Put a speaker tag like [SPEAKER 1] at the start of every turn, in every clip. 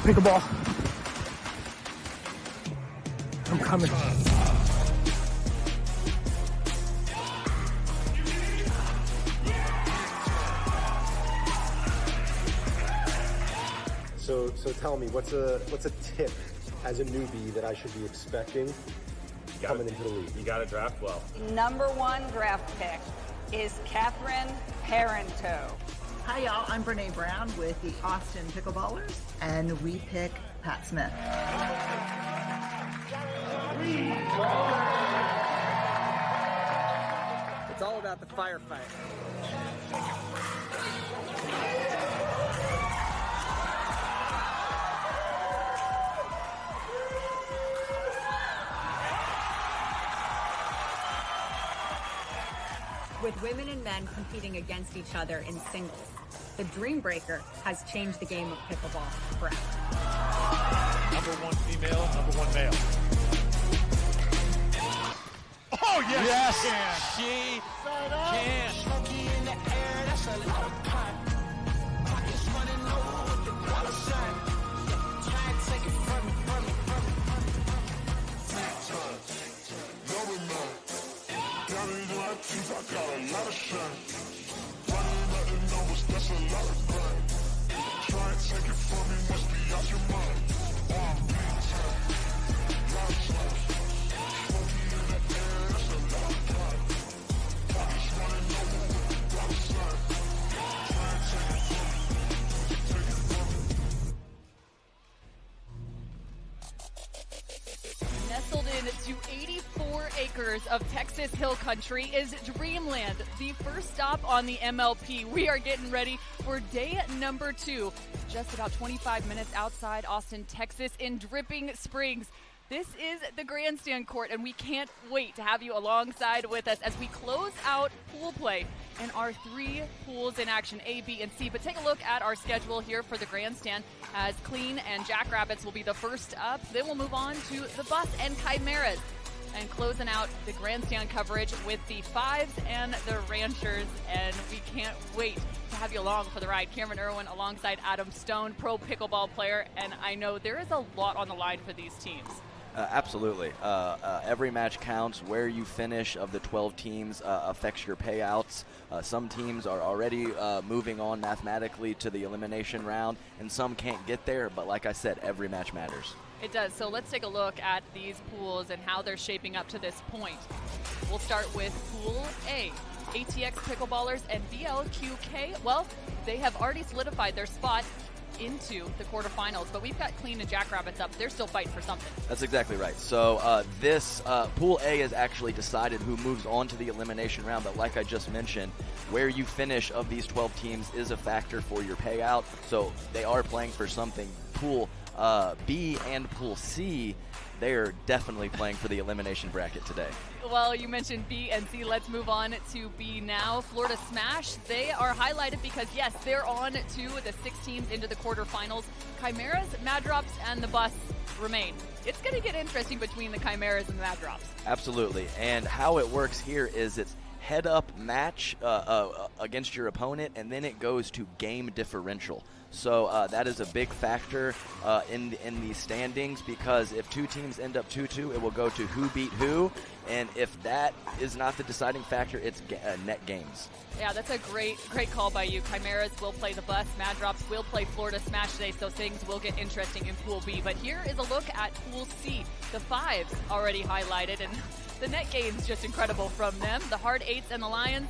[SPEAKER 1] Pickleball. I'm coming.
[SPEAKER 2] So tell me, what's a tip as a newbie that I should be expecting coming into the league?
[SPEAKER 3] You got to draft well.
[SPEAKER 4] Number 1 draft pick is Catherine Parento.
[SPEAKER 5] Hi y'all, I'm Brene Brown with the Austin Pickleballers, and we pick Pat Smith.
[SPEAKER 6] It's all about the firefight.
[SPEAKER 7] With women and men competing against each other in singles, the Dream Breaker has changed the game of pickleball forever.
[SPEAKER 8] Number 1 female, number 1 male. Oh, yes, she can.
[SPEAKER 9] Smoky in the air, that's a lot of pot. Pockets running over with the dollar sign. Try and take it from me. I got a lot of shine. Running nothing numbers, that's a lot of grind. Try and take it from me, must be out your mind. Big time, lot of time. Smoky in the air, that's a lot of pot. Pockets running over with the dollar sign. Try and take it from me, take it from me.
[SPEAKER 10] Nestled into 84 acres of Texas Hill Country is Dreamland, the first stop on the MLP. We are getting ready for day number 2, just about 25 minutes outside Austin, Texas in Dripping Springs. This is the Grandstand court, and we can't wait to have you alongside with us as we close out pool play in our 3 pools in action, A, B, and C. But take a look at our schedule here for the Grandstand, as Clean and Jackrabbits will be the first up. Then we'll move on to the Bus and Chimeras, and closing out the Grandstand coverage with the Fives and the Ranchers. And we can't wait to have you along for the ride. Cameron Irwin alongside Adam Stone, pro pickleball player, and I know there is a lot on the line for these teams.
[SPEAKER 11] Absolutely. Every match counts. Where you finish of the 12 teams affects your payouts. Some teams are already moving on mathematically to the elimination round, and some can't get there. But like I said, every match matters.
[SPEAKER 10] It does. So let's take a look at these pools and how they're shaping up to this point. We'll start with Pool A. ATX Pickleballers and BLQK, well, they have already solidified their spot into the quarterfinals, but we've got Clean and Jackrabbits up. They're still fighting for something.
[SPEAKER 11] That's exactly right. So this Pool A has actually decided who moves on to the elimination round, but like I just mentioned, where you finish of these 12 teams is a factor for your payout, so they are playing for something. Pool B and Pool C, they are definitely playing for the elimination bracket today.
[SPEAKER 10] Well, you mentioned B and C. Let's move on to B now. Florida Smash, they are highlighted because, yes, they're on to the 6 teams into the quarterfinals. Chimeras, Mad Drops, and the Bus remain. It's going to get interesting between the Chimeras and the Mad Drops.
[SPEAKER 11] Absolutely. And how it works here is it's head-up match against your opponent, and then it goes to game differential. So that is a big factor in the standings, because if 2 teams end up 2-2, it will go to who beat who, and if that is not the deciding factor, it's net games.
[SPEAKER 10] Yeah, that's a great call by you. Chimeras will play the Bus. Mad Drops will play Florida Smash today, so things will get interesting in Pool B. But here is a look at Pool C. The Fives already highlighted, and the net game's just incredible from them. The Hard Eights and the Lions.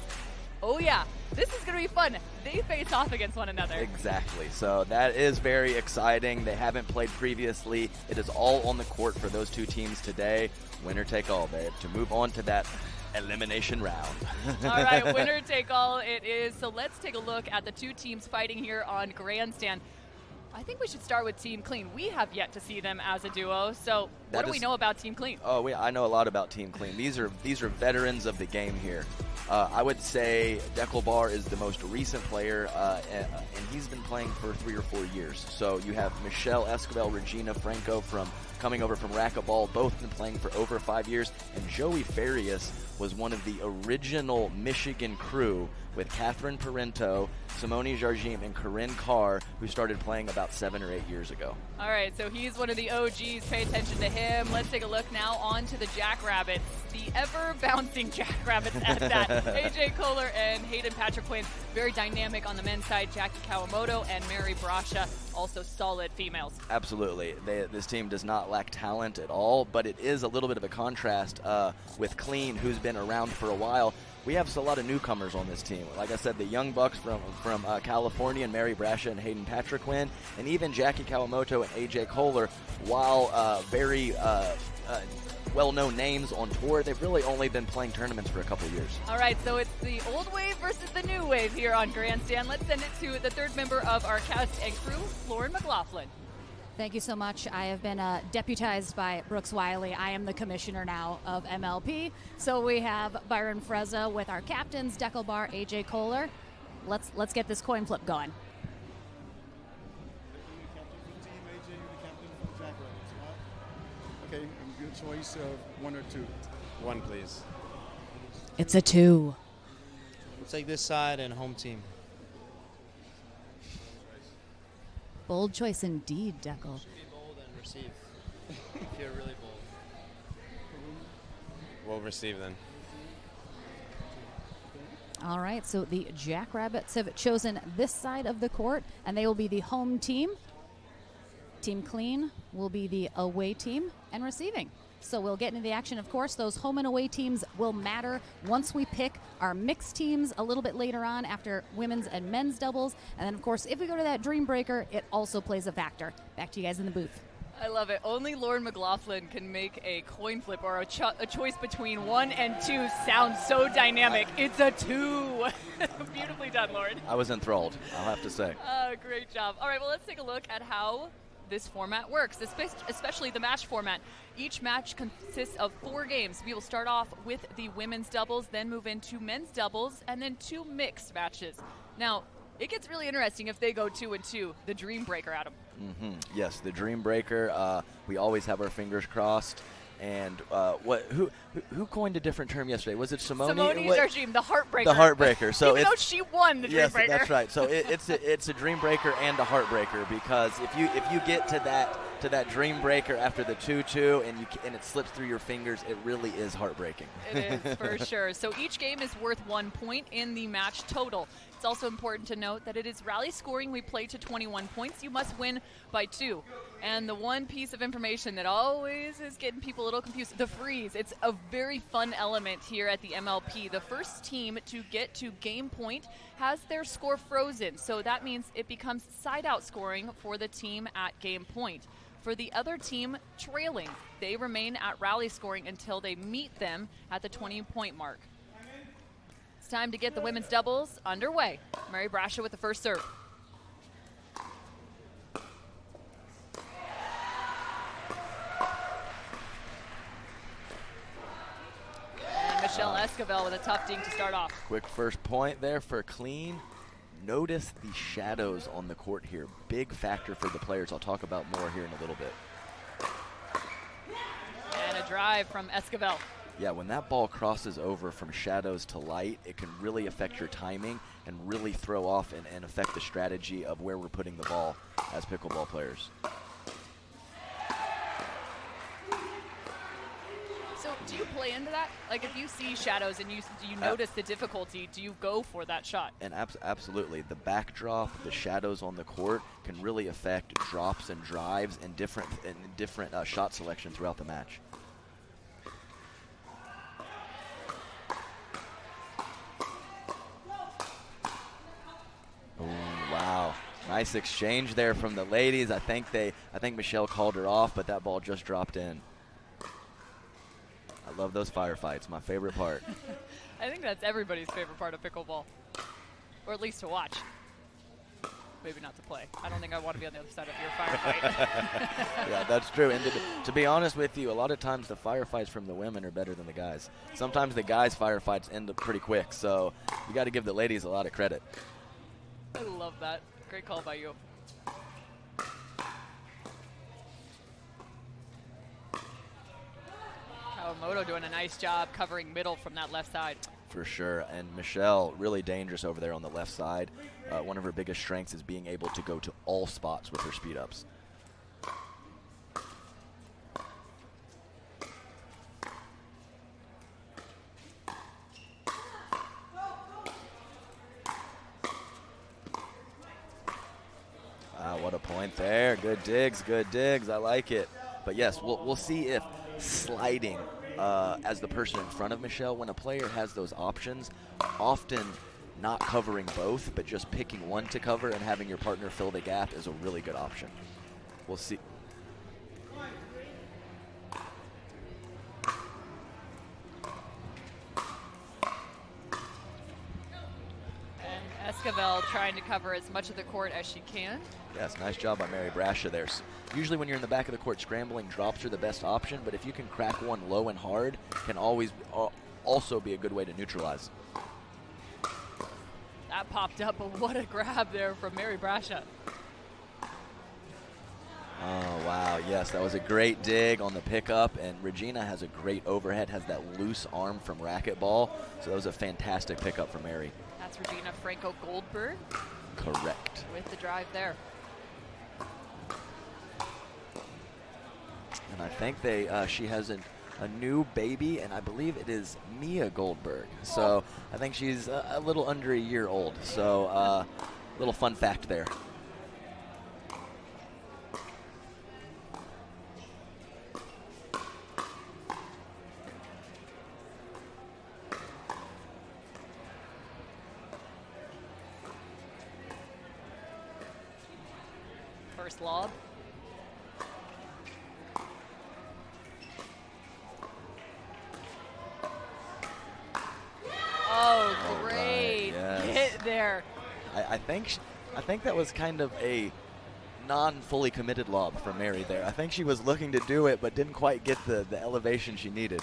[SPEAKER 10] Oh yeah, this is going to be fun. They face off against one another.
[SPEAKER 11] Exactly. So that is very exciting. They haven't played previously. It is all on the court for those 2 teams today. Winner take all, babe, to move on to that elimination round.
[SPEAKER 10] All right, winner take all it is. So let's take a look at the 2 teams fighting here on Grandstand. I think we should start with Team Clean. We have yet to see them as a duo. So what do we know about Team Clean?
[SPEAKER 11] Oh, I know a lot about Team Clean. These are veterans of the game here. I would say Pickleball is the most recent player, and he's been playing for 3 or 4 years. So you have Michelle Escobar, Regina Franco coming over from Racquetball, both been playing for over 5 years. And Joey Farias was one of the original Michigan crew with Catherine Parento. Simone Jardim and Corinne Carr, who started playing about 7 or 8 years ago.
[SPEAKER 10] All right, so he's one of the OGs. Pay attention to him. Let's take a look now on to the Jackrabbits, the ever-bouncing Jackrabbits at that. AJ Kohler and Hayden Patrick Quinn, very dynamic on the men's side. Jackie Kawamoto and Mary Brasha, also solid females.
[SPEAKER 11] Absolutely. This team does not lack talent at all, but it is a little bit of a contrast with Clean, who's been around for a while. We have a lot of newcomers on this team. Like I said, the young bucks from California, and Mary Brasha and Hayden Patrick Quinn, and even Jackie Kawamoto and AJ Kohler, while very well-known names on tour, they've really only been playing tournaments for a couple years.
[SPEAKER 10] All right, so it's the old wave versus the new wave here on Grandstand. Let's send it to the third member of our cast and crew, Lauren McLaughlin.
[SPEAKER 3] Thank you so much. I have been deputized by Brooks Wiley. I am the commissioner now of MLP. So we have Byron Frezza with our captains, Dekel Bar, AJ Kohler. Let's get this coin flip going.
[SPEAKER 12] Okay, good choice of 1 or 2.
[SPEAKER 13] 1, please.
[SPEAKER 3] It's a 2.
[SPEAKER 13] We'll take this side and home team.
[SPEAKER 3] Bold choice indeed, Dekel.
[SPEAKER 13] You should be bold and receive. If you're really bold. We'll receive then.
[SPEAKER 3] All right, so the Jackrabbits have chosen this side of the court, and they will be the home team. Team Clean will be the away team and receiving. So we'll get into the action. Of course, those home and away teams will matter once we pick our mixed teams a little bit later on after women's and men's doubles. And then, of course, if we go to that Dream Breaker, it also plays a factor. Back to you guys in the booth.
[SPEAKER 10] I love it. Only Lauren McLaughlin can make a coin flip or a choice between 1 and 2 sound so dynamic. It's a 2. Beautifully done, Lauren.
[SPEAKER 11] I was enthralled, I'll have to say.
[SPEAKER 10] Great job. All right, well, let's take a look at how this format works, especially the match format. Each match consists of 4 games. We will start off with the women's doubles, then move into men's doubles, and then 2 mixed matches. Now, it gets really interesting if they go 2 and 2, the Dream Breaker, Adam.
[SPEAKER 11] Yes, the Dream Breaker. We always have our fingers crossed. And who coined a different term yesterday? Was it Simone?
[SPEAKER 10] Simone Jardim, the Heartbreaker.
[SPEAKER 11] The Heartbreaker. So
[SPEAKER 10] even though she won the Dream
[SPEAKER 11] yes,
[SPEAKER 10] Breaker.
[SPEAKER 11] That's right. So it's a Dream Breaker and a Heartbreaker, because if you get to that Dream Breaker after the 2-2 and it slips through your fingers, it really is heartbreaking.
[SPEAKER 10] It is for sure. So each game is worth 1 point in the match total. It's also important to note that it is rally scoring. We play to 21 points. You must win by 2. And the one piece of information that always is getting people a little confused, the freeze. It's a very fun element here at the MLP. The first team to get to game point has their score frozen. So that means it becomes side-out scoring for the team at game point. For the other team trailing, they remain at rally scoring until they meet them at the 20-point mark. It's time to get the women's doubles underway. Mary Brasha with the first serve. And Michelle Esquivel with a tough ding to start off.
[SPEAKER 11] Quick first point there for Clean. Notice the shadows on the court here. Big factor for the players. I'll talk about more here in a little bit.
[SPEAKER 10] And a drive from Esquivel.
[SPEAKER 11] Yeah, when that ball crosses over from shadows to light, it can really affect your timing and really throw off and affect the strategy of where we're putting the ball as pickleball players.
[SPEAKER 10] So do you play into that? Like if you see shadows and you notice the difficulty, do you go for that shot?
[SPEAKER 11] And absolutely. The backdrop, the shadows on the court can really affect drops and drives and different shot selection throughout the match. Ooh, wow. Nice exchange there from the ladies. I think Michelle called her off, but that ball just dropped in. I love those firefights, my favorite part.
[SPEAKER 10] I think that's everybody's favorite part of pickleball, or at least to watch. Maybe not to play. I don't think I want to be on the other side of your firefight.
[SPEAKER 11] Yeah, that's true. And to be honest with you, a lot of times the firefights from the women are better than the guys. Sometimes the guys' firefights end up pretty quick, so you got to give the ladies a lot of credit.
[SPEAKER 10] I love that. Great call by you. Kawamoto doing a nice job covering middle from that left side.
[SPEAKER 11] For sure, and Michelle really dangerous over there on the left side. One of her biggest strengths is being able to go to all spots with her speed ups. What a point there. Good digs, good digs. I like it. But yes, we'll see if sliding as the person in front of Michelle, when a player has those options, often not covering both, but just picking one to cover and having your partner fill the gap is a really good option. We'll see.
[SPEAKER 10] And Esquivel trying to cover as much of the court as she can.
[SPEAKER 11] Yes, nice job by Mary Brascia there. Usually when you're in the back of the court, scrambling drops are the best option, but if you can crack one low and hard, can always also be a good way to neutralize.
[SPEAKER 10] That popped up, but what a grab there from Mary Brascia.
[SPEAKER 11] Oh, wow, yes, that was a great dig on the pickup, and Regina has a great overhead, has that loose arm from racquetball, so that was a fantastic pickup from Mary.
[SPEAKER 10] That's Regina Franco Goldberg.
[SPEAKER 11] Correct.
[SPEAKER 10] With the drive there.
[SPEAKER 11] And I think she has a new baby, and I believe it is Mia Goldberg. So I think she's a little under a year old. So little fun fact there.
[SPEAKER 10] First lob. Oh, great hit there.
[SPEAKER 11] I think that was kind of a non-fully committed lob from Mary there. I think she was looking to do it, but didn't quite get the elevation she needed.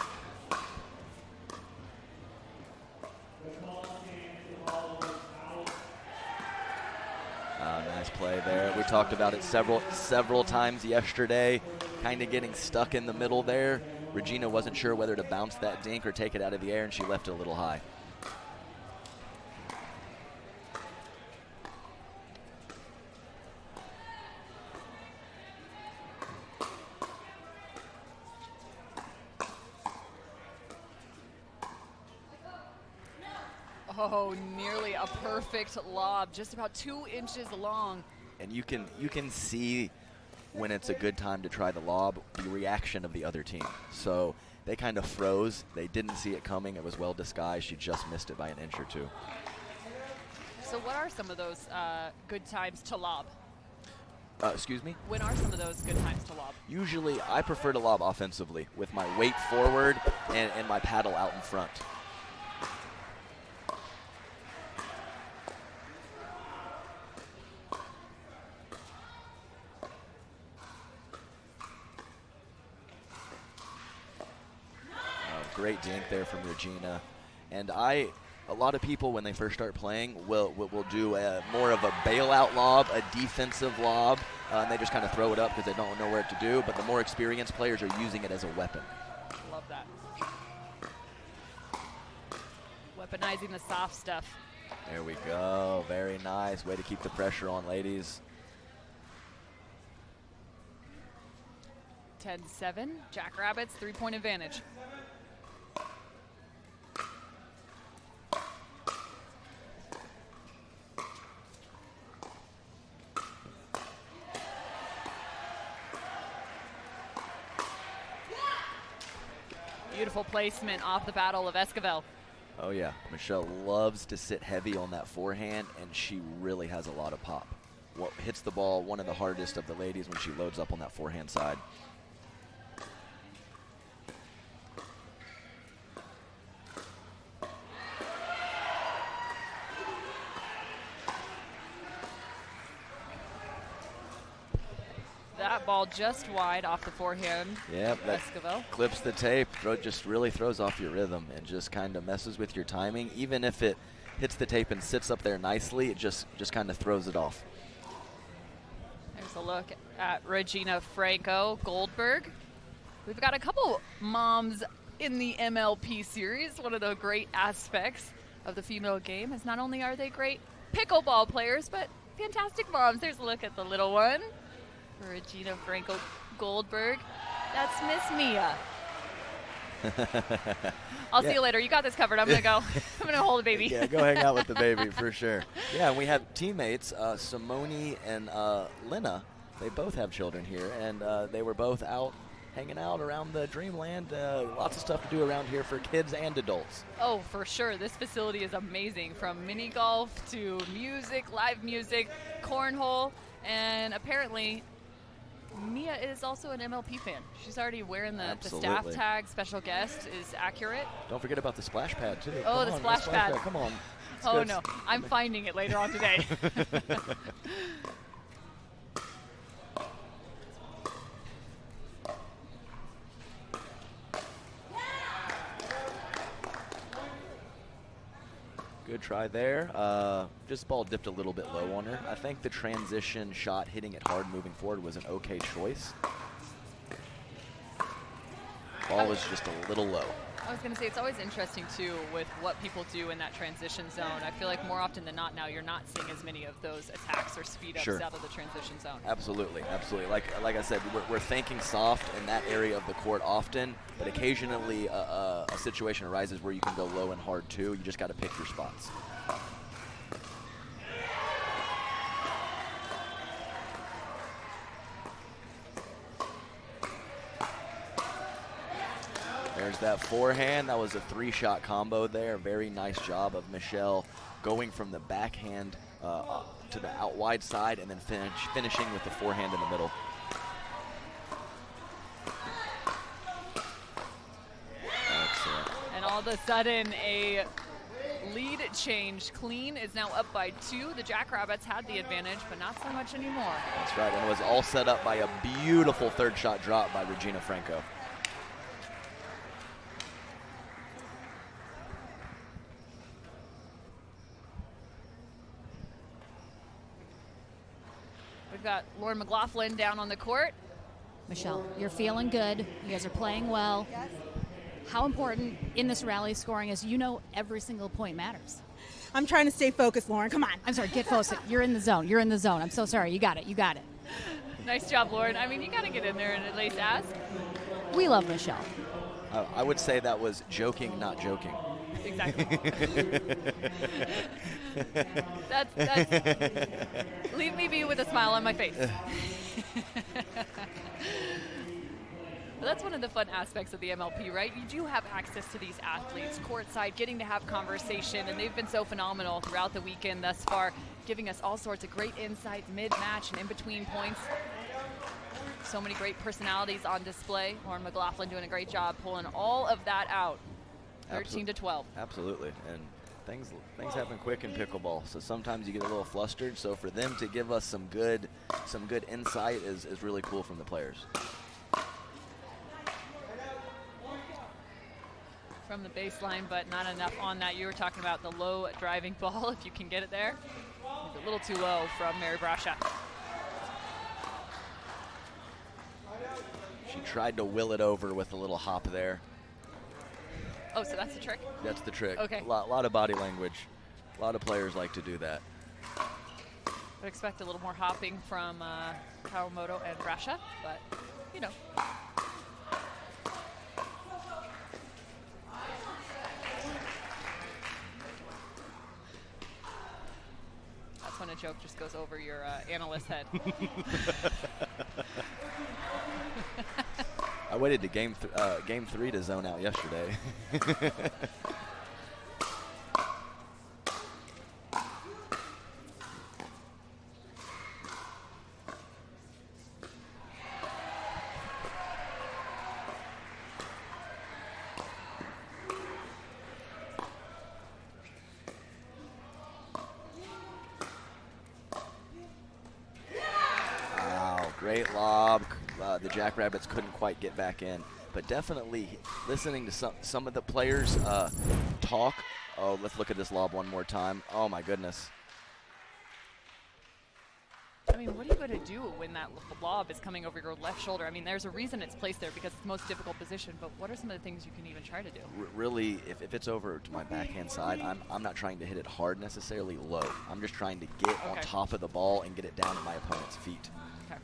[SPEAKER 11] Nice play there. We talked about it several times yesterday, kind of getting stuck in the middle there. Regina wasn't sure whether to bounce that dink or take it out of the air, and she left it a little high.
[SPEAKER 10] Oh, nearly a perfect lob, just about 2 inches long.
[SPEAKER 11] And you can see when it's a good time to try the lob, the reaction of the other team. So they kind of froze. They didn't see it coming. It was well disguised. She just missed it by an inch or two.
[SPEAKER 10] So what are some of those good times to lob?
[SPEAKER 11] Excuse me?
[SPEAKER 10] When are some of those good times to lob?
[SPEAKER 11] Usually I prefer to lob offensively with my weight forward and my paddle out in front. Great dink there from Regina. And a lot of people when they first start playing will do more of a bailout lob, a defensive lob, and they just kind of throw it up because they don't know where to do, but the more experienced players are using it as a weapon.
[SPEAKER 10] Love that. Weaponizing the soft stuff.
[SPEAKER 11] There we go. Very nice. Way to keep the pressure on, ladies.
[SPEAKER 10] 10-7. Jackrabbits, 3-point advantage. Beautiful placement off the battle of Esquivel.
[SPEAKER 11] Oh yeah, Michelle loves to sit heavy on that forehand, and she really has a lot of pop. What hits the ball, one of the hardest of the ladies when she loads up on that forehand side.
[SPEAKER 10] That ball just wide off the forehand.
[SPEAKER 11] Yep, that
[SPEAKER 10] Esquivel
[SPEAKER 11] clips the tape, just really throws off your rhythm and just kind of messes with your timing. Even if it hits the tape and sits up there nicely, it just kind of throws it off.
[SPEAKER 10] There's a look at Regina Franco Goldberg. We've got a couple moms in the MLP series. One of the great aspects of the female game is not only are they great pickleball players, but fantastic moms. There's a look at the little one, Regina Franco Goldberg. That's Miss Mia. I'll see you later. You got this covered. I'm gonna go. I'm gonna hold a baby.
[SPEAKER 11] Yeah, go hang out with the baby for sure. Yeah, and we have teammates, Simone and Lena. They both have children here, and they were both out hanging out around the Dreamland. Lots of stuff to do around here for kids and adults.
[SPEAKER 10] Oh, for sure. This facility is amazing, from mini golf to music, live music, cornhole, and apparently Mia is also an MLP fan. She's already wearing the staff tag. Special guest is accurate.
[SPEAKER 11] Don't forget about the splash pad, too.
[SPEAKER 10] Oh, the splash pad.
[SPEAKER 11] Come on.
[SPEAKER 10] Oh, no. I'm finding it later on today.
[SPEAKER 11] Good try there. Just ball dipped a little bit low on her. I think the transition shot hitting it hard moving forward was an okay choice. Ball was just a little low.
[SPEAKER 10] I was going to say, it's always interesting, too, with what people do in that transition zone. I feel like more often than not now you're not seeing as many of those attacks or speed-ups out of the transition zone.
[SPEAKER 11] Absolutely, absolutely. Like I said, we're thinking soft in that area of the court often, but occasionally a situation arises where you can go low and hard, too. You just got to pick your spots. There's that forehand. That was a 3-shot combo there. Very nice job of Michelle going from the backhand to the out wide side and then finishing with the forehand in the middle. Excellent.
[SPEAKER 10] And all of a sudden, a lead change. Clean is now up by 2. The Jackrabbits had the advantage, but not so much anymore.
[SPEAKER 11] That's right, and it was all set up by a beautiful third shot drop by Regina Franco.
[SPEAKER 10] We've got Lauren McLaughlin down on the court.
[SPEAKER 3] Michelle, you're feeling good. You guys are playing well. Yes. How important in this rally scoring is, you know, every single point matters.
[SPEAKER 14] I'm trying to stay focused, Lauren. Come on.
[SPEAKER 3] I'm sorry, get focused. You're in the zone. You're in the zone. I'm so sorry. You got it. You got it.
[SPEAKER 10] Nice job, Lauren. I mean, you got to get in there and at least ask.
[SPEAKER 3] We love Michelle.
[SPEAKER 11] I would say that was joking, not joking.
[SPEAKER 10] Exactly. that's leave me be with a smile on my face. But that's one of the fun aspects of the MLP, right? You do have access to these athletes courtside, getting to have conversation, and they've been so phenomenal throughout the weekend thus far, giving us all sorts of great insight mid-match and in between points. So many great personalities on display. Lauren McLaughlin doing a great job pulling all of that out. 13-12.
[SPEAKER 11] Absolutely, and things happen quick in pickleball, so sometimes you get a little flustered. So for them to give us some good insight is really cool from the players.
[SPEAKER 10] From the baseline, but not enough on that. You were talking about the low driving ball, if you can get it there. It's a little too low from Mary Brasha.
[SPEAKER 11] She tried to will it over with a little hop there.
[SPEAKER 10] Oh, so that's the trick?
[SPEAKER 11] That's the trick.
[SPEAKER 10] Okay.
[SPEAKER 11] A lot of body language. A lot of players like to do that.
[SPEAKER 10] Would expect a little more hopping from Kawamoto and Brasha, but, you know. That's when a joke just goes over your analyst's head.
[SPEAKER 11] I waited to game 3 to zone out yesterday. Wow, great lob. The Jackrabbits couldn't quite get back in, but definitely listening to some of the players talk. Oh, let's look at this lob one more time. Oh my goodness.
[SPEAKER 10] I mean, what are you going to do when that lob is coming over your left shoulder? I mean, there's a reason it's placed there because it's the most difficult position, but what are some of the things you can even try to do?
[SPEAKER 11] Really, if it's over to my backhand side, I'm not trying to hit it hard necessarily low. I'm just trying to get on top of the ball and get it down at my opponent's feet.
[SPEAKER 10] Okay.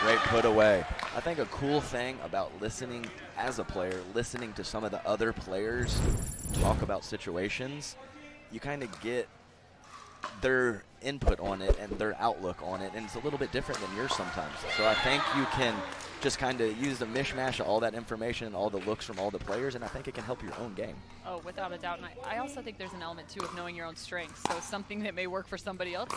[SPEAKER 11] Great put away. I think a cool thing about listening as a player, listening to some of the other players talk about situations, you kind of get their input on it and their outlook on it, and it's a little bit different than yours sometimes. So I think you can just kind of use the mishmash of all that information and all the looks from all the players, and I think it can help your own game.
[SPEAKER 10] Oh, without a doubt. And I also think there's an element, too, of knowing your own strengths. So something that may work for somebody else,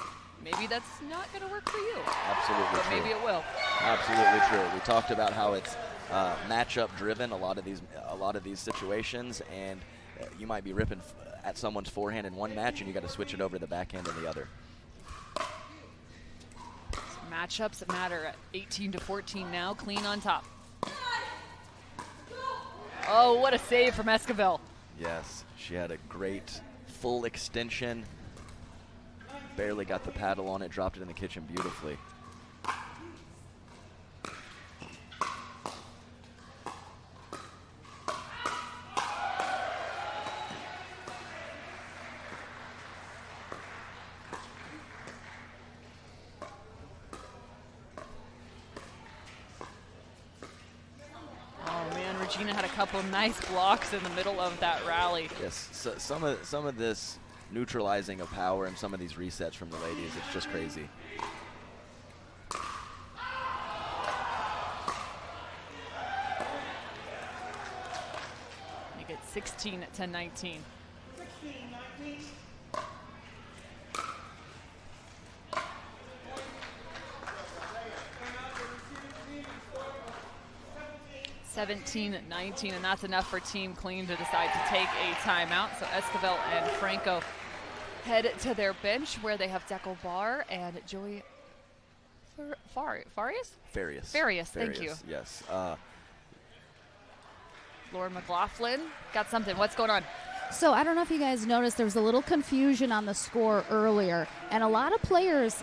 [SPEAKER 10] maybe that's not going to work for you.
[SPEAKER 11] Absolutely
[SPEAKER 10] but
[SPEAKER 11] true.
[SPEAKER 10] Maybe it will.
[SPEAKER 11] Absolutely true. We talked about how it's matchup driven, a lot of these situations, and you might be ripping at someone's forehand in one match, and you got to switch it over to the backhand in the other.
[SPEAKER 10] Matchups matter at 18-14 now. Clean on top. Oh, what a save from Esquivel.
[SPEAKER 11] Yes, she had a great full extension. Barely got the paddle on it, dropped it in the kitchen beautifully.
[SPEAKER 10] Regina had a couple nice blocks in the middle of that rally.
[SPEAKER 11] Yes, so some of this neutralizing of power and some of these resets from the ladies, it's just crazy.
[SPEAKER 10] Make it 16-19. 17-19, and that's enough for Team Clean to decide to take a timeout. So Esquivel and Franco head to their bench where they have Deco Barr and Joey Farias? Farias, thank you.
[SPEAKER 11] Yes.
[SPEAKER 10] Lauren McLaughlin got something. What's going on?
[SPEAKER 3] So I don't know if you guys noticed, there was a little confusion on the score earlier, and a lot of players,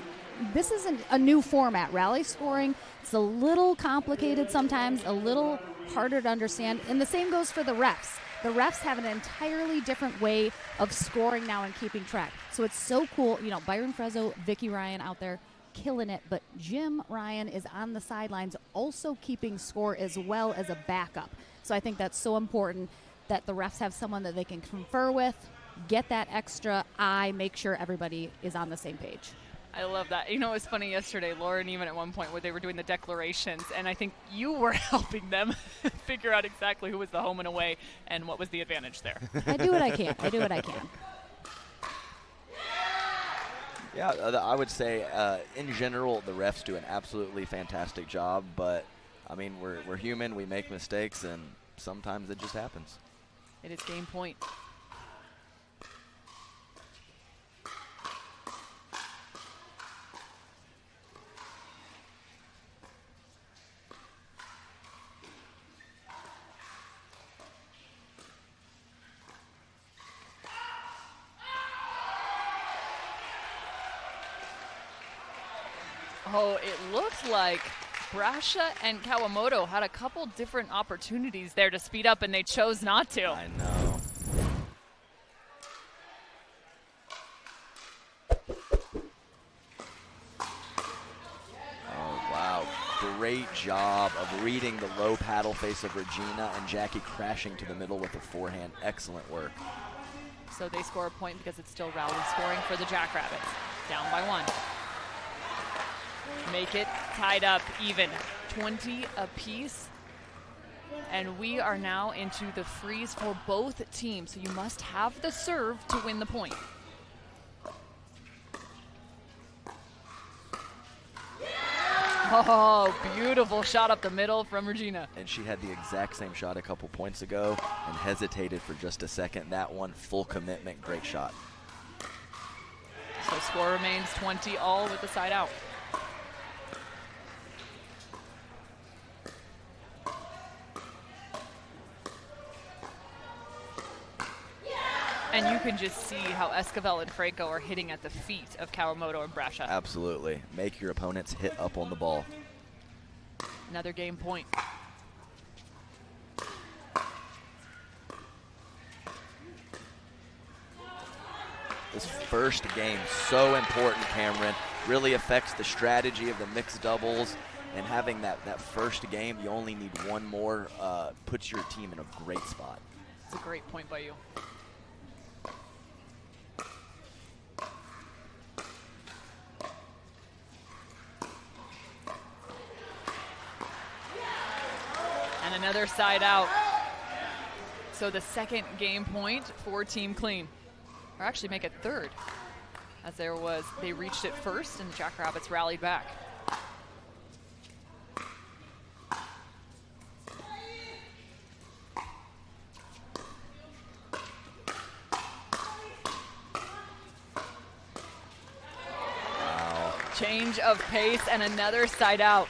[SPEAKER 3] this isn't a new format, rally scoring. It's a little complicated sometimes, a little harder to understand, and the same goes for the refs. The refs have an entirely different way of scoring now and keeping track. So it's so cool. You know, Byron Frezzo, Vicky Ryan out there killing it, but Jim Ryan is on the sidelines also keeping score as well as a backup. So I think that's so important that the refs have someone that they can confer with, get that extra eye, make sure everybody is on the same page.
[SPEAKER 10] I love that. You know, it was funny yesterday, Lauren, even at one point where they were doing the declarations, and I think you were helping them figure out exactly who was the home and away and what was the advantage there.
[SPEAKER 3] I do what I can. I do what I can.
[SPEAKER 11] Yeah, I would say in general, the refs do an absolutely fantastic job, but I mean, we're human, we make mistakes, and sometimes it just happens.
[SPEAKER 10] It is game point. Oh, it looked like Brasha and Kawamoto had a couple different opportunities there to speed up, and they chose not to.
[SPEAKER 11] I know. Oh, wow. Great job of reading the low paddle face of Regina and Jackie crashing to the middle with a forehand. Excellent work.
[SPEAKER 10] So they score a point because it's still rally scoring for the Jackrabbits. Down by 1. Make it tied up even, 20 apiece. And we are now into the freeze for both teams. So you must have the serve to win the point. Oh, beautiful shot up the middle from Regina.
[SPEAKER 11] And she had the exact same shot a couple points ago and hesitated for just a second. That one, full commitment, great shot.
[SPEAKER 10] So score remains 20 all with the side out. And you can just see how Esquivel and Franco are hitting at the feet of Kawamoto and Brascia.
[SPEAKER 11] Absolutely. Make your opponents hit up on the ball.
[SPEAKER 10] Another game point.
[SPEAKER 11] This first game, so important, Cameron. Really affects the strategy of the mixed doubles. And having that first game, you only need one more, puts your team in a great spot.
[SPEAKER 10] It's a great point by you. And another side out. So the second game point for Team Clean. Or actually make it third. As they reached it first and the Jackrabbits rallied back. Change of pace and another side out.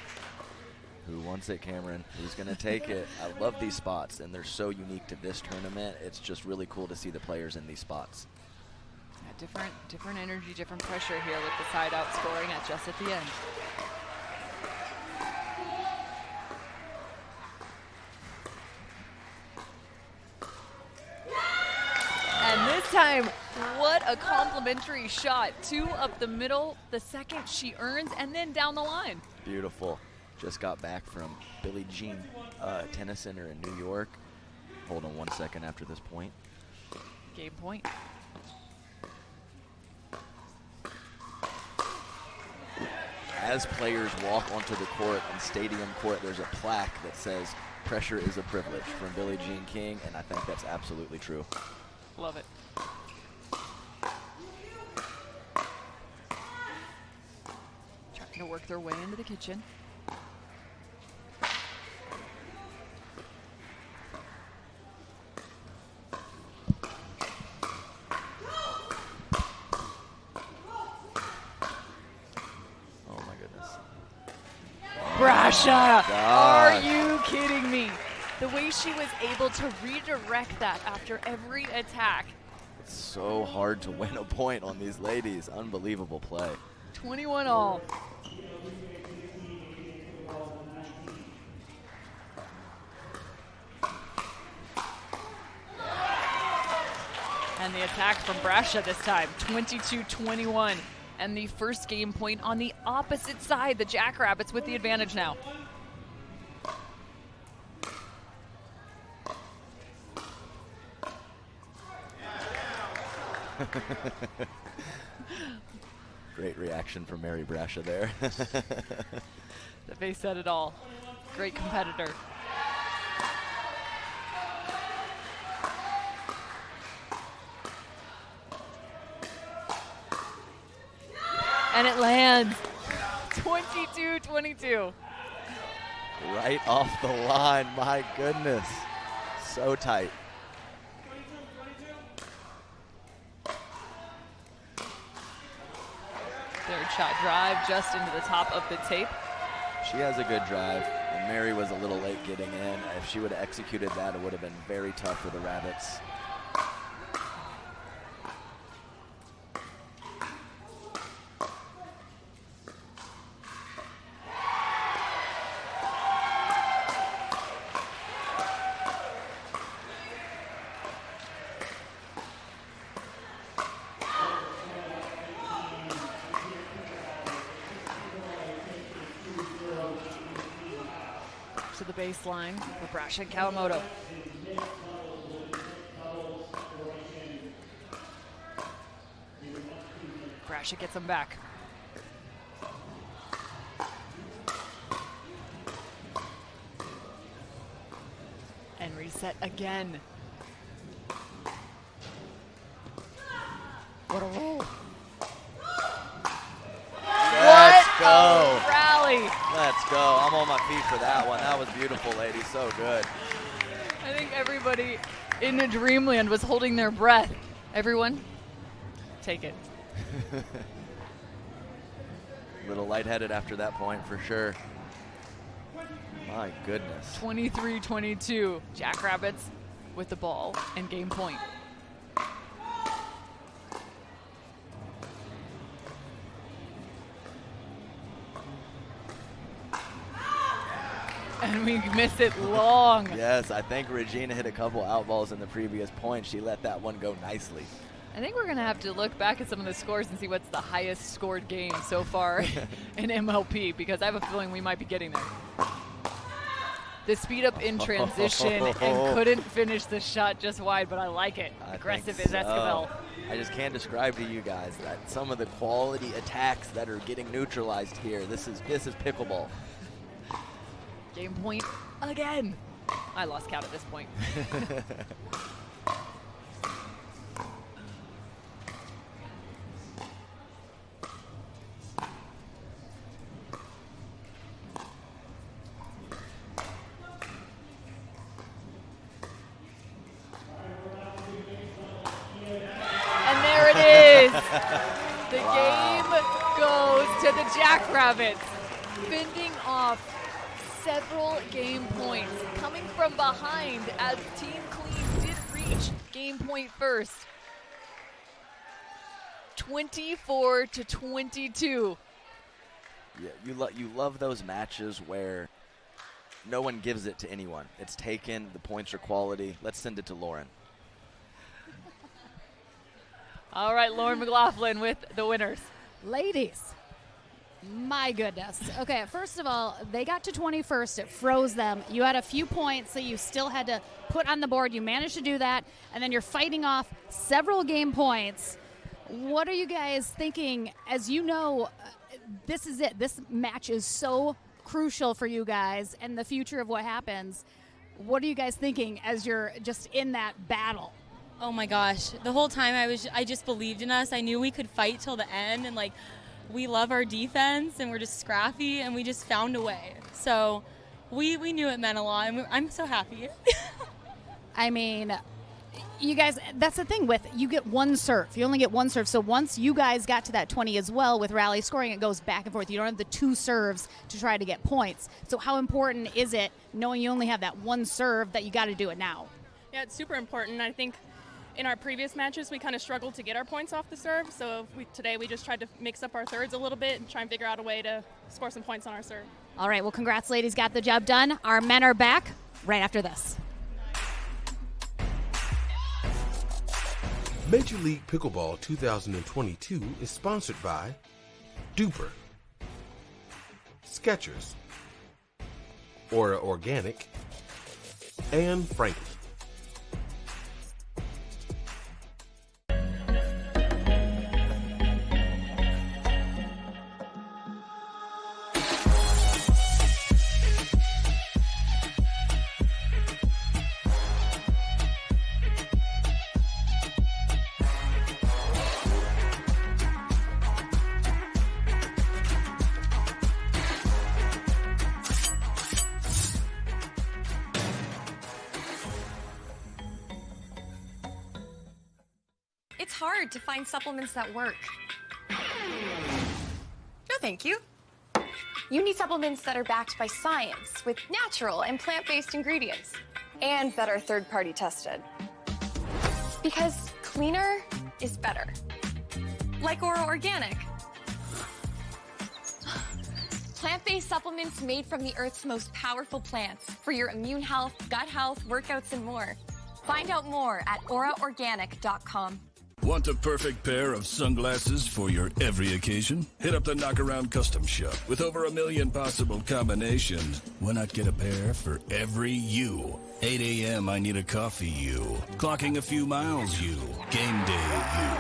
[SPEAKER 11] Who wants it, Cameron? Who's going to take it? I love these spots, and they're so unique to this tournament. It's just really cool to see the players in these spots.
[SPEAKER 10] Yeah, different energy, different pressure here with the side out scoring just at the end. And this time, what a complimentary shot. 2 up the middle, the second she earns, and then down the line.
[SPEAKER 11] Beautiful. Just got back from Billie Jean Tennis Center in New York. Hold on 1 second after this point.
[SPEAKER 10] Game point.
[SPEAKER 11] As players walk onto the court and stadium court, there's a plaque that says, "Pressure is a privilege," from Billie Jean King, and I think that's absolutely true.
[SPEAKER 10] Love it. Trying to work their way into the kitchen.
[SPEAKER 11] Oh my goodness.
[SPEAKER 10] Brascia!
[SPEAKER 11] Oh,
[SPEAKER 10] Are you kidding me? The way she was able to redirect that after every attack.
[SPEAKER 11] It's so hard to win a point on these ladies. Unbelievable play.
[SPEAKER 10] 21 all. And the attack from Brascia this time, 22-21. And the first game point on the opposite side, the Jackrabbits with the advantage now.
[SPEAKER 11] Great reaction from Mary Brascia there.
[SPEAKER 10] The face said it all. Great competitor. And it lands. 22-22.
[SPEAKER 11] Right off the line, my goodness. So tight.
[SPEAKER 10] Third shot drive just into the top of the tape.
[SPEAKER 11] She has a good drive, and Mary was a little late getting in. If she would have executed that, it would have been very tough for the Rabbits.
[SPEAKER 10] To the baseline for Brascia and Kawamoto. Brascia gets them back. And reset again. What a roll.
[SPEAKER 11] Let's go.
[SPEAKER 10] Rally.
[SPEAKER 11] Let's go. I'm on my feet for that one. That was beautiful, lady. So good.
[SPEAKER 10] I think everybody in the Dreamland was holding their breath. Everyone, take it.
[SPEAKER 11] Little lightheaded after that point for sure. My goodness.
[SPEAKER 10] 23-22. Jackrabbits with the ball and game point. And we miss it long.
[SPEAKER 11] Yes, I think Regina hit a couple out balls in the previous point. She let that one go nicely.
[SPEAKER 10] I think we're going to have to look back at some of the scores and see what's the highest scored game so far in MLP, because I have a feeling we might be getting there. The speed up in transition and couldn't finish the shot just wide, but I like it. Aggressive is Esquivel.
[SPEAKER 11] I just can't describe to you guys that some of the quality attacks that are getting neutralized here. This is pickleball.
[SPEAKER 10] Game point again. I lost count at this point. The game goes to the Jackrabbits, fending off several game points, coming from behind as Team Clean did reach game point first. 24-22.
[SPEAKER 11] Yeah, you love those matches where no one gives it to anyone. It's taken, the points are quality. Let's send it to Lauren.
[SPEAKER 10] All right, Lauren McLaughlin with the winners.
[SPEAKER 3] Ladies, my goodness. Okay, first of all, they got to 21st. It froze them. You had a few points that you still had to put on the board. You managed to do that, and then you're fighting off several game points. What are you guys thinking? As you know, this is it. This match is so crucial for you guys and the future of what happens. What are you guys thinking as you're just in that battle?
[SPEAKER 15] Oh my gosh, the whole time I just believed in us. I knew we could fight till the end, and like we love our defense and we're just scrappy and we just found a way. So we knew it meant a lot, and I'm so happy.
[SPEAKER 3] I mean, you guys, that's the thing with, you get one serve. You only get one serve. So once you guys got to that 20 as well with rally scoring, it goes back and forth. You don't have the two serves to try to get points. So how important is it knowing you only have that one serve that you got to do it now?
[SPEAKER 16] Yeah, it's super important. I think in our previous matches, we kind of struggled to get our points off the serve. So today we just tried to mix up our thirds a little bit and try and figure out a way to score some points on our serve.
[SPEAKER 3] All right, well, congrats, ladies. Got the job done. Our men are back right after this.
[SPEAKER 17] Major League Pickleball 2022 is sponsored by Duper, Skechers, Aura Organic, and Franklin.
[SPEAKER 18] It's hard to find supplements that work. No, thank you. You need supplements that are backed by science with natural and plant-based ingredients and that are third-party tested. Because cleaner is better. Like Aura Organic. Plant-based supplements made from the Earth's most powerful plants for your immune health, gut health, workouts, and more. Find out more at auraorganic.com.
[SPEAKER 19] Want a perfect pair of sunglasses for your every occasion? Hit up the Knockaround Custom Shop. With over 1 million possible combinations, why not get a pair for every you? 8 a.m. I need a coffee you. Clocking a few miles you. Game day you.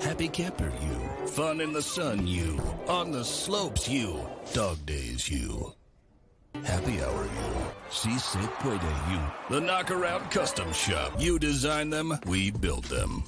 [SPEAKER 19] Happy camper you. Fun in the sun you. On the slopes you. Dog days you. Happy hour you. Si se puede you. The Knockaround Custom Shop. You design them, we build them.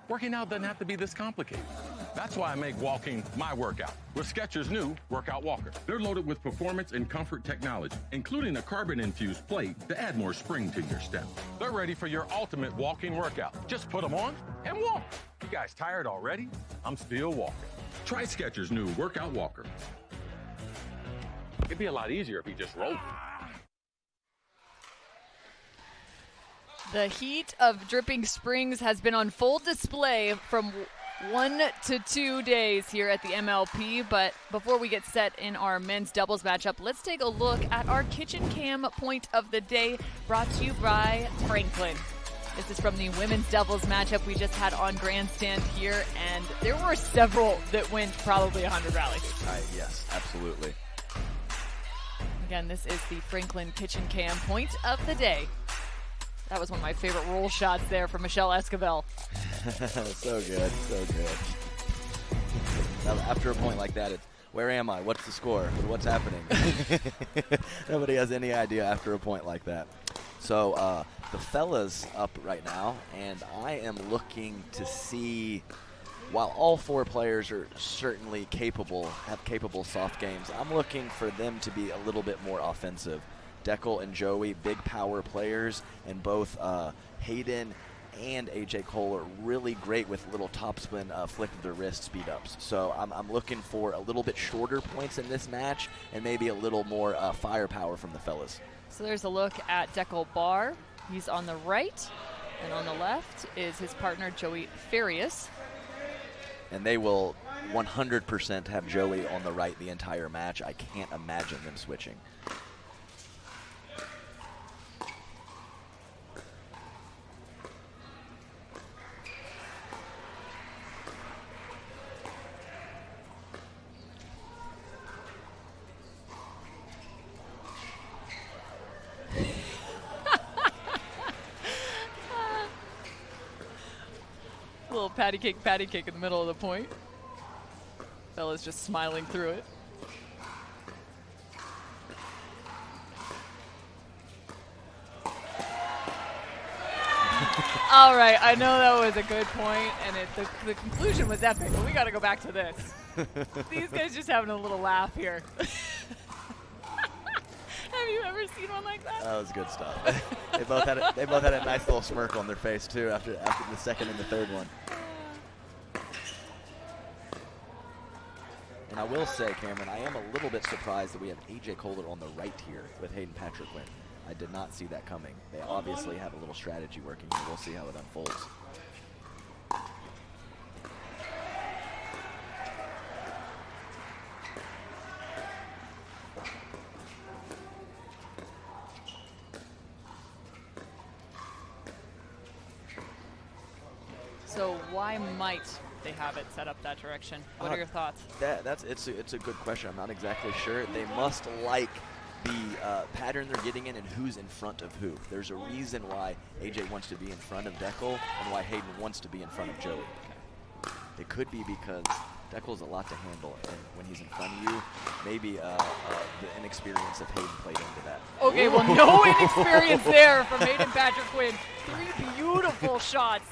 [SPEAKER 8] Working out doesn't have to be this complicated.
[SPEAKER 20] That's why I make walking my workout with Skechers' new Workout Walker. They're loaded with performance and comfort technology, including a carbon-infused plate to add more spring to your step. They're ready for your ultimate walking workout. Just put them on and walk. You guys tired already? I'm still walking. Try Skechers' new Workout Walker. It'd be a lot easier if you just rolled.
[SPEAKER 10] The heat of Dripping Springs has been on full display from 1 to 2 days here at the MLP, but before we get set in our men's doubles matchup, let's take a look at our kitchen cam point of the day, brought to you by Franklin. This is from the women's doubles matchup we just had on Grandstand here, and there were several that went probably 100 rallies.
[SPEAKER 11] Yes, absolutely.
[SPEAKER 10] Again, this is the Franklin kitchen cam point of the day. That was one of my favorite roll shots there from Michelle Esquivel.
[SPEAKER 11] So good, so good. Now, after a point like that, it's, where am I? What's the score? What's happening? Nobody has any idea after a point like that. So the fellas up right now, and I am looking to see, while all 4 players are certainly capable, have capable soft games, I'm looking for them to be a little bit more offensive. Deckel and Joey, big power players, and both Hayden and AJ Cole are really great with little topspin flick of their wrist speed ups. So I'm looking for a little bit shorter points in this match and maybe a little more firepower from the fellas.
[SPEAKER 10] So there's a look at Deckel Barr. He's on the right, and on the left is his partner Joey Farias.
[SPEAKER 11] And they will 100% have Joey on the right the entire match. I can't imagine them switching.
[SPEAKER 10] Little patty cake in the middle of the point. Fella's just smiling through it. All right, I know that was a good point, and the conclusion was epic, but we got to go back to this. These guys just having a little laugh here. Have you ever seen one like that?
[SPEAKER 11] That was good stuff. They both had a nice little smirk on their face too after the second and the third one. And I will say, Cameron, I am a little bit surprised that we have AJ Kohler on the right here with Hayden Patrick Quinn. I did not see that coming. They obviously have a little strategy working here. We'll see how it unfolds.
[SPEAKER 10] So why might they have it set up that direction? What are your thoughts?
[SPEAKER 11] It's a good question. I'm not exactly sure. They must like the pattern they're getting in and who's in front of who. There's a reason why AJ wants to be in front of Deckel and why Hayden wants to be in front of Joey. It could be because Deckel's a lot to handle, and when he's in front of you, maybe the inexperience of Hayden played into that.
[SPEAKER 10] Okay, well, no inexperience there from Hayden Patrick Quinn. 3 beautiful shots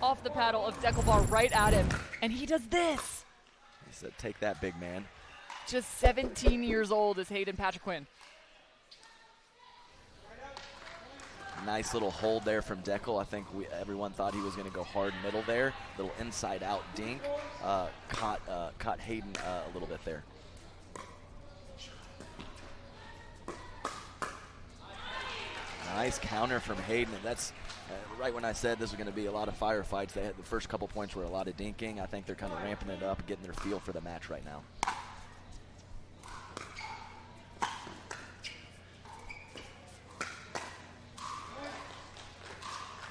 [SPEAKER 10] off the paddle of Deckel Barr right at him, and he does this.
[SPEAKER 11] He said, take that, big man.
[SPEAKER 10] Just 17 years old is Hayden Patrick Quinn.
[SPEAKER 11] Nice little hold there from Deckel. I think everyone thought he was going to go hard middle there. Little inside out dink. Caught Hayden a little bit there. Nice counter from Hayden. And that's right when I said this was going to be a lot of firefights. They had the first couple points were a lot of dinking. I think they're kind of ramping it up, getting their feel for the match right now.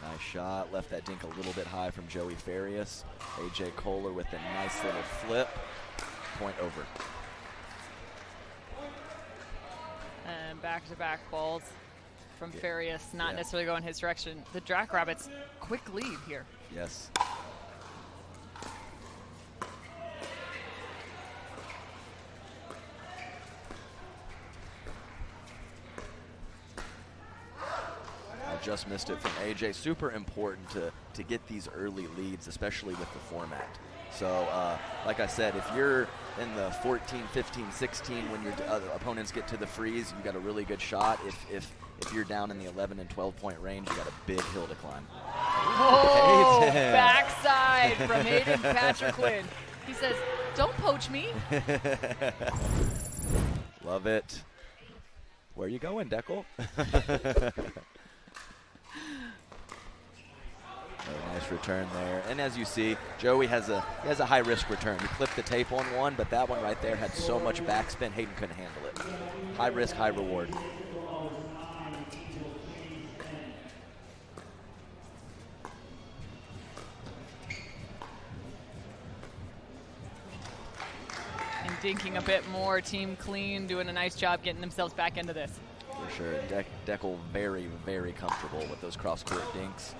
[SPEAKER 11] Nice shot. Left that dink a little bit high from Joey Farias. AJ Kohler with a nice little flip. Point over.
[SPEAKER 10] And back-to-back balls from Farias, not necessarily going his direction. The Jackrabbits, quick lead here.
[SPEAKER 11] Yes. Just missed it from AJ. Super important to get these early leads, especially with the format. So, like I said, if you're in the 14, 15, 16 when your opponents get to the freeze, you got a really good shot. If you're down in the 11 and 12 point range, you got a big hill to climb.
[SPEAKER 10] Whoa! Backside from Hayden Patriquin. He says, "Don't poach me."
[SPEAKER 11] Love it. Where you going, Deckel? Nice return there. And as you see, Joey has a high risk return. He clipped the tape on one, but that one right there had so much backspin, Hayden couldn't handle it. High risk, high reward.
[SPEAKER 10] And dinking a bit more. Team Clean doing a nice job getting themselves back into this.
[SPEAKER 11] For sure. Deckel very, very comfortable with those cross-court dinks.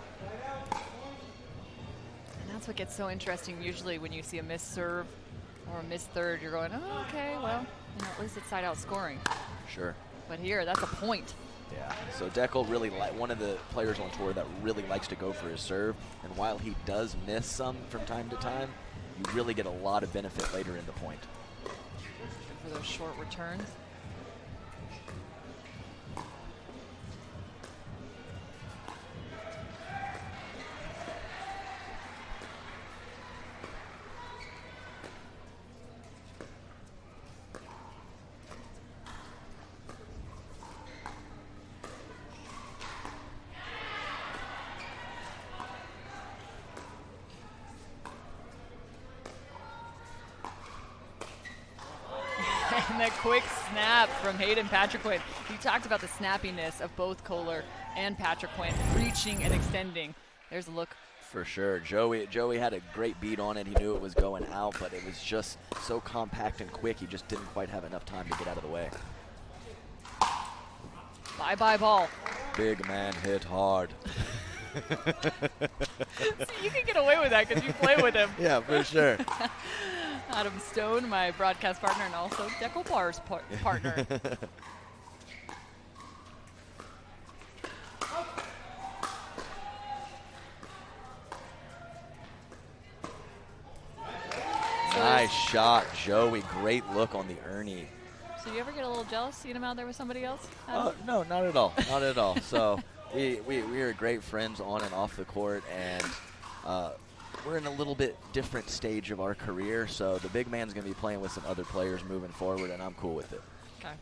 [SPEAKER 10] And that's what gets so interesting. Usually when you see a missed serve or a missed third, you're going, oh, okay, well, you know, at least it's side-out scoring.
[SPEAKER 11] Sure.
[SPEAKER 10] But here, that's a point.
[SPEAKER 11] Yeah, so Deckel really one of the players on tour that really likes to go for his serve, and while he does miss some from time to time, you really get a lot of benefit later in the point.
[SPEAKER 10] For those short returns. And that quick snap from Hayden Patriquin. You talked about the snappiness of both Kohler and Patriquin, reaching and extending. There's a look.
[SPEAKER 11] For sure. Joey had a great beat on it. He knew it was going out, but it was just so compact and quick, he just didn't quite have enough time to get out of the way.
[SPEAKER 10] Bye-bye ball.
[SPEAKER 11] Big man hit hard.
[SPEAKER 10] See, you can get away with that because you play with him.
[SPEAKER 11] Yeah, for sure.
[SPEAKER 10] Adam Stone, my broadcast partner, and also Deckel Barr's partner.
[SPEAKER 11] Nice shot, Joey. Great look on the Ernie.
[SPEAKER 10] So you ever get a little jealous seeing him out there with somebody else?
[SPEAKER 11] No, not at all. Not at all. So we are great friends on and off the court, and we're in a little bit different stage of our career, so the big man's going to be playing with some other players moving forward, and I'm cool with it.
[SPEAKER 10] Okay.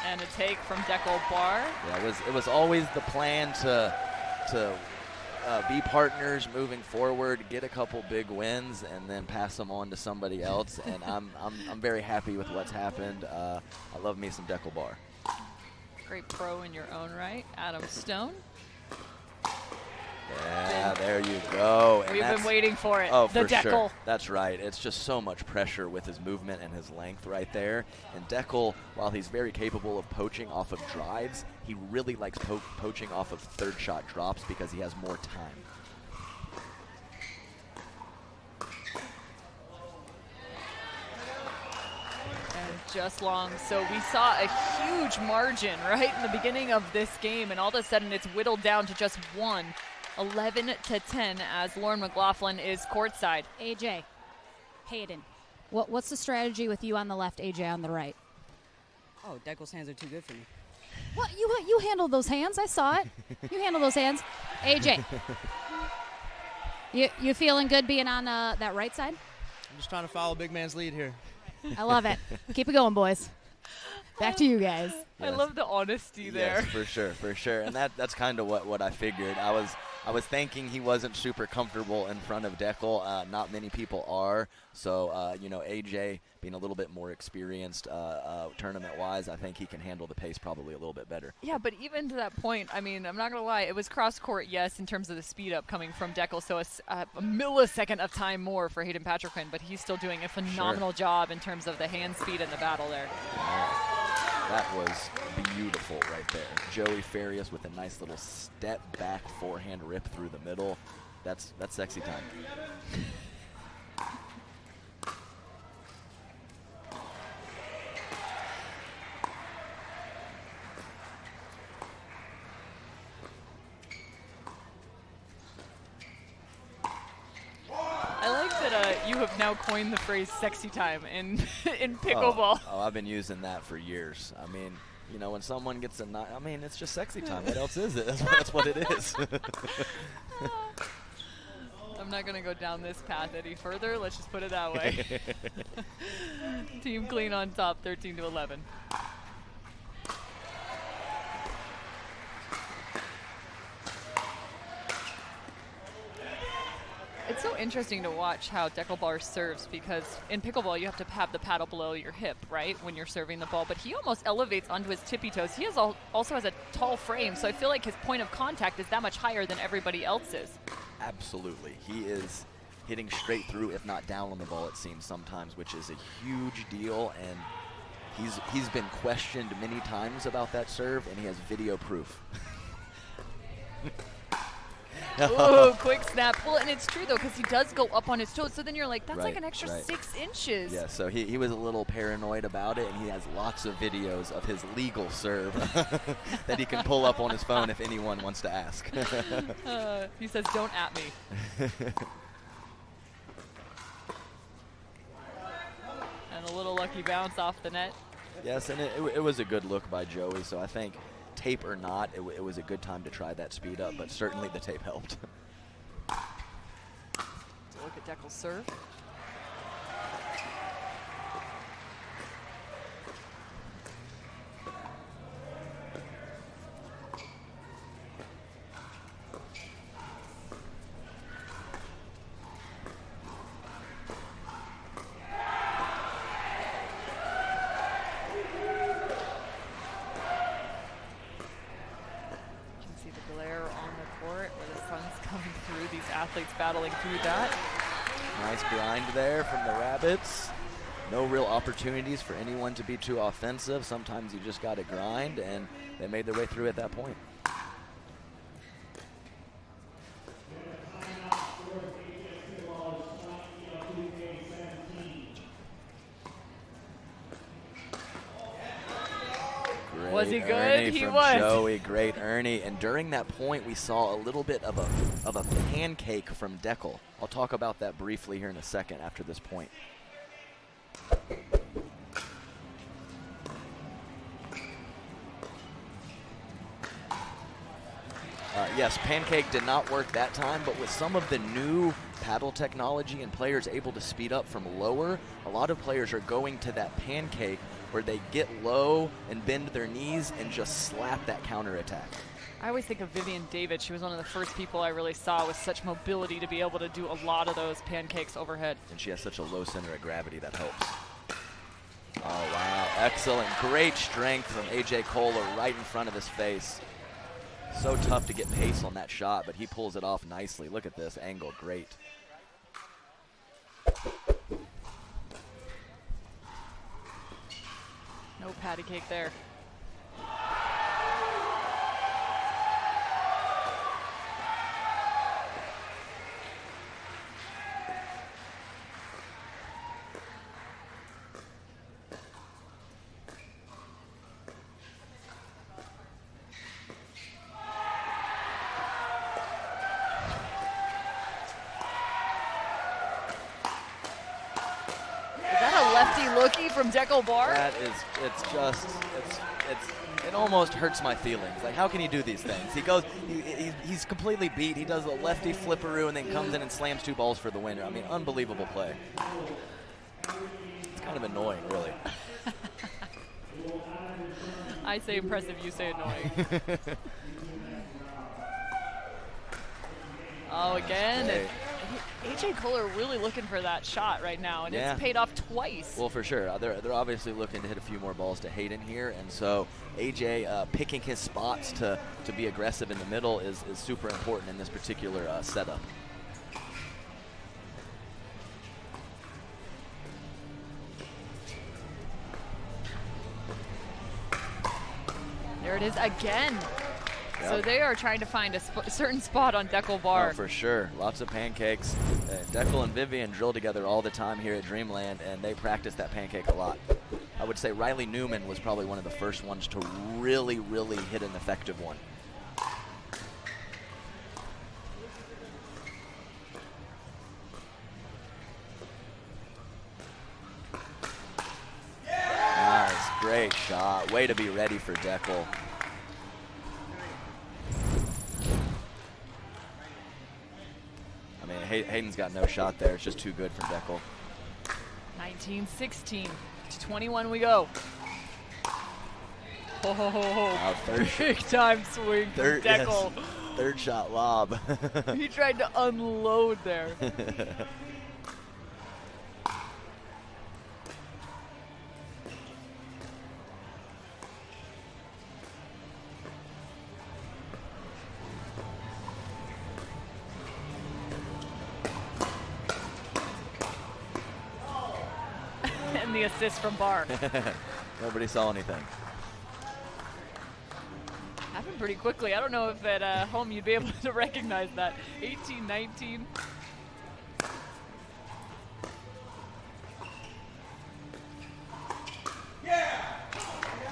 [SPEAKER 10] And a take from Deckel Barr.
[SPEAKER 11] Yeah, it was always the plan to be partners moving forward, get a couple big wins, and then pass them on to somebody else. And I'm very happy with what's happened. I love me some Deckel Barr.
[SPEAKER 10] Great pro in your own right, Adam Stone.
[SPEAKER 11] Yeah, there you go. And
[SPEAKER 10] we've been waiting for it.
[SPEAKER 11] Oh,
[SPEAKER 10] the
[SPEAKER 11] for
[SPEAKER 10] Deckel.
[SPEAKER 11] Sure. That's right. It's just so much pressure with his movement and his length right there. And Deckel, while he's very capable of poaching off of drives, he really likes poaching off of third shot drops because he has more time.
[SPEAKER 10] Just long. So we saw a huge margin right in the beginning of this game, and all of a sudden it's whittled down to just one, 11-10, as Lauren McLaughlin is courtside.
[SPEAKER 3] AJ, Hayden, what's the strategy with you on the left, AJ on the right?
[SPEAKER 21] Oh, Deckel's hands are too good for me.
[SPEAKER 3] What you handled those hands? I saw it. You handled those hands, AJ. You feeling good being on that right side?
[SPEAKER 13] I'm just trying to follow big man's lead here.
[SPEAKER 3] I love it. Keep it going, boys. Back to you guys.
[SPEAKER 10] I love the honesty there.
[SPEAKER 11] Yes, for sure. And that's kind of what I figured. I was thinking he wasn't super comfortable in front of Deckel. Not many people are. So, AJ being a little bit more experienced tournament-wise, I think he can handle the pace probably a little bit better.
[SPEAKER 10] Yeah, but even to that point, I mean, I'm not going to lie, it was cross-court, yes, in terms of the speed up coming from Deckel, so a millisecond of time more for Hayden Patriquin, but he's still doing a phenomenal job in terms of the hand speed and the battle there.
[SPEAKER 11] That was beautiful right there. Joey Farias with a nice little step back forehand rip through the middle. That's sexy time.
[SPEAKER 10] You have now coined the phrase "sexy time" in pickleball.
[SPEAKER 11] Oh, I've been using that for years. I mean, you know, when someone gets a I mean, it's just sexy time. What else is it? That's what it is.
[SPEAKER 10] I'm not going to go down this path any further. Let's just put it that way. Team Clean on top, 13-11. It's so interesting to watch how Deckelbar serves, because in pickleball you have to have the paddle below your hip, right, when you're serving the ball. But he almost elevates onto his tippy toes. He also has a tall frame, so I feel like his point of contact is that much higher than everybody else's.
[SPEAKER 11] Absolutely. He is hitting straight through, if not down on the ball, it seems sometimes, which is a huge deal. And he's been questioned many times about that serve, and he has video proof.
[SPEAKER 10] Ooh, quick snap. Well, and it's true, though, because he does go up on his toes. So then you're like, that's like an extra 6 inches.
[SPEAKER 11] Yeah, so he was a little paranoid about it, and he has lots of videos of his legal serve that he can pull up on his phone if anyone wants to ask.
[SPEAKER 10] He says, don't at me. And a little lucky bounce off the net.
[SPEAKER 11] Yes, and it was a good look by Joey, so I think tape or not, it was a good time to try that speed up, but certainly the tape helped.
[SPEAKER 10] So look at Deckel's serve. Athletes battling through that.
[SPEAKER 11] Nice grind there from the Rabbits. No real opportunities for anyone to be too offensive. Sometimes you just got to grind, and they made their way through at that point.
[SPEAKER 10] Was he good?
[SPEAKER 11] Ernie
[SPEAKER 10] he
[SPEAKER 11] from
[SPEAKER 10] was.
[SPEAKER 11] Joey, great Ernie. And during that point, we saw a little bit of a pancake from Deckel. I'll talk about that briefly here in a second after this point. Yes, pancake did not work that time, but with some of the new paddle technology and players able to speed up from lower, a lot of players are going to that pancake where they get low and bend their knees and just slap that counterattack.
[SPEAKER 10] I always think of Vivian David. She was one of the first people I really saw with such mobility to be able to do a lot of those pancakes overhead.
[SPEAKER 11] And she has such a low center of gravity that helps. Oh, wow. Excellent. Great strength from A.J. Kohler right in front of his face. So tough to get pace on that shot, but he pulls it off nicely. Look at this angle. Great.
[SPEAKER 10] No patty cake there. Looky from Deckelbar.
[SPEAKER 11] That is, it almost hurts my feelings. Like, how can he do these things? He goes, he's completely beat. He does a lefty flipperoo and then comes in and slams 2 balls for the winner. I mean, unbelievable play. It's kind of annoying, really.
[SPEAKER 10] I say impressive, you say annoying. Oh, again.
[SPEAKER 11] Hey.
[SPEAKER 10] A.J. Kohler really looking for that shot right now, and it's paid off twice.
[SPEAKER 11] Well, for sure. They're obviously looking to hit a few more balls to Hayden here, and so A.J. Picking his spots to be aggressive in the middle is super important in this particular setup.
[SPEAKER 10] There it is again.
[SPEAKER 11] Yep.
[SPEAKER 10] So they are trying to find a certain spot on Deckelbar.
[SPEAKER 11] Oh, for sure. Lots of pancakes. Deckel and Vivian drill together all the time here at Dreamland, and they practice that pancake a lot. I would say Riley Newman was probably one of the first ones to really, really hit an effective one. shot. Way to be ready for Deckel. I mean, Hayden's got no shot there. It's just too good from Deckel.
[SPEAKER 10] 19-16 to 21 we go.
[SPEAKER 11] Wow,
[SPEAKER 10] Big time swing from Deckel.
[SPEAKER 11] Yes, third shot lob.
[SPEAKER 10] He tried to unload there. And the assist from Barr.
[SPEAKER 11] Nobody saw anything.
[SPEAKER 10] Happened pretty quickly. I don't know if at home you'd be able to recognize that. 18-19.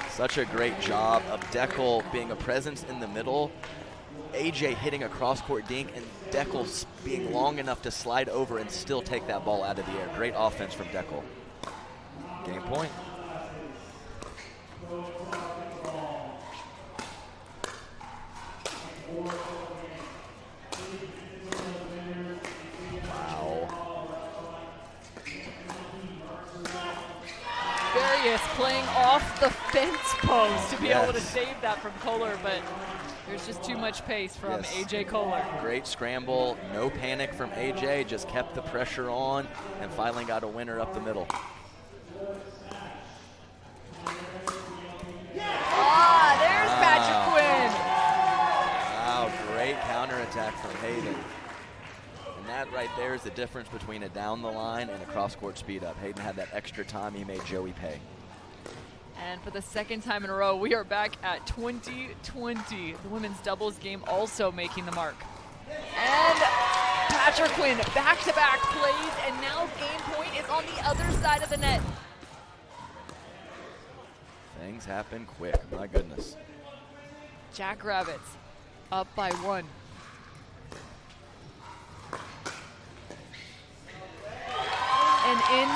[SPEAKER 11] Such a great job of Deckel being a presence in the middle. AJ hitting a cross-court dink, and Deckel being long enough to slide over and still take that ball out of the air. Great offense from Deckel. Game point. Wow.
[SPEAKER 10] Farias playing off the fence post to be able to save that from Kohler, but there's just too much pace from AJ Kohler.
[SPEAKER 11] Great scramble, no panic from AJ, just kept the pressure on and finally got a winner up the middle.
[SPEAKER 10] Ah, there's Patrick Quinn.
[SPEAKER 11] Wow, great counterattack from Hayden. And that right there is the difference between a down the line and a cross-court speed up. Hayden had that extra time, he made Joey pay.
[SPEAKER 10] And for the second time in a row, we are back at 20-20. The women's doubles game also making the mark. And Patrick Quinn back-to-back plays, and now game point is on the other side of the net.
[SPEAKER 11] Things happen quick, my goodness.
[SPEAKER 10] Jackrabbits up by 1. And in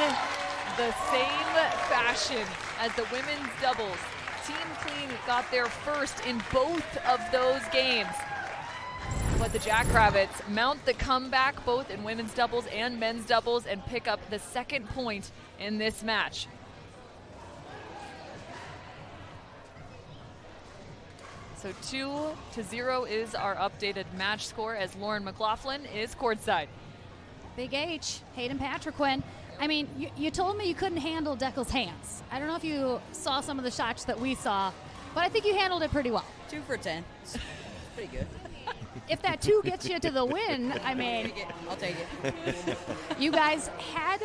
[SPEAKER 10] the same fashion as the women's doubles, Team Clean got their first in both of those games. But the Jackrabbits mount the comeback both in women's doubles and men's doubles and pick up the second point in this match. So 2-0 is our updated match score as Lauren McLaughlin is courtside.
[SPEAKER 3] Big H, Hayden Patrick Quinn. I mean, you told me you couldn't handle Deckel's hands. I don't know if you saw some of the shots that we saw, but I think you handled it pretty well.
[SPEAKER 21] 2 for 10. It's pretty good.
[SPEAKER 3] If that 2 gets you to the win, I mean,
[SPEAKER 21] I'll take it.
[SPEAKER 3] You guys had,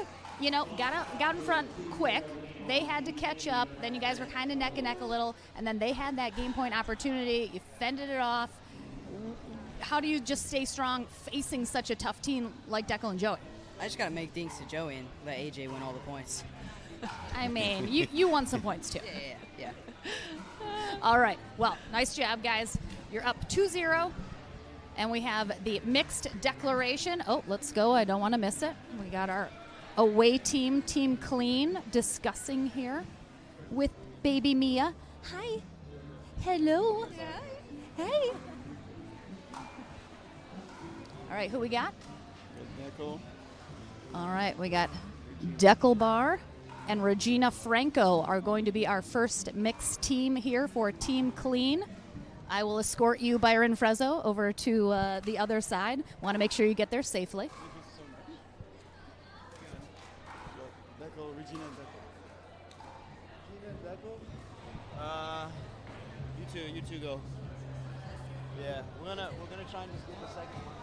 [SPEAKER 3] got in front quick. They had to catch up. Then you guys were kind of neck and neck a little, and then they had that game point opportunity. You fended it off. How do you just stay strong facing such a tough team like Deckel and Joey?
[SPEAKER 21] I just got to make dinks to Joey and let AJ win all the points.
[SPEAKER 3] I mean, you won some points too.
[SPEAKER 21] Yeah.
[SPEAKER 3] All right. Well, nice job, guys. You're up 2-0. And we have the mixed declaration. Oh, let's go. I don't want to miss it. We got our away team, Team Clean, discussing here with baby Mia. Hi. Hello. Hi. Hey. All right, who we got?
[SPEAKER 12] Deckel.
[SPEAKER 3] All right, we got Deckelbar and Regina Franco are going to be our first mixed team here for Team Clean. I will escort you, Byron Frezzo, over to the other side. Want to make sure you get there safely.
[SPEAKER 12] Deckel, Regina, Deckel. You two go. Yeah, we're gonna try and just get the second one.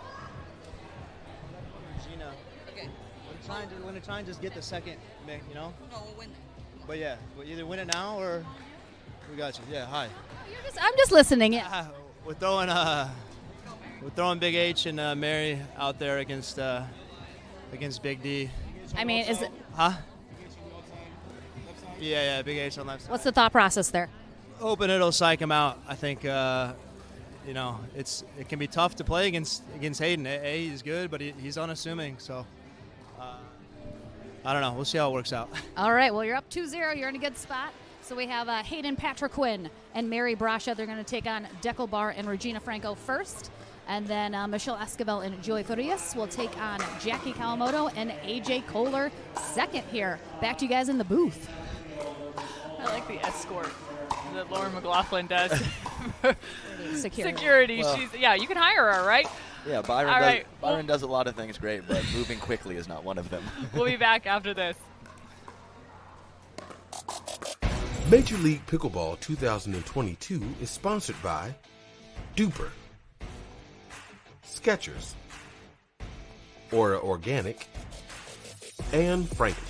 [SPEAKER 12] Regina.
[SPEAKER 21] Okay.
[SPEAKER 12] We're gonna try and just get the second,
[SPEAKER 21] No, we'll win.
[SPEAKER 12] But yeah, we'll either win it now or we got you. Yeah, hi.
[SPEAKER 3] I'm just listening. Yeah.
[SPEAKER 12] We're throwing Big H and Mary out there against Big D.
[SPEAKER 3] I mean, is it?
[SPEAKER 12] Huh? Yeah, Big H on left side.
[SPEAKER 3] What's the thought process there?
[SPEAKER 12] Hoping it'll psych him out. I think it can be tough to play against Hayden. He's good, but he's unassuming. So I don't know. We'll see how it works out.
[SPEAKER 3] All right. Well, you're up 2-0. You're in a good spot. So we have Hayden Patriquin and Mary Brasha. They're going to take on Deckelbar and Regina Franco first. And then Michelle Esquivel and Joy Farias will take on Jackie Kawamoto and AJ Kohler second here. Back to you guys in the booth.
[SPEAKER 10] I like the escort that Lauren McLaughlin does.
[SPEAKER 3] Security.
[SPEAKER 10] Well, you can hire her, right?
[SPEAKER 11] Yeah, Byron does a lot of things great, but moving quickly is not one of them.
[SPEAKER 10] We'll be back after this.
[SPEAKER 17] Major League Pickleball 2022 is sponsored by Duper, Skechers, Aura Organic, and Franklin.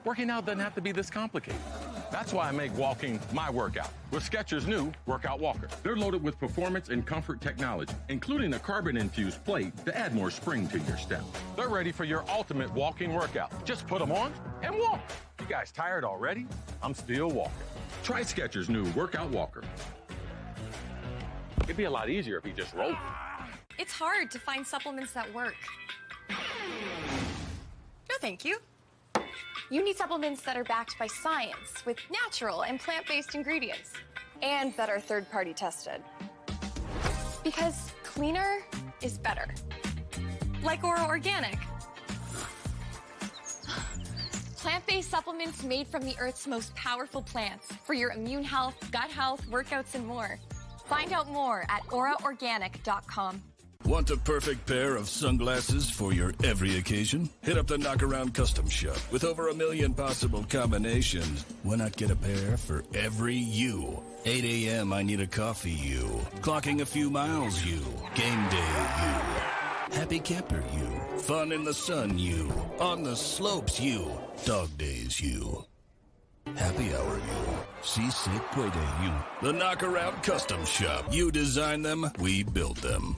[SPEAKER 20] Working out doesn't have to be this complicated. That's why I make walking my workout with Skechers' new Workout Walker. They're loaded with performance and comfort technology, including a carbon-infused plate to add more spring to your step. They're ready for your ultimate walking workout. Just put them on and walk. You guys tired already? I'm still walking. Try Skechers' new Workout Walker. It'd be a lot easier if he just rolled.
[SPEAKER 18] It's hard to find supplements that work. No, thank you. You need supplements that are backed by science with natural and plant-based ingredients and that are third-party tested. Because cleaner is better. Like Aura Organic. Plant-based supplements made from the Earth's most powerful plants for your immune health, gut health, workouts, and more. Find out more at auraorganic.com.
[SPEAKER 19] Want a perfect pair of sunglasses for your every occasion? Hit up the Knockaround Custom Shop. With over 1 million possible combinations, why not get a pair for every you? 8 a.m. I need a coffee you. Clocking a few miles you. Game day you. Happy camper you. Fun in the sun you. On the slopes you. Dog days you. Happy hour you. Si se puede you. The Knockaround Custom Shop. You design them, we build them.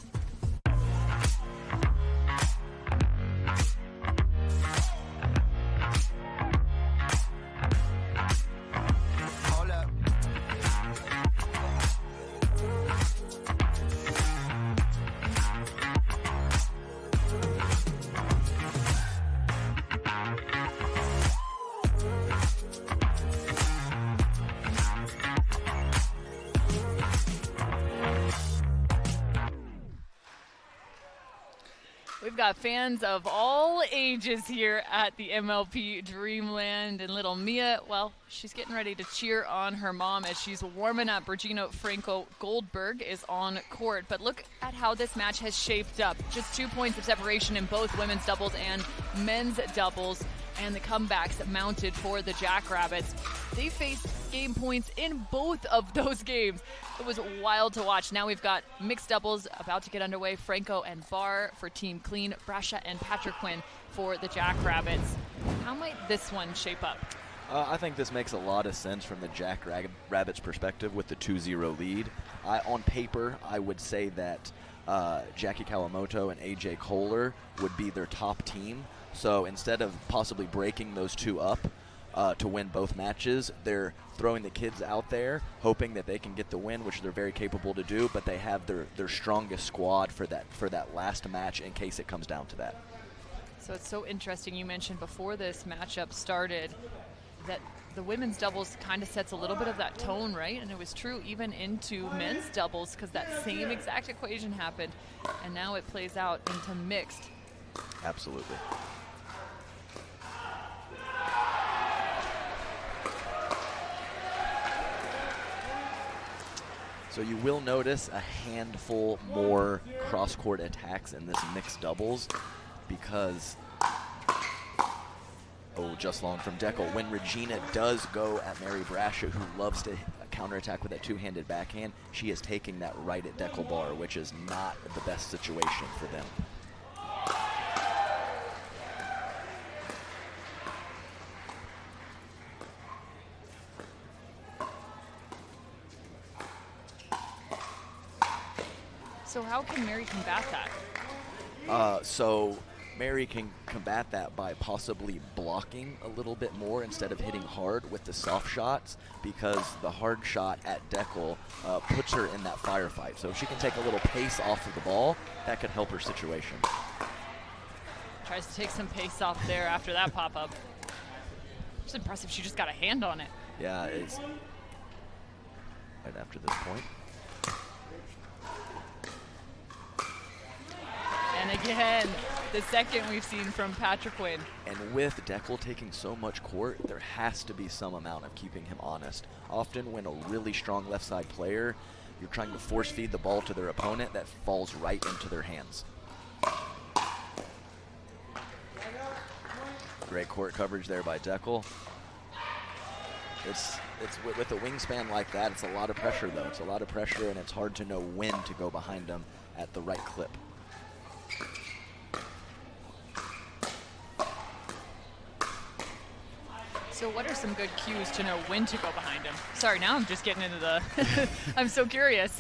[SPEAKER 10] We've got fans of all ages here at the MLP Dreamland, and little Mia, well, she's getting ready to cheer on her mom as she's warming up. Regina Franco Goldberg is on court, but look at how this match has shaped up. Just 2 points of separation in both women's doubles and men's doubles, and the comebacks mounted for the Jackrabbits. They faced game points in both of those games. It was wild to watch. Now we've got mixed doubles about to get underway. Franco and Barr for Team Clean, Brasha and Patriquin for the Jackrabbits. How might this one shape up?
[SPEAKER 11] I think this makes a lot of sense from the Jackrabbits' perspective with the 2-0 lead. On paper, I would say that Jackie Kawamoto and AJ Kohler would be their top team. So instead of possibly breaking those two up to win both matches, they're throwing the kids out there, hoping that they can get the win, which they're very capable to do, but they have their strongest squad for that last match in case it comes down to that.
[SPEAKER 10] So it's so interesting. You mentioned before this matchup started that the women's doubles kind of sets a little bit of that tone, right? And it was true even into men's doubles because that same exact equation happened, and now it plays out into mixed.
[SPEAKER 11] Absolutely. So you will notice a handful more cross-court attacks in this mixed doubles because Oh, just long from Deckel. When Regina does go at Mary Brascia, who loves to counterattack with a two-handed backhand, she is taking that right at Deckel bar, which is not the best situation for them.
[SPEAKER 10] So how can Mary combat that?
[SPEAKER 11] So Mary can combat that by possibly blocking a little bit more instead of hitting hard with the soft shots, because the hard shot at Deckel puts her in that firefight. So if she can take a little pace off of the ball, that could help her situation.
[SPEAKER 10] Tries to take some pace off there after that pop-up. It's impressive she just got a hand on it.
[SPEAKER 11] Yeah, it's right after this point.
[SPEAKER 10] And again, the second we've seen from Patrick Quinn.
[SPEAKER 11] And with Deckel taking so much court, there has to be some amount of keeping him honest. Often when a really strong left side player, you're trying to force feed the ball to their opponent, that falls right into their hands. Great court coverage there by Deckel. It's with a wingspan like that, it's a lot of pressure though. It's a lot of pressure, and it's hard to know when to go behind them at the right clip.
[SPEAKER 10] So what are some good cues to know when to go behind him? Sorry, now I'm just getting into the I'm so curious.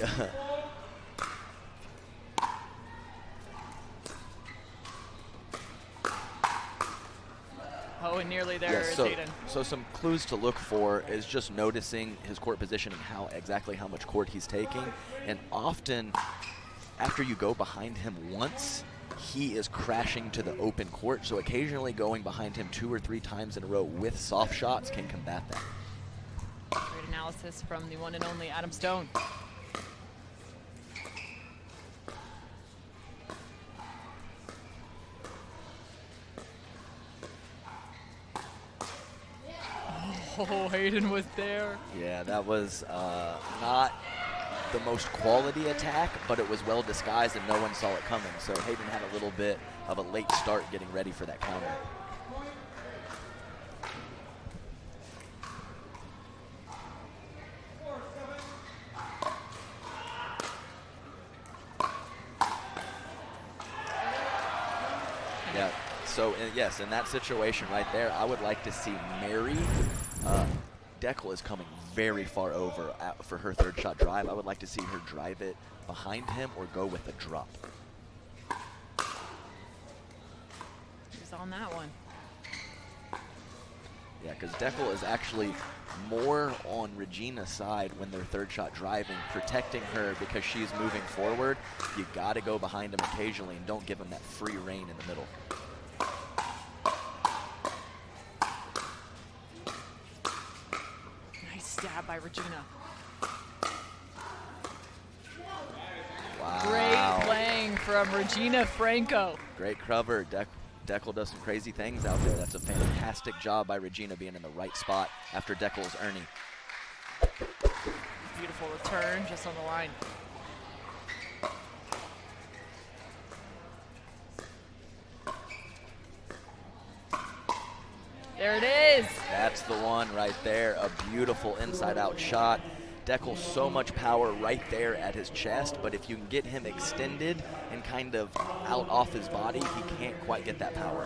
[SPEAKER 10] Oh, and nearly there,
[SPEAKER 11] yeah, so some clues to look for is just noticing his court position and exactly how much court he's taking. And often, after you go behind him once, he is crashing to the open court. So occasionally going behind him 2 or 3 times in a row with soft shots can combat that.
[SPEAKER 10] Great analysis from the one and only Adam Stone. Oh, Hayden was there.
[SPEAKER 11] Yeah, that was not the most quality attack, but it was well disguised and no one saw it coming. So Hayden had a little bit of a late start getting ready for that counter. Yeah, so yes, in that situation right there, I would like to see Mary. Deckel is coming very far over for her third shot drive. I would like to see her drive it behind him or go with a drop.
[SPEAKER 10] She's on that one.
[SPEAKER 11] Yeah, because Deckel is actually more on Regina's side when they're third shot driving, protecting her because she's moving forward. You got to go behind him occasionally and don't give him that free reign in the middle.
[SPEAKER 10] Stab by Regina.
[SPEAKER 11] Wow.
[SPEAKER 10] Great playing from Regina Franco.
[SPEAKER 11] Great cover. Deckel does some crazy things out there. That's a fantastic job by Regina being in the right spot after Deckel's Ernie.
[SPEAKER 10] Beautiful return just on the line. There it is.
[SPEAKER 11] That's the one right there. A beautiful inside-out shot. Deckel so much power right there at his chest, but if you can get him extended and kind of out off his body, he can't quite get that power.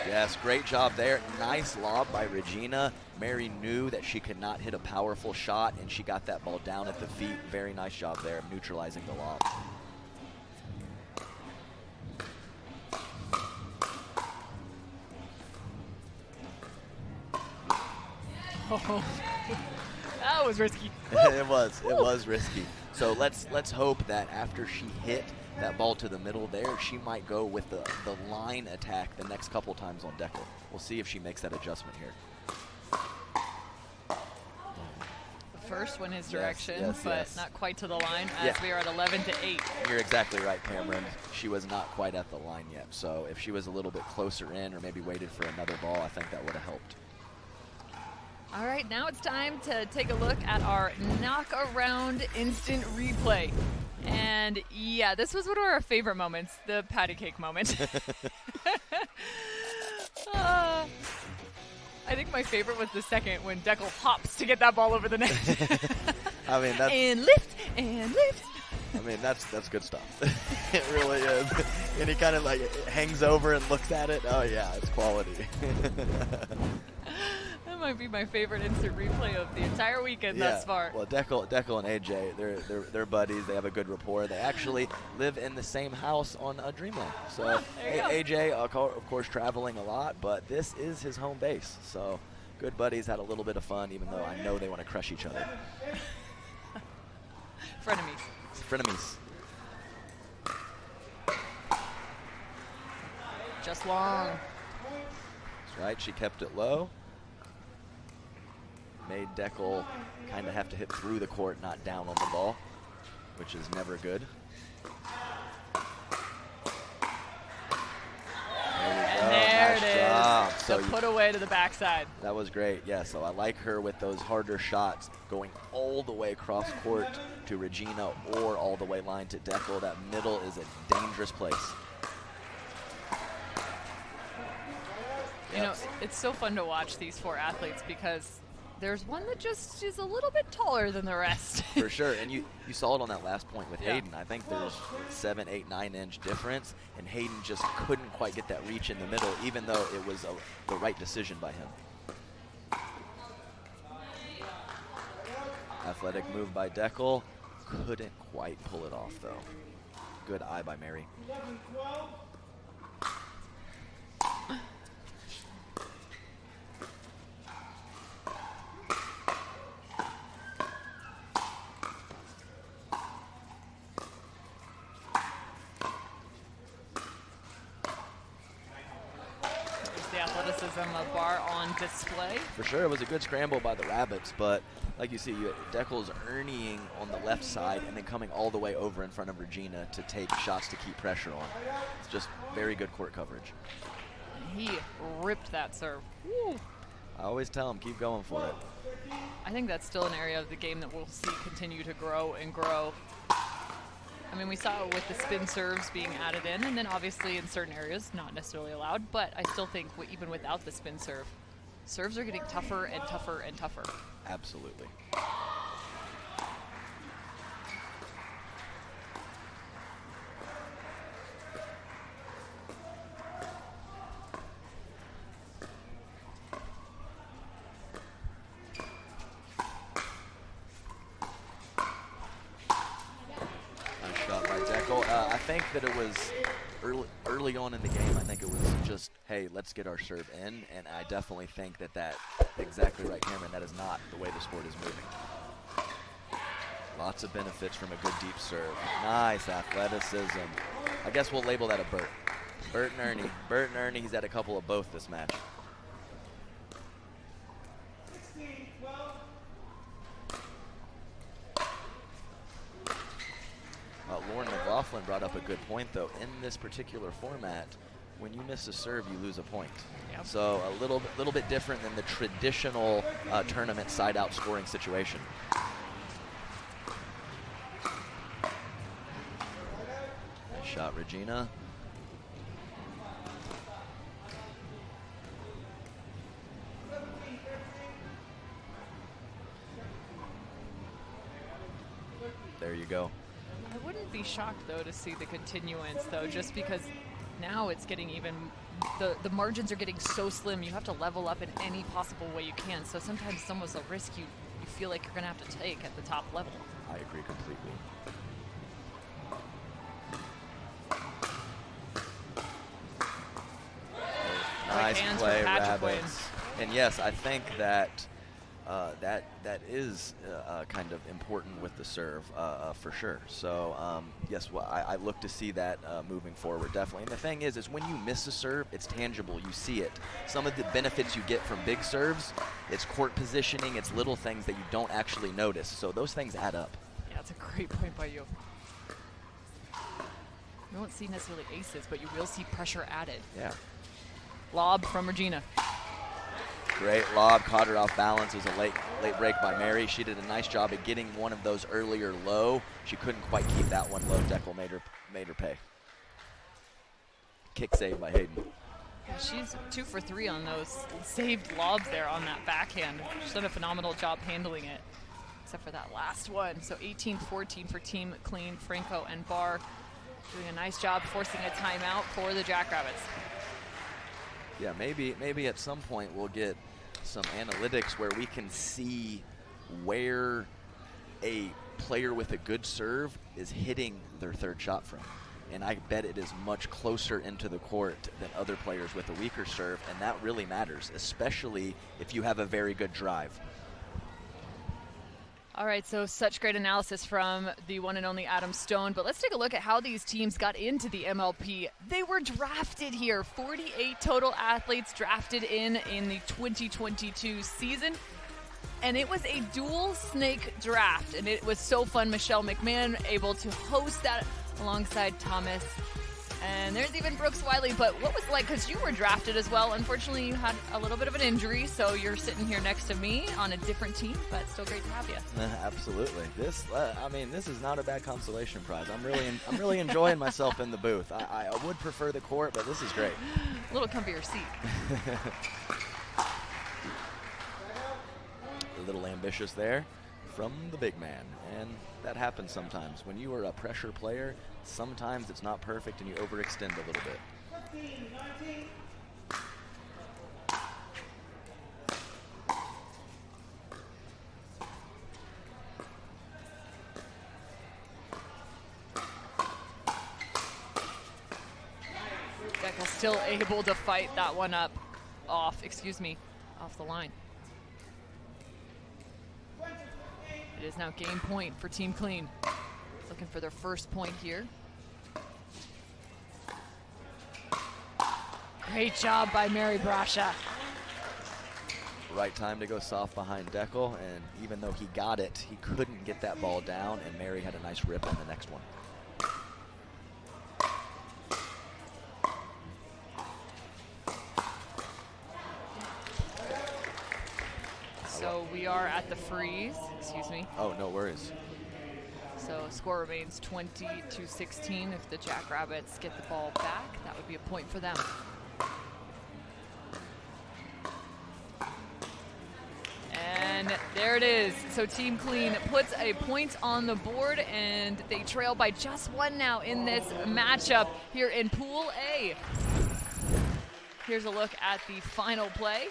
[SPEAKER 11] Yes, great job there. Nice lob by Regina. Mary knew that she could not hit a powerful shot, and she got that ball down at the feet. Very nice job there of neutralizing the lob.
[SPEAKER 10] Oh, that was risky.
[SPEAKER 11] It was risky. So let's hope that after she hit that ball to the middle there, she might go with the line attack the next couple times on Deckel. We'll see if she makes that adjustment here.
[SPEAKER 10] first went his direction,
[SPEAKER 11] yes,
[SPEAKER 10] but
[SPEAKER 11] yes.
[SPEAKER 10] not quite to the line as we are at 11-8.
[SPEAKER 11] You're exactly right, Cameron. She was not quite at the line yet. So if she was a little bit closer in or maybe waited for another ball, I think that would have helped.
[SPEAKER 10] All right, now it's time to take a look at our knock-around instant replay. And yeah, this was one of our favorite moments, the patty cake moment. I think my favorite was the second when Deckel hops to get that ball over the net.
[SPEAKER 11] I mean, that's...
[SPEAKER 10] And lift, and lift.
[SPEAKER 11] I mean, that's good stuff. It really is. And he kind of like hangs over and looks at it. Oh yeah, it's quality.
[SPEAKER 10] That might be my favorite instant replay of the entire weekend thus far.
[SPEAKER 11] Well, Deckel and AJ, they're buddies. They have a good rapport. They actually live in the same house on Dreamland. So AJ, of course, traveling a lot, but this is his home base. So good buddies, had a little bit of fun, even though I know they want to crush each other.
[SPEAKER 10] Frenemies.
[SPEAKER 11] Frenemies.
[SPEAKER 10] Just long.
[SPEAKER 11] That's right. She kept it low. Made Deckel kind of have to hit through the court, not down on the ball, which is never good.
[SPEAKER 10] There it is.
[SPEAKER 11] Job.
[SPEAKER 10] So put away to the backside.
[SPEAKER 11] That was great. Yeah, so I like her with those harder shots going all the way across court to Regina or all the way line to Deckel. That middle is a dangerous place.
[SPEAKER 10] You know, it's so fun to watch these four athletes because there's one that just is a little bit taller than the rest.
[SPEAKER 11] For sure, and you saw it on that last point with Hayden. I think there's 7, 8, 9 inch difference, and Hayden just couldn't quite get that reach in the middle, even though it was the right decision by him. Athletic move by Deckel. Couldn't quite pull it off, though. Good eye by Mary.
[SPEAKER 10] A bar on display.
[SPEAKER 11] For sure, it was a good scramble by the Rabbits, but like you see, Deckel's earning on the left side and then coming all the way over in front of Regina to take shots to keep pressure on. It's just very good court coverage.
[SPEAKER 10] He ripped that serve. Woo.
[SPEAKER 11] I always tell him, keep going for it.
[SPEAKER 10] I think that's still an area of the game that we'll see continue to grow and grow. I mean, we saw it with the spin serves being added in, and then obviously in certain areas, not necessarily allowed, but I still think even without the spin serve, serves are getting tougher and tougher and tougher.
[SPEAKER 11] Absolutely. I think that it was early on in the game. I think it was just, hey, let's get our serve in, and I definitely think that exactly right, Cameron. That is not the way the sport is moving. Lots of benefits from a good deep serve. Nice athleticism. I guess we'll label that a Bert. Bert and Ernie. Bert and Ernie. He's had a couple of both this match. Lauren McLaughlin brought up a good point, though. In this particular format, when you miss a serve, you lose a point. Yep. So a little bit different than the traditional tournament side-out scoring situation. Nice shot, Regina. There you go.
[SPEAKER 10] I wouldn't be shocked, though, to see the continuance, though, just because now it's getting even, the margins are getting so slim. You have to level up in any possible way you can. So sometimes it's almost a risk you feel like you're going to have to take at the top level.
[SPEAKER 11] I agree completely. Nice play, Rabbits. And yes, I think that that is kind of important with the serve for sure. So yes, well, I look to see that moving forward definitely. And the thing is when you miss a serve, it's tangible. You see it. Some of the benefits you get from big serves, it's court positioning, it's little things that you don't actually notice. So those things add up.
[SPEAKER 10] Yeah, that's a great point by you. You won't see necessarily aces, but you will see pressure added.
[SPEAKER 11] Yeah.
[SPEAKER 10] Lob from Regina.
[SPEAKER 11] Great lob, caught her off balance. It was a late break by Mary. She did a nice job at getting one of those earlier low. She couldn't quite keep that one low. Deckel made her pay. Kick save by Hayden.
[SPEAKER 10] Yeah, she's 2 for 3 on those saved lobs there on that backhand. She's done a phenomenal job handling it, except for that last one. So 18-14 for Team Clean. Franco and Barr doing a nice job forcing a timeout for the Jackrabbits.
[SPEAKER 11] Yeah, maybe at some point we'll get some analytics where we can see where a player with a good serve is hitting their third shot from. And I bet it is much closer into the court than other players with a weaker serve, and that really matters, especially if you have a very good drive.
[SPEAKER 10] All right, so such great analysis from the one and only Adam Stone. But let's take a look at how these teams got into the MLP. They were drafted here. 48 total athletes drafted in the 2022 season. And it was a dual snake draft. And it was so fun. Michelle McMahon able to host that alongside Thomas. And there's even Brooks Wiley. But what was it like, because you were drafted as well. Unfortunately, you had a little bit of an injury, so you're sitting here next to me on a different team, but still great to have you.
[SPEAKER 11] Absolutely. This is not a bad consolation prize. I'm really enjoying myself in the booth. I would prefer the court, but this is great.
[SPEAKER 10] A little comfier seat.
[SPEAKER 11] A little ambitious there from the big man, and that happens sometimes. When you are a pressure player, sometimes it's not perfect and you overextend a little bit.
[SPEAKER 10] Becca still able to fight that one up off the line. It is now game point for Team Clean. Looking for their first point here. Great job by Mary Brasha.
[SPEAKER 11] Right time to go soft behind Deckel, and even though he got it, he couldn't get that ball down, and Mary had a nice rip on the next one.
[SPEAKER 10] So we are at the freeze, excuse me.
[SPEAKER 11] Oh, no worries.
[SPEAKER 10] So score remains 20-16. If the Jackrabbits get the ball back, that would be a point for them. And there it is. So Team Clean puts a point on the board, and they trail by just one now in this matchup here in Pool A. Here's a look at the final play.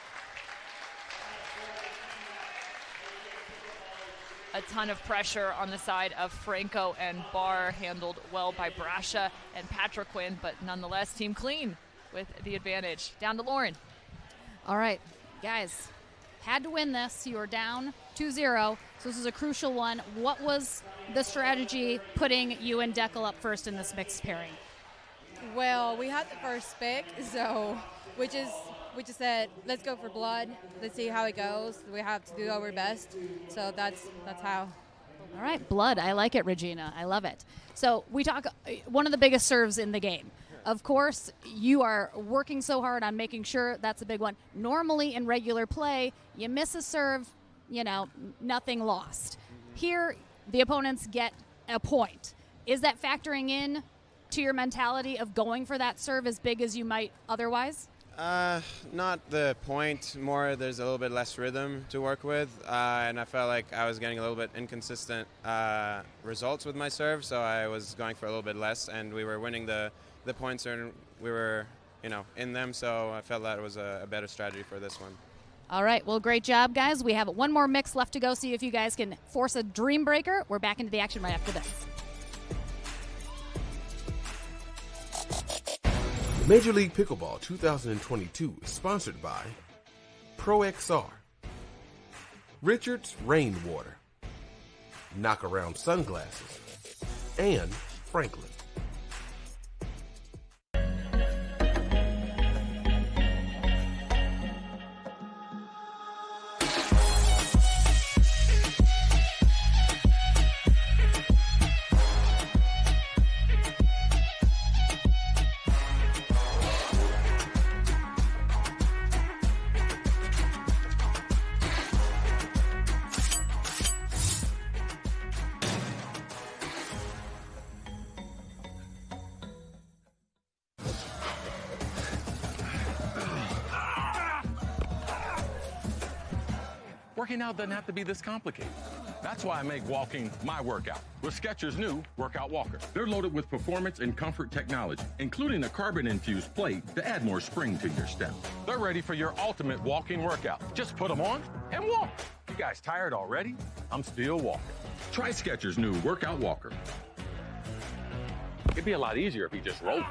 [SPEAKER 10] A ton of pressure on the side of Franco and Barr, handled well by Brasha and Patriquin, but nonetheless, Team Clean with the advantage. Down to Lauren.
[SPEAKER 3] All right, guys, had to win this. You are down 2-0, so this is a crucial one. What was the strategy putting you and Deckel up first in this mixed pairing?
[SPEAKER 14] Well, we had the first pick, so we just said, let's go for blood. Let's see how it goes. We have to do our best. So that's how.
[SPEAKER 3] All right, blood. I like it, Regina. I love it. So we talk one of the biggest serves in the game. Of course, you are working so hard on making sure that's a big one. Normally in regular play, you miss a serve, nothing lost. Here, the opponents get a point. Is that factoring in to your mentality of going for that serve as big as you might otherwise?
[SPEAKER 1] Not the point, more there's a little bit less rhythm to work with, and I felt like I was getting a little bit inconsistent results with my serve, so I was going for a little bit less, and we were winning the points, and we were, in them, so I felt that it was a better strategy for this one.
[SPEAKER 3] All right, well, great job, guys. We have one more mix left to go, see if you guys can force a dream breaker. We're back into the action right after this.
[SPEAKER 17] Major League Pickleball 2022 is sponsored by ProXR, Richard's Rainwater, Knockaround Sunglasses, and Franklin.
[SPEAKER 20] Working out doesn't have to be this complicated. That's why I make walking my workout with Skechers' new Workout Walker. They're loaded with performance and comfort technology, including a carbon-infused plate to add more spring to your step. They're ready for your ultimate walking workout. Just put them on and walk. You guys tired already? I'm still walking. Try Skechers' new Workout Walker. It'd be a lot easier if you just rolled.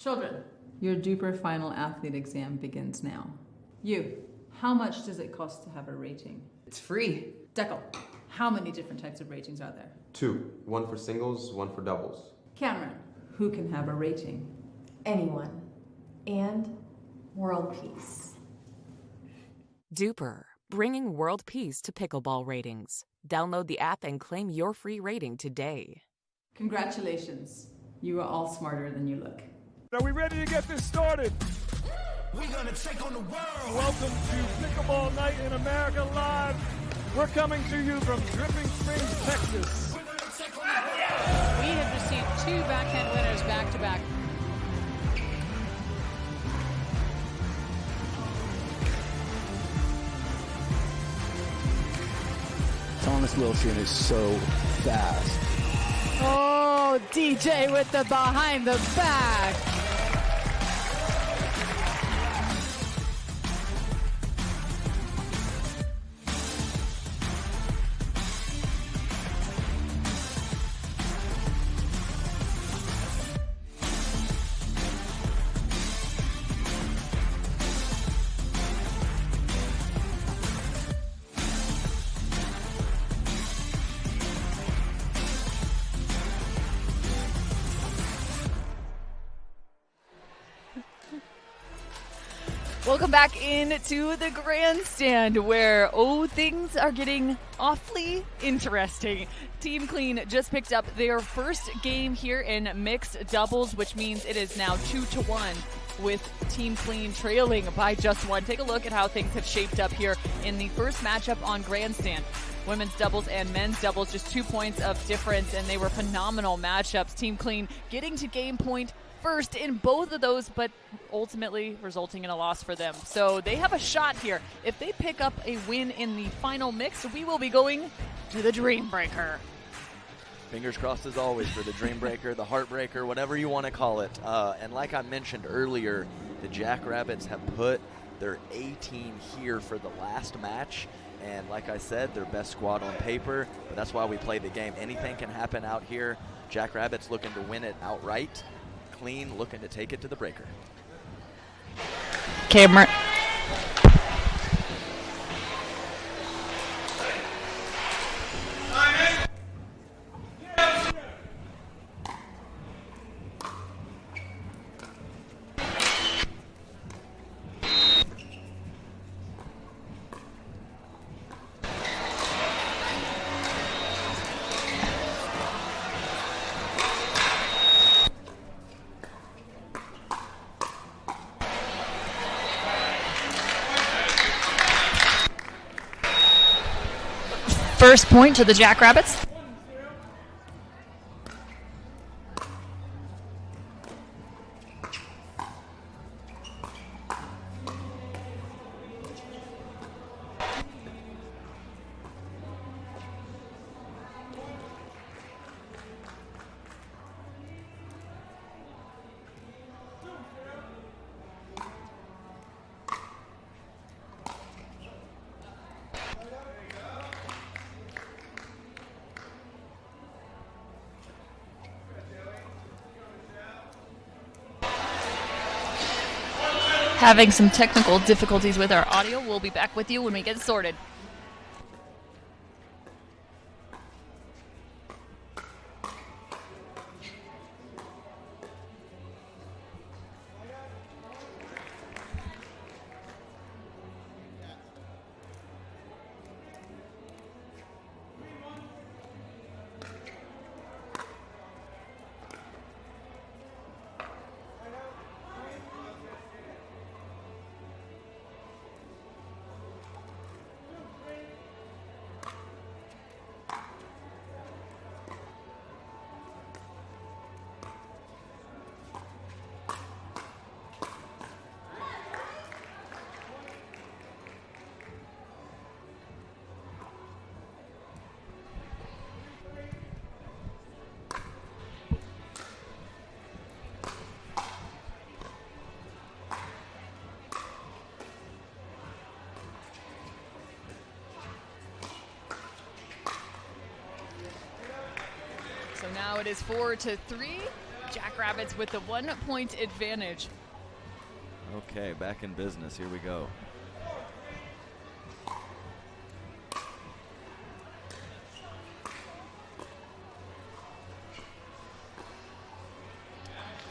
[SPEAKER 2] Children, your Duper final athlete exam begins now. You, how much does it cost to have a rating?
[SPEAKER 22] It's free.
[SPEAKER 2] Deckel, how many different types of ratings are there?
[SPEAKER 23] 2. One for singles, one for doubles.
[SPEAKER 2] Cameron, who can have a rating?
[SPEAKER 24] Anyone. And world peace.
[SPEAKER 25] Duper, bringing world peace to pickleball ratings. Download the app and claim your free rating today.
[SPEAKER 2] Congratulations. You are all smarter than you look.
[SPEAKER 8] Are we ready to get this started?
[SPEAKER 9] We're gonna take on the world.
[SPEAKER 8] Welcome to Pickleball Night in America Live. We're coming to you from Dripping Springs, Texas.
[SPEAKER 10] We have received 2 backhand winners back-to-back.
[SPEAKER 26] Thomas Wilson is so fast.
[SPEAKER 10] Oh, DJ with the behind the back. Welcome back into the Grandstand where, things are getting awfully interesting. Team Clean just picked up their first game here in mixed doubles, which means it is now 2-1 with Team Clean trailing by just 1. Take a look at how things have shaped up here in the first matchup on Grandstand. Women's doubles and men's doubles, just 2 points of difference, and they were phenomenal matchups. Team Clean getting to game point first in both of those, but ultimately resulting in a loss for them. So they have a shot here. If they pick up a win in the final mix, we will be going to the Dreambreaker.
[SPEAKER 11] Fingers crossed as always for the Dreambreaker, the Heartbreaker, whatever you want to call it. And like I mentioned earlier, the Jackrabbits have put their A team here for the last match. And like I said, their best squad on paper, but that's why we play the game. Anything can happen out here. Jackrabbits looking to win it outright. Clean looking to take it to the breaker.
[SPEAKER 10] Cameron. First point to the Jackrabbits. having some technical difficulties with our audio. We'll be back with you when we get sorted. So now it is 4-3. Jackrabbits with the 1-point advantage.
[SPEAKER 11] Okay, back in business. Here we go.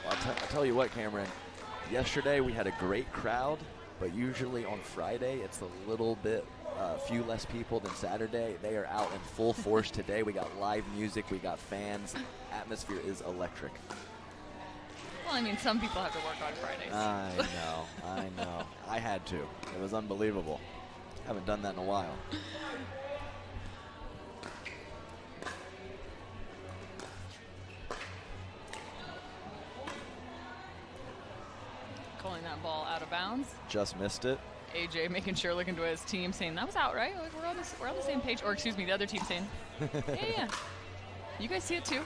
[SPEAKER 11] Well, I'll tell you what, Cameron. Yesterday we had a great crowd, but usually on Friday it's a little bit few less people than Saturday. They are out in full force today. We got live music, we got fans. Atmosphere is electric.
[SPEAKER 10] Well, I mean, some people have to work on Fridays.
[SPEAKER 11] I know. I had to. It was unbelievable. Haven't done that in a while.
[SPEAKER 10] Calling that ball out of bounds.
[SPEAKER 11] Just missed it.
[SPEAKER 10] AJ making sure, looking to his team, saying that was out, right? Like, we're on the same page. Or excuse me, the other team saying, yeah. You guys see it too.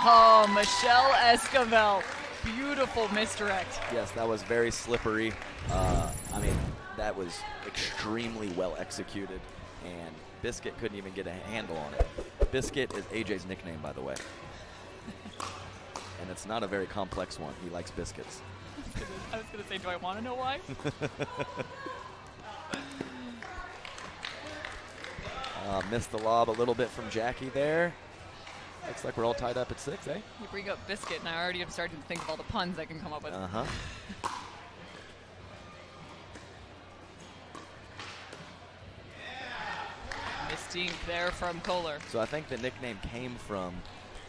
[SPEAKER 10] Oh, Michelle Esquivel. Beautiful misdirect.
[SPEAKER 11] Yes, that was very slippery. I mean, that was extremely well executed, and Biscuit couldn't even get a handle on it. Biscuit is AJ's nickname, by the way. And it's not a very complex one. He likes biscuits.
[SPEAKER 10] I was going to say, do I want to know why?
[SPEAKER 11] Missed the lob a little bit from Jackie there. Looks like we're all tied up at 6, eh?
[SPEAKER 10] You bring up Biscuit, and I already am starting to think of all the puns I can come up with.
[SPEAKER 11] Uh-huh.
[SPEAKER 10] Mystique there from Kohler.
[SPEAKER 11] So I think the nickname came from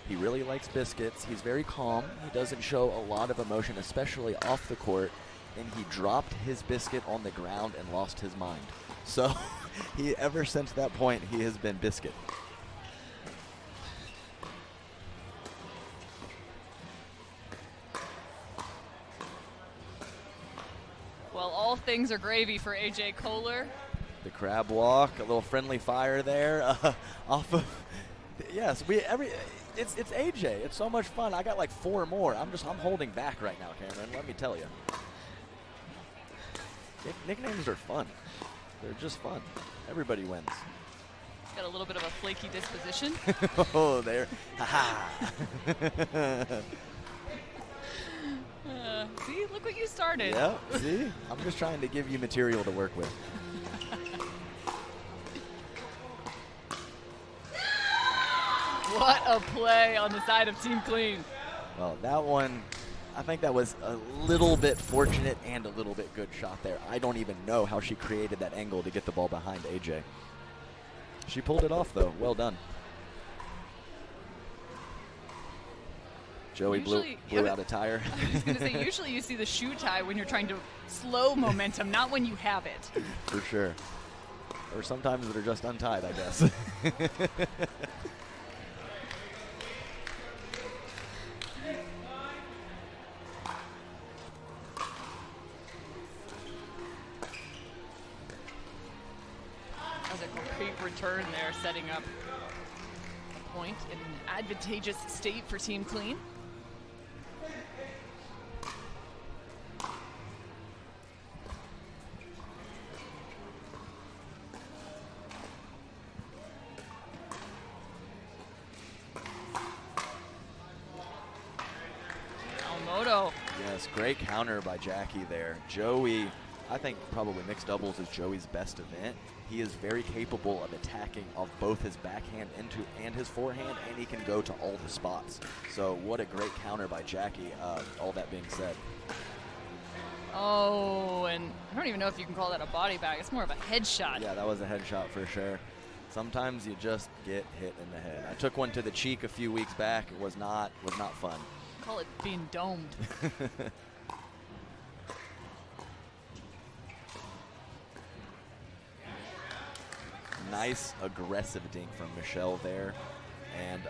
[SPEAKER 11] he really likes biscuits. He's very calm. He doesn't show a lot of emotion, especially off the court. And he dropped his biscuit on the ground and lost his mind. So ever since that point, he has been Biscuit.
[SPEAKER 10] Well, all things are gravy for AJ Kohler.
[SPEAKER 11] The crab walk, a little friendly fire there off of. Yes, it's AJ. It's so much fun. I got like 4 more. I'm holding back right now, Cameron. Let me tell you. Nicknames are fun. They're just fun. Everybody wins.
[SPEAKER 10] He's got a little bit of a flaky disposition.
[SPEAKER 11] Oh, there. Ha-ha.
[SPEAKER 10] See, look what you started.
[SPEAKER 11] Yeah, see? I'm just trying to give you material to work with.
[SPEAKER 10] What a play on the side of Team Clean.
[SPEAKER 11] Well, that one, I think that was a little bit fortunate and a little bit good shot there. I don't even know how she created that angle to get the ball behind AJ. She pulled it off, though. Well done. Joey blew out a tire.
[SPEAKER 10] I was going to say, usually you see the shoe tie when you're trying to slow momentum, not when you have it.
[SPEAKER 11] For sure. Or sometimes they're just untied, I guess.
[SPEAKER 10] That was a great return there, setting up a point in an advantageous state for Team Clean.
[SPEAKER 11] Yes, great counter by Jackie there. Joey, I think probably mixed doubles is Joey's best event. He is very capable of attacking off both his backhand and his forehand, and he can go to all the spots. So what a great counter by Jackie, all that being said.
[SPEAKER 10] Oh, and I don't even know if you can call that a body bag. It's more of a headshot.
[SPEAKER 11] Yeah, that was a headshot for sure. Sometimes you just get hit in the head. I took one to the cheek a few weeks back. It was not fun.
[SPEAKER 10] Call it being domed.
[SPEAKER 11] Nice aggressive dink from Michelle there. And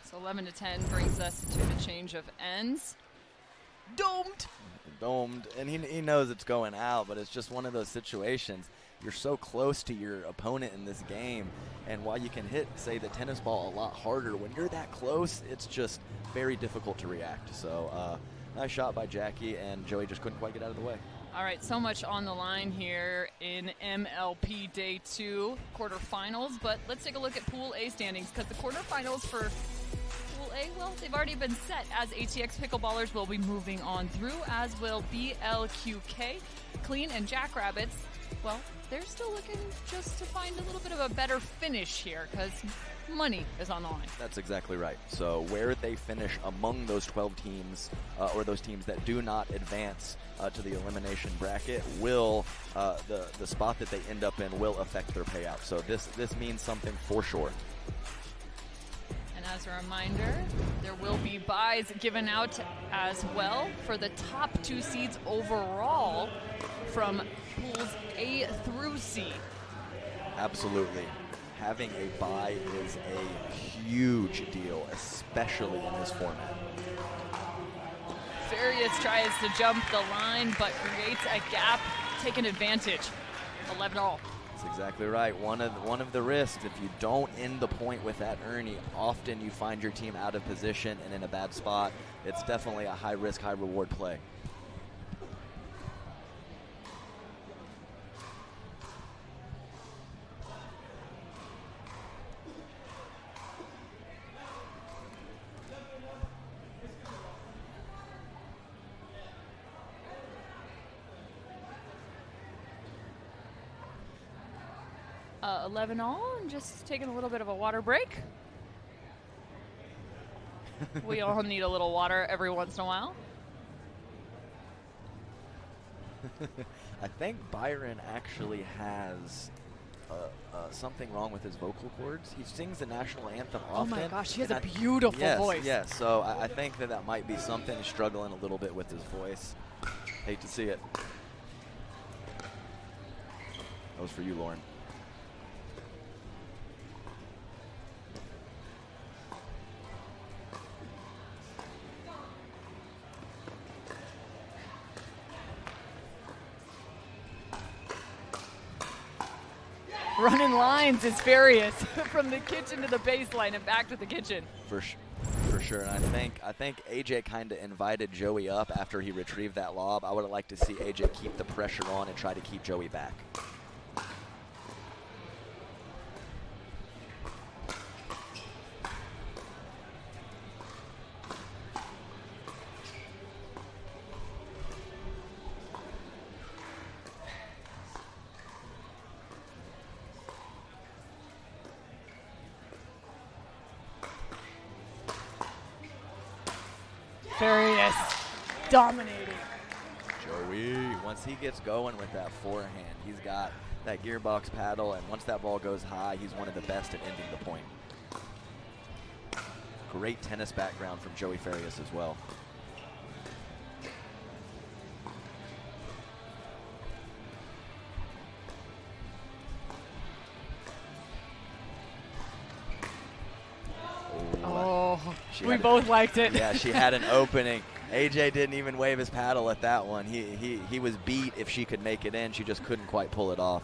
[SPEAKER 10] so 11-10 brings us to the change of ends. Domed.
[SPEAKER 11] And he knows it's going out, but it's just one of those situations. You're so close to your opponent in this game, and while you can hit, say, the tennis ball a lot harder, when you're that close, it's just very difficult to react. So nice shot by Jackie, and Joey just couldn't quite get out of the way.
[SPEAKER 10] All right, so much on the line here in MLP Day 2 quarterfinals, but let's take a look at Pool A standings, because the quarterfinals for Pool A, well, they've already been set, as ATX Pickleballers will be moving on through, as will BLQK. Clean and Jackrabbits, well, they're still looking just to find a little bit of a better finish here, because money is on the line.
[SPEAKER 11] That's exactly right. So where they finish among those 12 teams, or those teams that do not advance to the elimination bracket, will the spot that they end up in will affect their payout. So this means something for sure.
[SPEAKER 10] And as a reminder, there will be buys given out as well for the top 2 seeds overall from pools A through C.
[SPEAKER 11] Absolutely. Having a bye is a huge deal, especially in this format.
[SPEAKER 10] Farias tries to jump the line, but creates a gap, taking advantage. 11-all.
[SPEAKER 11] That's exactly right. One of the risks, if you don't end the point with that Ernie, often you find your team out of position and in a bad spot. It's definitely a high risk, high reward play.
[SPEAKER 10] – 11-all, and just taking a little bit of a water break. We all need a little water every once in a while.
[SPEAKER 11] I think Byron actually has something wrong with his vocal cords. He sings the national anthem often.
[SPEAKER 10] Oh my gosh, he has a beautiful voice.
[SPEAKER 11] Yes, so I think that might be something. He's struggling a little bit with his voice. Hate to see it. That was for you, Lauren.
[SPEAKER 10] Running lines is Farias from the kitchen to the baseline and back to the kitchen.
[SPEAKER 11] For sure. And I think AJ kind of invited Joey up after he retrieved that lob. I would have liked to see AJ keep the pressure on and try to keep Joey back.
[SPEAKER 10] Farias dominating.
[SPEAKER 11] Joey, once he gets going with that forehand, he's got that gearbox paddle, and once that ball goes high, he's one of the best at ending the point. Great tennis background from Joey Farias as well.
[SPEAKER 10] We both liked it.
[SPEAKER 11] Yeah, she had an opening. AJ didn't even wave his paddle at that one. He was beat if she could make it in. She just couldn't quite pull it off.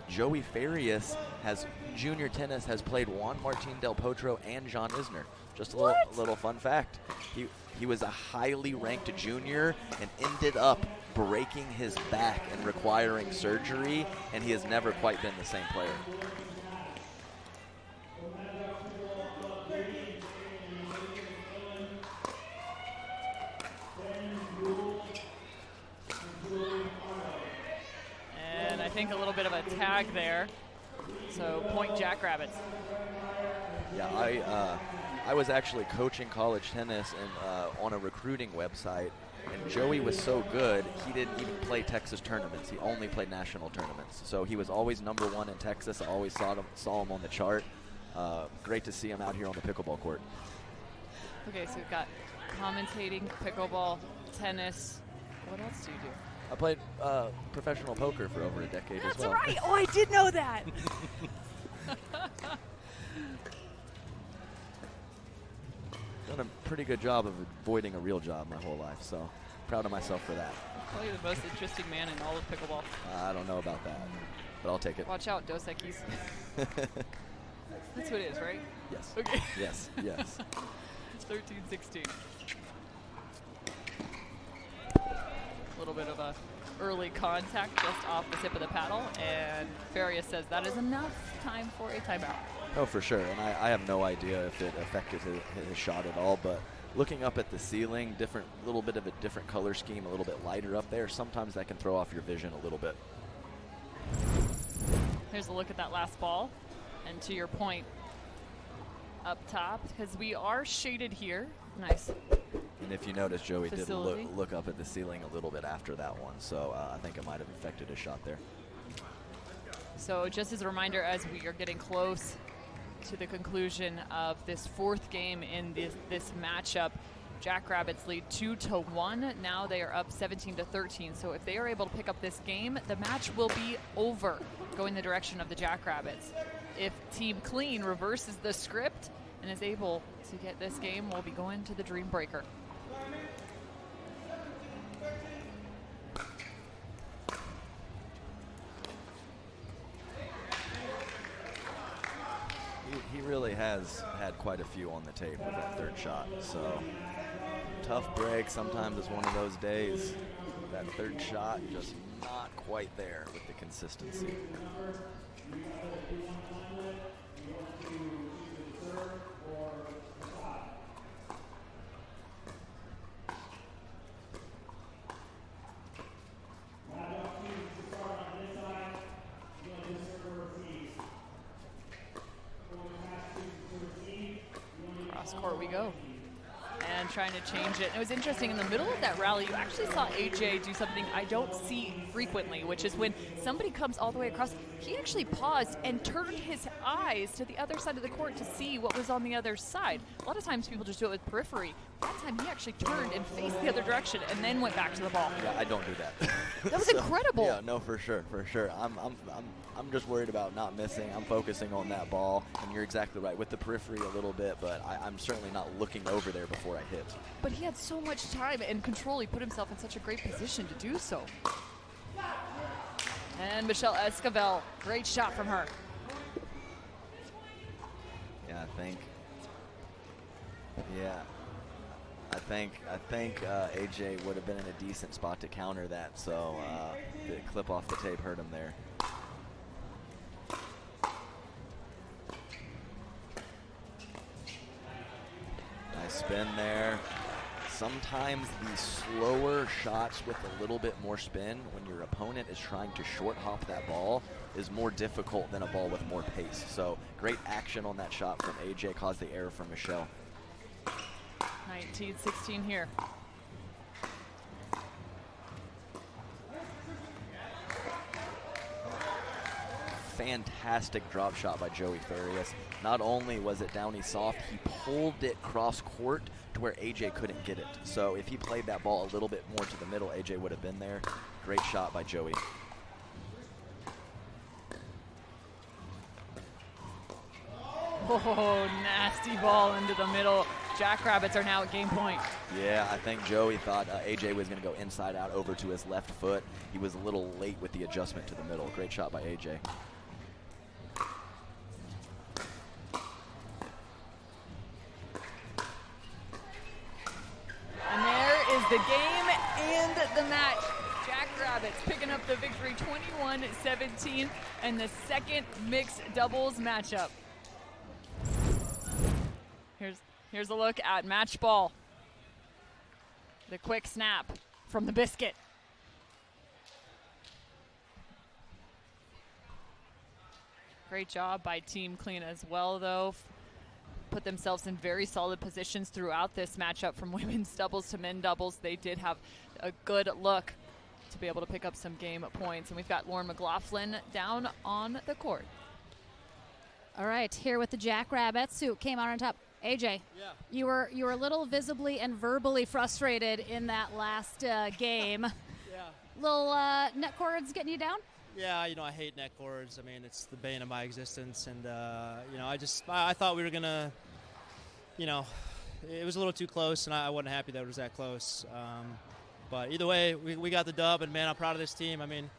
[SPEAKER 11] Joey Farias has junior tennis has played Juan Martin Del Potro and John Isner. Just a little fun fact. He was a highly ranked junior and ended up breaking his back and requiring surgery, and he has never quite been the same player.
[SPEAKER 10] And I think a little bit of a tag there. So point Jackrabbits.
[SPEAKER 11] Yeah, I was actually coaching college tennis and on a recruiting website, and Joey was so good, he didn't even play Texas tournaments. He only played national tournaments. So he was always #1 in Texas. I always saw him on the chart. Great to see him out here on the pickleball court.
[SPEAKER 10] Okay, so we've got commentating, pickleball, tennis. What else do you do?
[SPEAKER 11] I played professional poker for over a decade as well.
[SPEAKER 10] That's right. Oh, I did know that.
[SPEAKER 11] Done a pretty good job of avoiding a real job my whole life, so proud of myself for that.
[SPEAKER 10] Probably the most interesting man in all of pickleball.
[SPEAKER 11] I don't know about that, but I'll take it.
[SPEAKER 10] Watch out, Dos Equis. That's who it is, right?
[SPEAKER 11] Yes.
[SPEAKER 10] Okay.
[SPEAKER 11] Yes, yes.
[SPEAKER 10] 13-16. A little bit of a early contact just off the tip of the paddle, and Farias says that is enough time for a timeout.
[SPEAKER 11] Oh, for sure, and I have no idea if it affected his shot at all, but looking up at the ceiling, little bit of a different color scheme, a little bit lighter up there, sometimes that can throw off your vision a little bit.
[SPEAKER 10] Here's a look at that last ball, and to your point, up top, because we are shaded here. Nice.
[SPEAKER 11] And if you notice, Joey
[SPEAKER 10] Facility.
[SPEAKER 11] did look up at the ceiling a little bit after that one, so I think it might have affected his shot there.
[SPEAKER 10] So just as a reminder, as we are getting close to the conclusion of this fourth game in this matchup, Jackrabbits lead 2-1. Now they are up 17-13. So if they are able to pick up this game, the match will be over, going the direction of the Jackrabbits. If Team Clean reverses the script and is able to get this game, we'll be going to the Dream Breaker.
[SPEAKER 11] He really has had quite a few on the tape with that third shot. So tough break. Sometimes it's one of those days. That third shot just not quite there with the consistency.
[SPEAKER 10] Cross court we go. And trying to change it. It was interesting, in the middle of that rally, you actually saw AJ do something I don't see frequently, which is when somebody comes all the way across, he actually paused and turned his eyes to the other side of the court to see what was on the other side. A lot of times people just do it with periphery. That time he actually turned and faced the other direction and then went back to the ball.
[SPEAKER 11] Yeah, I don't do that.
[SPEAKER 10] That was incredible.
[SPEAKER 11] Yeah, no, for sure, for sure. I'm just worried about not missing. I'm focusing on that ball, and you're exactly right, with the periphery a little bit, but I'm certainly not looking over there before I hit.
[SPEAKER 10] But he had so much time and control. He put himself in such a great position to do so. And Michelle Esquivel, great shot from her.
[SPEAKER 11] Yeah, I think AJ would have been in a decent spot to counter that, so the clip off the tape hurt him there. Nice spin there. Sometimes the slower shots with a little bit more spin, when your opponent is trying to short hop that ball, is more difficult than a ball with more pace. So great action on that shot from AJ, caused the error from Michelle.
[SPEAKER 10] 19-16 here.
[SPEAKER 11] Fantastic drop shot by Joey Farias. Not only was it downy soft, he pulled it cross court to where AJ couldn't get it. So if he played that ball a little bit more to the middle, AJ would have been there. Great shot by Joey.
[SPEAKER 10] Oh, nasty ball into the middle. Jackrabbits are now at game point.
[SPEAKER 11] Yeah, I think Joey thought AJ was going to go inside out over to his left foot. He was a little late with the adjustment to the middle. Great shot by AJ.
[SPEAKER 10] the game and the match. Jackrabbits picking up the victory 21-17 in the second mixed doubles matchup. Here's a look at match ball. The quick snap from the biscuit. Great job by Team Clean as well, though. Put themselves in very solid positions throughout this matchup from women's doubles to men doubles. They did have a good look to be able to pick up some game points. And we've got Lauren McLaughlin down on the court.
[SPEAKER 3] All right, here with the Jackrabbits who came out on top. AJ, you were a little visibly and verbally frustrated in that last game. Little net cords getting you down?
[SPEAKER 12] Yeah, I hate net cords. I mean, it's the bane of my existence, and I thought we were gonna, it was a little too close, and I wasn't happy that it was that close. But either way, we got the dub, and man, I'm proud of this team. I mean,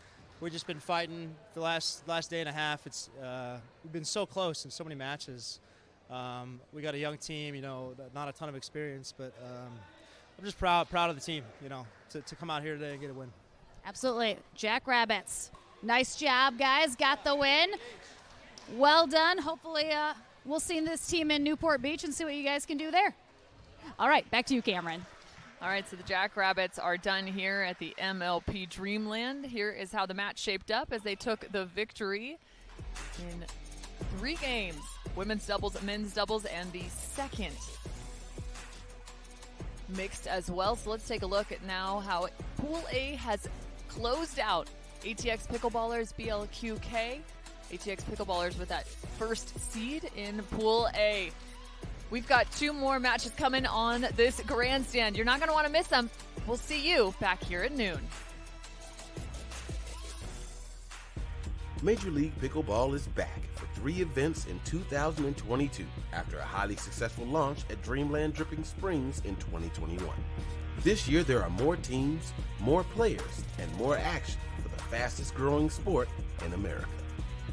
[SPEAKER 12] we've just been fighting the last day and a half. It's we've been so close in so many matches. We got a young team, not a ton of experience, but I'm just proud of the team, to come out here today and get a win.
[SPEAKER 3] Absolutely. Jackrabbits, nice job, guys. Got the win. Well done. Hopefully we'll see this team in Newport Beach and see what you guys can do there. All right, back to you, Cameron.
[SPEAKER 10] All right, so the Jackrabbits are done here at the MLP Dreamland. Here is how the match shaped up as they took the victory in 3 games. Women's doubles, men's doubles, and the second mixed as well. So let's take a look at now how Pool A has closed out. ATX Pickleballers, BLQK. ATX Pickleballers with that first seed in Pool A. We've got 2 more matches coming on this grandstand. You're not going to want to miss them. We'll see you back here at noon.
[SPEAKER 17] Major League Pickleball is back for 3 events in 2022 after a highly successful launch at Dreamland Dripping Springs in 2021. This year there are more teams, more players, and more action for the fastest growing sport in America.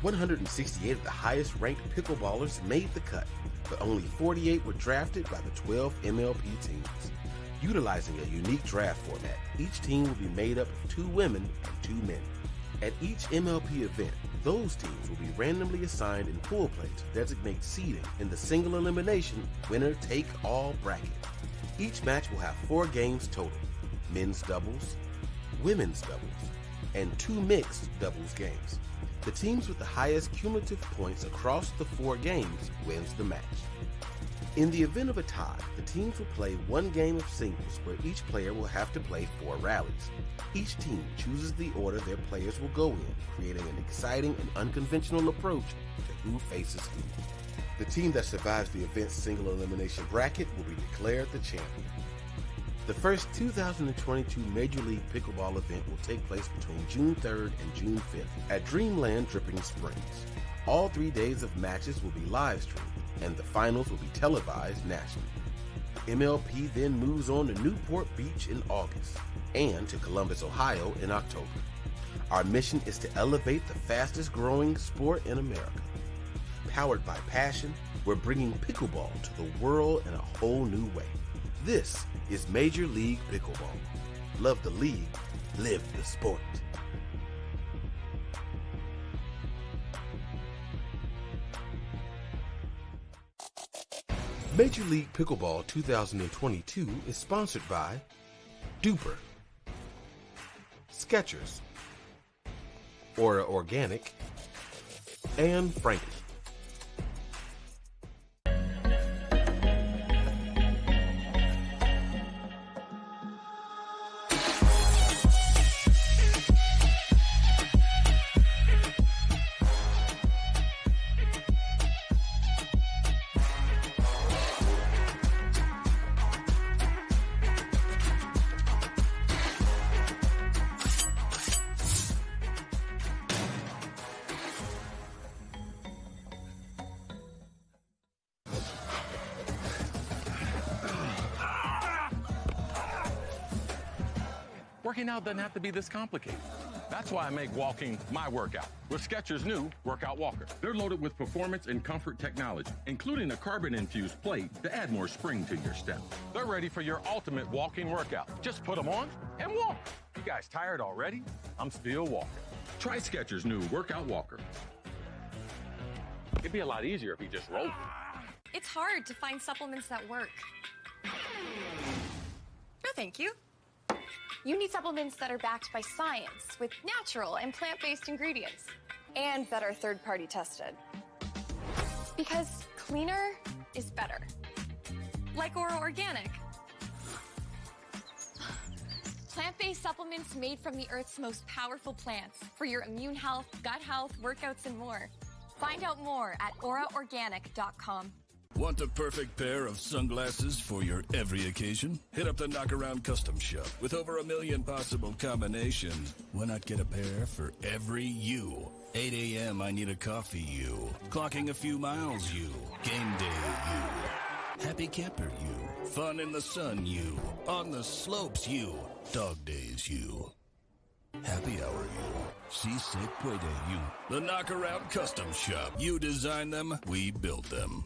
[SPEAKER 17] 168 of the highest ranked pickleballers made the cut, but only 48 were drafted by the 12 MLP teams. Utilizing a unique draft format, each team will be made up of 2 women and 2 men. At each MLP event, those teams will be randomly assigned in pool play to designate seeding in the single elimination winner-take-all bracket. Each match will have 4 games total: men's doubles, women's doubles, and 2 mixed doubles games. The teams with the highest cumulative points across the 4 games wins the match. In the event of a tie, the teams will play 1 game of singles where each player will have to play 4 rallies. Each team chooses the order their players will go in, creating an exciting and unconventional approach to who faces who. The team that survives the event's single elimination bracket will be declared the champion. The first 2022 Major League Pickleball event will take place between June 3rd and June 5th at Dreamland Dripping Springs. All 3 days of matches will be live streamed, and the finals will be televised nationally. MLP then moves on to Newport Beach in August and to Columbus, Ohio in October. Our mission is to elevate the fastest growing sport in America. Powered by passion, we're bringing pickleball to the world in a whole new way. This is Major League Pickleball. Love the league, live the sport. Major League Pickleball 2022 is sponsored by Duper, Skechers, Aura Organic, and Franklin.
[SPEAKER 20] Working out doesn't have to be this complicated. That's why I make walking my workout with Skechers' new Workout Walker. They're loaded with performance and comfort technology, including a carbon-infused plate to add more spring to your step. They're ready for your ultimate walking workout. Just put them on and walk. You guys tired already? I'm still walking. Try Skechers' new Workout Walker. It'd be a lot easier if you just rolled.
[SPEAKER 18] It's hard to find supplements that work. No, thank you. You need supplements that are backed by science with natural and plant-based ingredients and that are third-party tested. Because cleaner is better. Like Oro Organic. Plant-based supplements made from the Earth's most powerful plants for your immune health, gut health, workouts, and more. Find out more at oraorganic.com.
[SPEAKER 19] Want the perfect pair of sunglasses for your every occasion? Hit up the Knockaround Custom Shop. With over 1 million possible combinations, why not get a pair for every you? 8 a.m. I need a coffee you. Clocking a few miles you. Game day you. Happy camper you. Fun in the sun you. On the slopes you. Dog days you. Happy hour you. Si se puede you. The Knockaround Custom Shop. You design them, we build them.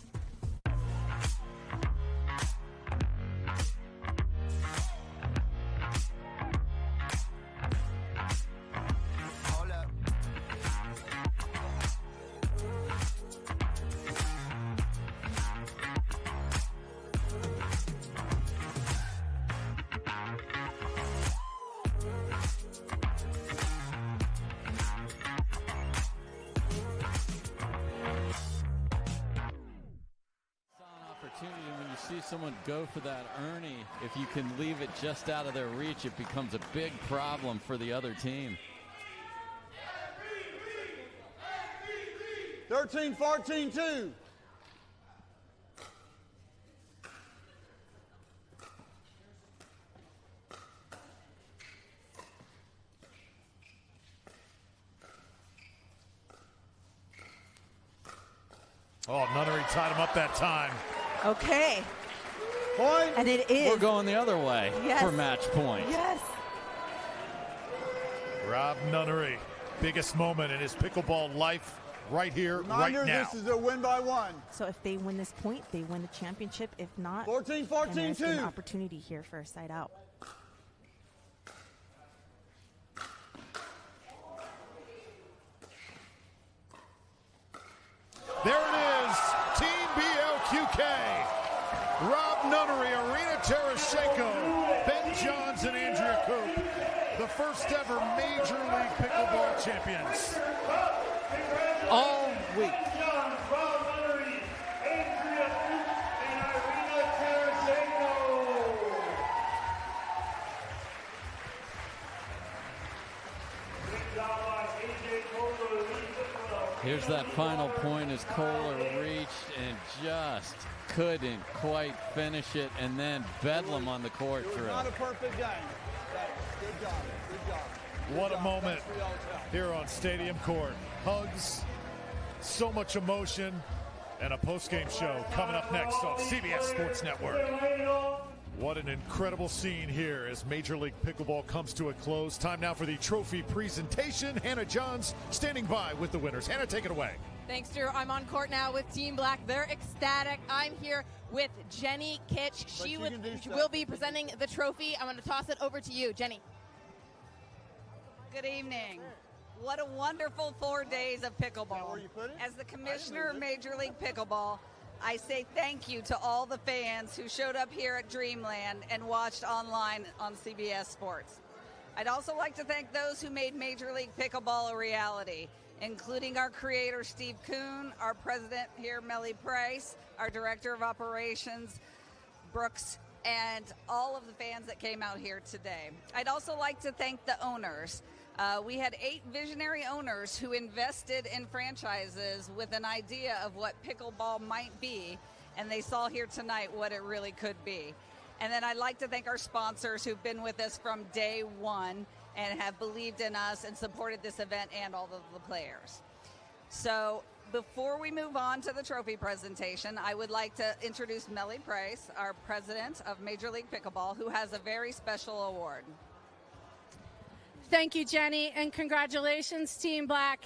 [SPEAKER 4] When you see someone go for that Ernie, if you can leave it just out of their reach, it becomes a big problem for the other team.
[SPEAKER 5] 13-14-2.
[SPEAKER 8] Oh, Nunnery tied him up that time.
[SPEAKER 6] Okay.
[SPEAKER 5] Point.
[SPEAKER 6] And it is.
[SPEAKER 4] We're going the other way for match point.
[SPEAKER 6] Yes.
[SPEAKER 8] Rob Nunnery, biggest moment in his pickleball life right here,
[SPEAKER 5] Reminder,
[SPEAKER 8] right now.
[SPEAKER 5] this is a win by one.
[SPEAKER 6] So if they win this point, they win the championship. If not,
[SPEAKER 5] 14-14-2.
[SPEAKER 6] there's an opportunity here for a side out.
[SPEAKER 8] There it is, Team BLQK. Rob Nunnery, Arena Tereshchenko, Ben Johns, and Andrea Coop, the first ever Major League Pickleball champions.
[SPEAKER 4] All week. Here's that final point as Kohler reached and just couldn't quite finish it, and then Bedlam on the court
[SPEAKER 5] It was
[SPEAKER 4] through.
[SPEAKER 5] not a perfect game. Good job. Good job.
[SPEAKER 8] What a moment here on Stadium Court. Hugs, so much emotion, and a post-game show coming up next on CBS Sports Network. What an incredible scene here as Major League Pickleball comes to a close. Time now for the trophy presentation. Hannah Johns standing by with the winners. Hannah, take it away.
[SPEAKER 14] Thanks, Drew. I'm on court now with Team Black. They're ecstatic. I'm here with Jenny Kitch. She will be presenting the trophy. I'm going to toss it over to you, Jenny.
[SPEAKER 7] Good evening. What a wonderful 4 days of pickleball. As the commissioner of Major League Pickleball, I say thank you to all the fans who showed up here at Dreamland and watched online on CBS Sports. I'd also like to thank those who made Major League Pickleball a reality, including our creator, Steve Kuhn, our president here, Melly Price, our director of operations, Brooks, and all of the fans that came out here today. I'd also like to thank the owners. We had 8 visionary owners who invested in franchises with an idea of what pickleball might be, and they saw here tonight what it really could be. And then I'd like to thank our sponsors who've been with us from day one and have believed in us and supported this event and all of the players. So before we move on to the trophy presentation, I would like to introduce Melly Price, our president of Major League Pickleball, who has a very special award.
[SPEAKER 1] Thank you, Jenny, and congratulations, Team Black.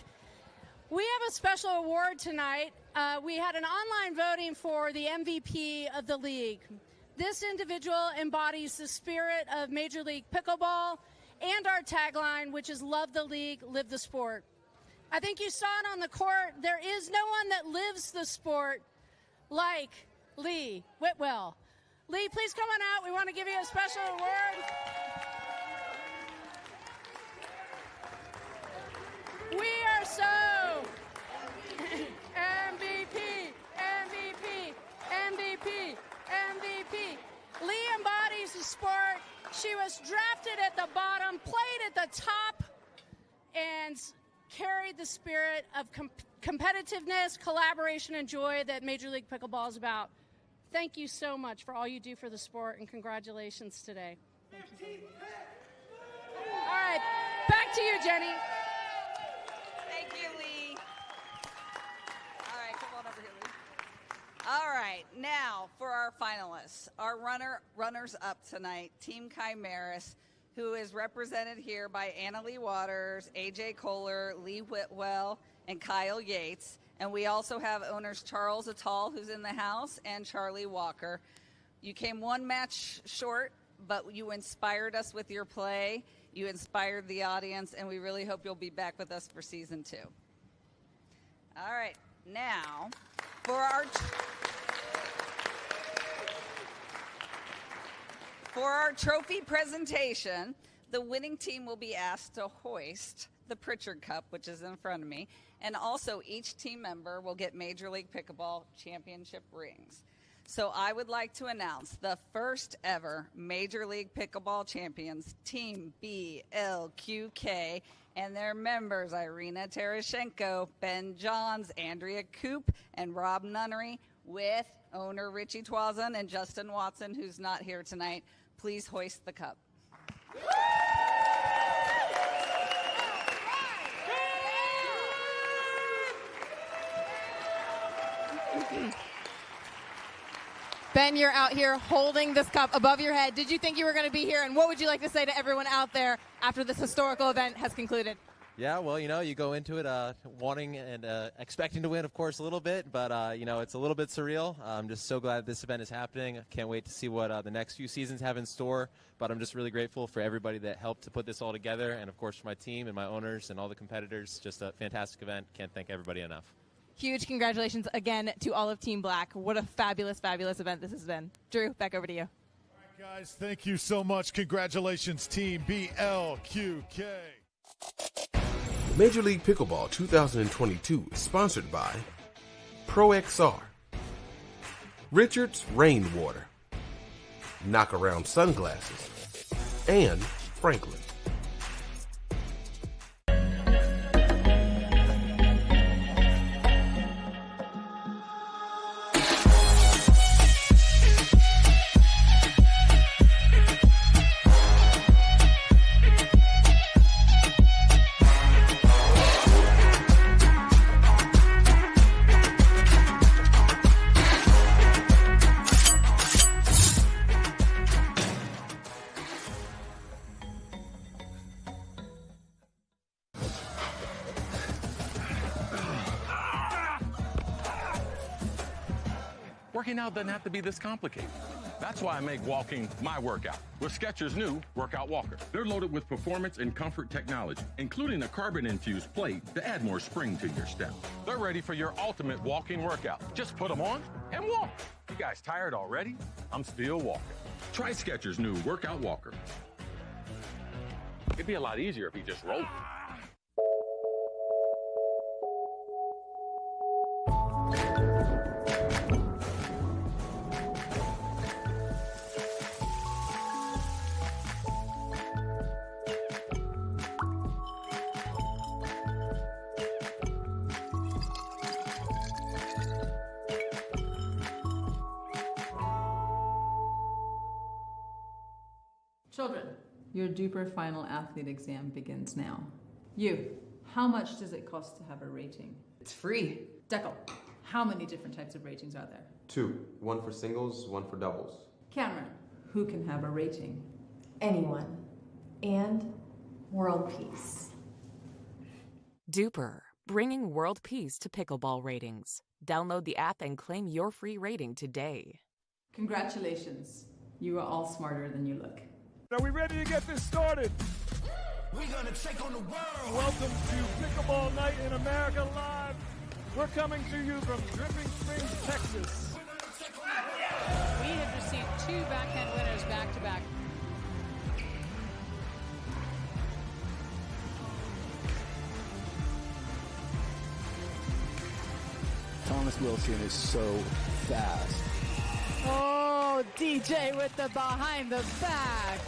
[SPEAKER 1] We have a special award tonight. We had an online voting for the MVP of the league. This individual embodies the spirit of Major League Pickleball and our tagline, which is love the league, live the sport. I think you saw it on the court. There is no one that lives the sport like Lee Whitwell. Lee, please come on out. We want to give you a special award. We are so MVP, MVP, MVP, MVP. Lee embodies the sport. She was drafted at the bottom, played at the top, and carried the spirit of competitiveness, collaboration, and joy that Major League Pickleball is about. Thank you so much for all you do for the sport, and congratulations today. Thank you. All right, back to you, Jenny.
[SPEAKER 7] Thank you, Lee. All right, come on over here, Lee. All right, now for our finalists, our runners-up tonight, Team Chimeras, who is represented here by Anna Lee Waters, AJ Kohler, Lee Whitwell, and Kyle Yates. And we also have owners Charles Attal, who's in the house, and Charlie Walker. You came one match short, but you inspired us with your play. You inspired the audience, and we really hope you'll be back with us for season 2. All right, now for our trophy presentation, the winning team will be asked to hoist the Pritchard Cup, which is in front of me, and also each team member will get Major League Pickleball championship rings. So I would like to announce the first ever Major League Pickleball champions, Team BLQK, and their members, Irina Terashenko, Ben Johns, Andrea Koop, and Rob Nunnery, with owner Richie Twazan and Justin Watson, who's not here tonight. Please hoist the cup.
[SPEAKER 13] Ben, you're out here holding this cup above your head. Did you think you were going to be here? And what would you like to say to everyone out there after this historical event has concluded?
[SPEAKER 15] Yeah, well, you go into it wanting and expecting to win, of course, a little bit. But, it's a little bit surreal. I'm just so glad this event is happening. I can't wait to see what the next few seasons have in store. But I'm just really grateful for everybody that helped to put this all together. And, of course, for my team and my owners and all the competitors. Just a fantastic event. Can't thank everybody enough.
[SPEAKER 13] Huge congratulations again to all of Team Black. What a fabulous, fabulous event this has been. Drew, back over to you.
[SPEAKER 8] All right, guys, thank you so much. Congratulations, Team BLQK.
[SPEAKER 17] Major League Pickleball 2022 is sponsored by ProXR, Richards Rainwater, Knockaround Sunglasses, and Franklin.
[SPEAKER 20] Working out doesn't have to be this complicated. That's why I make walking my workout with Skechers' new Workout Walker. They're loaded with performance and comfort technology, including a carbon-infused plate to add more spring to your step. They're ready for your ultimate walking workout. Just put them on and walk. You guys tired already? I'm still walking. Try Skechers' new Workout Walker. It'd be a lot easier if he just rolled.
[SPEAKER 2] Children, your Duper Final Athlete exam begins now. You, how much does it cost to have a rating?
[SPEAKER 24] It's free.
[SPEAKER 2] Deckel, how many different types of ratings are there?
[SPEAKER 23] 2. 1 for singles, 1 for doubles.
[SPEAKER 2] Cameron, who can have a rating?
[SPEAKER 24] Anyone. And world peace.
[SPEAKER 9] Duper, bringing world peace to pickleball ratings. Download the app and claim your free rating today.
[SPEAKER 2] Congratulations. You are all smarter than you look.
[SPEAKER 8] Are we ready to get this started?
[SPEAKER 19] We're gonna take on the world.
[SPEAKER 8] Welcome to Pickleball Night in America Live. We're coming to you from Dripping Springs, Texas.
[SPEAKER 16] We have received 2 backhand winners back-to-back.
[SPEAKER 21] Thomas Wilson is so fast.
[SPEAKER 16] Oh, DJ with the behind the back.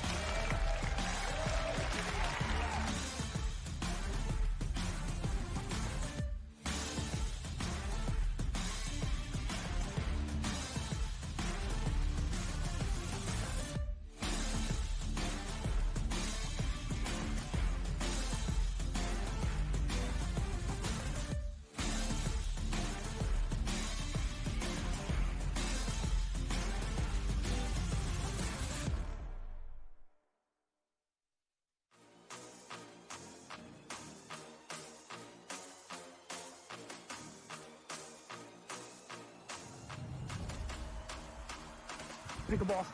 [SPEAKER 22] Pickleball.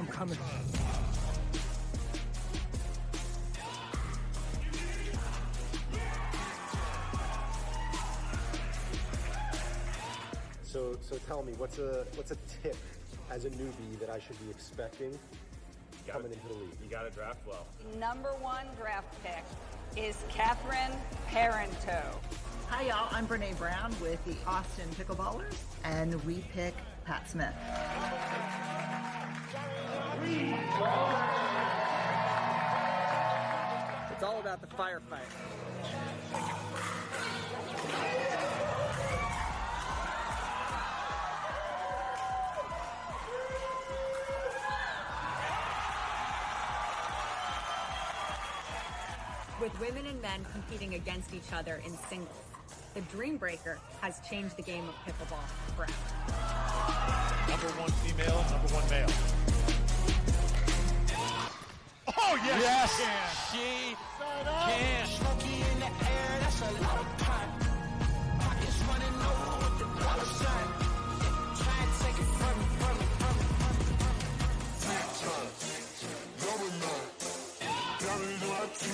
[SPEAKER 22] I'm coming.
[SPEAKER 25] So tell me, what's a tip as a newbie that I should be expecting coming into the league?
[SPEAKER 26] You got to draft well.
[SPEAKER 7] Number 1 draft pick is Catherine Parento.
[SPEAKER 27] Hi, y'all. I'm Brene Brown with the Austin Pickleballers, and we pick Pat Smith.
[SPEAKER 28] It's all about the firefight.
[SPEAKER 29] With women and men competing against each other in singles, the Dream Breaker has changed the game of pickleball forever.
[SPEAKER 8] Number 1 female, number 1 male. Oh, yes,
[SPEAKER 4] yes,
[SPEAKER 8] she
[SPEAKER 4] can.
[SPEAKER 19] Smoky in the air, that's a lot of pot. Pockets running over with the dollar sign. Try and take it from me.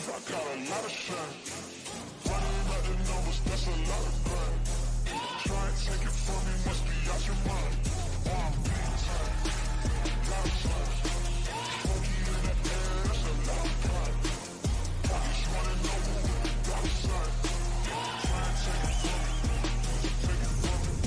[SPEAKER 19] I got a lot of shine. Running out the numbers, that's a lot of grind. Try and take it from me, must be out your mind. I'm big time, lot of time. Smoky in the air, that's a lot of time. Pockets running over with the dollar sign. Try and take it from me, take it from me.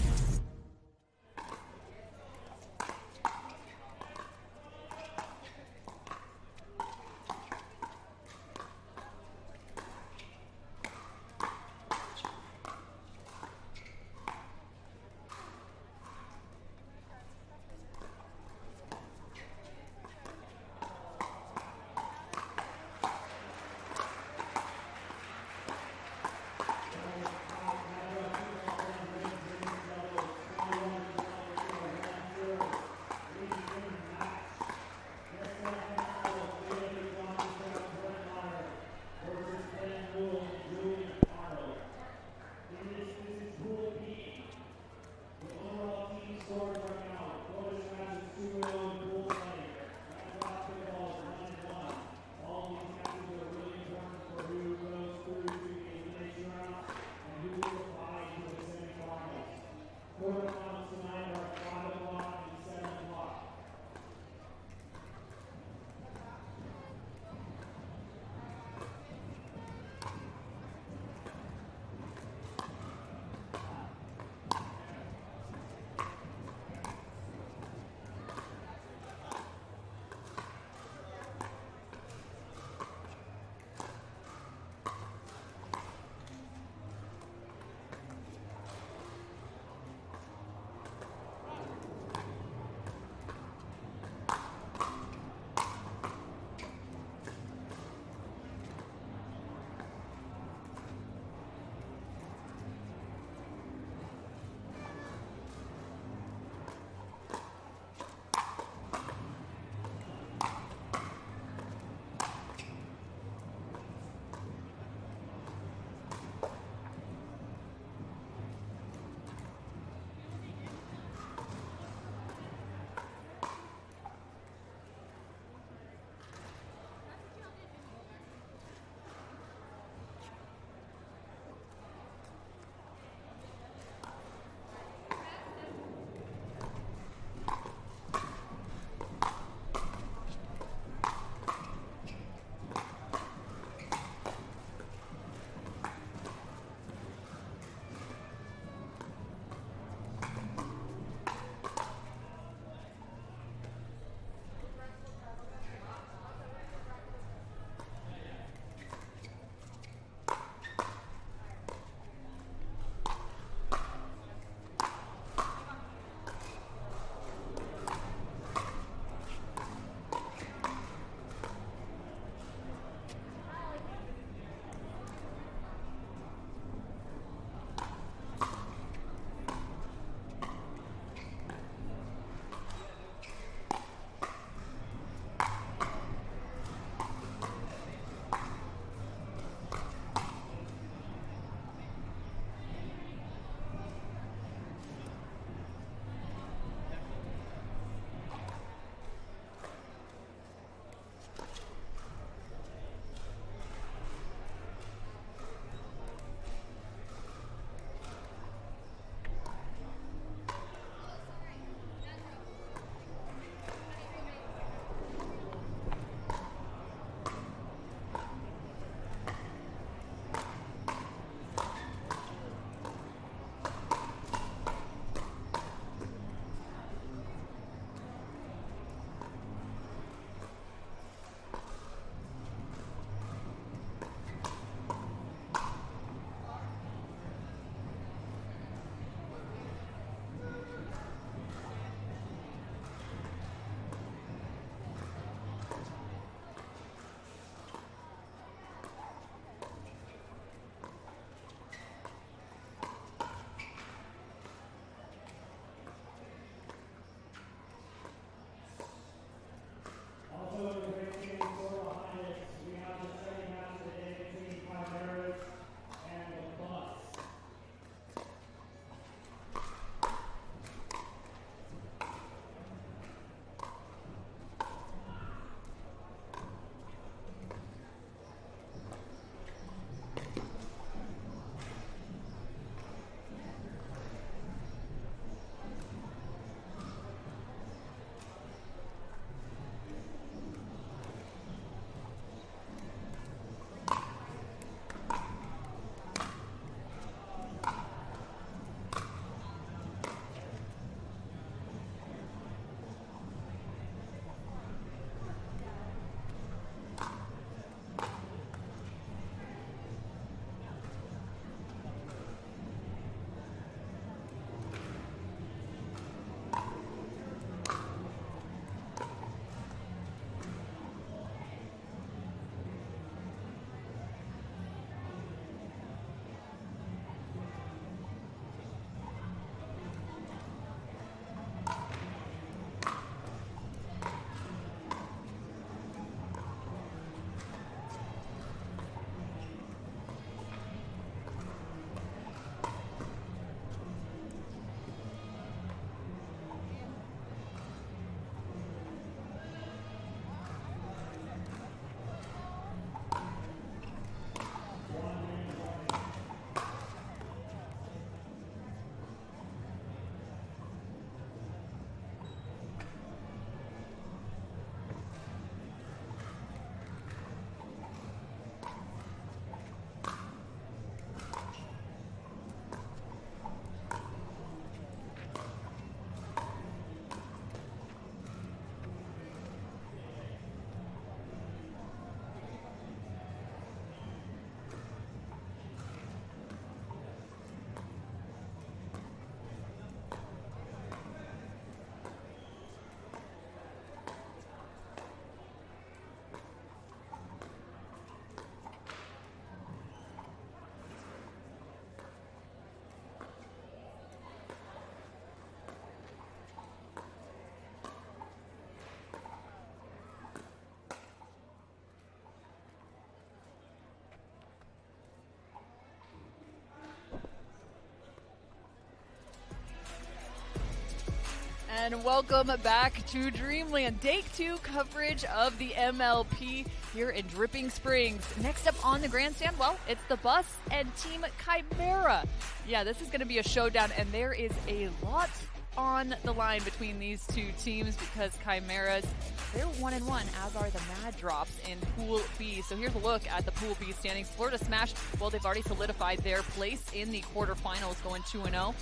[SPEAKER 3] And welcome back to Dreamland. Day 2 coverage of the MLP here in Dripping Springs. Next up on the Grandstand, well, it's the Bus and Team Chimera. Yeah, this is going to be a showdown, and there is a lot on the line between these two teams because Chimeras, they're 1-1, as are the Mad Drops in Pool B. So here's a look at the Pool B standings. Florida Smash, well, they've already solidified their place in the quarterfinals, going 2-0.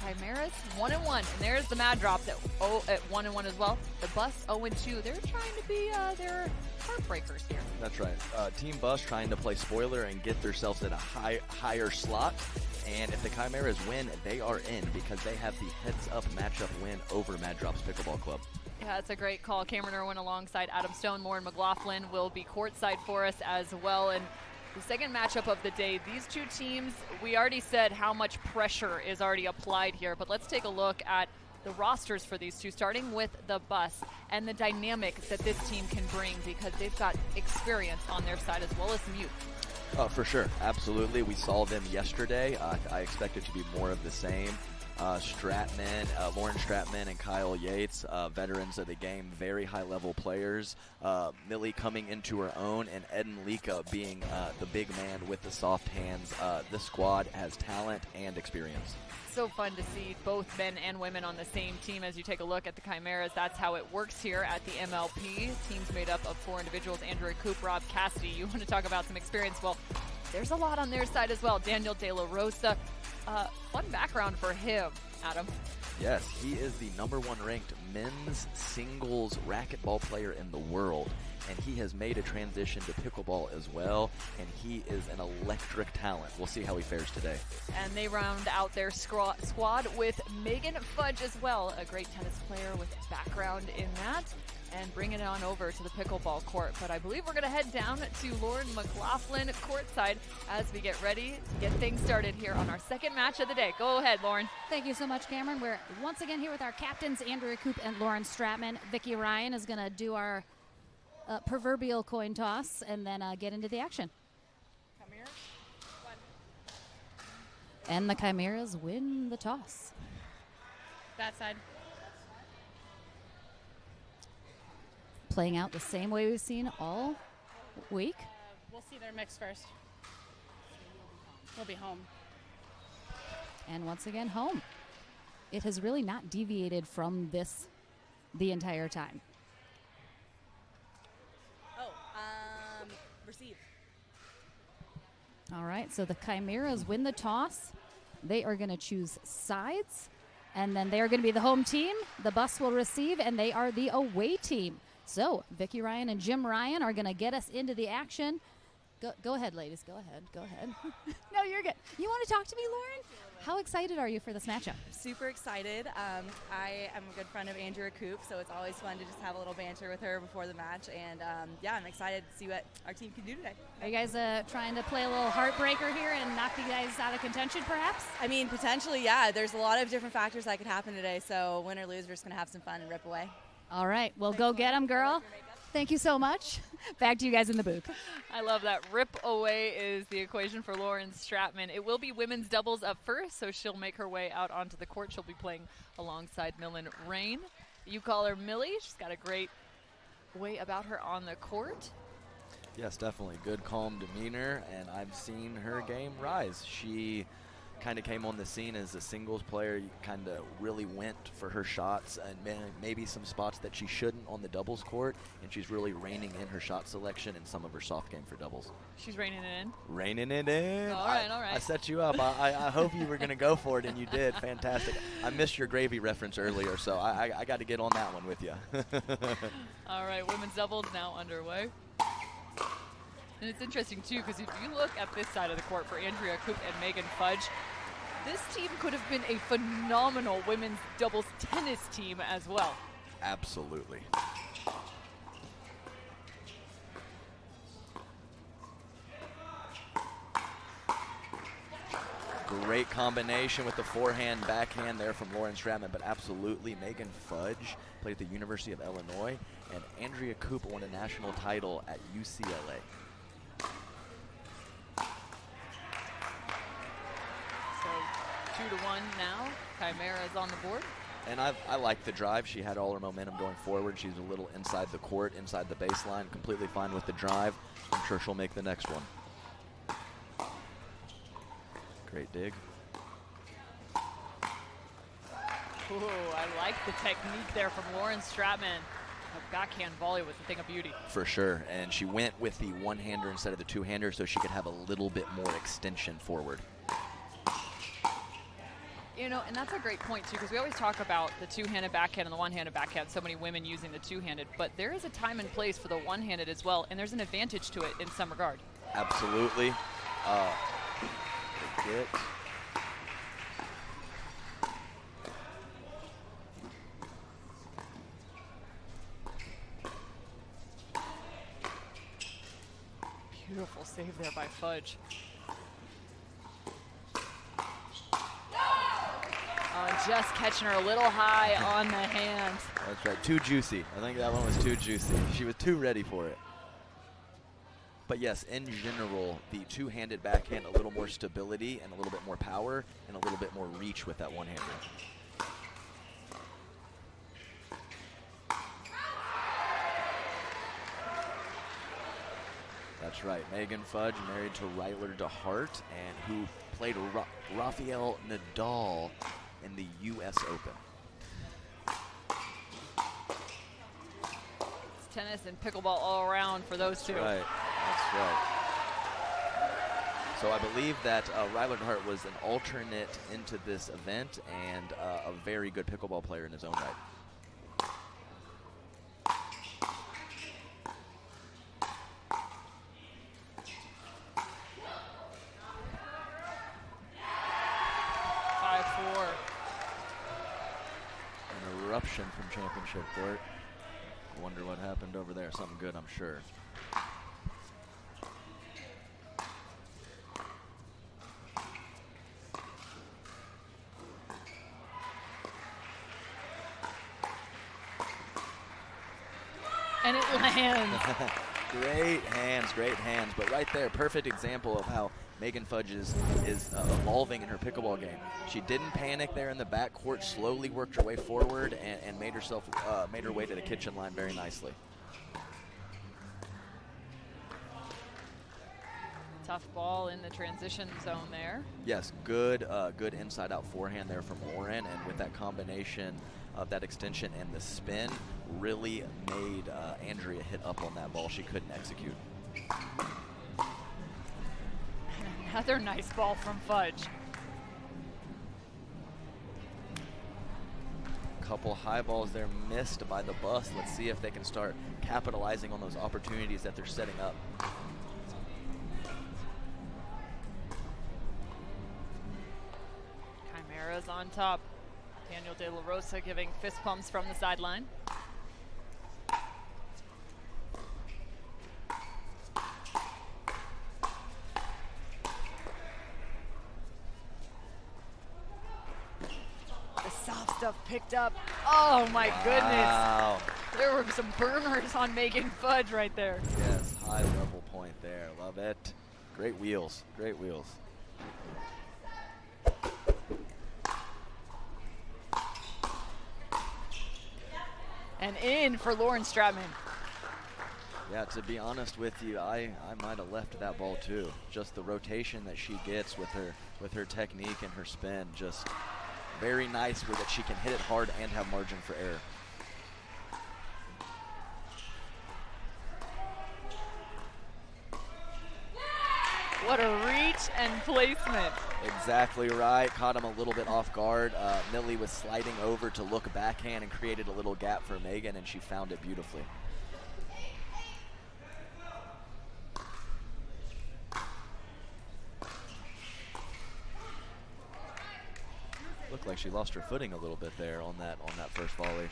[SPEAKER 3] Chimeras 1-1, and there's the Mad Drops at 1-1 as well. The Bus 0-2. They're trying to be their heartbreakers here.
[SPEAKER 5] That's right. Team Bus trying to play spoiler and get themselves in a higher slot. And if the Chimeras win, they are in because they have the heads-up matchup win over Mad Drops Pickleball Club.
[SPEAKER 3] Yeah, that's a great call. Cameron Irwin alongside Adam Stone. Lauren McLaughlin will be courtside for us as well. And the second matchup of the day, these two teams, we already said how much pressure is already applied here, but let's take a look at the rosters for these two, starting with the Bus and the dynamic that this team can bring because they've got experience on their side as well as youth.
[SPEAKER 5] For sure, absolutely. We saw them yesterday. I expect it to be more of the same. Lauren Stratman and Kyle Yates, veterans of the game, very high-level players. Millie coming into her own, and Eden Lika being the big man with the soft hands. This squad has talent and experience.
[SPEAKER 3] So fun to see both men and women on the same team as you take a look at the Chimeras. That's how it works here at the MLP. Teams made up of 4 individuals. Andrea Coop, Rob Cassidy. You want to talk about some experience? Well, there's a lot on their side as well. Daniel De La Rosa. Fun background for him, Adam.
[SPEAKER 5] Yes, he is the #1 ranked men's singles racquetball player in the world. And he has made a transition to pickleball as well, and he is an electric talent. We'll see how he fares today.
[SPEAKER 3] And they round out their squad with Megan Fudge as well, a great tennis player with background in that, and bring it on over to the pickleball court. But I believe we're going to head down to Lauren McLaughlin courtside as we get ready to get things started here on our second match of the day. Go ahead, Lauren.
[SPEAKER 6] Thank you so much, Cameron. We're once again here with our captains, Andrea Coop and Lauren Stratman. Vicki Ryan is going to do our proverbial coin toss and then get into the action.
[SPEAKER 3] Chimeras.
[SPEAKER 6] And the Chimeras win the toss.
[SPEAKER 1] That side.
[SPEAKER 6] Playing out the same way we've seen all week.
[SPEAKER 1] We'll see their mix first. We'll be home.
[SPEAKER 6] And once again, home. It has really not deviated from this the entire time.
[SPEAKER 10] Receive.
[SPEAKER 6] All right, so the Chimeras win the toss. They are going to choose sides, and then they are going to be the home team. The Bus will receive, and they are the away team. So Vicki Ryan and Jim Ryan are going to get us into the action. Go ahead, ladies. Go ahead. No, you're good. You want to talk to me, Lauren? How excited are you for this matchup?
[SPEAKER 10] Super excited. I am a good friend of Andrea Coop, so it's always fun to just have a little banter with her before the match. And yeah, I'm excited to see what our team can do today.
[SPEAKER 6] Are you guys trying to play a little heartbreaker here and knock you guys out of contention, perhaps?
[SPEAKER 10] I mean, potentially, yeah. There's a lot of different factors that could happen today. So win or lose, we're just going to have some fun and rip away.
[SPEAKER 6] All right. Well, go get them, girl. Thank you so much. Back to you guys in the booth.
[SPEAKER 3] I love that. Rip away is the equation for Lauren Stratman. It will be women's doubles up first, so she'll make her way out onto the court. She'll be playing alongside Millen Rain. You call her Millie. She's got a great way about her on the court.
[SPEAKER 5] Yes, definitely. Good, calm demeanor, and I've seen her game rise. She kind of came on the scene as a singles player, kind of really went for her shots and maybe some spots that she shouldn't on the doubles court, and she's really reining in her shot selection and some of her soft game for doubles.
[SPEAKER 3] She's reining it in?
[SPEAKER 5] Reining it in.
[SPEAKER 3] All right.
[SPEAKER 5] I set you up. I hope you were going to go for it, and you did. Fantastic. I missed your gravy reference earlier, so I got to get on that one with you.
[SPEAKER 3] All right, women's doubles now underway. And it's interesting, too, because if you look at this side of the court for Andrea Coop and Megan Fudge, this team could have been a phenomenal women's doubles tennis team as well.
[SPEAKER 5] Absolutely. Great combination with the forehand, backhand there from Lauren Stratman, but absolutely Megan Fudge played at the University of Illinois, and Andrea Coop won a national title at UCLA.
[SPEAKER 3] So 2-1 now. Chimera is on the board.
[SPEAKER 5] And I like the drive. She had all her momentum going forward. She's a little inside the court, inside the baseline, completely fine with the drive. I'm sure she'll make the next one. Great dig.
[SPEAKER 3] Ooh, I like the technique there from Lauren Stratman. A backhand volley was a thing of beauty.
[SPEAKER 5] For sure, and she went with the one-hander instead of the two-hander so she could have a little bit more extension forward.
[SPEAKER 3] You know, and that's a great point, too, because we always talk about the two-handed backhand and the one-handed backhand, so many women using the two-handed, but there is a time and place for the one-handed as well, and there's an advantage to it in some regard.
[SPEAKER 5] Absolutely. Get.
[SPEAKER 3] Beautiful save there by Fudge. Just catching her a little high on the hands.
[SPEAKER 5] That's right, too juicy. I think that one was too juicy. She was too ready for it. But yes, in general, the two-handed backhand, a little more stability and a little bit more power and a little bit more reach with that one-hander. That's right, Megan Fudge, married to Ryler DeHart, and who played Rafael Nadal in the U.S. Open.
[SPEAKER 3] It's tennis and pickleball all around for those two.
[SPEAKER 5] Right, that's right. So I believe that Ryler DeHart was an alternate into this event and a very good pickleball player in his own right. From championship court. I wonder what happened over there. Something good, I'm sure.
[SPEAKER 3] And it lands.
[SPEAKER 5] Great hands, but right there, perfect example of how Megan Fudge is evolving in her pickleball game. She didn't panic there in the backcourt, slowly worked her way forward and made her way to the kitchen line very nicely.
[SPEAKER 3] Tough ball in the transition zone there.
[SPEAKER 5] Yes, good inside out forehand there from Lauren, and with that combination of that extension and the spin, really made Andrea hit up on that ball she couldn't execute.
[SPEAKER 3] Another nice ball from Fudge.
[SPEAKER 5] Couple high balls there missed by the bus. Let's see if they can start capitalizing on those opportunities that they're setting up.
[SPEAKER 3] Chimera's on top. Daniel De La Rosa giving fist pumps from the sideline. Stuff picked up. Oh my
[SPEAKER 5] Wow.
[SPEAKER 3] goodness. There were some burners on Megan Fudge right there.
[SPEAKER 5] Yes, high level point there. Love it. Great wheels. Great wheels.
[SPEAKER 3] And in for Lauren Stratman.
[SPEAKER 5] Yeah, to be honest with you, I might have left that ball too. Just the rotation that she gets with her technique and her spin, just very nice with it. She can hit it hard and have margin for error.
[SPEAKER 3] What a reach and placement.
[SPEAKER 5] Exactly right. Caught him a little bit off guard. Millie was sliding over to look backhand and created a little gap for Megan, and she found it beautifully. Looked like she lost her footing a little bit there on that first volley.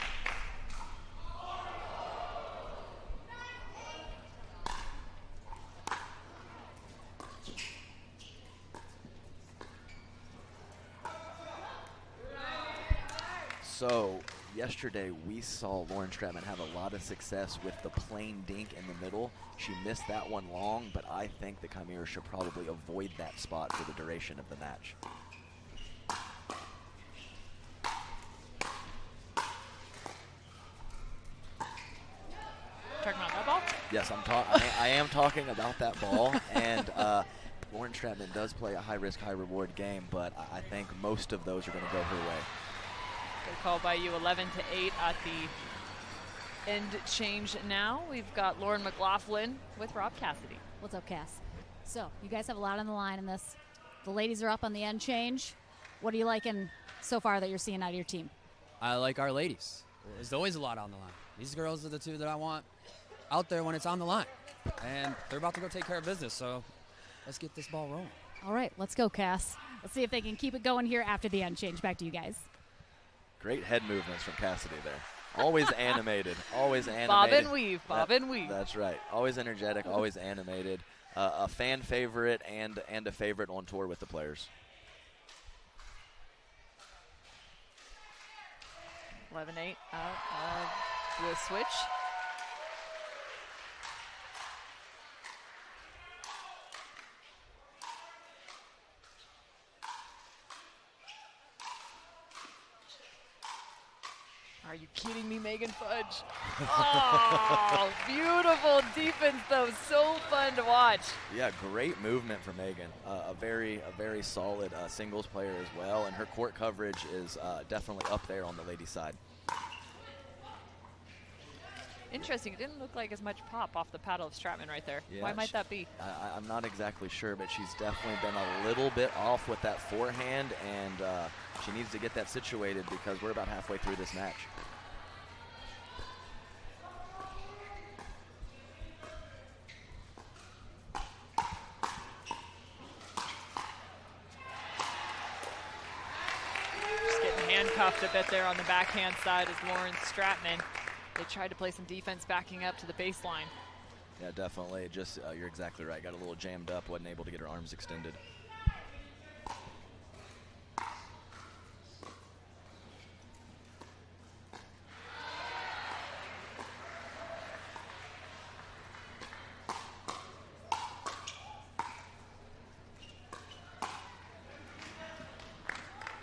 [SPEAKER 5] So yesterday we saw Lauren Stratman have a lot of success with the plain dink in the middle. She missed that one long, but I think the Chimera should probably avoid that spot for the duration of the match. Yes, I am talking about that ball, and Lauren Stratman does play a high-risk, high-reward game, but I think most of those are going to go her way.
[SPEAKER 3] Good call by you, 11-8 at the end change now. We've got Lauren McLaughlin with Rob Cassidy.
[SPEAKER 6] What's up, Cass? So, you guys have a lot on the line in this. The ladies are up on the end change. What are you liking so far that you're seeing out of your team?
[SPEAKER 11] I like our ladies. There's always a lot on the line. These girls are the two that I want out there when it's on the line. And they're about to go take care of business, so let's get this ball rolling.
[SPEAKER 6] All right, let's go, Cass. Let's see if they can keep it going here after the end change. Back to you guys.
[SPEAKER 5] Great head movements from Cassidy there. Always animated, always animated.
[SPEAKER 3] Bob and weave, bob and weave.
[SPEAKER 5] That's right. Always energetic, always animated. A fan favorite and a favorite on tour with the players.
[SPEAKER 3] 11-8 out of the switch. Are you kidding me, Megan Fudge? Oh, beautiful defense, though. So fun to watch.
[SPEAKER 5] Yeah, great movement from Megan. A very solid singles player as well, and her court coverage is definitely up there on the ladies' side.
[SPEAKER 3] Interesting. It didn't look like as much pop off the paddle of Stratman right there.
[SPEAKER 5] Yeah,
[SPEAKER 3] why might that be?
[SPEAKER 5] I'm not exactly sure, but she's definitely been a little bit off with that forehand, and she needs to get that situated because we're about halfway through this match.
[SPEAKER 3] Just getting handcuffed a bit there on the backhand side is Lauren Stratman. They tried to play some defense backing up to the baseline.
[SPEAKER 5] Yeah, definitely. Just you're exactly right. Got a little jammed up, wasn't able to get her arms extended.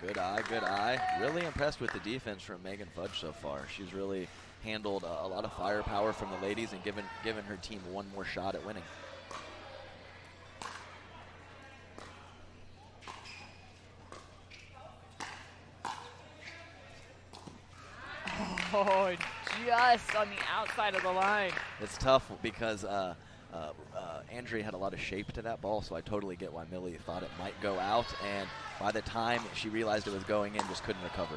[SPEAKER 5] Good eye, good eye. Really impressed with the defense from Megan Fudge so far. She's really handled a lot of firepower from the ladies and given her team one more shot at winning.
[SPEAKER 3] Oh, just on the outside of the line.
[SPEAKER 5] It's tough because Andrea had a lot of shape to that ball, so I totally get why Millie thought it might go out, and by the time she realized it was going in, just couldn't recover.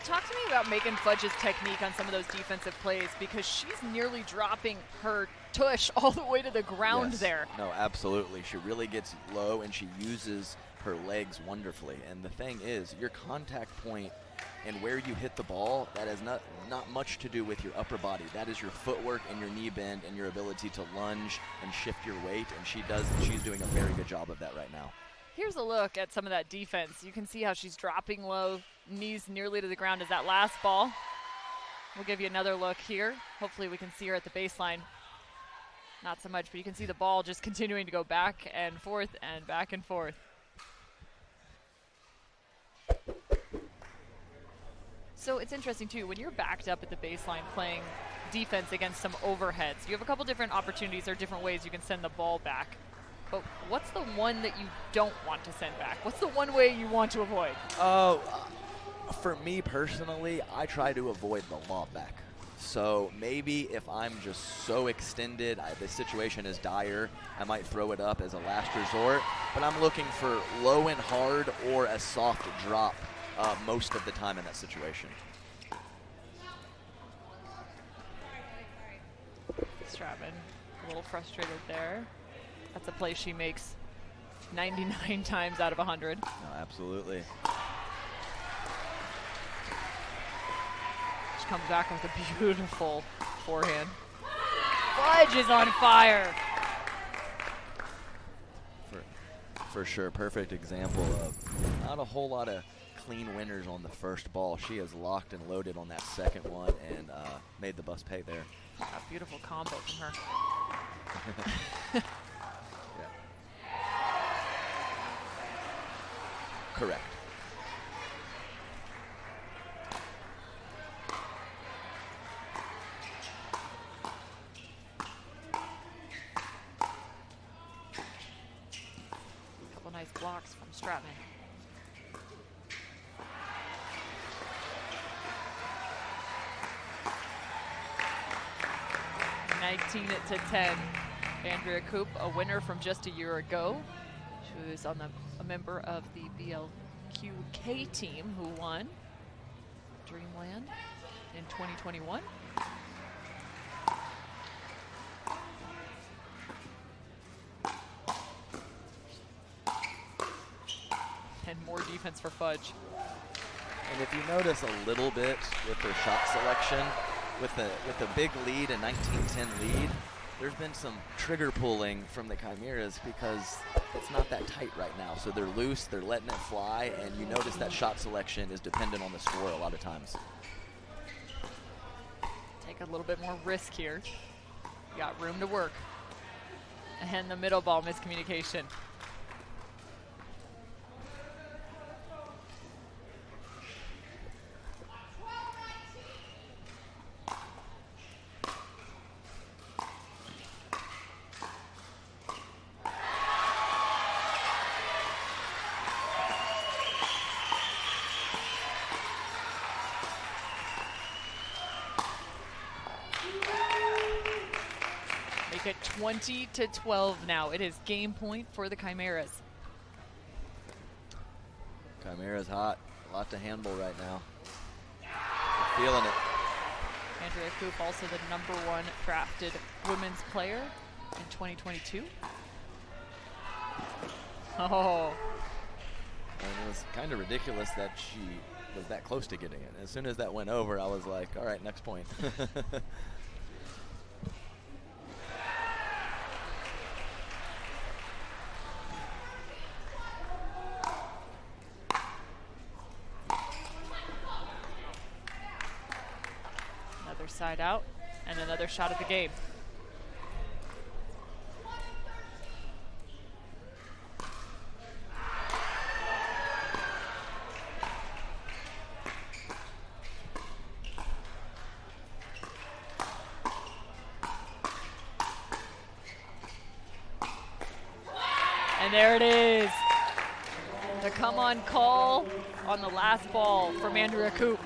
[SPEAKER 3] Talk to me about Megan Fudge's technique on some of those defensive plays, because she's nearly dropping her tush all the way to the ground there.
[SPEAKER 5] No, absolutely. She really gets low and she uses her legs wonderfully. And the thing is, your contact point and where you hit the ball, that has not much to do with your upper body. That is your footwork and your knee bend and your ability to lunge and shift your weight, and she's doing a very good job of that right now.
[SPEAKER 3] Here's a look at some of that defense. You can see how she's dropping low, knees nearly to the ground as that last ball. We'll give you another look here. Hopefully we can see her at the baseline. Not so much, but you can see the ball just continuing to go back and forth and back and forth. So it's interesting too, when you're backed up at the baseline playing defense against some overheads, you have a couple different opportunities or different ways you can send the ball back. But what's the one that you don't want to send back? What's the one way you want to avoid?
[SPEAKER 5] For me personally, I try to avoid the lob back. So maybe if I'm just so extended, the situation is dire, I might throw it up as a last resort. But I'm looking for low and hard or a soft drop most of the time in that situation.
[SPEAKER 3] Stratman a little frustrated there. That's a play she makes 99 times out of 100.
[SPEAKER 5] No, absolutely.
[SPEAKER 3] She comes back with a beautiful forehand. Fudge is on fire.
[SPEAKER 5] For sure, perfect example of not a whole lot of clean winners on the first ball. She is locked and loaded on that second one and made the bus pay there.
[SPEAKER 3] A beautiful combo from her.
[SPEAKER 5] Correct.
[SPEAKER 3] Couple nice blocks from Stratman. to 10. Andrea Koop, a winner from just a year ago. She was on a member of the BLQK team who won Dreamland in 2021. And more defense for Fudge.
[SPEAKER 5] And if you notice a little bit with her shot selection, with a big lead, a 19-10 lead, there's been some trigger pulling from the Chimeras because it's not that tight right now. So they're loose, they're letting it fly, and you notice that shot selection is dependent on the score a lot of times.
[SPEAKER 3] Take a little bit more risk here. Got room to work. And the middle ball miscommunication. Make it 20-12 now. It is game point for the Chimeras.
[SPEAKER 5] Chimera's hot. A lot to handle right now. They're feeling it.
[SPEAKER 3] Andrea Koop, also the #1 drafted women's player in 2022. Oh.
[SPEAKER 5] And it was kind of ridiculous that she was that close to getting it. As soon as that went over, I was like, all right, next point.
[SPEAKER 3] Another side out and another shot at the game. And there it is. The come on call on the last ball from Andrea Koop.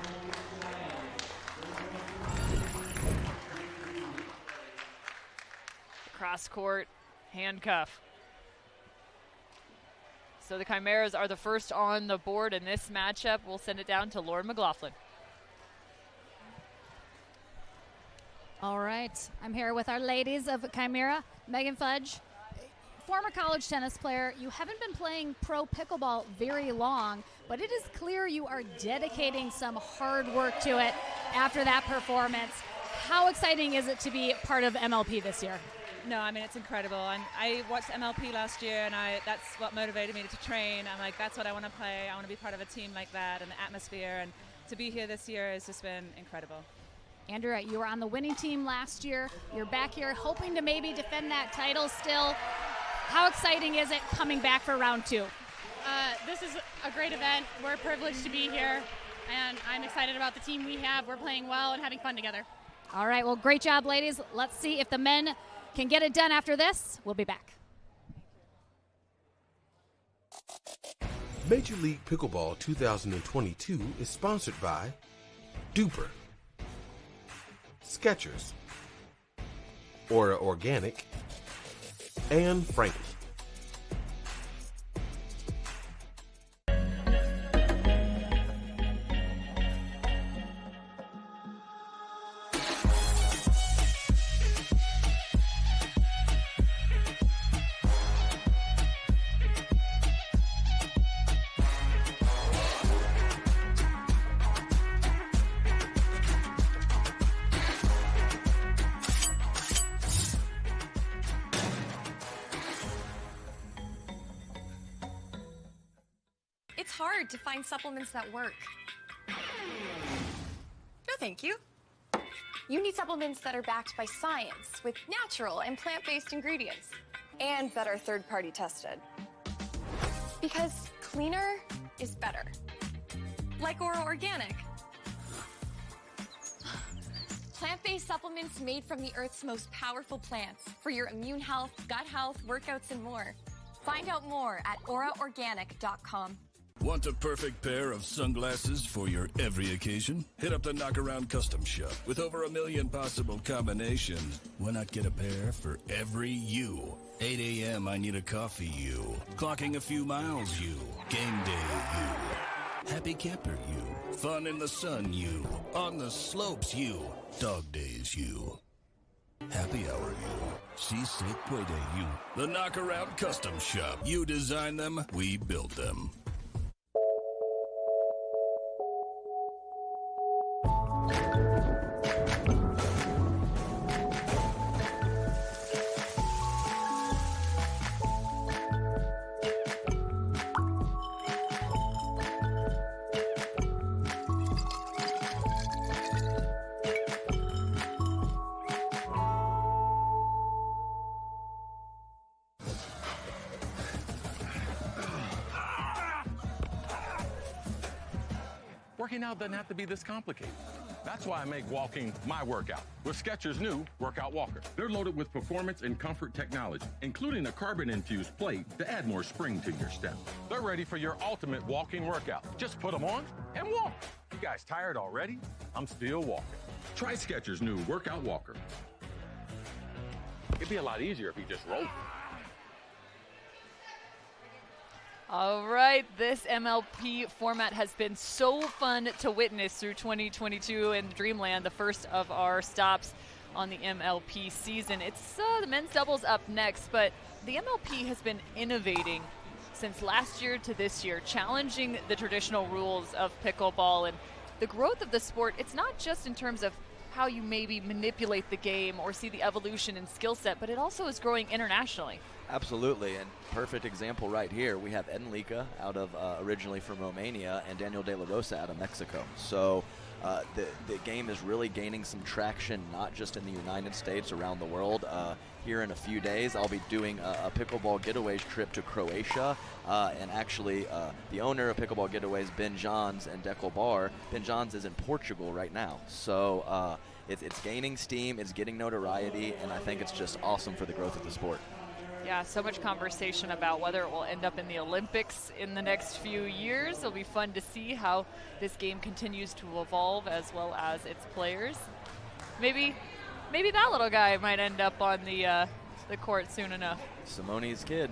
[SPEAKER 3] Cross court handcuff. So the Chimeras are the first on the board in this matchup. We'll send it down to Lauren McLaughlin.
[SPEAKER 6] All right, I'm here with our ladies of Chimera. Megan Fudge, former college tennis player. You haven't been playing pro pickleball very long, but it is clear you are dedicating some hard work to it after that performance. How exciting is it to be part of MLP this year?
[SPEAKER 12] No, I mean, it's incredible. I watched MLP last year, and that's what motivated me to train. I'm like, that's what I want to play. I want to be part of a team like that and the atmosphere. And to be here this year has just been incredible.
[SPEAKER 6] Andrea, you were on the winning team last year. You're back here hoping to maybe defend that title still. How exciting is it coming back for round 2?
[SPEAKER 13] This is a great event. We're privileged to be here, and I'm excited about the team we have. We're playing well and having fun together.
[SPEAKER 6] All right, well, great job, ladies. Let's see if the men can get it done after this. We'll be back.
[SPEAKER 14] Major League Pickleball 2022 is sponsored by Duper, Skechers, Aura Organic, and Frankie.
[SPEAKER 15] It's hard to find supplements that work. No, thank you. You need supplements that are backed by science with natural and plant-based ingredients and that are third-party tested. Because cleaner is better. Like Ora Organic. Plant-based supplements made from the Earth's most powerful plants for your immune health, gut health, workouts, and more. Find out more at auraorganic.com.
[SPEAKER 19] Want a perfect pair of sunglasses for your every occasion? Hit up the Knockaround Custom Shop. With over 1 million possible combinations, why not get a pair for every you? 8 a.m. I need a coffee you. Clocking a few miles you. Game day you. Happy camper you. Fun in the sun you. On the slopes you. Dog days you. Happy hour you. Seasick play day you. The Knockaround Custom Shop. You design them, we build them.
[SPEAKER 2] Working out doesn't have to be this complicated. That's why I make walking my workout with Skechers' new Workout Walker. They're loaded with performance and comfort technology, including a carbon-infused plate to add more spring to your step. They're ready for your ultimate walking workout. Just put them on and walk. You guys tired already? I'm still walking. Try Skechers' new Workout Walker. It'd be a lot easier if you just rolled.
[SPEAKER 3] All right, this MLP format has been so fun to witness through 2022 in Dreamland, the first of our stops on the MLP season. It's the men's doubles up next, but the MLP has been innovating since last year to this year, challenging the traditional rules of pickleball and the growth of the sport. It's not just in terms of how you maybe manipulate the game or see the evolution in skill set, but it also is growing internationally.
[SPEAKER 5] Absolutely, and perfect example right here. We have Enlika out of originally from Romania and Daniel De La Rosa out of Mexico. So the game is really gaining some traction, not just in the United States, around the world. Here in a few days, I'll be doing a Pickleball Getaways trip to Croatia, and actually the owner of Pickleball Getaways, Ben Johns and Dekel Bar, Ben Johns is in Portugal right now. So it's gaining steam, it's getting notoriety, and I think it's just awesome for the growth of the sport.
[SPEAKER 3] Yeah, so much conversation about whether it will end up in the Olympics in the next few years. It'll be fun to see how this game continues to evolve, as well as its players. Maybe that little guy might end up on the court soon enough.
[SPEAKER 5] Simone's kid.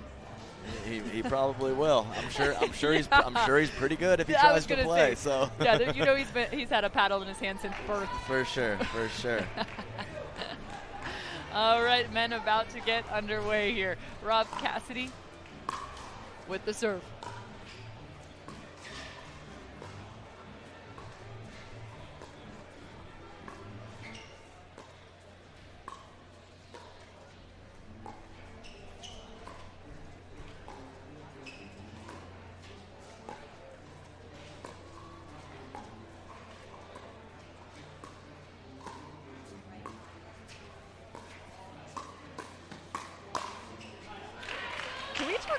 [SPEAKER 5] He probably will. I'm sure he's pretty good if he tries to play. So
[SPEAKER 3] yeah, you know he's had a paddle in his hand since birth.
[SPEAKER 5] For sure.
[SPEAKER 3] All right, men about to get underway here. Rob Cassidy with the serve.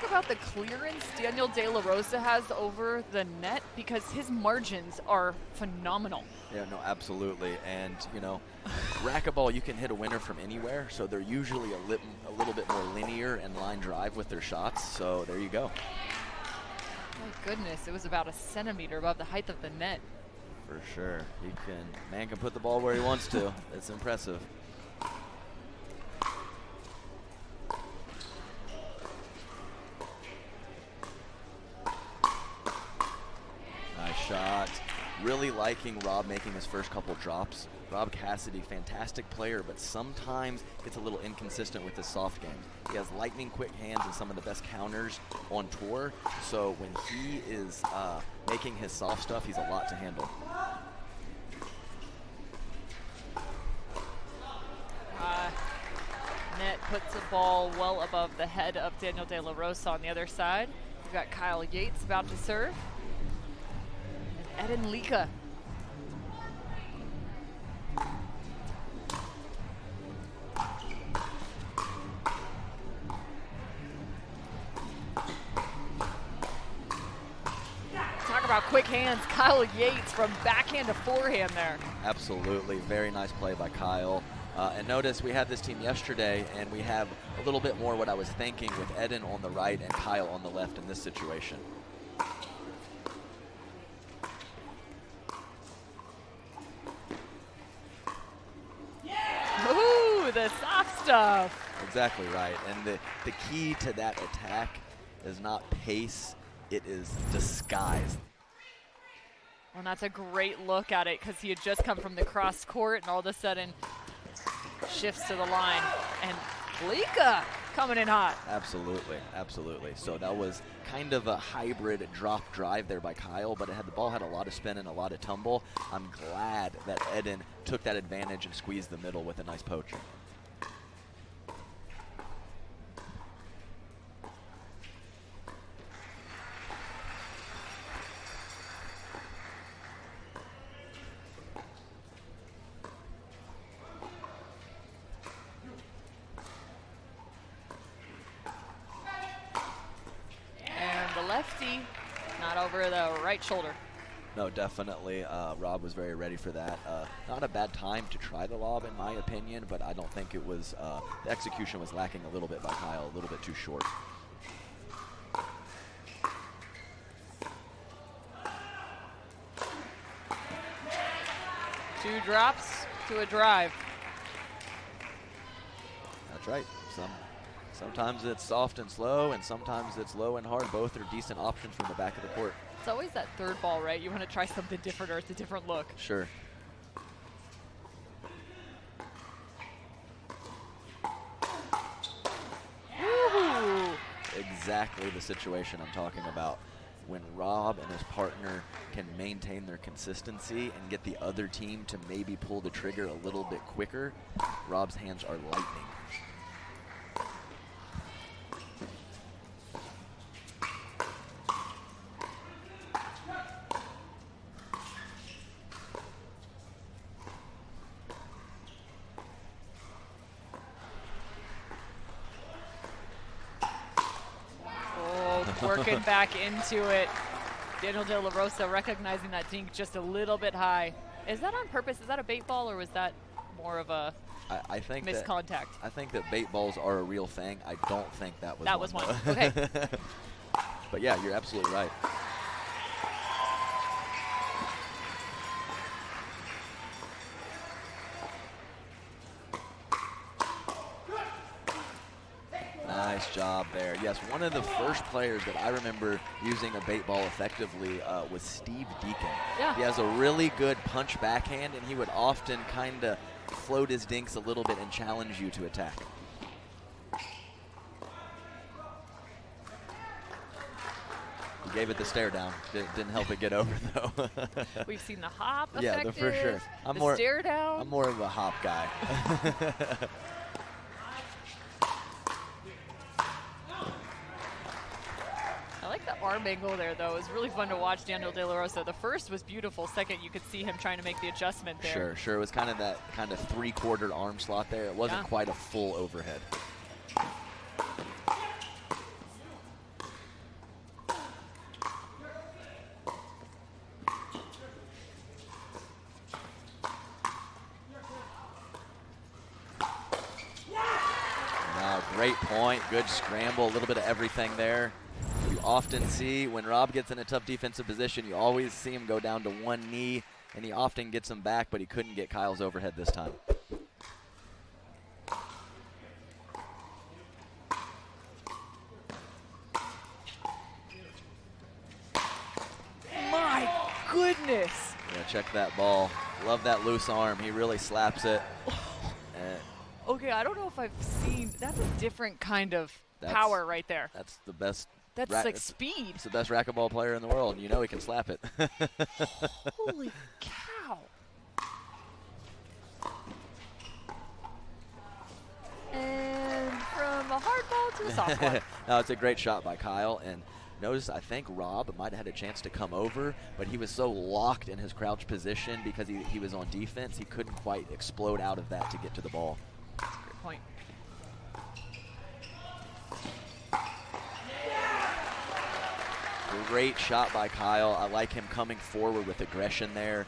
[SPEAKER 3] About the clearance Daniel De La Rosa has over the net, because his margins are phenomenal.
[SPEAKER 5] Yeah, no, absolutely. And, you know, racquetball, you can hit a winner from anywhere, so they're usually a little bit more linear and line drive with their shots, so there you go.
[SPEAKER 3] My goodness, it was about a centimeter above the height of the net.
[SPEAKER 5] For sure. Man can put the ball where he wants to. It's impressive. Shot. Really liking Rob making his first couple drops. Rob Cassidy, fantastic player, but sometimes gets a little inconsistent with his soft game. He has lightning quick hands and some of the best counters on tour, so when he is making his soft stuff, he's a lot to handle.
[SPEAKER 3] Net puts the ball well above the head of Daniel De La Rosa on the other side. We've got Kyle Yates about to serve. Eden Lika. quick hands. Kyle Yates from backhand to forehand there.
[SPEAKER 5] Absolutely. Very nice play by Kyle. And notice we had this team yesterday, and we have a little bit more what I was thinking with Eden on the right and Kyle on the left in this situation.
[SPEAKER 3] Ooh, the soft stuff.
[SPEAKER 5] Exactly right. And the key to that attack is not pace, it is disguise.
[SPEAKER 3] Well, and that's a great look at it because he had just come from the cross court and all of a sudden shifts to the line. And Blika coming in hot.
[SPEAKER 5] Absolutely, absolutely. So that was kind of a hybrid drop drive there by Kyle, but the ball had a lot of spin and a lot of tumble. I'm glad that Eden took that advantage and squeezed the middle with a nice poacher.
[SPEAKER 3] Not over the right shoulder.
[SPEAKER 5] No, definitely. Rob was very ready for that. Not a bad time to try the lob, in my opinion, but I don't think it was, the execution was lacking a little bit by Kyle, a little bit too short.
[SPEAKER 3] Two drops to a drive.
[SPEAKER 5] That's right. Sometimes it's soft and slow, and sometimes it's low and hard. Both are decent options from the back of the court.
[SPEAKER 3] It's always that third ball, right? You want to try something different or it's a different look.
[SPEAKER 5] Sure.
[SPEAKER 3] Ooh.
[SPEAKER 5] Exactly the situation I'm talking about. When Rob and his partner can maintain their consistency and get the other team to maybe pull the trigger a little bit quicker, Rob's hands are lightning.
[SPEAKER 3] Working back into it. Daniel De La Rosa recognizing that dink just a little bit high. Is that on purpose? Is that a bait ball or was that more of a
[SPEAKER 5] I think
[SPEAKER 3] miscontact?
[SPEAKER 5] I think that bait balls are a real thing. I don't think that was
[SPEAKER 3] that was one. Okay.
[SPEAKER 5] But yeah, you're absolutely right. Nice job there. Yes, one of the first players that I remember using a bait ball effectively was Steve Deacon.
[SPEAKER 3] Yeah.
[SPEAKER 5] He has a really good punch backhand, and he would often kind of float his dinks a little bit and challenge you to attack. He gave it the stare down. Didn't help it get over, though.
[SPEAKER 3] We've seen the hop
[SPEAKER 5] yeah,
[SPEAKER 3] effective,
[SPEAKER 5] for sure.
[SPEAKER 3] the stare down.
[SPEAKER 5] I'm more of a hop guy.
[SPEAKER 3] I like the arm angle there, though. It was really fun to watch Daniel De La Rosa. The first was beautiful. Second, you could see him trying to make the adjustment there.
[SPEAKER 5] Sure. It was kind of that kind of three-quarter arm slot there. It wasn't quite a full overhead. Now, great point. Good scramble. A little bit of everything there. You often see when Rob gets in a tough defensive position, you always see him go down to one knee, and he often gets him back, but he couldn't get Kyle's overhead this time.
[SPEAKER 3] My goodness.
[SPEAKER 5] Yeah, check that ball. Love that loose arm. He really slaps it.
[SPEAKER 3] Okay, I don't know if I've seen. That's a different kind of power right there.
[SPEAKER 5] That's the best.
[SPEAKER 3] That's like speed.
[SPEAKER 5] It's the best racquetball player in the world, and you know he can slap it.
[SPEAKER 3] Holy cow. And from a hard ball to a soft one.
[SPEAKER 5] No, it's a great shot by Kyle, and notice I think Rob might have had a chance to come over, but he was so locked in his crouch position because he was on defense, he couldn't quite explode out of that to get to the ball.
[SPEAKER 3] That's a great point.
[SPEAKER 5] great shot by Kyle. I like him coming forward with aggression there.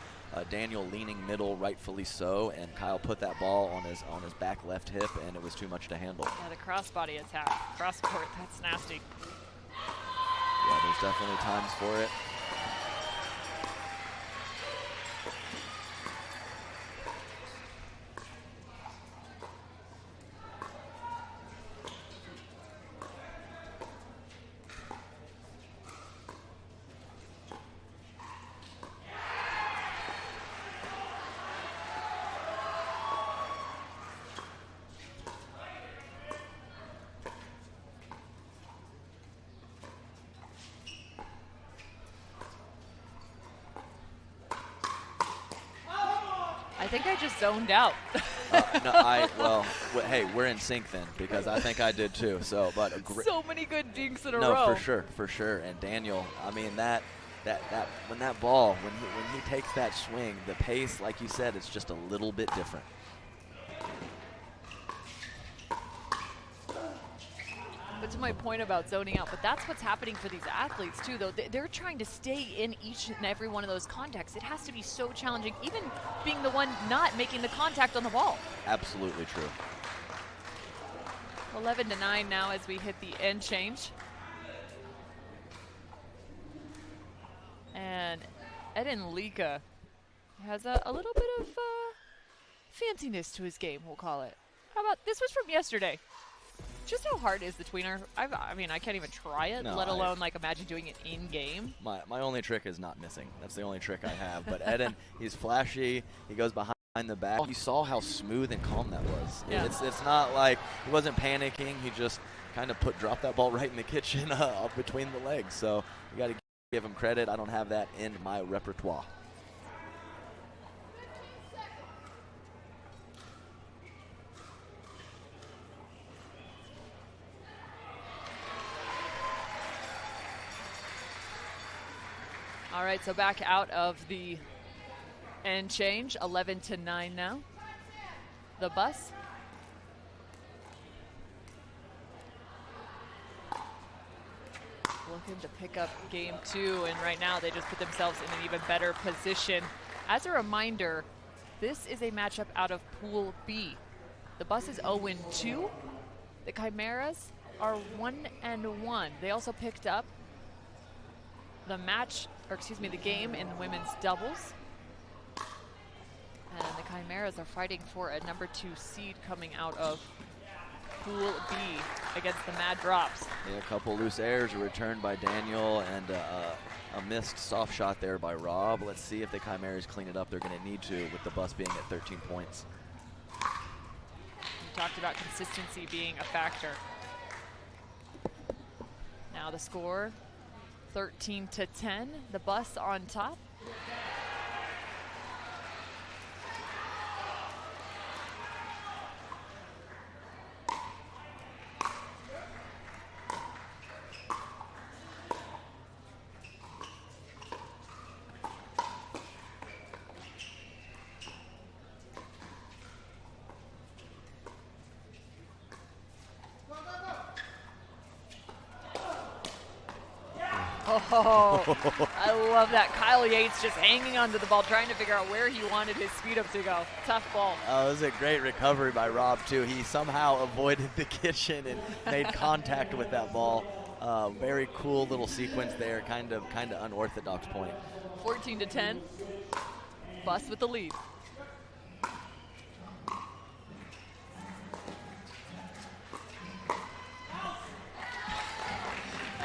[SPEAKER 5] Daniel leaning middle, rightfully so, and Kyle put that ball on his back left hip, and it was too much to handle.
[SPEAKER 3] Yeah, the crossbody attack, cross court, that's nasty.
[SPEAKER 5] Yeah, there's definitely times for it.
[SPEAKER 3] I think I just zoned out.
[SPEAKER 5] No, hey, we're in sync then, because I think I did too. So, but
[SPEAKER 3] so many good dinks in a
[SPEAKER 5] no,
[SPEAKER 3] row.
[SPEAKER 5] for sure. And Daniel, I mean when that ball, when he takes that swing, the pace, like you said, it's just a little bit different.
[SPEAKER 3] But to my point about zoning out, but that's what's happening for these athletes too, though. They're trying to stay in each and every one of those contacts. It has to be so challenging, even being the one not making the contact on the ball.
[SPEAKER 5] Absolutely true.
[SPEAKER 3] 11-9 now as we hit the end change. And Eden Lika has a little bit of fanciness to his game, we'll call it. How about, this was from yesterday. Just how hard is the tweener? I mean, I can't even try it, let alone like imagine doing it in game.
[SPEAKER 5] My only trick is not missing. That's the only trick I have. But Eden, he's flashy. He goes behind the back. You saw how smooth and calm that was.
[SPEAKER 3] Yeah.
[SPEAKER 5] It's not like he wasn't panicking. He just kind of dropped that ball right in the kitchen up between the legs. So you got to give him credit. I don't have that in my repertoire.
[SPEAKER 3] All right, so back out of the end change, 11-9 now. The bus. Looking to pick up game 2, and right now they just put themselves in an even better position. As a reminder, this is a matchup out of Pool B. The bus is 0-2. The Chimeras are 1-1. They also picked up the game in the women's doubles. And the Chimeras are fighting for a number 2 seed coming out of Pool B against the Mad Drops.
[SPEAKER 5] Yeah, a couple loose airs returned by Daniel and a missed soft shot there by Rob. Let's see if the Chimeras clean it up. They're going to need to, with the bus being at 13 points.
[SPEAKER 3] We talked about consistency being a factor. Now the score, 13-10, the bus on top. Oh, I love that. Kyle Yates just hanging onto the ball, trying to figure out where he wanted his speed up to go. Tough ball.
[SPEAKER 5] Oh, it was a great recovery by Rob, too. He somehow avoided the kitchen and made contact with that ball. Very cool little sequence there, kind of unorthodox point.
[SPEAKER 3] 14-10, bus with the lead.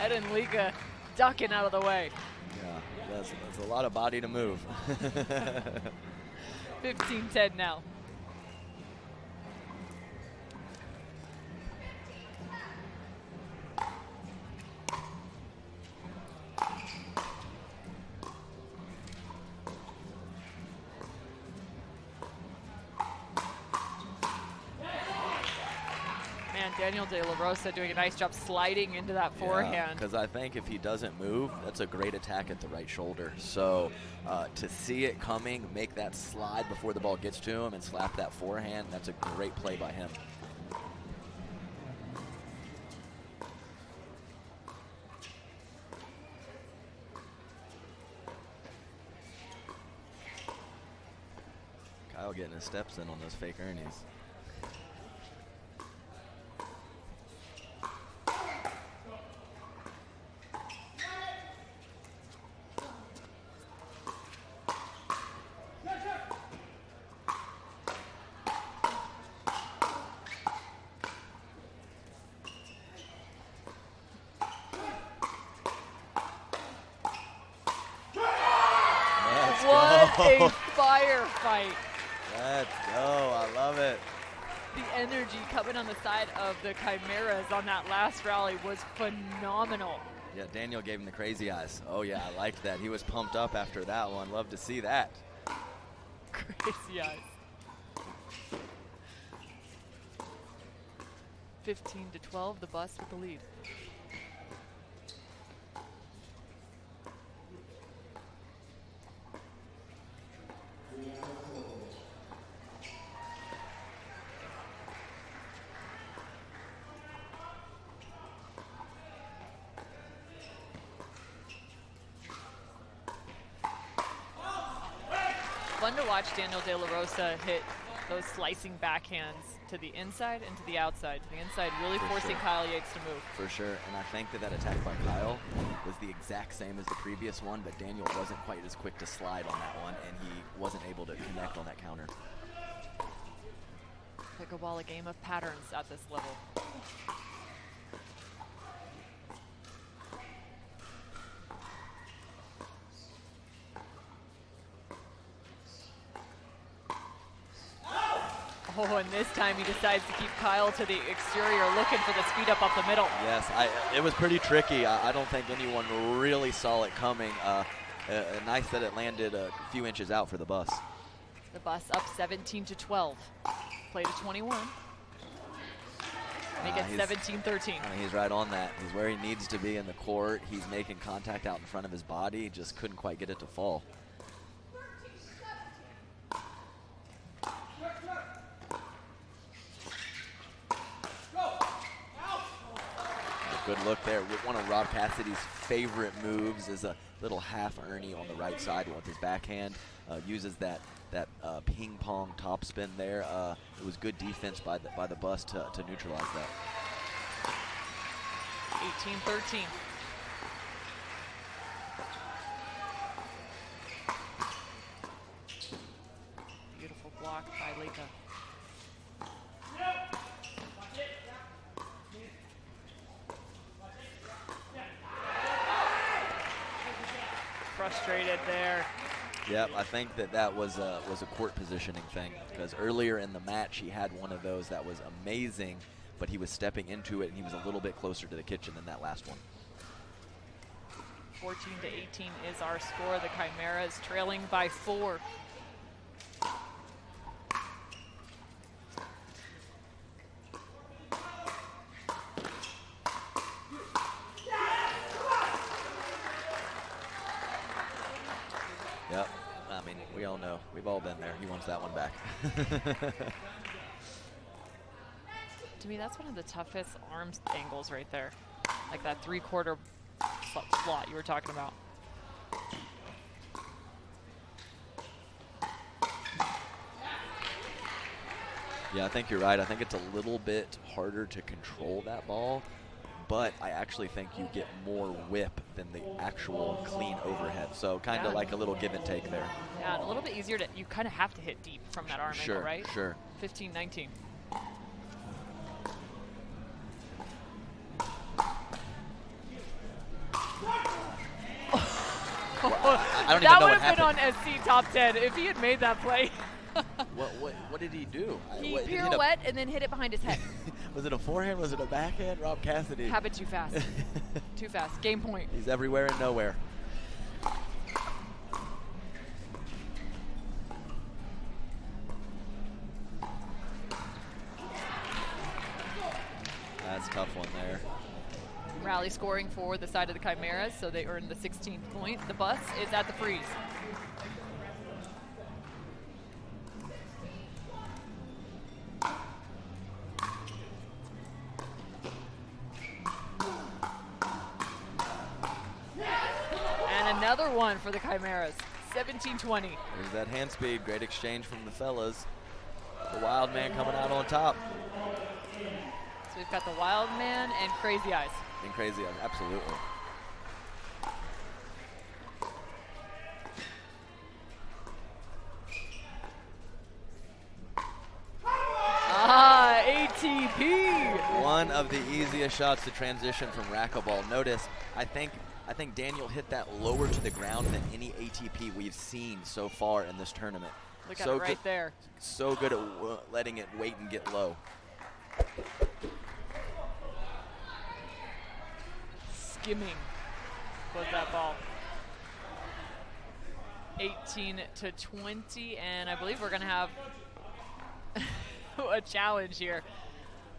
[SPEAKER 3] Eden Lika ducking out of the way.
[SPEAKER 5] Yeah, that's a lot of body to move.
[SPEAKER 3] 15-10 now. Daniel De La Rosa doing a nice job sliding into that forehand.
[SPEAKER 5] Because I think if he doesn't move, that's a great attack at the right shoulder. So to see it coming, make that slide before the ball gets to him and slap that forehand, that's a great play by him. Kyle getting his steps in on those fake Ernies.
[SPEAKER 3] What a firefight.
[SPEAKER 5] Let's go. I love it.
[SPEAKER 3] The energy coming on the side of the Chimeras on that last rally was phenomenal.
[SPEAKER 5] Yeah, Daniel gave him the crazy eyes. Oh, yeah, I liked that. He was pumped up after that one. Love to see that.
[SPEAKER 3] Crazy eyes. 15-12, the Bus with the lead. Fun to watch Daniel De La Rosa hit those slicing backhands to the inside and to the outside. To the inside, really forcing Kyle Yates to move.
[SPEAKER 5] For sure, and I think that attack by Kyle was the exact same as the previous one, but Daniel wasn't quite as quick to slide on that one, and he wasn't able to connect on that counter.
[SPEAKER 3] Pickleball, a game of patterns at this level. Oh, and this time he decides to keep Kyle to the exterior, looking for the speed up the middle.
[SPEAKER 5] Yes, it was pretty tricky. I don't think anyone really saw it coming. Nice that it landed a few inches out for the Bus.
[SPEAKER 3] The Bus up 17-12. Play to 21. Make it 17-13.
[SPEAKER 5] He's right on that. He's where he needs to be in the court. He's making contact out in front of his body. Just couldn't quite get it to fall. Good look there. One of Rob Cassidy's favorite moves is a little half Ernie on the right side with his backhand. Uses that ping pong top spin there. It was good defense by the Bus to neutralize that.
[SPEAKER 3] 18-13. Beautiful block by Leica. Frustrated there.
[SPEAKER 5] Yep, I think that was a court positioning thing, because earlier in the match he had one of those that was amazing, but he was stepping into it and he was a little bit closer to the kitchen than that last one.
[SPEAKER 3] 14-18 is our score. The Chimeras trailing by 4.
[SPEAKER 5] Yep, I mean, we all know. We've all been there. He wants that one back.
[SPEAKER 3] To me, that's one of the toughest arms angles right there. Like that 3/4 slot you were talking about.
[SPEAKER 5] Yeah, I think you're right. I think it's a little bit harder to control that ball, but I actually think you get more whip than the actual clean overhead. So kind of like a little give and take there.
[SPEAKER 3] Yeah, and a little bit easier to, you kind of have to hit deep from that arm angle, right?
[SPEAKER 5] Sure.
[SPEAKER 3] 15-19.
[SPEAKER 5] I don't even
[SPEAKER 3] that
[SPEAKER 5] know
[SPEAKER 3] would
[SPEAKER 5] what
[SPEAKER 3] have been on
[SPEAKER 5] happened.
[SPEAKER 3] SC top 10 if he had made that play.
[SPEAKER 5] What did he do?
[SPEAKER 3] He pirouette and then hit it behind his head.
[SPEAKER 5] Was it a forehand? Was it a backhand? Rob Cassidy.
[SPEAKER 3] Happened too fast. Too fast. Game point.
[SPEAKER 5] He's everywhere and nowhere. That's a tough one there.
[SPEAKER 3] Rally scoring for the side of the Chimeras, so they earned the 16th point. The Bus is at the freeze. And another one for the Chimeras. 17-20.
[SPEAKER 5] There's that hand speed. Great exchange from the fellas. The Wild Man coming out on top.
[SPEAKER 3] So we've got the Wild Man and Crazy Eyes.
[SPEAKER 5] And Crazy Eyes, absolutely.
[SPEAKER 3] ATP.
[SPEAKER 5] One of the easiest shots to transition from racquetball. Notice, I think Daniel hit that lower to the ground than any ATP we've seen so far in this tournament.
[SPEAKER 3] Look at it right there.
[SPEAKER 5] So good at letting it wait and get low.
[SPEAKER 3] Skimming was that ball. 18-20, and I believe we're going to have a challenge here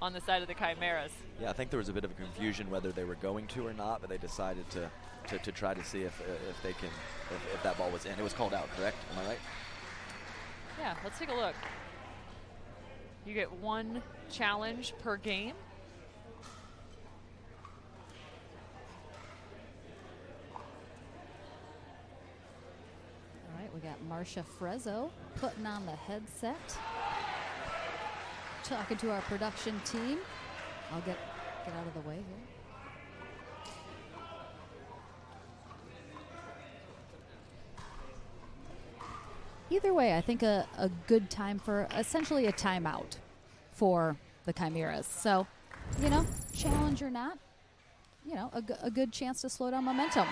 [SPEAKER 3] on the side of the Chimeras.
[SPEAKER 5] Yeah, I think there was a bit of a confusion whether they were going to or not, but they decided to try to see if they can, if that ball was in. It was called out, correct? Am I right?
[SPEAKER 3] Yeah, let's take a look. You get one challenge per game.
[SPEAKER 6] All right, we got Marcia Frezzo putting on the headset, talking to our production team. I'll get out of the way here. Either way, I think a good time for essentially a timeout for the Chimeras. So, you know, challenge or not, you know, a good chance to slow down momentum.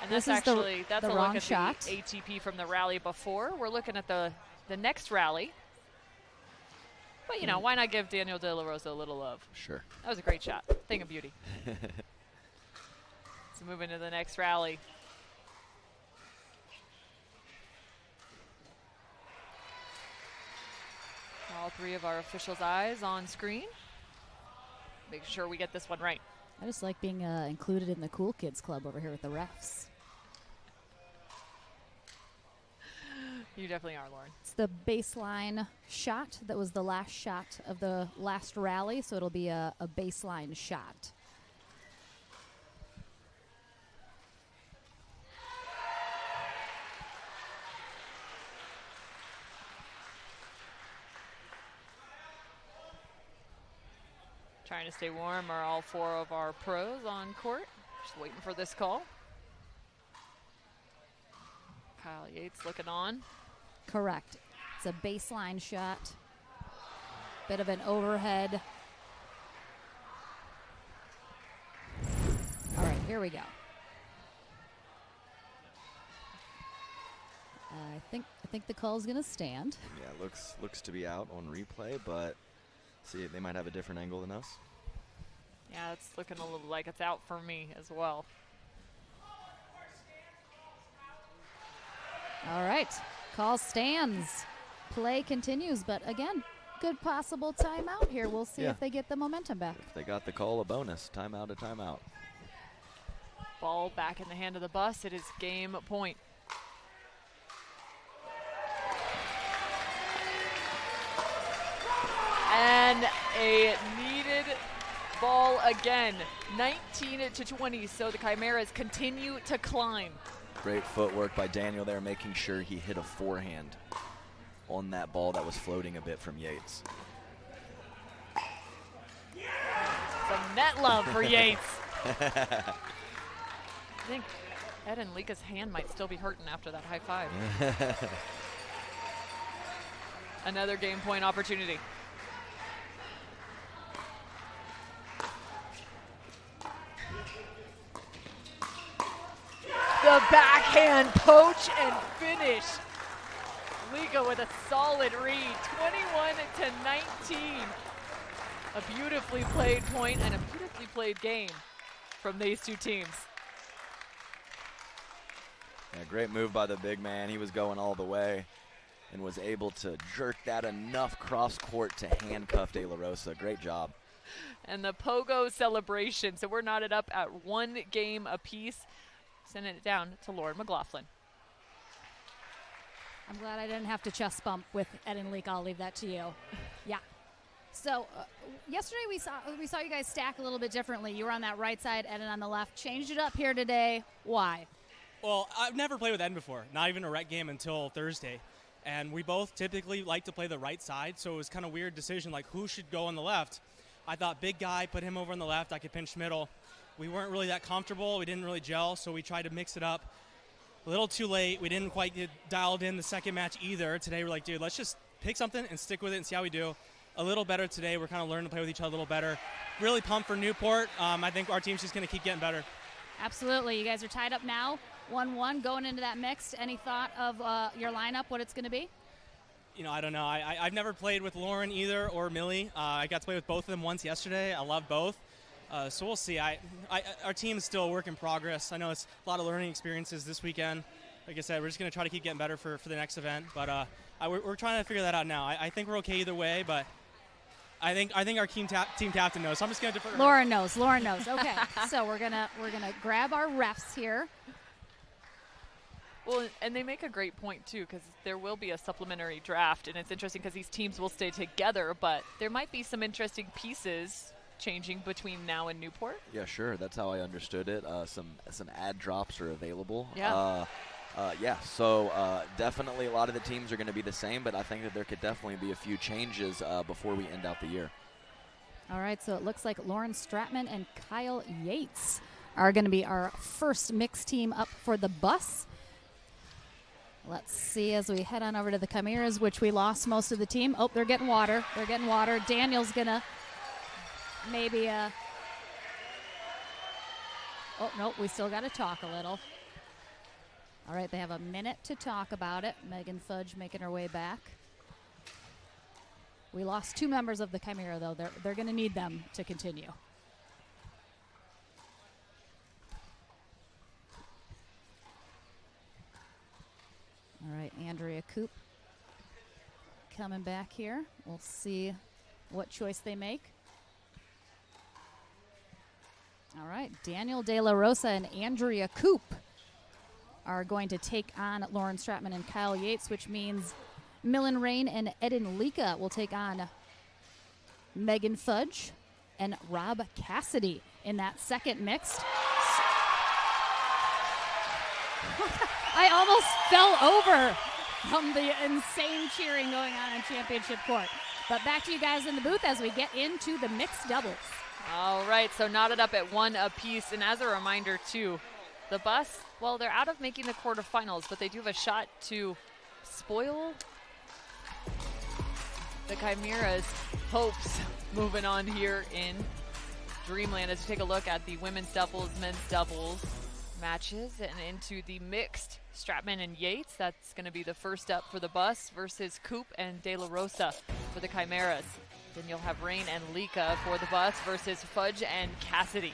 [SPEAKER 3] And that's
[SPEAKER 6] that's
[SPEAKER 3] a
[SPEAKER 6] wrong
[SPEAKER 3] look at
[SPEAKER 6] shot.
[SPEAKER 3] the ATP from the rally before. We're looking at the next rally. But, you know, why not give Daniel De La Rosa a little love?
[SPEAKER 5] Sure.
[SPEAKER 3] That was a great shot. Thing of beauty. So moving to the next rally. All three of our officials' eyes on screen. Make sure we get this one right.
[SPEAKER 6] I just like being included in the cool kids club over here with the refs.
[SPEAKER 3] You definitely are, Lauren.
[SPEAKER 6] It's the baseline shot that was the last shot of the last rally, so it'll be a baseline shot.
[SPEAKER 3] Trying to stay warm are all four of our pros on court. Just waiting for this call. Kyle Yates looking on.
[SPEAKER 6] Correct. It's a baseline shot. Bit of an overhead. All right, here we go. I think the call's gonna stand.
[SPEAKER 5] Yeah, looks to be out on replay, but see, they might have a different angle than us.
[SPEAKER 3] Yeah, it's looking a little like it's out for me as well.
[SPEAKER 6] All right, call stands. Play continues, but again, good possible timeout here. We'll see if they get the momentum back.
[SPEAKER 5] If they got the call, a bonus. Timeout, a timeout.
[SPEAKER 3] Ball back in the hand of the bus. It is game point. And a needed ball again. 19-20, so the Chimeras continue to climb.
[SPEAKER 5] Great footwork by Daniel there, making sure he hit a forehand on that ball that was floating a bit from Yates.
[SPEAKER 3] Some net love for Yates. I think Ed and Lika's hand might still be hurting after that high five. Another game point opportunity. The backhand poach and finish. Lika with a solid read, 21-19. A beautifully played point and a beautifully played game from these two teams.
[SPEAKER 5] Yeah, great move by the big man. He was going all the way and was able to jerk that enough cross court to handcuff De La Rosa. Great job.
[SPEAKER 3] And the pogo celebration. So we're knotted up at 1 game apiece. Sending it down to Lauren McLaughlin.
[SPEAKER 6] I'm glad I didn't have to chest bump with Ed and Leak. I'll leave that to you. Yeah. So yesterday we saw you guys stack a little bit differently. You were on that right side, Eden on the left. Changed it up here today. Why?
[SPEAKER 9] Well, I've never played with Eden before, not even a rec game until Thursday. And we both typically like to play the right side, so it was kind of a weird decision, like who should go on the left. I thought big guy, put him over on the left, I could pinch middle. We weren't really that comfortable. We didn't really gel, so we tried to mix it up. A little too late. We didn't quite get dialed in the second match either. Today we're like, dude, let's just pick something and stick with it and see how we do. A little better today. We're kind of learning to play with each other a little better. Really pumped for Newport. I think our team's just going to keep getting better.
[SPEAKER 6] Absolutely. You guys are tied up now, 1-1, going into that mixed. Any thought of your lineup, what it's going to be?
[SPEAKER 9] You know, I don't know. I've never played with Lauren either or Millie. I got to play with both of them once yesterday. I love both. So we'll see. Our team is still a work in progress. I know it's a lot of learning experiences this weekend. Like I said, we're just going to try to keep getting better for the next event. But we're trying to figure that out now. I think we're okay either way, but I think our team captain knows. So I'm just going to defer.
[SPEAKER 6] Lauren knows. Okay, so we're gonna grab our refs here.
[SPEAKER 3] Well, and they make a great point, too, because there will be a supplementary draft, and it's interesting because these teams will stay together, but there might be some interesting pieces changing between now and Newport.
[SPEAKER 5] Yeah, sure. That's how I understood it. Some ad drops are available.
[SPEAKER 3] Yeah.
[SPEAKER 5] So definitely a lot of the teams are going to be the same, but I think that there could definitely be a few changes before we end out the year.
[SPEAKER 6] All right, so it looks like Lauren Stratman and Kyle Yates are going to be our first mixed team up for the bus. Let's see as we head on over to the Chimeras, which we lost most of the team. Oh, they're getting water. Daniel's going to maybe oh, nope, we still got to talk a little. All right, they have a minute to talk about it. Megan Fudge making her way back. We lost 2 members of the Chimera, though. They're going to need them to continue. All right, Andrea Coop coming back here. We'll see what choice they make. All right, Daniel De La Rosa and Andrea Coop are going to take on Lauren Stratman and Kyle Yates, which means Millen Rain and Eden Lika will take on Megan Fudge and Rob Cassidy in that second mixed. I almost fell over from the insane cheering going on in championship court. But back to you guys in the booth as we get into the mixed doubles.
[SPEAKER 3] All right, so knotted up at 1 apiece. And as a reminder, too, the bus, well, they're out of making the quarterfinals, but they do have a shot to spoil the Chimera's hopes moving on here in Dreamland. As you take a look at the women's doubles, men's doubles matches and into the mixed Stratman and Yates. That's going to be the first up for the bus versus Coop and De La Rosa for the Chimeras. Then you'll have Rain and Lika for the bus versus Fudge and Cassidy.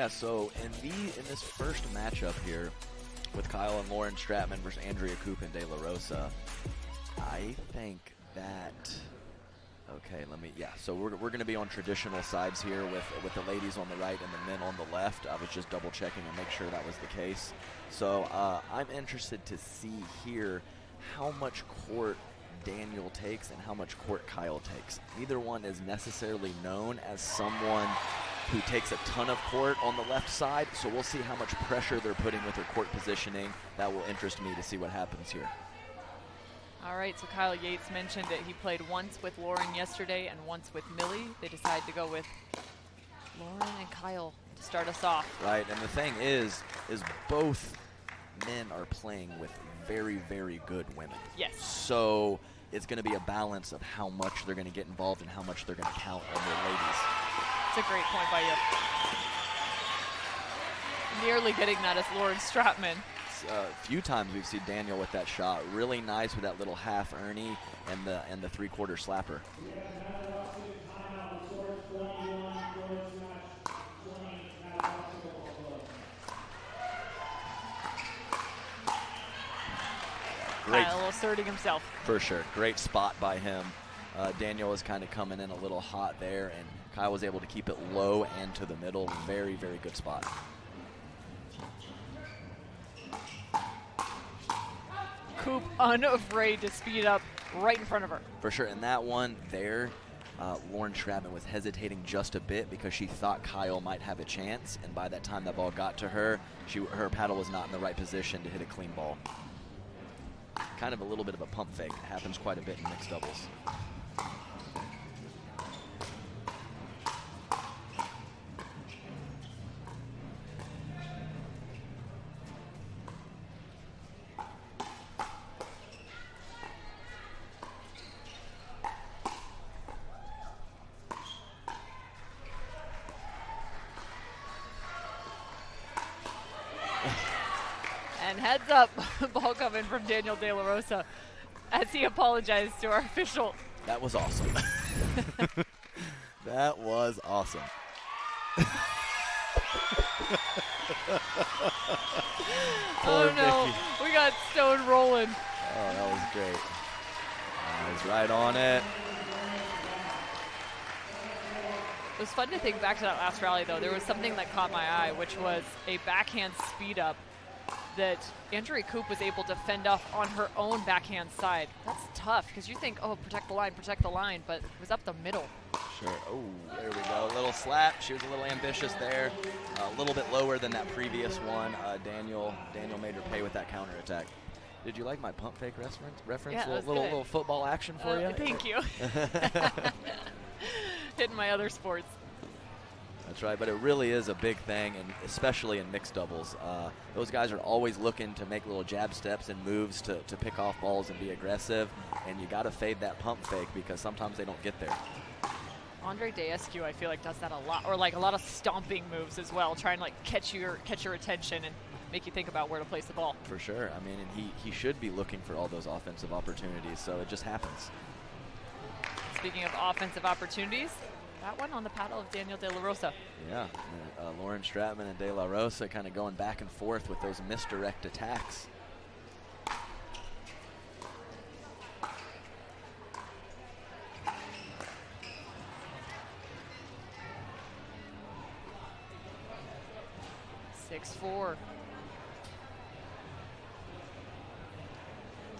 [SPEAKER 5] So in this first matchup here with Kyle and Lauren Stratman versus Andrea Coop and De La Rosa, I think that so we're going to be on traditional sides here with the ladies on the right and the men on the left. I was just double checking to make sure that was the case. So I'm interested to see here how much court Daniel takes and how much court Kyle takes. Neither one is necessarily known as someone who takes a ton of court on the left side, so we'll see how much pressure they're putting with their court positioning. That will interest me to see what happens here.
[SPEAKER 3] All right, so Kyle Yates mentioned that he played once with Lauren yesterday and once with Millie. They decided to go with Lauren and Kyle to start us off.
[SPEAKER 5] Right, and the thing is both men are playing with very, very good women.
[SPEAKER 3] Yes.
[SPEAKER 5] So it's going to be a balance of how much they're going to get involved and how much they're going to count on their ladies.
[SPEAKER 3] That's a great point by you. Nearly getting that as Lauren Stratman.
[SPEAKER 5] A few times we've seen Daniel with that shot. Really nice with that little half Ernie and the three-quarter slapper. Great.
[SPEAKER 3] Kyle asserting himself.
[SPEAKER 5] For sure. Great spot by him. Daniel was kind of coming in a little hot there, and Kyle was able to keep it low and to the middle. Very, very good spot.
[SPEAKER 3] Coop unafraid to speed up right in front of her.
[SPEAKER 5] For sure, and that one there, Lauren Stratman was hesitating just a bit because she thought Kyle might have a chance, and by that time that ball got to her, her paddle was not in the right position to hit a clean ball. Kind of a little bit of a pump fake. It happens quite a bit in mixed doubles.
[SPEAKER 3] And heads up, ball coming from Daniel De La Rosa as he apologized to our official.
[SPEAKER 5] That was awesome. That was awesome.
[SPEAKER 3] Oh no, we got Stone rolling.
[SPEAKER 5] Oh, that was great. He's right on it.
[SPEAKER 3] It was fun to think back to that last rally, though. There was something that caught my eye, which was a backhand speed up that Andrea Coop was able to fend off on her own backhand side. That's tough, because you think, oh, protect the line, but it was up the middle.
[SPEAKER 5] Sure. Oh, there we go. A little slap. She was a little ambitious there. A little bit lower than that previous one. Daniel made her pay with that counterattack. Did you like my pump fake reference?
[SPEAKER 3] Yeah,
[SPEAKER 5] little football action for you?
[SPEAKER 3] Thank you. Hitting my other sports.
[SPEAKER 5] That's right, but it really is a big thing, and especially in mixed doubles. Those guys are always looking to make little jab steps and moves to pick off balls and be aggressive, and you got to fade that pump fake because sometimes they don't get there.
[SPEAKER 3] Andre Daescu, I feel like, does that a lot, or like a lot of stomping moves as well, trying to like catch your attention and make you think about where to place the ball.
[SPEAKER 5] For sure. I mean, and he should be looking for all those offensive opportunities, so it just happens.
[SPEAKER 3] Speaking of offensive opportunities, that one on the paddle of Daniel De La Rosa.
[SPEAKER 5] Yeah, Lauren Stratman and De La Rosa kind of going back and forth with those misdirect attacks.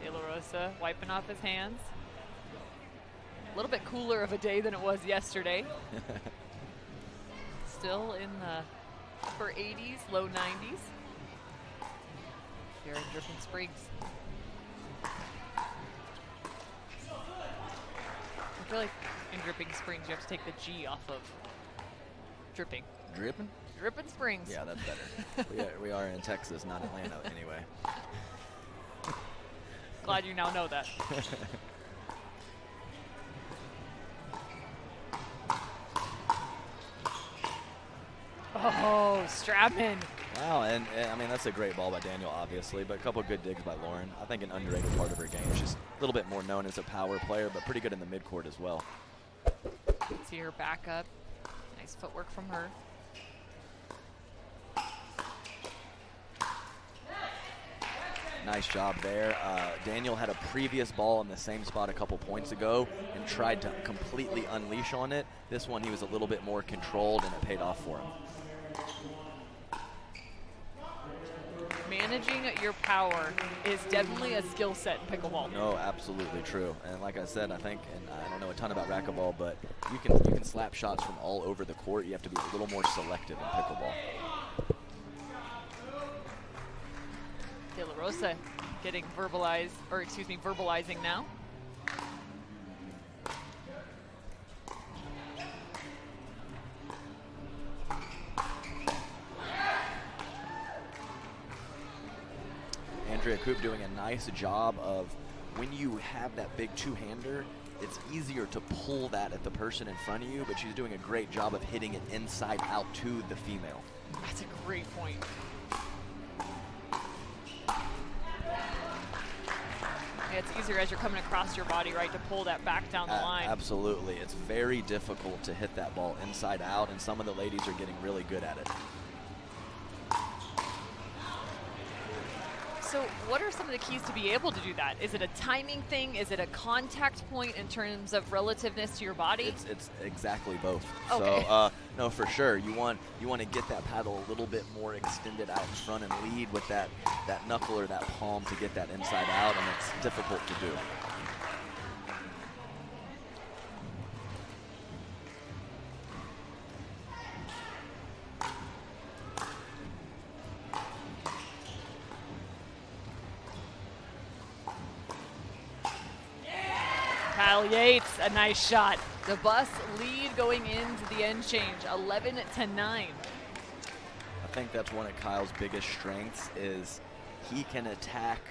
[SPEAKER 3] De La Rosa wiping off his hands. A little bit cooler of a day than it was yesterday. Still in the upper 80s, low 90s. Here in Dripping Springs. I feel like in Dripping Springs you have to take the G off of dripping.
[SPEAKER 5] Dripping?
[SPEAKER 3] Dripping Springs.
[SPEAKER 5] Yeah, that's better. we are in Texas, not Atlanta anyway.
[SPEAKER 3] Glad you now know that. Oh, Stratman.
[SPEAKER 5] Wow, and I mean, that's a great ball by Daniel, obviously, but a couple good digs by Lauren. I think an underrated part of her game. She's a little bit more known as a power player, but pretty good in the midcourt as well.
[SPEAKER 3] See her back up. Nice footwork from her.
[SPEAKER 5] Nice job there. Daniel had a previous ball in the same spot a couple points ago and tried to completely unleash on it. This one, he was a little bit more controlled, and it paid off for him.
[SPEAKER 3] Managing your power is definitely a skill set in pickleball.
[SPEAKER 5] No, absolutely true. And like I said, I think, and I don't know a ton about racquetball, but you can slap shots from all over the court. You have to be a little more selective in pickleball.
[SPEAKER 3] De La Rosa getting verbalizing now.
[SPEAKER 5] Andrea Coop doing a nice job of, when you have that big two-hander, it's easier to pull that at the person in front of you, but she's doing a great job of hitting it inside out to the female.
[SPEAKER 3] That's a great point. Yeah, it's easier as you're coming across your body, right, to pull that back down the line.
[SPEAKER 5] Absolutely. It's very difficult to hit that ball inside out, and some of the ladies are getting really good at it.
[SPEAKER 3] So what are some of the keys to be able to do that? Is it a timing thing? Is it a contact point in terms of relativeness to your body?
[SPEAKER 5] It's exactly both.
[SPEAKER 3] Okay.
[SPEAKER 5] So no, for sure, you want to get that paddle a little bit more extended out in front and lead with that knuckle or that palm to get that inside out, and it's difficult to do.
[SPEAKER 3] Kyle Yates, a nice shot. The Bus lead going into the end change, 11-9.
[SPEAKER 5] I think that's one of Kyle's biggest strengths is he can attack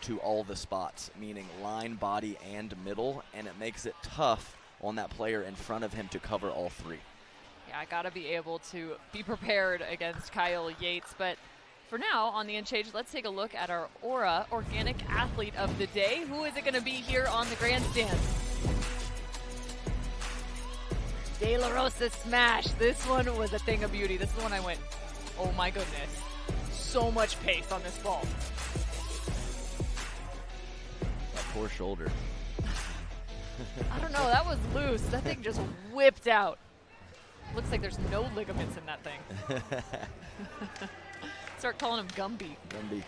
[SPEAKER 5] to all the spots, meaning line, body, and middle, and it makes it tough on that player in front of him to cover all three.
[SPEAKER 3] Yeah, I gotta be able to be prepared against Kyle Yates, but for now, on the end change, let's take a look at our Aura Organic Athlete of the Day. Who is it going to be here on the grandstand? De La Rosa smash. This one was a thing of beauty. This is the one I went, oh my goodness. So much pace on this ball.
[SPEAKER 5] That poor shoulder.
[SPEAKER 3] I don't know, that was loose. That thing just whipped out. Looks like there's no ligaments in that thing. Start calling him Gumby.
[SPEAKER 5] Gumby.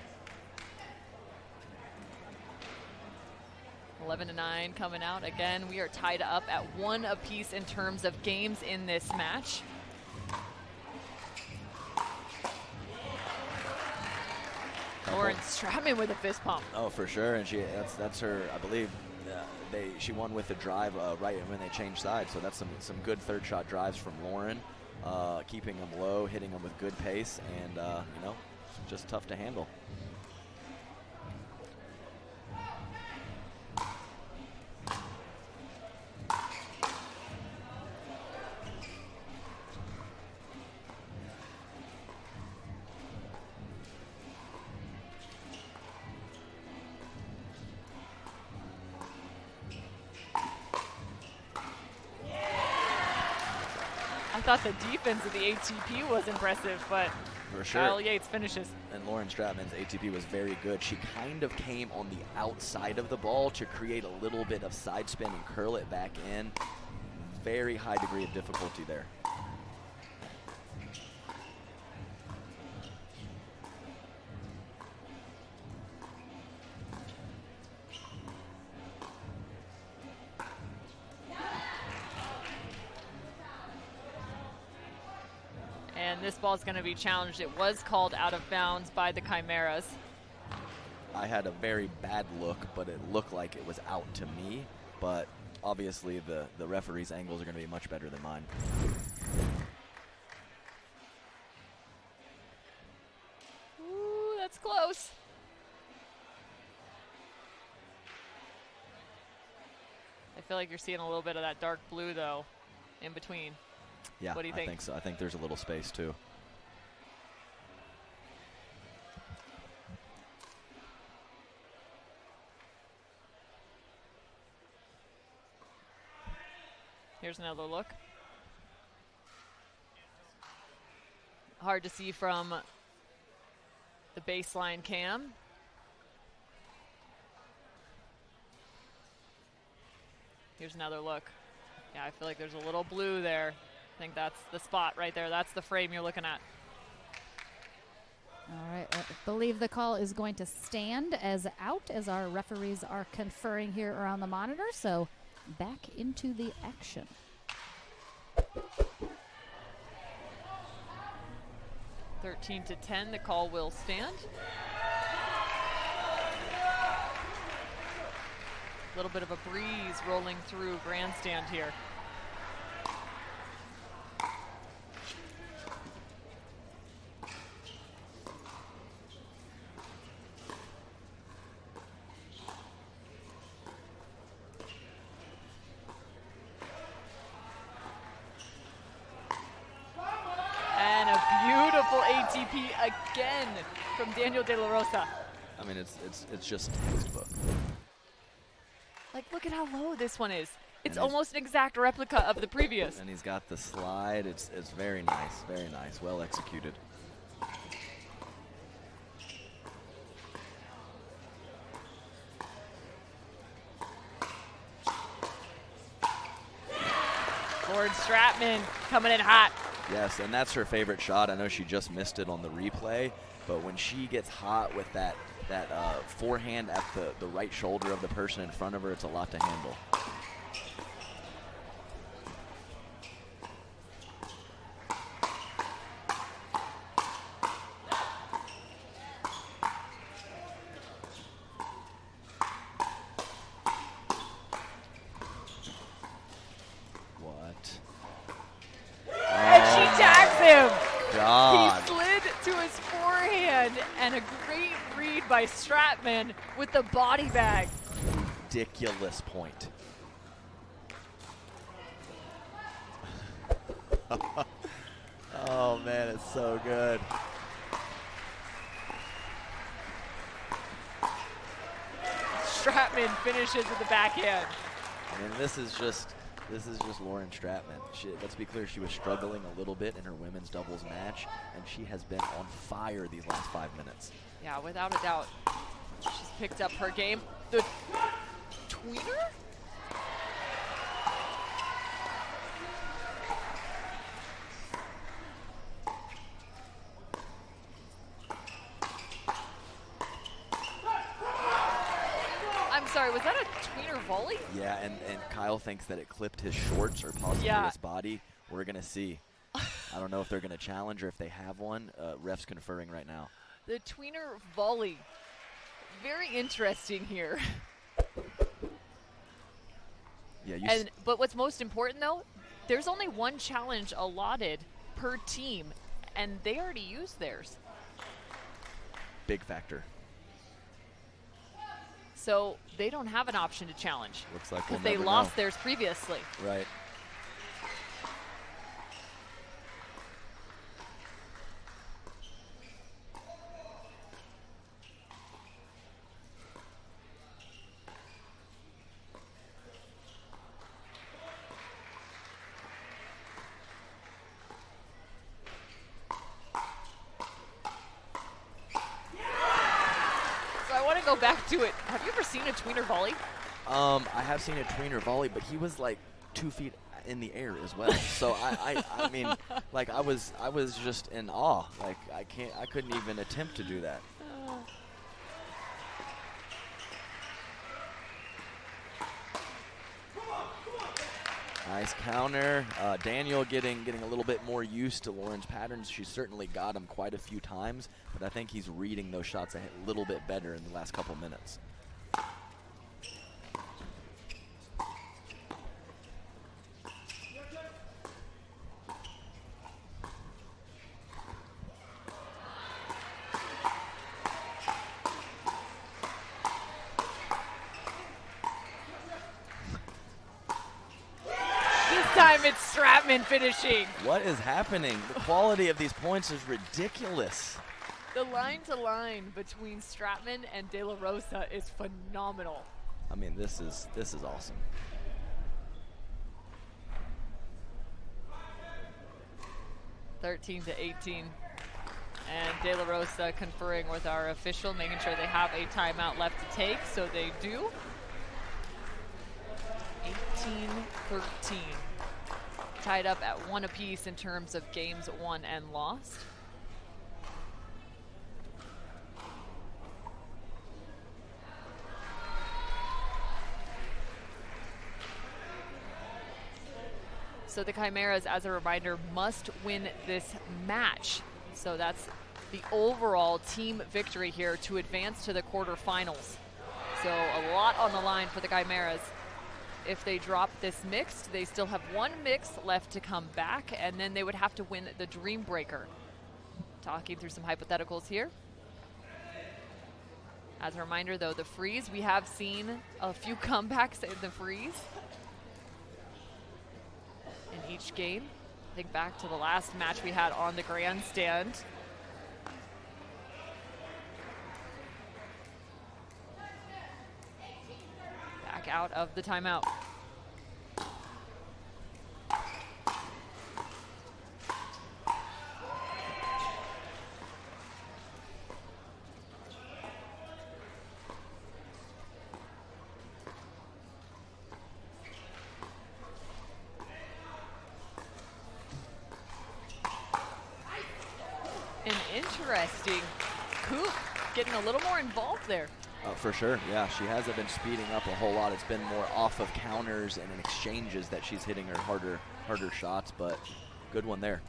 [SPEAKER 3] 11-9 coming out. Again, we are tied up at 1 apiece in terms of games in this match. Lauren Stratman with a fist pump.
[SPEAKER 5] Oh, for sure, and that's her. I believe she won with a drive right when they changed sides. So that's some good third shot drives from Lauren, keeping them low, hitting them with good pace, and just tough to handle.
[SPEAKER 3] I thought the defense of the ATP was impressive, but
[SPEAKER 5] for sure.
[SPEAKER 3] Kyle Yates finishes.
[SPEAKER 5] And Lauren Stratman's ATP was very good. She kind of came on the outside of the ball to create a little bit of side spin and curl it back in. Very high degree of difficulty there.
[SPEAKER 3] And this ball is going to be challenged. It was called out of bounds by the Chimeras.
[SPEAKER 5] I had a very bad look, but it looked like it was out to me. But obviously the referee's angles are going to be much better than mine.
[SPEAKER 3] Ooh, that's close. I feel like you're seeing a little bit of that dark blue, though, in between.
[SPEAKER 5] Yeah,
[SPEAKER 3] what do you think?
[SPEAKER 5] I think so. I think there's a little space, too.
[SPEAKER 3] Here's another look. Hard to see from the baseline cam. Here's another look. Yeah, I feel like there's a little blue there. I think that's the spot right there. That's the frame you're looking at.
[SPEAKER 6] All right, I believe the call is going to stand as out as our referees are conferring here around the monitor. So back into the action.
[SPEAKER 3] (13-10), the call will stand. A little bit of a breeze rolling through Grandstand here. And a beautiful ATP again from Daniel De La Rosa.
[SPEAKER 5] I mean, it's just textbook.
[SPEAKER 3] Like, look at how low this one is. It's almost an exact replica of the previous.
[SPEAKER 5] And he's got the slide. It's very nice, very nice. Well executed.
[SPEAKER 3] Lauren Stratman coming in hot.
[SPEAKER 5] Yes, and that's her favorite shot. I know she just missed it on the replay, but when she gets hot with that forehand at the right shoulder of the person in front of her, it's a lot to handle.
[SPEAKER 3] He slid to his forehand, and a great read by Stratman with the body bag.
[SPEAKER 5] Ridiculous point. Oh man, it's so good.
[SPEAKER 3] Stratman finishes with the backhand.
[SPEAKER 5] I mean, this is just Lauren Stratman. Let's be clear, she was struggling a little bit in her women's doubles match, and she has been on fire these last 5 minutes.
[SPEAKER 3] Yeah, without a doubt. She's picked up her game. The tweener? I'm sorry, was that a tweener volley?
[SPEAKER 5] Yeah, and Kyle thinks that it clipped his shorts or possibly his body. We're going to see. I don't know if they're going to challenge or if they have one. Ref's conferring right now.
[SPEAKER 3] The tweener volley. Very interesting here.
[SPEAKER 5] Yeah,
[SPEAKER 3] but what's most important, though, there's only one challenge allotted per team, and they already used theirs.
[SPEAKER 5] Big factor.
[SPEAKER 3] So they don't have an option to challenge.
[SPEAKER 5] Looks like we'll
[SPEAKER 3] because they
[SPEAKER 5] never
[SPEAKER 3] lost
[SPEAKER 5] know.
[SPEAKER 3] theirs previously.
[SPEAKER 5] Right.
[SPEAKER 3] Go back to it. Have you ever seen a tweener volley?
[SPEAKER 5] I have seen a tweener volley, but he was like 2 feet in the air as well. So I mean, like I was just in awe. Like I couldn't even attempt to do that. Nice counter. Daniel getting a little bit more used to Lauren's patterns. She certainly got him quite a few times, but I think he's reading those shots a little bit better in the last couple minutes.
[SPEAKER 3] Time it's Stratman finishing.
[SPEAKER 5] What is happening? The quality of these points is ridiculous.
[SPEAKER 3] The line-to-line between Stratman and De La Rosa is phenomenal.
[SPEAKER 5] I mean, this is awesome.
[SPEAKER 3] (13-18), and De La Rosa conferring with our official, making sure they have a timeout left to take. So they do. 18-13. Tied up at 1 apiece in terms of games won and lost. So the Chimeras, as a reminder, must win this match. So that's the overall team victory here to advance to the quarterfinals. So a lot on the line for the Chimeras. If they drop this mixed, they still have one mix left to come back, and then they would have to win the Dreambreaker. Talking through some hypotheticals here. As a reminder, though, the freeze, we have seen a few comebacks in the freeze in each game. Think back to the last match we had on the Grandstand. Back out of the timeout. Interesting. Coop getting a little more involved there.
[SPEAKER 5] For sure, yeah. She hasn't been speeding up a whole lot. It's been more off of counters and in exchanges that she's hitting her harder shots, but good one there.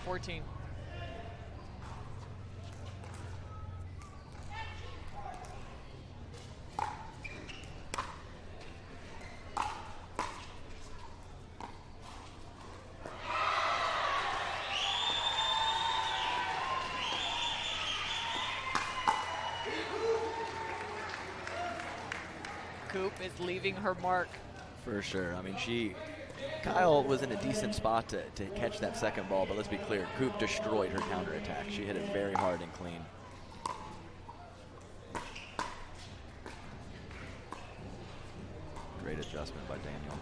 [SPEAKER 3] $19-14. Coop is leaving her mark.
[SPEAKER 5] For sure. I mean, Kyle was in a decent spot to catch that second ball, but let's be clear, Coop destroyed her counterattack. She hit it very hard and clean. Great adjustment by Daniel.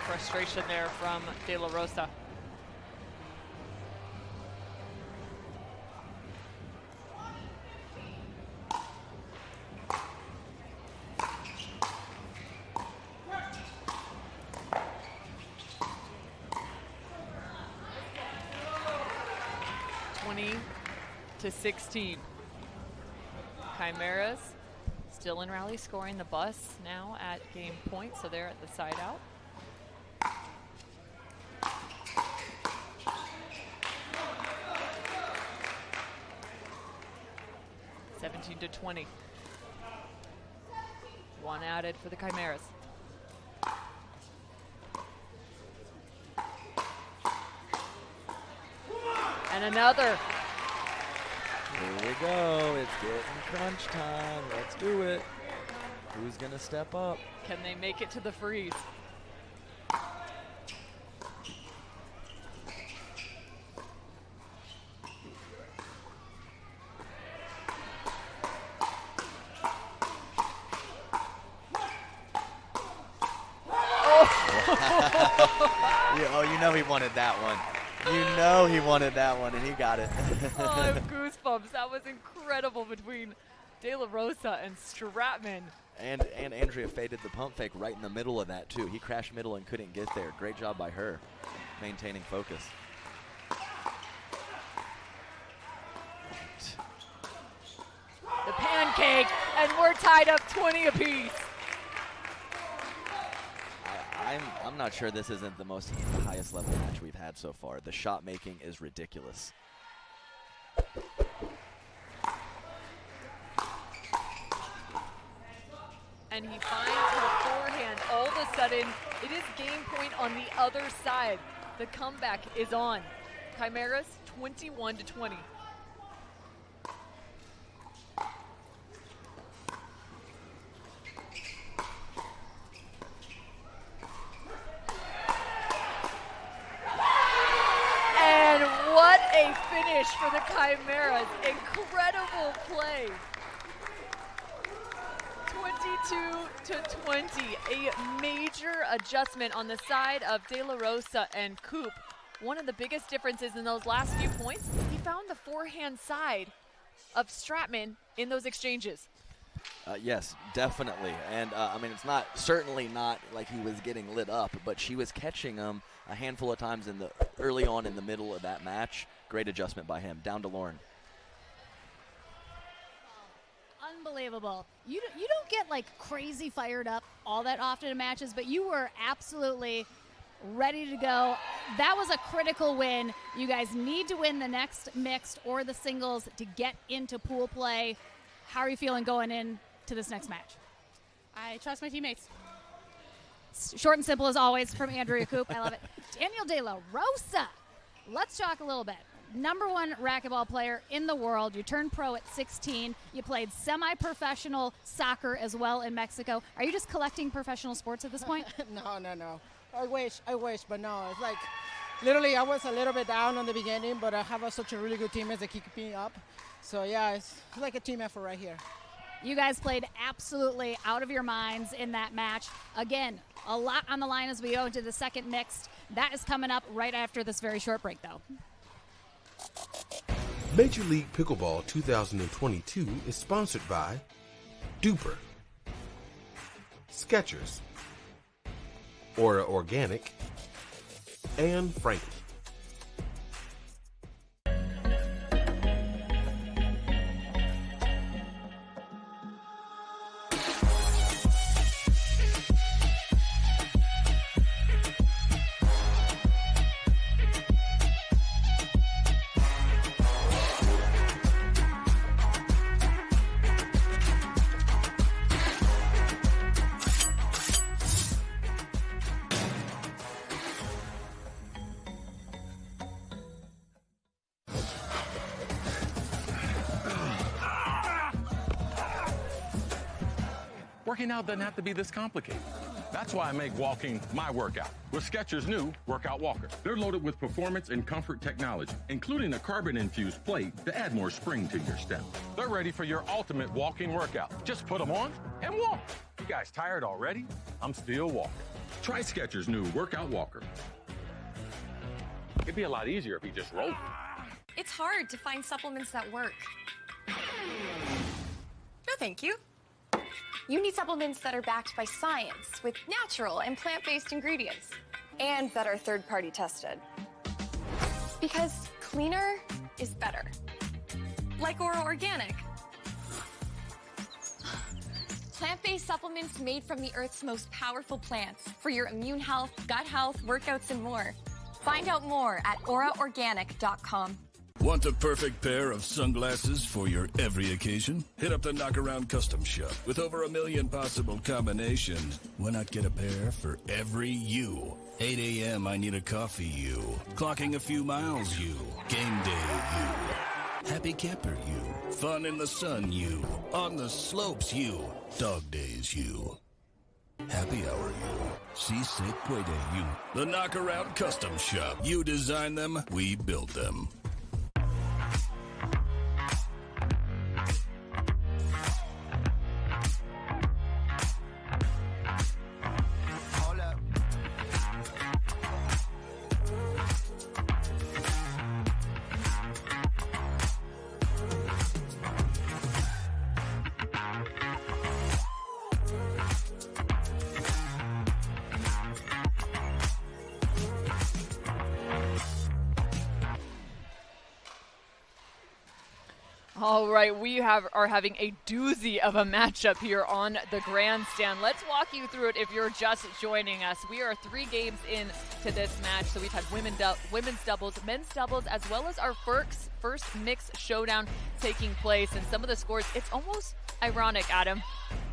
[SPEAKER 3] Frustration there from De La Rosa. $20-16. Chimeras still in rally scoring. The Bus now at game point, so they're at the side out. $17-20. One added for the Chimeras. And another.
[SPEAKER 5] Here we go. It's getting crunch time. Let's do it. Who's going to step up?
[SPEAKER 3] Can they make it to the freeze?
[SPEAKER 5] You know he wanted that one. You know he wanted that one, and he got it.
[SPEAKER 3] Oh, I have goosebumps. That was incredible between De La Rosa and Stratman.
[SPEAKER 5] And Andrea faded the pump fake right in the middle of that, too. He crashed middle and couldn't get there. Great job by her, maintaining focus.
[SPEAKER 3] The pancake, and we're tied up 20 apiece.
[SPEAKER 5] I'm not sure this isn't the highest level match we've had so far. The shot making is ridiculous.
[SPEAKER 3] And he finds her forehand. All of a sudden, it is game point on the other side. The comeback is on. Chimeras 21-20. What a finish for the Chimeras. Incredible play. 22-20. A major adjustment on the side of De La Rosa and Coop. One of the biggest differences in those last few points, he found the forehand side of Stratman in those exchanges.
[SPEAKER 5] Yes, definitely. And I mean, it's certainly not like he was getting lit up, but she was catching him a handful of times early on in the middle of that match. Great adjustment by him. Down to Lauren.
[SPEAKER 6] Unbelievable. You don't get like crazy fired up all that often in matches, but you were absolutely ready to go. That was a critical win. You guys need to win the next mixed or the singles to get into pool play. How are you feeling going into this next match?
[SPEAKER 13] I trust my teammates.
[SPEAKER 6] Short and simple as always from Andrea Coop. I love it. Daniel De La Rosa. Let's talk a little bit. #1 racquetball player in the world. You turned pro at 16. You played semi-professional soccer as well in Mexico. Are you just collecting professional sports at this point?
[SPEAKER 16] No. I wish, but no. It's like, literally, I was a little bit down in the beginning, but I have such a really good teammates that keep me up. So, yeah, it's like a team effort right here.
[SPEAKER 6] You guys played absolutely out of your minds in that match. Again, a lot on the line as we go into the second mixed. That is coming up right after this very short break, though.
[SPEAKER 14] Major League Pickleball 2022 is sponsored by Duper, Skechers, Aura Organic, and Franklin.
[SPEAKER 2] Working out doesn't have to be this complicated. That's why I make walking my workout with Skechers' new Workout Walker. They're loaded with performance and comfort technology, including a carbon-infused plate to add more spring to your step. They're ready for your ultimate walking workout. Just put them on and walk. You guys tired already? I'm still walking. Try Skechers' new Workout Walker. It'd be a lot easier if you just rolled it.
[SPEAKER 15] It's hard to find supplements that work. No, thank you. You need supplements that are backed by science with natural and plant-based ingredients and that are third-party tested. Because cleaner is better. Like Aura Organic. Plant-based supplements made from the Earth's most powerful plants for your immune health, gut health, workouts, and more. Find out more at auraorganic.com.
[SPEAKER 19] Want the perfect pair of sunglasses for your every occasion? Hit up the Knockaround Custom Shop. With over 1 million possible combinations, why not get a pair for every you? 8 a.m. I need a coffee you. Clocking a few miles you. Game day you. Happy camper you. Fun in the sun you. On the slopes you. Dog days you. Happy hour you. Si se puede you. The Knockaround Custom Shop. You design them, we build them.
[SPEAKER 3] All right, we are having a doozy of a matchup here on the Grandstand. Let's walk you through it if you're just joining us. We are 3 games into this match, so we've had women's doubles, men's doubles, as well as our first mixed showdown taking place. And some of the scores, it's almost ironic, Adam.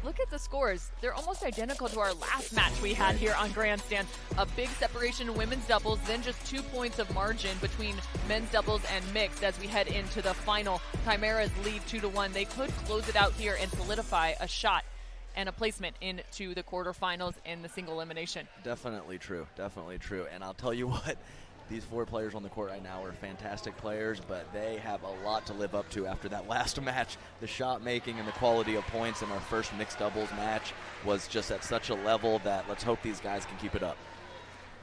[SPEAKER 3] Look at the scores. They're almost identical to our last match we had here on Grandstand. A big separation in women's doubles, then just 2 points of margin between men's doubles and mixed as we head into the final. Chimera's lead 2-1. They could close it out here and solidify a shot and a placement into the quarterfinals in the single elimination.
[SPEAKER 5] Definitely true. Definitely true. And I'll tell you what, these 4 players on the court right now are fantastic players, but they have a lot to live up to after that last match. The shot making and the quality of points in our first mixed doubles match was just at such a level that let's hope these guys can keep it up.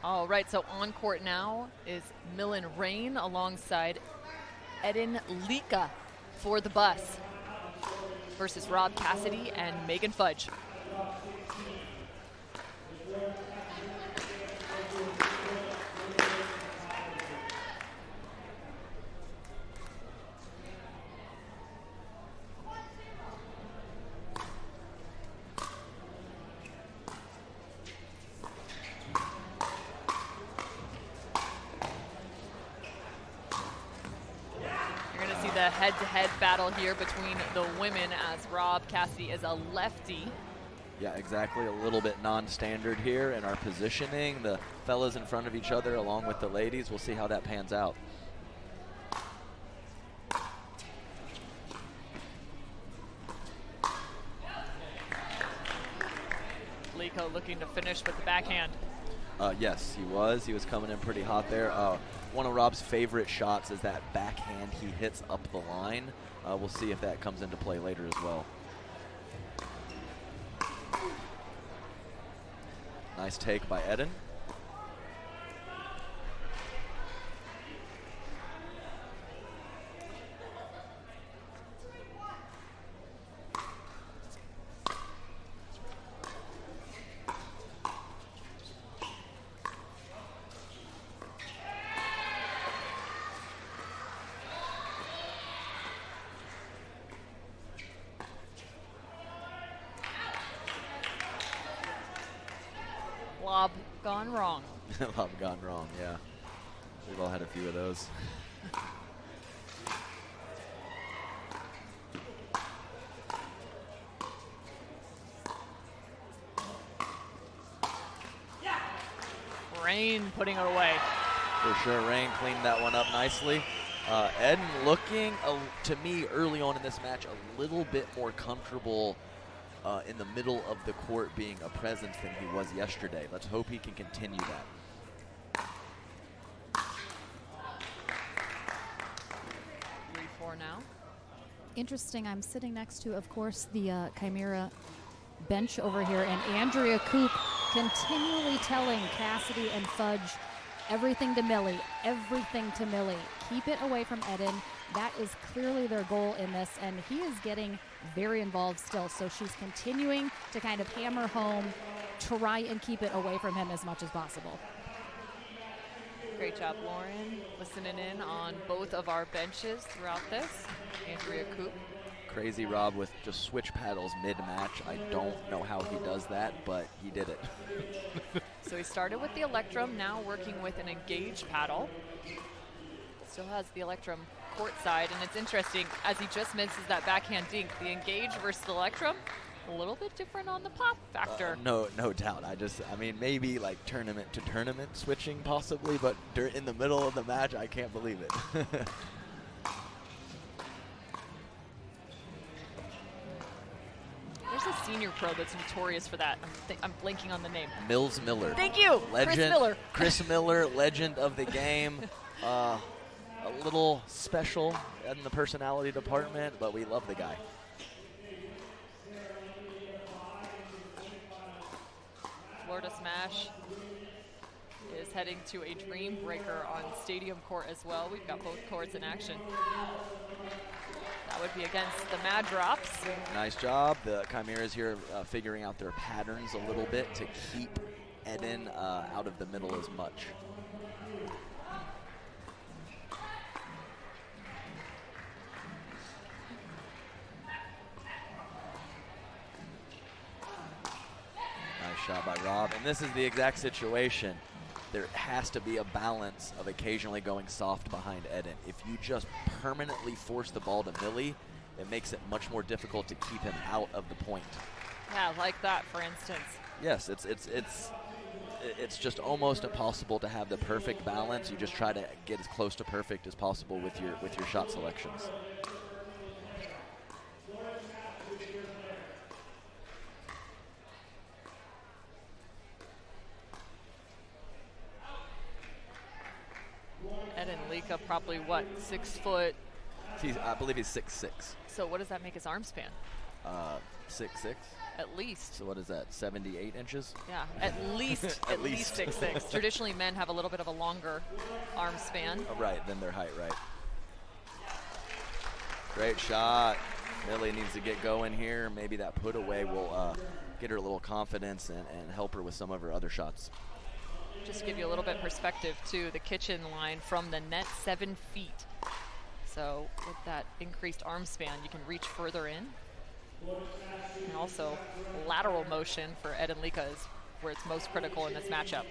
[SPEAKER 3] All right, so on court now is Millen Rain alongside Eden Lika for the bus versus Rob Cassidy and Megan Fudge. The head-to-head battle here between the women as Rob Cassidy is a lefty.
[SPEAKER 5] Yeah, exactly. A little bit non-standard here in our positioning. The fellas in front of each other along with the ladies. We'll see how that pans out.
[SPEAKER 3] Lico looking to finish with the backhand.
[SPEAKER 5] Yes, he was. He was coming in pretty hot there. One of Rob's favorite shots is that backhand he hits up the line. We'll see if that comes into play later as well. Nice take by Eden.
[SPEAKER 3] Lob gone wrong.
[SPEAKER 5] Lob gone wrong, yeah. We've all had a few of those.
[SPEAKER 3] Rain putting it away.
[SPEAKER 5] For sure, Rain cleaned that one up nicely. Eden looking, to me, early on in this match, a little bit more comfortable in the middle of the court being a presence than he was yesterday. Let's hope he can continue that.
[SPEAKER 3] 3-4 now.
[SPEAKER 6] Interesting, I'm sitting next to, of course, the Chimera bench over here, and Andrea Coop continually telling Cassidy and Fudge everything to Millie, everything to Millie. Keep it away from Eden. That is clearly their goal in this, and he is getting very involved still. So she's continuing to kind of hammer home, try and keep it away from him as much as possible.
[SPEAKER 3] Great job, Lauren, listening in on both of our benches throughout this. Andrea Coop.
[SPEAKER 5] Crazy Rob with just switch paddles mid-match. I don't know how he does that, but he did it.
[SPEAKER 3] So he started with the Electrum, now working with an Engage paddle. Still has the Electrum courtside, and it's interesting, as he just misses that backhand dink, the Engage versus the Electrum, a little bit different on the pop factor.
[SPEAKER 5] No doubt. I mean, maybe like tournament to tournament switching possibly, but in the middle of the match, I can't believe it.
[SPEAKER 3] There's a senior pro that's notorious for that. I'm blanking on the name.
[SPEAKER 5] Mills Miller.
[SPEAKER 3] Thank you,
[SPEAKER 5] Legend,
[SPEAKER 3] Chris Miller.
[SPEAKER 5] Chris Miller, legend of the game. A little special in the personality department, but we love the guy.
[SPEAKER 3] Florida Smash is heading to a Dream Breaker on Stadium Court as well. We've got both courts in action. That would be against the Mad Drops.
[SPEAKER 5] Nice job. The Chimeras here figuring out their patterns a little bit to keep Eden out of the middle as much. Nice shot by Rob. And this is the exact situation. There has to be a balance of occasionally going soft behind Eden. If you just permanently force the ball to Millie, it makes it much more difficult to keep him out of the point.
[SPEAKER 3] Yeah, like that, for instance.
[SPEAKER 5] Yes, it's just almost impossible to have the perfect balance. You just try to get as close to perfect as possible with your shot selections.
[SPEAKER 3] Eden Lika probably, what, 6 foot?
[SPEAKER 5] I believe he's 6'6".
[SPEAKER 3] So what does that make his arm span?
[SPEAKER 5] 6'6".
[SPEAKER 3] At least.
[SPEAKER 5] So what is that, 78 inches?
[SPEAKER 3] Yeah, at least at least 6'6". Traditionally, men have a little bit of a longer arm span.
[SPEAKER 5] Oh, right, then their height, right. Great shot. Millie needs to get going here. Maybe that put away will get her a little confidence and help her with some of her other shots.
[SPEAKER 3] Just to give you a little bit perspective too, the kitchen line from the net 7 feet. So with that increased arm span, you can reach further in. And also lateral motion for Eden Lika is where it's most critical in this matchup.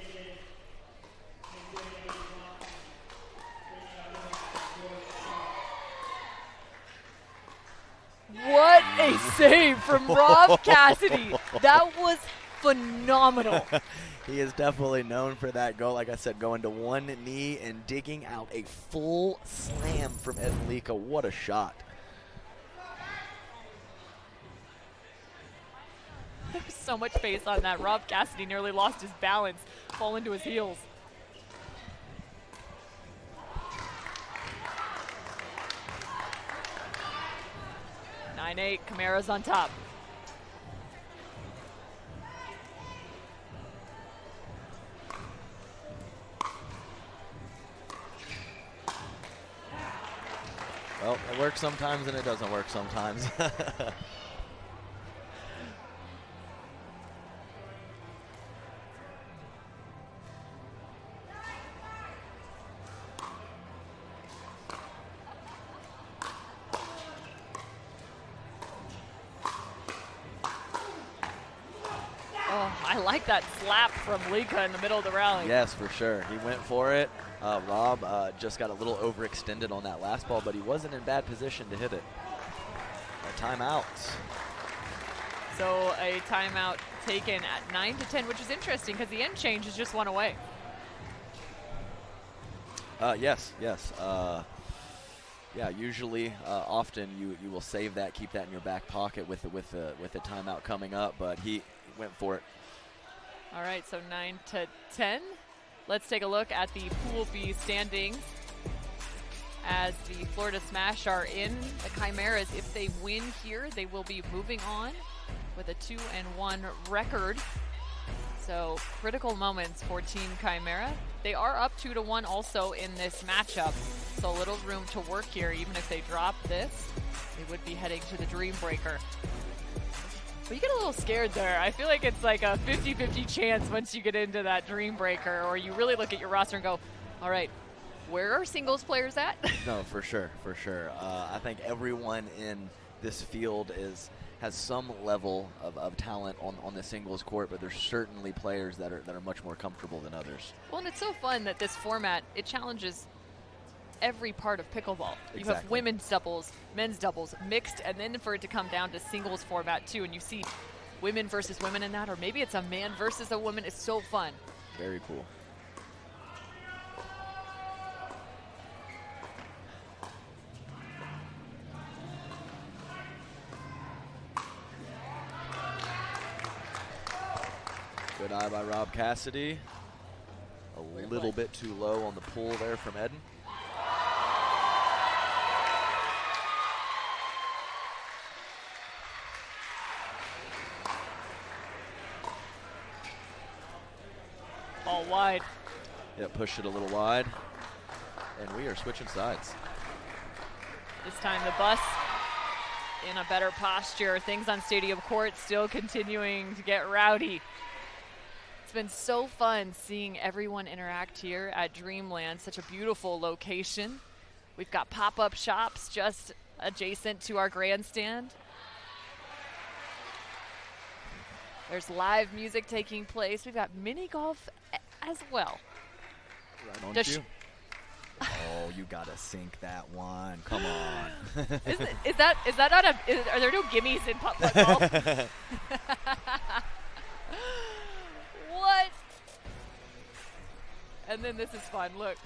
[SPEAKER 3] What a save from Rob Cassidy. That was phenomenal.
[SPEAKER 5] He is definitely known for that goal. Like I said, going to one knee and digging out a full slam from Eden Lika. What a shot.
[SPEAKER 3] There was so much pace on that. Rob Cassidy nearly lost his balance, fall into his heels. Chimera's on top.
[SPEAKER 5] Well, it works sometimes and it doesn't work sometimes.
[SPEAKER 3] I like that slap from Lika in the middle of the rally.
[SPEAKER 5] Yes, for sure. He went for it. Rob just got a little overextended on that last ball, but he wasn't in bad position to hit it. A timeout.
[SPEAKER 3] So a timeout taken at 9-10, which is interesting because the end change is just one away.
[SPEAKER 5] Yes. Yeah, usually, often you will save that, keep that in your back pocket with the timeout coming up, but he went for it.
[SPEAKER 3] All right, so 9-10. Let's take a look at the Pool B standings. As the Florida Smash are in the Chimeras, if they win here, they will be moving on with a 2-1 record. So critical moments for Team Chimera. They are up 2-1 also in this matchup. So a little room to work here. Even if they drop this, they would be heading to the Dream Breaker. But you get a little scared there. I feel like it's like a 50-50 chance once you get into that Dream Breaker, or you really look at your roster and go, all right, where are singles players at?
[SPEAKER 5] No, for sure. I think everyone in this field has some level of talent on the singles court, but there's certainly players that are much more comfortable than others.
[SPEAKER 3] Well, and it's so fun that this format, it challenges every part of pickleball. You have women's doubles, men's doubles, mixed, and then for it to come down to singles format too, and you see women versus women in that, or maybe it's a man versus a woman. It's so fun.
[SPEAKER 5] Very cool. Good eye by Rob Cassidy. A little bit too low on the pull there from Eden.
[SPEAKER 3] All wide.
[SPEAKER 5] Yeah, pushed it a little wide. And we are switching sides.
[SPEAKER 3] This time the bus in a better posture. Things on Stadium Court still continuing to get rowdy. It's been so fun seeing everyone interact here at Dreamland, such a beautiful location. We've got pop-up shops just adjacent to our grandstand. There's live music taking place. We've got mini golf as well.
[SPEAKER 5] Right on cue. Oh, you gotta sink that one. Come on.
[SPEAKER 3] Is that not a? Are there no gimmies in putt-putt golf? What? And then this is fun. Look,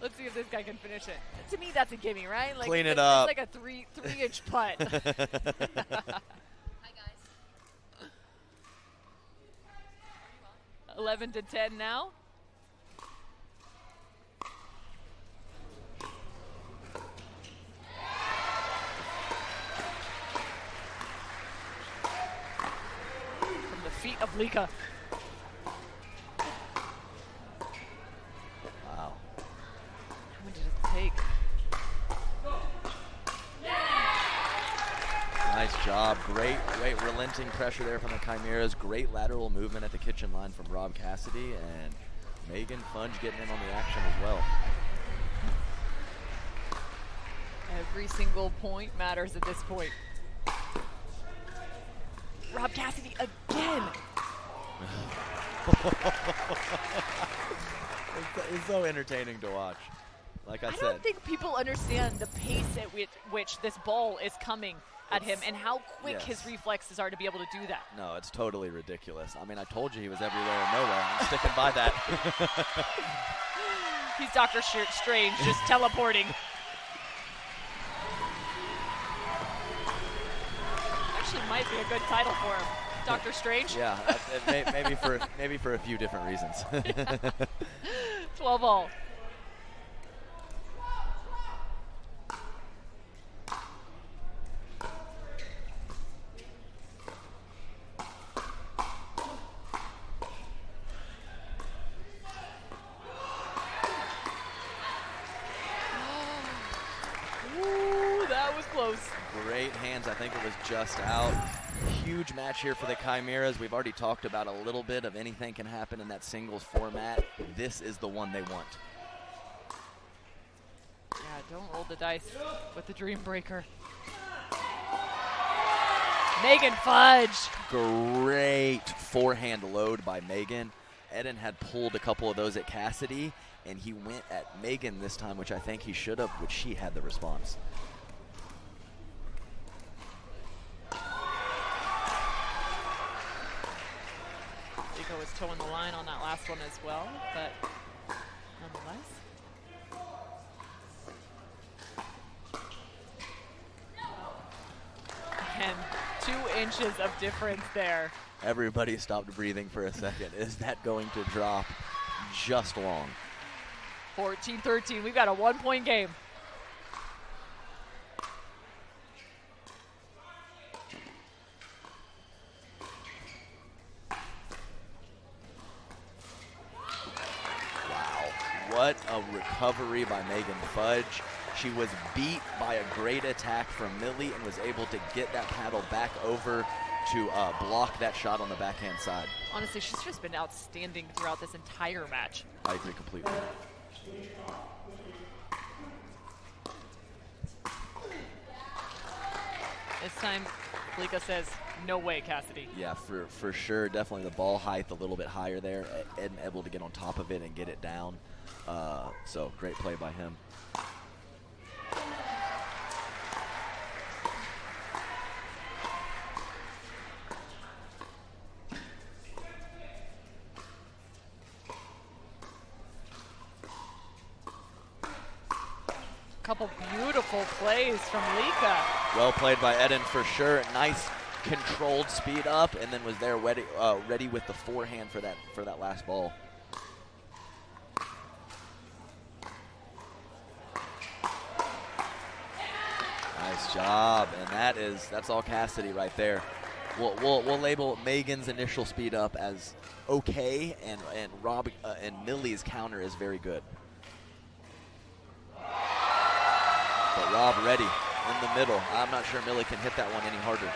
[SPEAKER 3] let's see if this guy can finish it. To me, that's a gimme, right? Like,
[SPEAKER 5] clean it up.
[SPEAKER 3] It's like a three-inch putt. Hi guys. 11-10 now. From the feet of Lika.
[SPEAKER 5] Wow.
[SPEAKER 3] How much did it take?
[SPEAKER 5] Nice job. Great relenting pressure there from the Chimeras. Great lateral movement at the kitchen line from Rob Cassidy, and Megan Funge getting in on the action as well.
[SPEAKER 3] Every single point matters at this point. Rob Cassidy again.
[SPEAKER 5] It's so entertaining to watch. Like I said.
[SPEAKER 3] I don't think people understand the pace at which this ball is coming at him and how quick his reflexes are to be able to do that.
[SPEAKER 5] No, it's totally ridiculous. I mean, I told you he was everywhere and nowhere. I'm sticking by that.
[SPEAKER 3] He's Dr. Strange, just teleporting. Actually might be a good title for him. Dr. Strange?
[SPEAKER 5] Yeah, maybe for a few different reasons.
[SPEAKER 3] 12-all.
[SPEAKER 5] Great hands. I think it was just out. Huge match here for the Chimeras. We've already talked about a little bit of anything can happen in that singles format. This is the one they want.
[SPEAKER 3] Yeah, don't roll the dice with the Dream Breaker. Megan Fudge.
[SPEAKER 5] Great forehand load by Megan. Eden had pulled a couple of those at Cassidy, and he went at Megan this time, which I think he should have, which she had the response.
[SPEAKER 3] Rico was towing the line on that last one as well, but nonetheless. And 2 inches of difference there.
[SPEAKER 5] Everybody stopped breathing for a second. Is that going to drop just long?
[SPEAKER 3] 14-13, we've got a 1-point game.
[SPEAKER 5] Wow, what a recovery by Megan Fudge. She was beat by a great attack from Millie and was able to get that paddle back over to block that shot on the backhand side.
[SPEAKER 3] Honestly, she's just been outstanding throughout this entire match.
[SPEAKER 5] I agree completely.
[SPEAKER 3] This time, Lika says, no way, Cassidy.
[SPEAKER 5] Yeah, for sure. Definitely the ball height a little bit higher there. Eden able to get on top of it and get it down. So great play by him.
[SPEAKER 3] Couple beautiful plays from Lika.
[SPEAKER 5] Well played by Eden for sure. Nice controlled speed up, and then was there ready with the forehand for that last ball. Nice job, and that's all Cassidy right there. We'll label Megan's initial speed up as okay, and Rob and Millie's counter is very good. But Rob ready in the middle. I'm not sure Millie can hit that one any harder.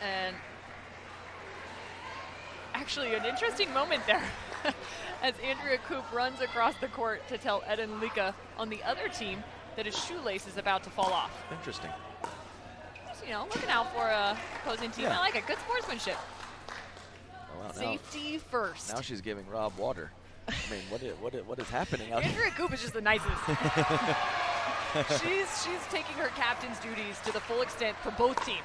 [SPEAKER 3] And actually an interesting moment there as Andrea Coop runs across the court to tell Eden Lika on the other team that his shoelace is about to fall off.
[SPEAKER 5] Interesting.
[SPEAKER 3] Just, you know, looking out for a opposing team.
[SPEAKER 5] Yeah.
[SPEAKER 3] I like it. Good sportsmanship.
[SPEAKER 5] Oh, wow,
[SPEAKER 3] Safety first.
[SPEAKER 5] Now she's giving Rob water. I mean, what is happening out
[SPEAKER 3] Andrea Coop is just the nicest. she's taking her captain's duties to the full extent for both teams.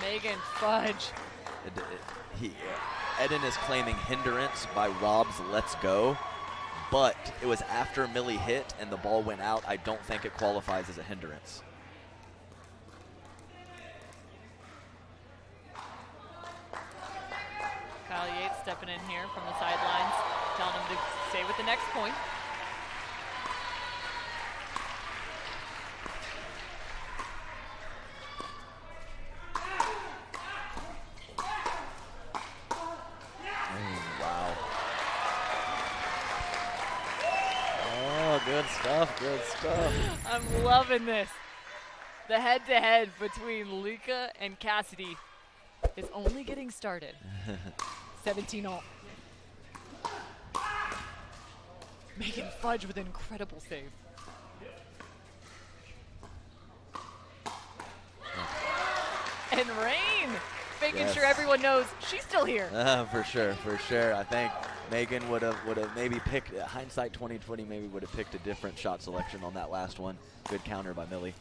[SPEAKER 3] Megan Fudge.
[SPEAKER 5] Eden is claiming hindrance by Rob's let's go, but it was after Millie hit and the ball went out. I don't think it qualifies as a hindrance.
[SPEAKER 3] Kyle Yates stepping in here from the sidelines, telling him to stay with the next point.
[SPEAKER 5] Wow. Oh, good stuff, good stuff.
[SPEAKER 3] I'm loving this. The head-to-head between Lika and Cassidy is only getting started. 17-all. Megan Fudge with an incredible save. And Rain, making sure everyone knows she's still here.
[SPEAKER 5] For sure, for sure. I think Megan would have maybe picked, hindsight 2020, maybe would have picked a different shot selection on that last one. Good counter by Millie.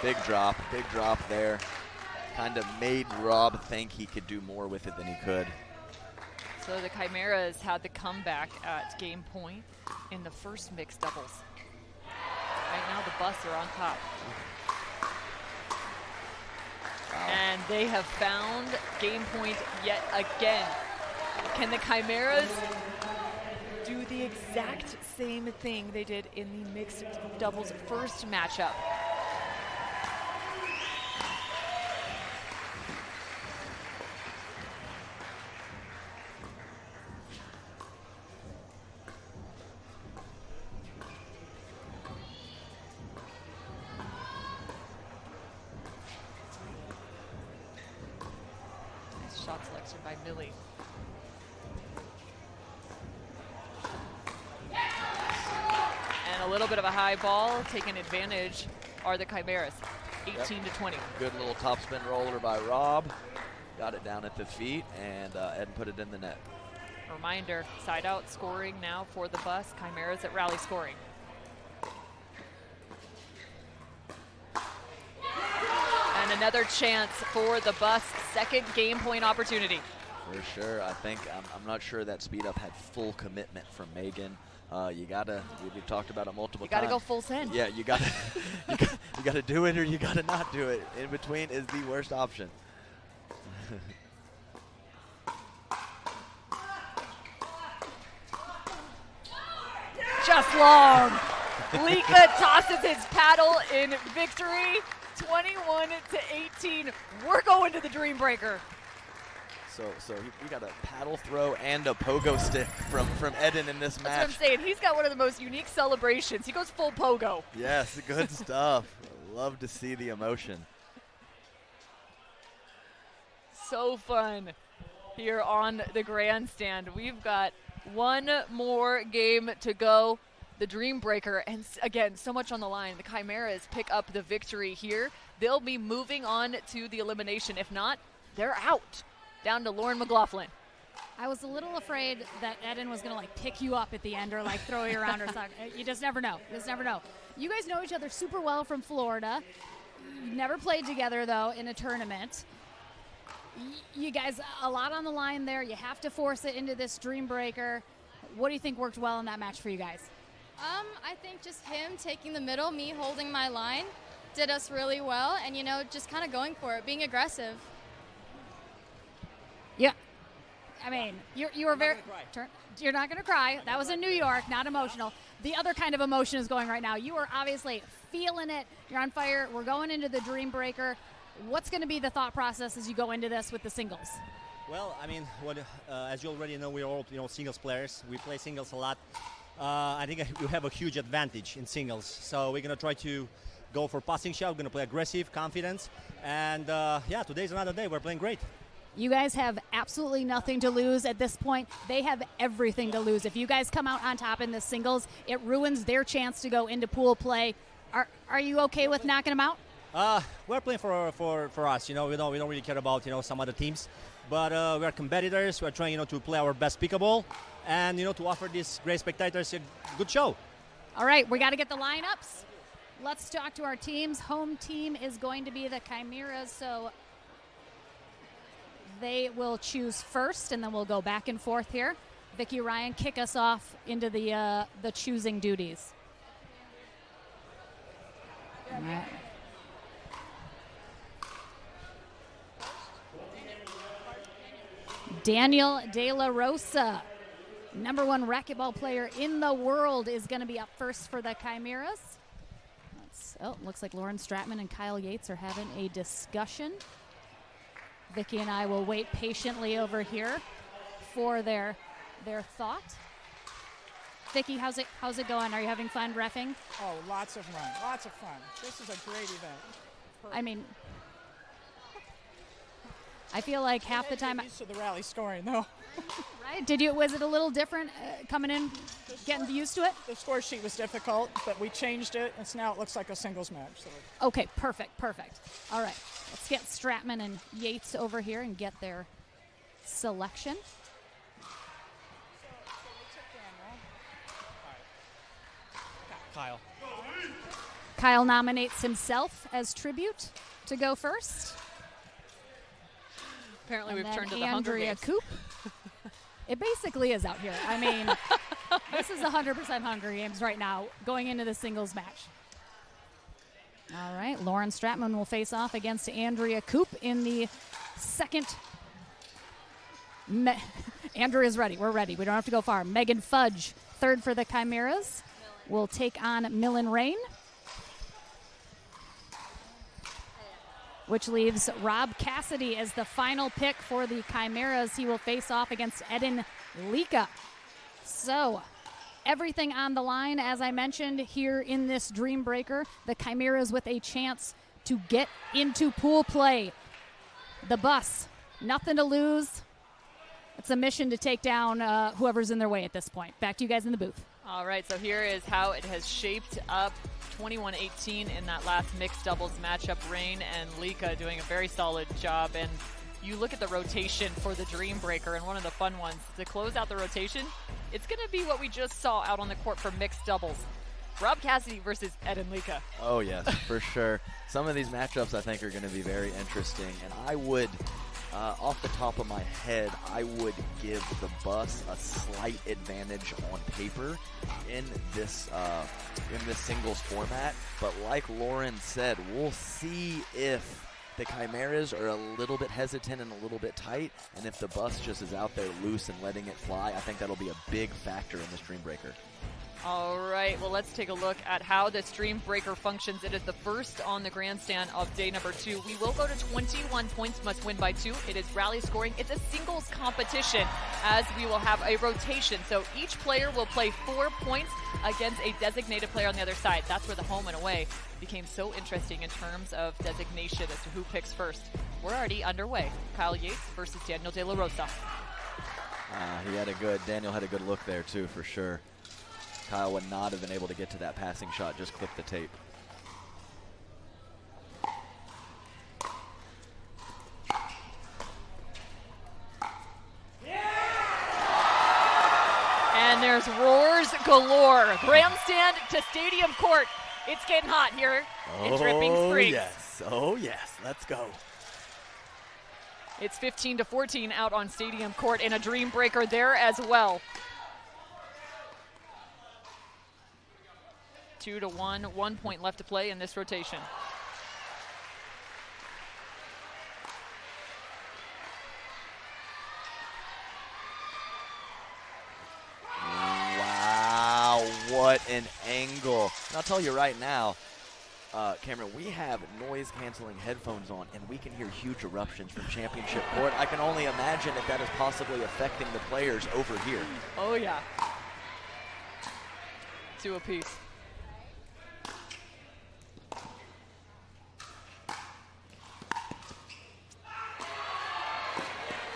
[SPEAKER 5] Big drop there. Kind of made Rob think he could do more with it than he could.
[SPEAKER 3] So the Chimeras had the comeback at game point in the first mixed doubles. Right now the Bus are on top.
[SPEAKER 5] Wow.
[SPEAKER 3] And they have found game point yet again. Can the Chimeras do the exact same thing they did in the mixed doubles first matchup? shot selection by Millie. And a little bit of a high ball, taking advantage are the Chimeras, 18 to 20.
[SPEAKER 5] Good little topspin roller by Rob. Got it down at the feet and put it in the net.
[SPEAKER 3] Reminder, side out scoring now for the Bus. Chimeras at rally scoring. And another chance for the Bus, second game point opportunity.
[SPEAKER 5] For sure. I think, I'm not sure that speed up had full commitment from Megan. You gotta, we've talked about it multiple times.
[SPEAKER 3] You gotta go full send.
[SPEAKER 5] Yeah, you gotta, you gotta do it or you gotta not do it. In between is the worst option.
[SPEAKER 3] Just long. Lika tosses his paddle in victory, 21 to 18. We're going to the Dream Breaker.
[SPEAKER 5] So we got a paddle throw and a pogo stick from Eden in this match.
[SPEAKER 3] That's what I'm saying. He's got one of the most unique celebrations. He goes full pogo.
[SPEAKER 5] Yes, good stuff. Love to see the emotion.
[SPEAKER 3] So fun here on the Grandstand. We've got one more game to go. The Dream Breaker, and again, so much on the line. The Chimeras pick up the victory here. They'll be moving on to the elimination. If not, they're out. Down to Lauren McLaughlin.
[SPEAKER 6] I was a little afraid that Eden was going to like pick you up at the end or like throw you around or something. You just never know. You just never know. You guys know each other super well from Florida. You never played together though in a tournament. You guys, a lot on the line there. You have to force it into this Dream Breaker. What do you think worked well in that match for you guys?
[SPEAKER 17] I think just him taking the middle, me holding my line, did us really well, and, you know, just kind of going for it, being aggressive.
[SPEAKER 6] Yeah. I mean, you were very... You're not going to cry. That was in New York, not emotional. The other kind of emotion is going right now. You are obviously feeling it. You're on fire. We're going into the Dream Breaker. What's going to be the thought process as you go into this with the singles?
[SPEAKER 18] Well, I mean, as you already know, we're all singles players. We play singles a lot. I think you have a huge advantage in singles. So we're going to try to go for passing shot. We're going to play aggressive, confidence. And, yeah, today's another day. We're playing great.
[SPEAKER 6] You guys have absolutely nothing to lose at this point. They have everything to lose. If you guys come out on top in the singles, it ruins their chance to go into pool play. Are you okay with knocking them out?
[SPEAKER 18] We're playing for us. You know, we don't really care about some other teams, but we're competitors. We're trying to play our best pickleball, and to offer these great spectators a good show.
[SPEAKER 6] All right, we got to get the lineups. Let's talk to our teams. Home team is going to be the Chimeras, so they will choose first, and then we'll go back and forth here. Vicki, Ryan, kick us off into the choosing duties. All right. Daniel De La Rosa, #1 racquetball player in the world, is going to be up first for the Chimeras. Looks like Lauren Stratman and Kyle Yates are having a discussion. Vicki and I will wait patiently over here for their thought. Vicki, how's it going? Are you having fun reffing?
[SPEAKER 20] Oh, lots of fun. Lots of fun. This is a great event.
[SPEAKER 6] I mean, I feel like half the time.
[SPEAKER 20] Used to the rally scoring, though.
[SPEAKER 6] Right? Was it a little different coming in, getting used to it?
[SPEAKER 20] The score sheet was difficult, but we changed it, and so now it looks like a singles match. So.
[SPEAKER 6] Okay, perfect. All right, let's get Stratman and Yates over here and get their selection. Kyle nominates himself as tribute to go first.
[SPEAKER 3] Apparently,
[SPEAKER 6] and
[SPEAKER 3] we've turned to the
[SPEAKER 6] Andrea
[SPEAKER 3] Hunger Games.
[SPEAKER 6] Coop. It basically is out here. I mean, this is 100% Hunger Games right now, going into the singles match. All right, Lauren Stratman will face off against Andrea Coop in the second. Andrea's ready. We're ready. We don't have to go far. Megan Fudge, third for the Chimeras, will take on Millen Rain, which leaves Rob Cassidy as the final pick for the Chimeras. He will face off against Eden Lika. So, everything on the line, as I mentioned, here in this Dream Breaker. The Chimeras with a chance to get into pool play. The Bus Nothing to lose. It's a mission to take down whoever's in their way at this point. Back to you guys in the booth.
[SPEAKER 3] All right, so here is how it has shaped up. 21-18 in that last mixed doubles matchup. Rain and Lika doing a very solid job. And you look at the rotation for the Dream Breaker, and one of the fun ones to close out the rotation, it's going to be what we just saw out on the court for mixed doubles. Rob Cassidy versus Ed and Lika.
[SPEAKER 5] Oh, yes, for sure. Some of these matchups I think are going to be very interesting. And I would, off the top of my head, I would give the Bus a slight advantage on paper in this singles format. But like Lauren said, we'll see if the Chimeras are a little bit hesitant and a little bit tight. And if the Bus just is out there loose and letting it fly, I think that'll be a big factor in this Dream Breaker.
[SPEAKER 3] All right, well, let's take a look at how this Dream Breaker functions. It is the first on the Grandstand of day number 2. We will go to 21 points, must win by 2. It is rally scoring. It's a singles competition, as we will have a rotation. So each player will play 4 points against a designated player on the other side. That's where the home and away became so interesting in terms of designation as to who picks first. We're already underway. Kyle Yates versus Daniel De La Rosa.
[SPEAKER 5] Daniel had a good look there too, for sure. Kyle would not have been able to get to that passing shot, just clip the tape.
[SPEAKER 3] And there's roars galore. Grandstand to Stadium Court. It's getting hot here in Dripping Springs.
[SPEAKER 5] Oh yes, let's go.
[SPEAKER 3] It's 15-14 out on Stadium Court, and a Dream Breaker there as well. 2-1, 1 point left to play in this rotation.
[SPEAKER 5] Wow, what an angle. And I'll tell you right now, Cameron, we have noise-canceling headphones on, and we can hear huge eruptions from Championship Court. I can only imagine if that is possibly affecting the players over here.
[SPEAKER 3] Oh, yeah. 2 apiece.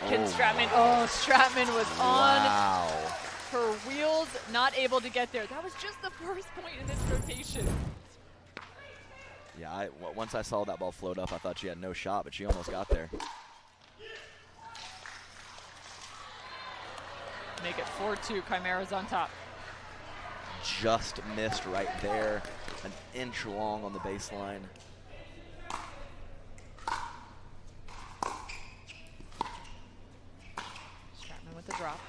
[SPEAKER 3] Stratman was on her wheels, not able to get there. That was just the first point in this rotation.
[SPEAKER 5] Yeah, once I saw that ball float up, I thought she had no shot, but she almost got there.
[SPEAKER 3] Make it 4-2, Chimeras on top.
[SPEAKER 5] Just missed right there, an inch long on the baseline.
[SPEAKER 3] The drop.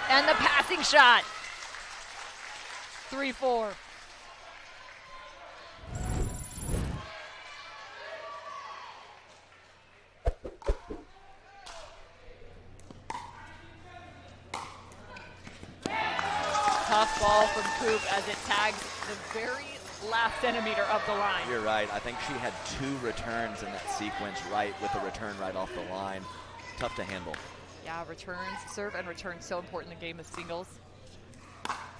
[SPEAKER 3] And the passing shot. 3-4. Tough ball from Coop as it tags the very last centimeter of the line.
[SPEAKER 5] You're right. I think she had 2 returns in that sequence, right, with a return right off the line. Tough to handle.
[SPEAKER 3] Yeah, returns, serve and return, so important in the game of singles.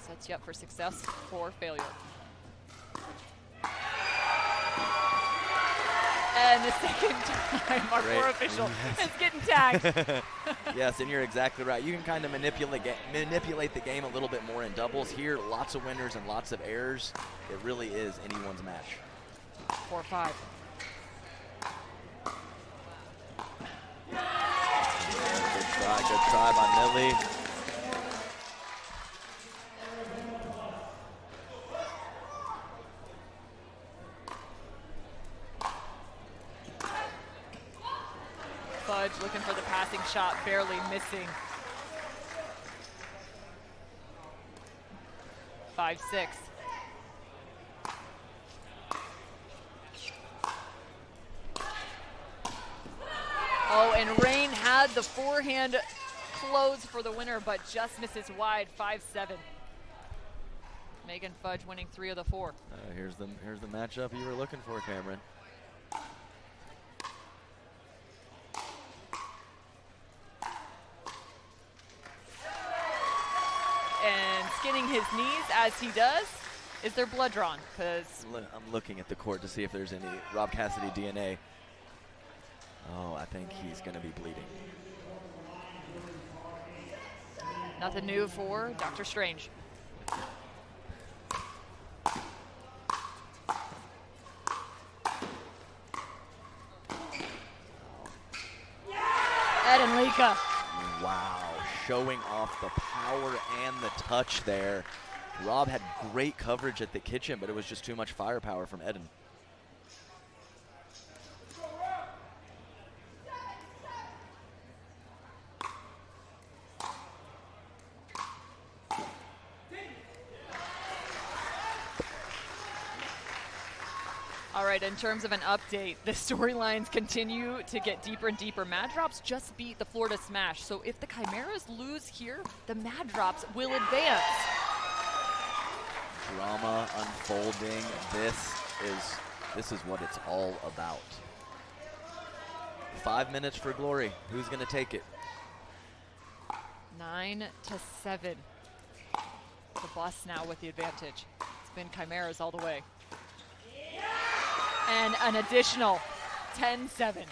[SPEAKER 3] Sets you up for success or failure. And the second time, our poor official is getting tagged.
[SPEAKER 5] Yes, and you're exactly right. You can kind of manipulate the game a little bit more in doubles. Here, lots of winners and lots of errors. It really is anyone's match.
[SPEAKER 3] 4-5.
[SPEAKER 5] Good try by Millie.
[SPEAKER 3] Fudge looking for the passing shot, barely missing. 5-6. Oh, and Rain had the forehand close for the winner, but just misses wide, 5-7. Megan Fudge winning 3 of the 4.
[SPEAKER 5] Here's the matchup you were looking for, Cameron.
[SPEAKER 3] And skinning his knees as he does. Is there blood drawn? Because
[SPEAKER 5] I'm looking at the court to see if there's any Rob Cassidy DNA. Oh, I think he's going to be bleeding.
[SPEAKER 3] Nothing new for Dr. Strange. Ed and Lika.
[SPEAKER 5] Wow, showing off the power and the touch there. Rob had great coverage at the kitchen, but it was just too much firepower from Eden.
[SPEAKER 3] All right, in terms of an update, the storylines continue to get deeper and deeper. Mad Drops just beat the Florida Smash, so if the Chimeras lose here, the Mad Drops will advance.
[SPEAKER 5] Drama unfolding. This is what it's all about. 5 minutes for glory. Who's going to take it?
[SPEAKER 3] 9-7. The Bus now with the advantage. It's been Chimeras all the way. And an additional 10-7.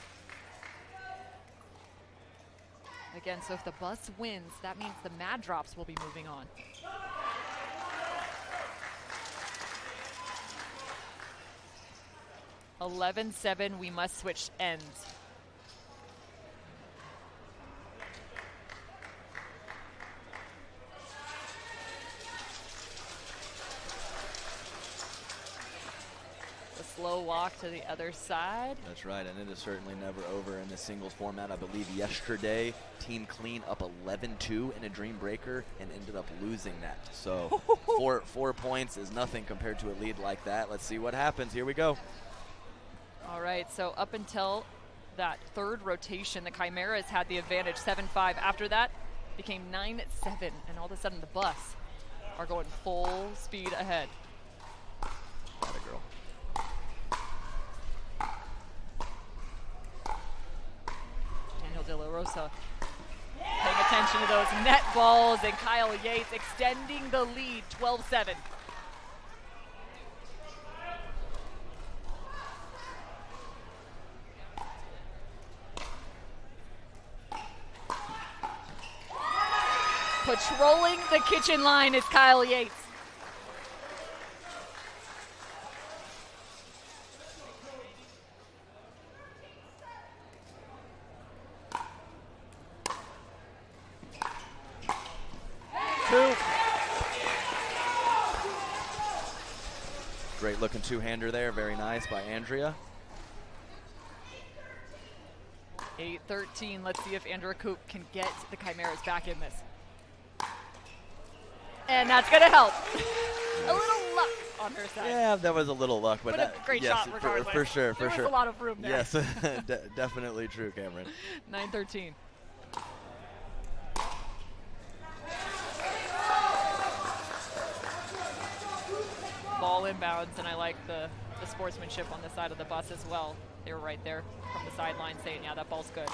[SPEAKER 3] Again, so if the Bus wins, that means the Mad Drops will be moving on. (11-7), we must switch ends. Slow walk to the other side.
[SPEAKER 5] That's right, and it is certainly never over in the singles format. I believe yesterday, Team Clean up 11-2 in a Dream Breaker and ended up losing that. So 4 points is nothing compared to a lead like that. Let's see what happens. Here we go.
[SPEAKER 3] All right, so up until that third rotation, the Chimeras had the advantage, 7-5. After that, became 9-7, and all of a sudden the Bus are going full speed ahead.
[SPEAKER 5] Got it, girl.
[SPEAKER 3] De La Rosa paying attention to those net balls, and Kyle Yates extending the lead, 12-7. Patrolling the kitchen line is Kyle Yates.
[SPEAKER 5] Great looking two-hander there, very nice by Andrea.
[SPEAKER 3] 8-13, let's see if Andrea Koop can get the Chimeras back in this. And that's gonna help. A little luck on her side.
[SPEAKER 5] Yeah, that was a little luck, but
[SPEAKER 3] a great
[SPEAKER 5] yes,
[SPEAKER 3] shot regardless.
[SPEAKER 5] For sure,
[SPEAKER 3] there was a lot of room there.
[SPEAKER 5] Yes, definitely true, Cameron.
[SPEAKER 3] 9-13. Ball inbounds, and I like the sportsmanship on the side of the Bus as well. They were right there from the sideline saying, yeah, that ball's good.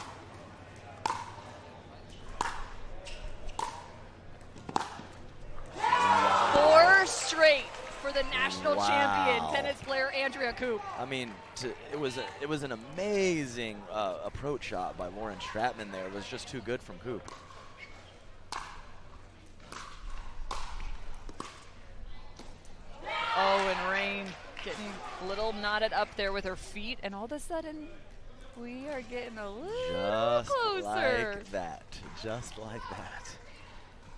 [SPEAKER 3] Four straight for the national champion tennis player Andrea Koop.
[SPEAKER 5] I mean, it was an amazing approach shot by Lauren Stratman there. It was just too good from Koop.
[SPEAKER 3] Oh, and Rain getting a little knotted up there with her feet, and all of a sudden, we are getting a little closer.
[SPEAKER 5] Like that. Just like that.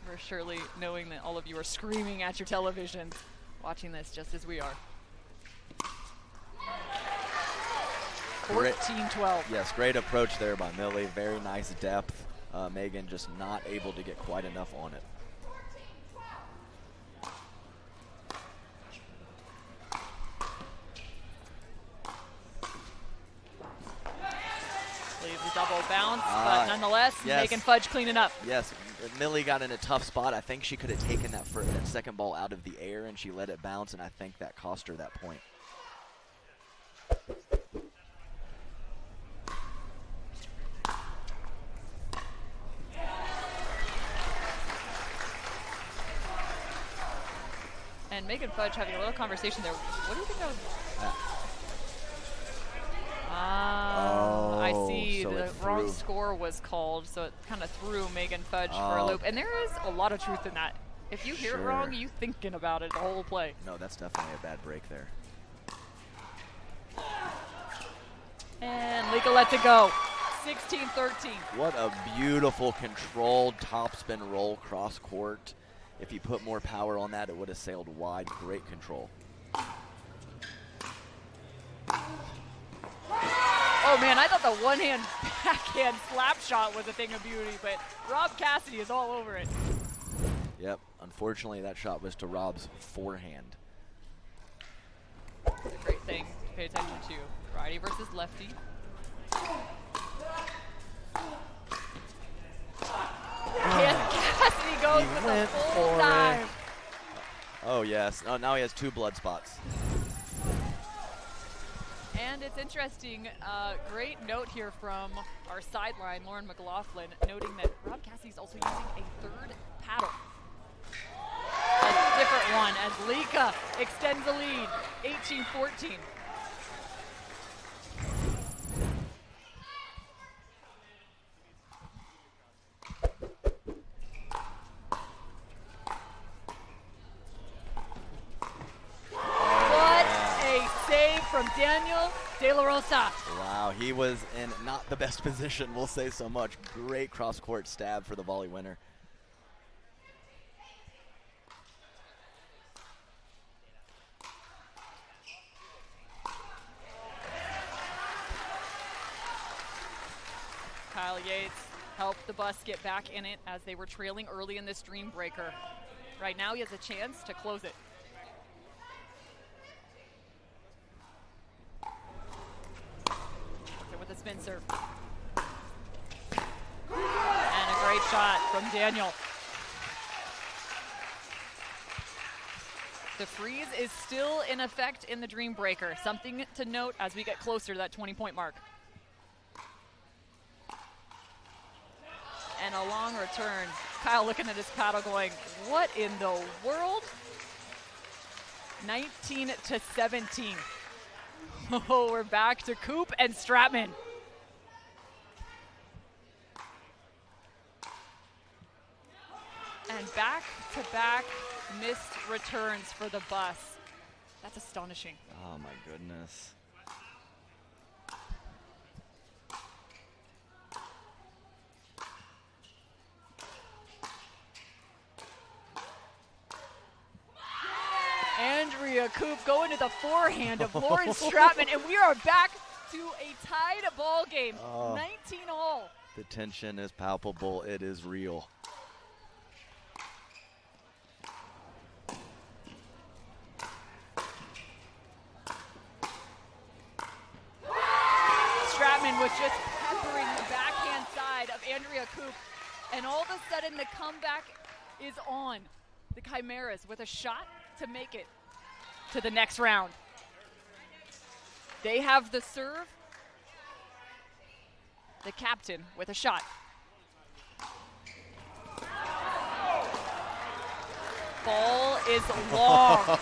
[SPEAKER 3] We're surely knowing that all of you are screaming at your televisions, watching this just as we are. 14-12.
[SPEAKER 5] Yes, great approach there by Millie. Very nice depth. Megan just not able to get quite enough on it.
[SPEAKER 3] Double bounce, but nonetheless,
[SPEAKER 5] yes.
[SPEAKER 3] Megan Fudge cleaning up.
[SPEAKER 5] Yes, Millie got in a tough spot. I think she could have taken that second ball out of the air, and she let it bounce, and I think that cost her that point.
[SPEAKER 3] And Megan Fudge having a little conversation there. What do you think I would...
[SPEAKER 5] Oh,
[SPEAKER 3] I see
[SPEAKER 5] so
[SPEAKER 3] the wrong score was called, so it kind of threw Megan Fudge for a loop. And there is a lot of truth in that. If you hear it wrong, you thinking about it the whole play.
[SPEAKER 5] No, that's definitely a bad break there.
[SPEAKER 3] And Lika lets it go. 16-13.
[SPEAKER 5] What a beautiful controlled topspin roll cross court. If you put more power on that, it would have sailed wide. Great control.
[SPEAKER 3] Oh man, I thought the one-hand backhand slap shot was a thing of beauty, but Rob Cassidy is all over it.
[SPEAKER 5] Yep, unfortunately that shot was to Rob's forehand.
[SPEAKER 3] It's a great thing to pay attention to. Righty versus lefty. Cassidy goes with the full dive.
[SPEAKER 5] Oh yes, oh, now he has 2 blood spots.
[SPEAKER 3] And it's interesting, great note here from our sideline, Lauren McLaughlin, noting that Rob Cassidy's also using a 3rd paddle. A different one as Lika extends the lead, 18-14. From Daniel De La Rosa.
[SPEAKER 5] Wow, he was in not the best position, we'll say so much. Great cross-court stab for the volley winner.
[SPEAKER 3] Kyle Yates helped the bus get back in it as they were trailing early in this Dream Breaker. Right now he has a chance to close it. With a spin serve. And a great shot from Daniel. The freeze is still in effect in the Dream Breaker. Something to note as we get closer to that 20-point mark. And a long return. Kyle looking at his paddle going, what in the world? 19-17. Oh, we're back to Coop and Stratman. And back-to-back missed returns for the bus. That's astonishing.
[SPEAKER 5] Oh my goodness.
[SPEAKER 3] Andrea Coop going to the forehand of Lauren Stratman, and we are back to a tied ball game, 19-all.
[SPEAKER 5] The tension is palpable, it is real.
[SPEAKER 3] Stratman was just peppering the backhand side of Andrea Coop, and all of a sudden the comeback is on. The Chimeras with a shot to make it to the next round. They have the serve. The captain with a shot. Ball is long.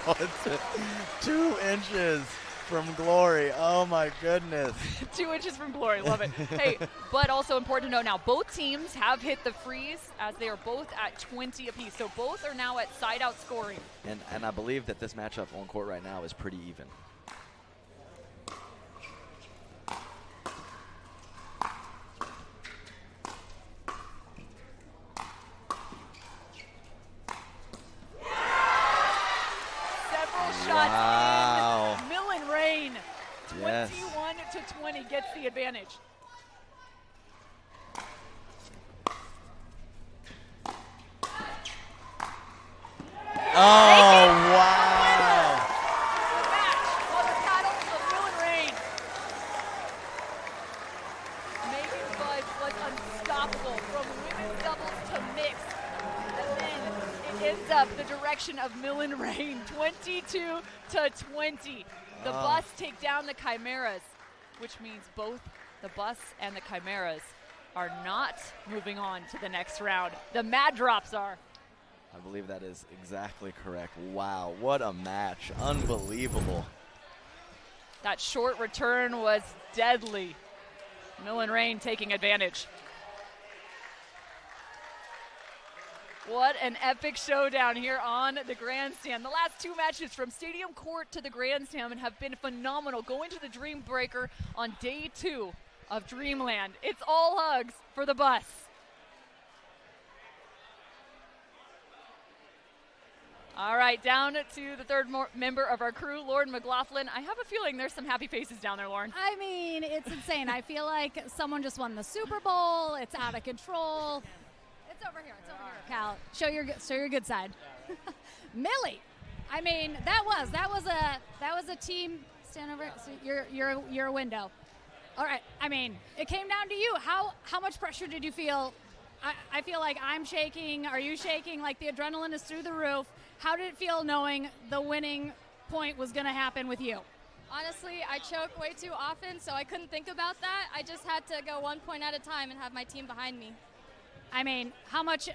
[SPEAKER 5] 2 inches from glory. Oh my goodness.
[SPEAKER 3] 2 inches from glory. Love it. Hey, but also important to note now, both teams have hit the freeze as they are both at 20 apiece. So both are now at side out scoring.
[SPEAKER 5] And I believe that this matchup on court right now is pretty even.
[SPEAKER 3] Wow. Millen Rain,
[SPEAKER 5] yes.
[SPEAKER 3] 21-20 gets the advantage.
[SPEAKER 5] Oh, wow.
[SPEAKER 3] The match on the paddle of Millen Rain. Megan Fudge was unstoppable from women's doubles to mixed. And then it ends up the direction of Millen Rain, 22-20. The bus take down the Chimeras, which means both the bus and the Chimeras are not moving on to the next round. The Mad Drops are.
[SPEAKER 5] I believe that is exactly correct. Wow, what a match. Unbelievable.
[SPEAKER 3] That short return was deadly. Mill and Rain taking advantage. What an epic showdown here on the Grandstand. The last two matches from Stadium Court to the Grandstand have been phenomenal. Going to the Dream Breaker on day 2 of Dreamland. It's all hugs for the bus. All right, down to the third member of our crew, Lauren McLaughlin. I have a feeling there's some happy faces down there, Lauren.
[SPEAKER 6] I mean, it's insane. I feel like someone just won the Super Bowl. It's out of control. It's over here. It's over here. Cal, show your good side. Millie, I mean, that was a team. Stand over. So you're a window. All right. I mean, it came down to you. How much pressure did you feel? I feel like I'm shaking. Are you shaking? Like the adrenaline is through the roof. How did it feel knowing the winning point was going to happen with you?
[SPEAKER 17] Honestly, I choke way too often, so I couldn't think about that. I just had to go 1 point at a time and have my team behind me.
[SPEAKER 1] I mean, how much,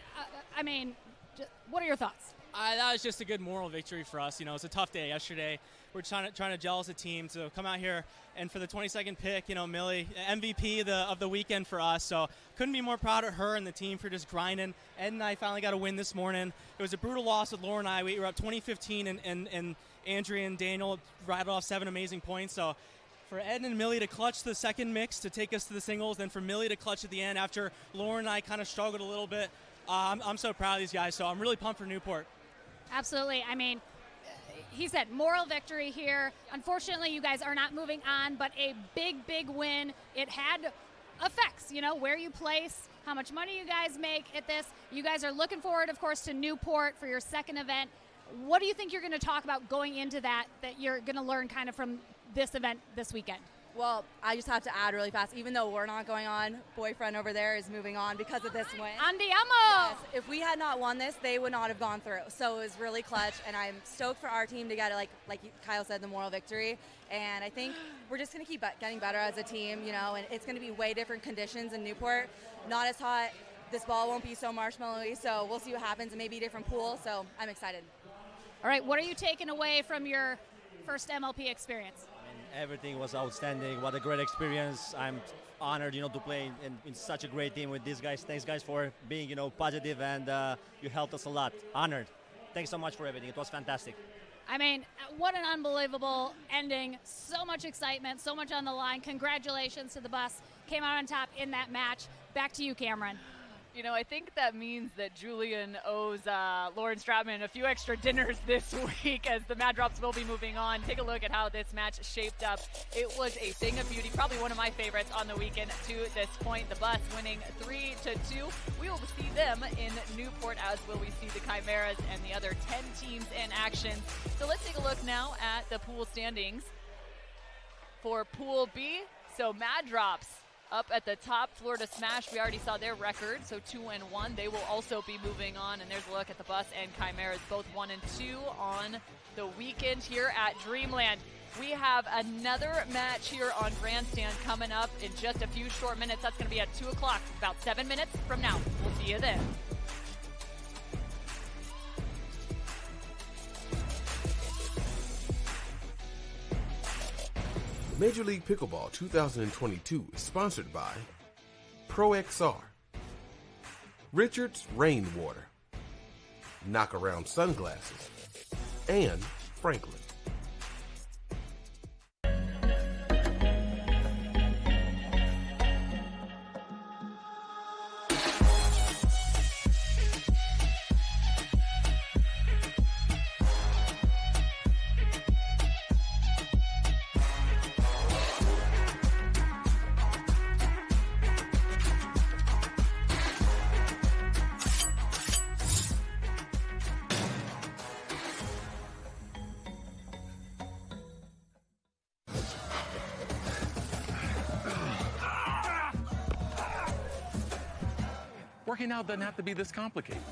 [SPEAKER 1] what are your thoughts?
[SPEAKER 9] That was just a good moral victory for us. You know, it's a tough day yesterday. We're trying to gel as a team to come out here, and for the 22nd pick, you know, Millie, MVP of the weekend for us. So couldn't be more proud of her and the team for just grinding. Ed and I finally got a win this morning. It was a brutal loss with Laura and I. We were up 20-15, and Andrea and Daniel rattled off 7 amazing points. So for Ed and Millie to clutch the second mix to take us to the singles, then for Millie to clutch at the end after Lauren and I kind of struggled a little bit. I'm so proud of these guys, so I'm really pumped for Newport.
[SPEAKER 1] Absolutely. I mean, he said moral victory here. Unfortunately, you guys are not moving on, but a big, big win. It had effects, you know, where you place, how much money you guys make at this. You guys are looking forward, of course, to Newport for your second event. What do you think you're going to talk about going into that you're going to learn kind of from this event this weekend?
[SPEAKER 10] Well, I just have to add really fast, even though we're not going on, boyfriend over there is moving on because of this win.
[SPEAKER 1] Andiamo!
[SPEAKER 10] Yes, if we had not won this, they would not have gone through. So it was really clutch, and I'm stoked for our team to get, like Kyle said, the moral victory. And I think we're just going to keep getting better as a team, you know, and it's going to be way different conditions in Newport. Not as hot. This ball won't be so marshmallowy, so we'll see what happens, and maybe a different pool. So I'm excited.
[SPEAKER 1] All right, what are you taking away from your first MLP experience?
[SPEAKER 18] Everything was outstanding. What a great experience. I'm honored, you know, to play in such a great team with these guys. Thanks, guys, for being, you know, positive, and you helped us a lot. Honored. Thanks so much for everything. It was fantastic.
[SPEAKER 1] I mean, what an unbelievable ending. So much excitement, so much on the line. Congratulations to the bus. Came out on top in that match. Back to you, Cameron.
[SPEAKER 3] You know, I think that means that Julian owes Lauren Stratman a few extra dinners this week as the Mad Drops will be moving on. Take a look at how this match shaped up. It was a thing of beauty, probably one of my favorites on the weekend to this point. The bus winning 3-2. We will see them in Newport, as will we see the Chimeras and the other 10 teams in action. So let's take a look now at the pool standings for Pool B. So Mad Drops up at the top, Florida Smash, we already saw their record, so 2-1. They will also be moving on, and there's a look at the bus and Chimeras, both 1-2 on the weekend here at Dreamland. We have another match here on Grandstand coming up in just a few short minutes. That's going to be at 2 o'clock, about 7 minutes from now. We'll see you then.
[SPEAKER 14] Major League Pickleball 2022 is sponsored by ProXR, Richards Rainwater, Knockaround Sunglasses, and Franklin.
[SPEAKER 2] Working out doesn't have to be this complicated.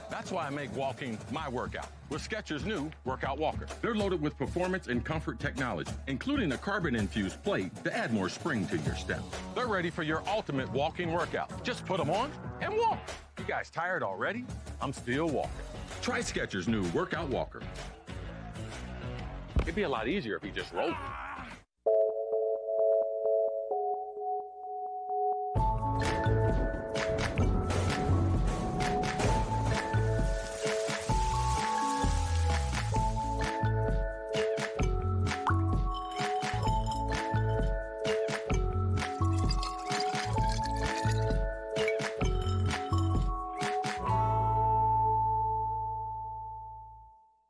[SPEAKER 2] That's why I make walking my workout with Skechers' new Workout Walker. They're loaded with performance and comfort technology, including a carbon-infused plate to add more spring to your step. They're ready for your ultimate walking workout. Just put them on and walk. You guys tired already? I'm still walking. Try Skechers' new Workout Walker. It'd be a lot easier if you just rolled it.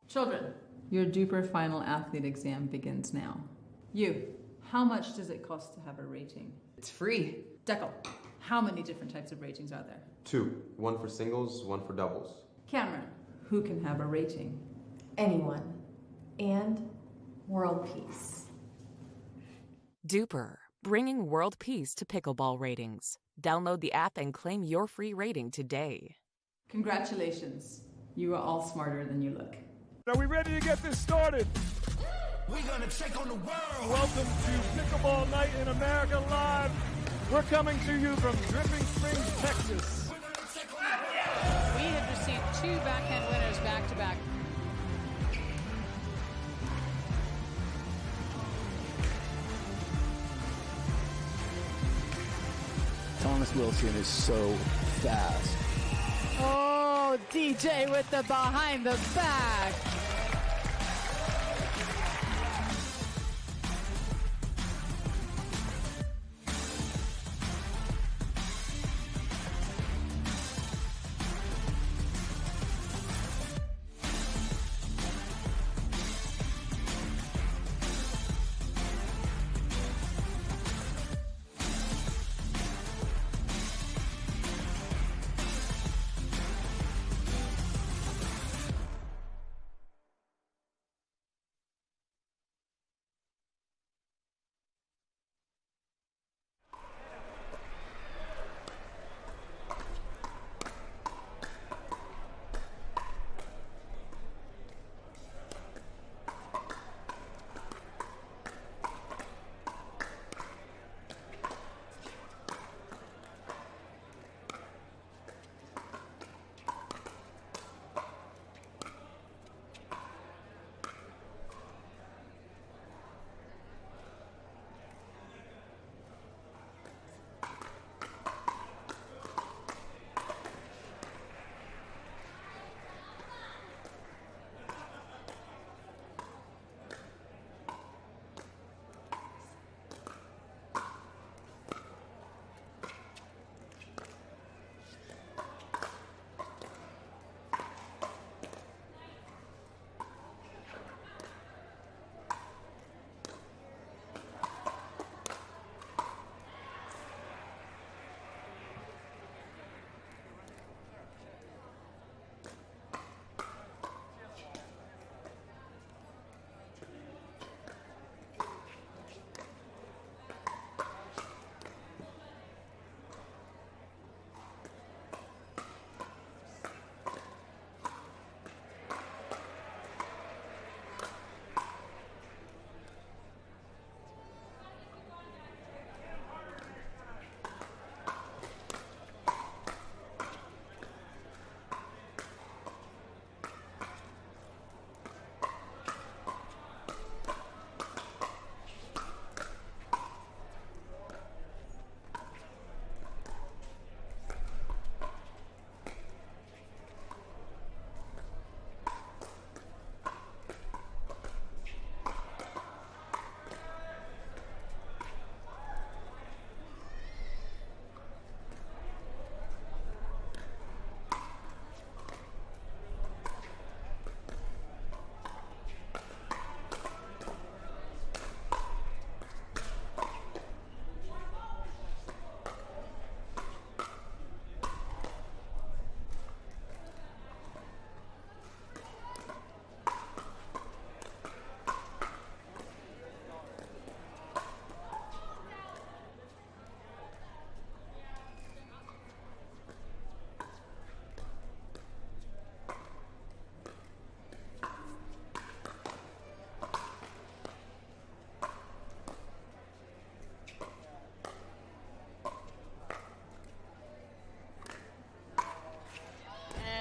[SPEAKER 7] Children, your Duper Final Athlete exam begins now. You, how much does it cost to have a rating? It's free. Dekel, how many different types of ratings are there?
[SPEAKER 21] 2. One for singles, one for doubles.
[SPEAKER 7] Cameron, who can have a rating?
[SPEAKER 22] Anyone. And world peace.
[SPEAKER 23] Duper, bringing world peace to pickleball ratings. Download the app and claim your free rating today.
[SPEAKER 7] Congratulations. You are all smarter than you look.
[SPEAKER 24] Are we ready to get this started?
[SPEAKER 25] We're gonna take on the world.
[SPEAKER 24] Welcome to Pickleball Night in America Live. We're coming to you from Dripping Springs, Texas.
[SPEAKER 26] We have received 2 backhand winners back-to-back.
[SPEAKER 27] Thomas Wilson is so fast.
[SPEAKER 7] Oh, DJ with the behind the back.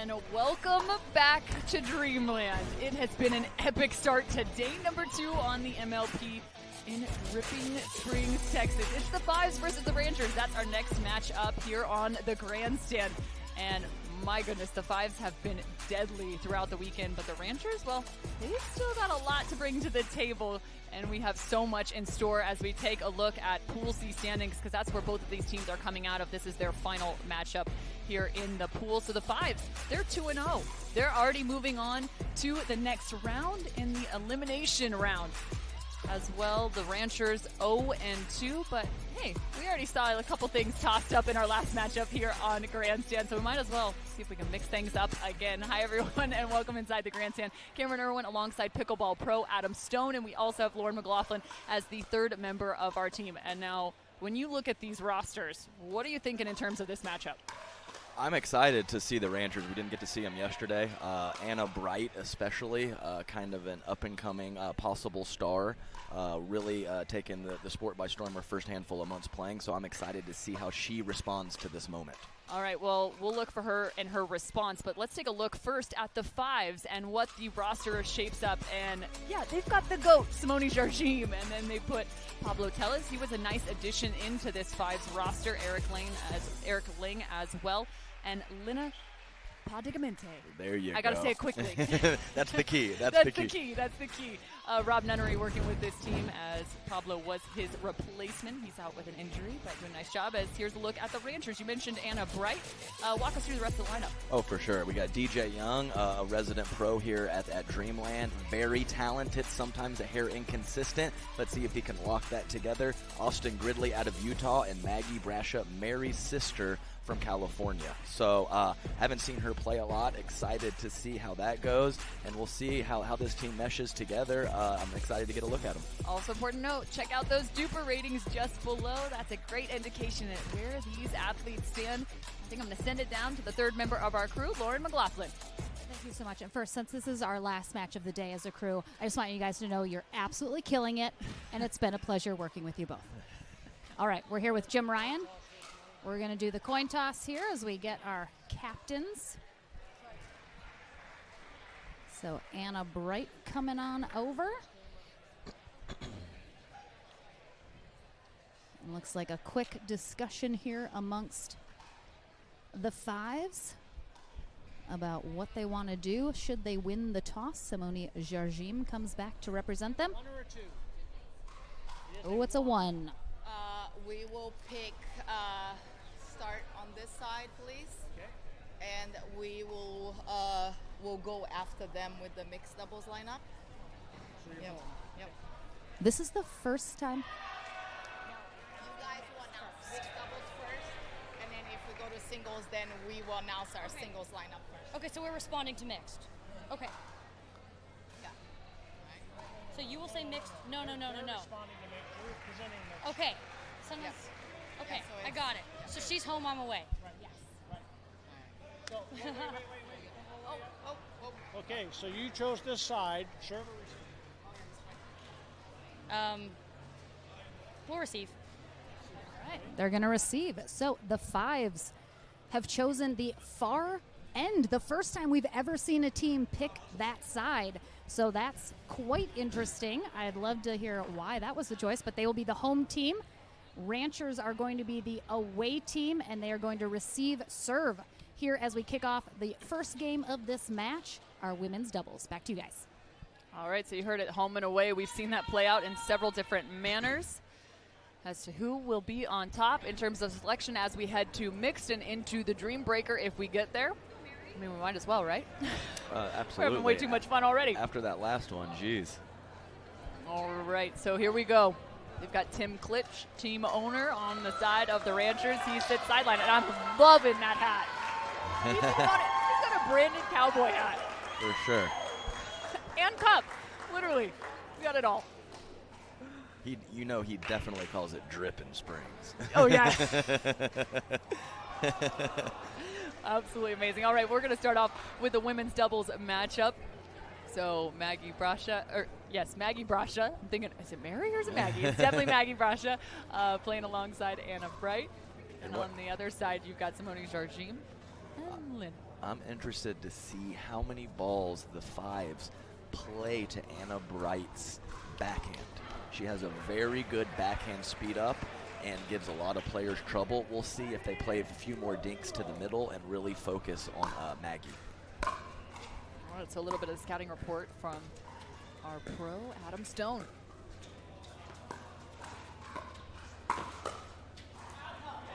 [SPEAKER 3] And welcome back to Dreamland. It has been an epic start to day number 2 on the MLP in Dripping Springs, Texas. It's the Fives versus the Rangers. That's our next match up here on the Grandstand. And my goodness, the Fives have been deadly throughout the weekend, but the Ranchers, well, they've still got a lot to bring to the table, and we have so much in store as we take a look at Pool C standings, because that's where both of these teams are coming out of. This is their final matchup here in the pool. So the Fives, they're 2-0. They're already moving on to the next round in the elimination round. As well, the Ranchers 0-2, but hey, we already saw a couple things tossed up in our last matchup here on Grandstand, so we might as well see if we can mix things up again. Hi everyone, and welcome inside the Grandstand. Cameron Irwin alongside Pickleball Pro Adam Stone, and we also have Lauren McLaughlin as the third member of our team. And now, when you look at these rosters, what are you thinking in terms of this matchup?
[SPEAKER 5] I'm excited to see the Ranchers. We didn't get to see them yesterday. Anna Bright especially, kind of an up-and-coming possible star, really taking the sport by storm her first handful of months playing, so I'm excited to see how she responds to this moment.
[SPEAKER 3] All right, well, we'll look for her and her response, but let's take a look first at the Fives and what the roster shapes up. And yeah, they've got the GOAT, Simone Jardim, and then they put Pablo Tellez. He was a nice addition into this Fives roster. Eric Ling as well. And Lina Padigamente.
[SPEAKER 5] There you go.
[SPEAKER 3] I got to say it quickly.
[SPEAKER 5] That's the key. That's the key.
[SPEAKER 3] That's the key. Rob Nunnery working with this team as Pablo was his replacement. He's out with an injury, but doing a nice job. As here's a look at the Ranchers. You mentioned Anna Bright. Walk us through the rest of the lineup.
[SPEAKER 5] Oh, for sure. We got DJ Young, a resident pro here at Dreamland. Very talented, sometimes a hair inconsistent. Let's see if he can lock that together. Austin Gridley out of Utah, and Maggie Brasha, Mary's sister, from California. So haven't seen her play a lot. Excited to see how that goes, and we'll see how this team meshes together. I'm excited to get a look at them.
[SPEAKER 3] Also important note, check out those Duper ratings just below. That's a great indication of where these athletes stand. I think I'm going to send it down to the third member of our crew, Lauren McLaughlin.
[SPEAKER 6] Thank you so much. And first, since this is our last match of the day as a crew, I just want you guys to know you're absolutely killing it, and it's been a pleasure working with you both. All right, we're here with Jim Ryan. We're going to do the coin toss here as we get our captains. So Anna Bright coming on over. It looks like a quick discussion here amongst the Fives about what they want to do should they win the toss. Simone Jardim comes back to represent them.
[SPEAKER 26] 1 or 2?
[SPEAKER 6] Oh, it's a 1.
[SPEAKER 4] We will pick start on this side, please.
[SPEAKER 26] Okay.
[SPEAKER 4] And we will we'll go after them with the mixed doubles lineup.
[SPEAKER 26] So you're
[SPEAKER 4] Yep. Yep.
[SPEAKER 6] This is the first time.
[SPEAKER 4] You guys will announce mixed doubles first, and then if we go to singles, then we will announce our singles lineup first.
[SPEAKER 17] Okay, so we're responding to mixed. Okay.
[SPEAKER 4] Yeah.
[SPEAKER 17] So you will say mixed. No.
[SPEAKER 26] We're responding to mix. We're presenting mix.
[SPEAKER 17] Okay. Sometimes. Okay,
[SPEAKER 4] Yeah, so
[SPEAKER 17] I got it. So she's home, I'm away.
[SPEAKER 26] Yes. Right. So, wait. Okay, so you chose this side. Serve or receive?
[SPEAKER 17] We'll receive.
[SPEAKER 6] All right, they're going to receive. So the Fives have chosen the far end. The first time we've ever seen a team pick that side. So that's quite interesting. I'd love to hear why that was the choice, but they will be the home team. Ranchers are going to be the away team, and they are going to receive serve here as we kick off the first game of this match, our women's doubles. Back to you guys.
[SPEAKER 3] All right, so you heard it, home and away. We've seen that play out in several different manners as to who will be on top in terms of selection as we head to mixed and into the Dream Breaker if we get there. I mean, we might as well, right?
[SPEAKER 5] Absolutely.
[SPEAKER 3] We're having way too much fun already.
[SPEAKER 5] After that last one, geez.
[SPEAKER 3] All right, so here we go. They've got Tim Klitsch, team owner, on the side of the Ranchers. He sits sideline, and I'm loving that hat. He's got a branded cowboy hat.
[SPEAKER 5] For sure.
[SPEAKER 3] And cup, literally. We got it all.
[SPEAKER 5] He definitely calls it Drippin' Springs.
[SPEAKER 3] Oh, yeah. Absolutely amazing. All right, we're going to start off with the women's doubles matchup. So Maggie Brasha, Maggie Brasha. I'm thinking, is it Mary or is it Maggie? It's definitely Maggie Brasha playing alongside Anna Bright. And on the other side, you've got Simone Jardim and Lynn.
[SPEAKER 5] I'm interested to see how many balls the Fives play to Anna Bright's backhand. She has a very good backhand speed up, and gives a lot of players trouble. We'll see if they play a few more dinks to the middle and really focus on Maggie.
[SPEAKER 3] All right, so a little bit of scouting report from our pro, Adam Stone.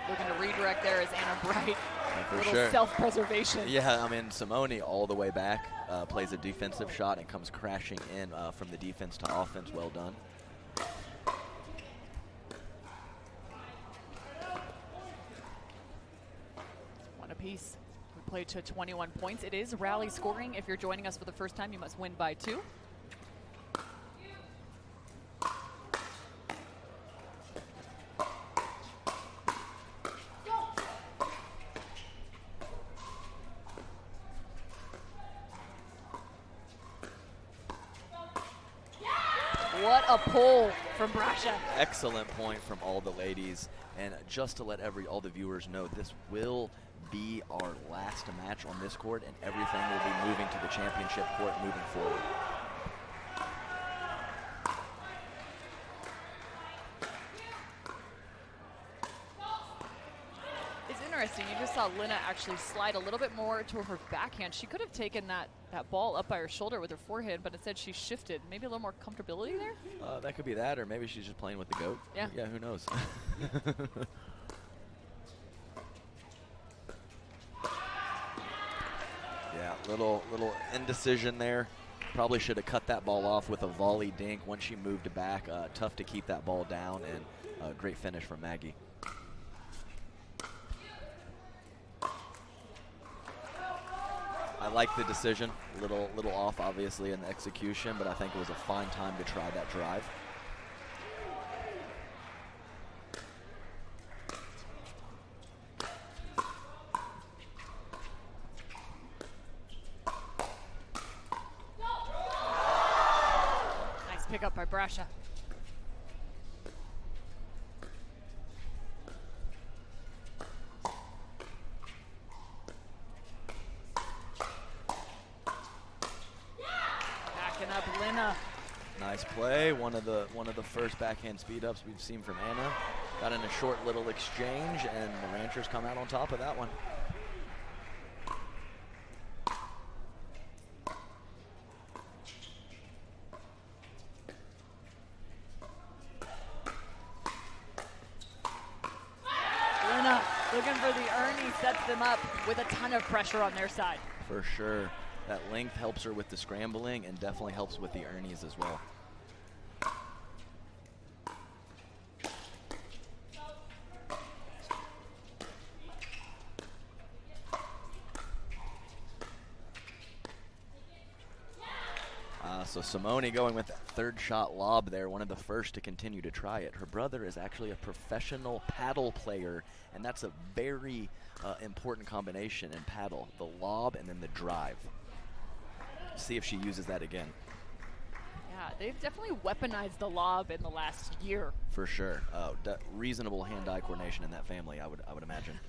[SPEAKER 3] Looking to redirect there is Anna Bright.
[SPEAKER 5] For
[SPEAKER 3] little
[SPEAKER 5] sure.
[SPEAKER 3] Self-preservation.
[SPEAKER 5] Yeah, I mean, Simone all the way back plays a defensive shot and comes crashing in from the defense to offense. Well done.
[SPEAKER 3] One apiece. We played to 21 points. It is rally scoring. If you're joining us for the first time, you must win by 2. What a pull from Brasha.
[SPEAKER 5] Excellent point from all the ladies. And just to let all the viewers know, this will be our last match on this court, and everything will be moving to the championship court moving forward.
[SPEAKER 3] It's interesting. You just saw Lina actually slide a little bit more to her backhand. She could have taken that ball up by her shoulder with her forehand, but instead she shifted. Maybe a little more comfortability there?
[SPEAKER 5] That could be that, or maybe she's just playing with the goat.
[SPEAKER 3] Yeah.
[SPEAKER 5] Yeah, who knows? Yeah, little indecision there. Probably should have cut that ball off with a volley dink once she moved back. Tough to keep that ball down, and great finish from Maggie. I like the decision. Little off, obviously, in the execution, but I think it was a fine time to try that drive.
[SPEAKER 3] Nice pickup by Brasha. Up Lina.
[SPEAKER 5] Nice play. One of the first backhand speed ups we've seen from Anna. Got in a short little exchange, and the Ranchers come out on top of that one.
[SPEAKER 3] Lina looking for the Ernie, sets them up with a ton of pressure on their side.
[SPEAKER 5] For sure. That length helps her with the scrambling and definitely helps with the Ernies as well. So Simone going with that third shot lob there, one of the first to continue to try it. Her brother is actually a professional paddle player, and that's a very important combination in paddle, the lob and then the drive. See if she uses that again.
[SPEAKER 3] Yeah, they've definitely weaponized the lob in the last year.
[SPEAKER 5] For sure. Reasonable hand-eye coordination in that family, I would imagine.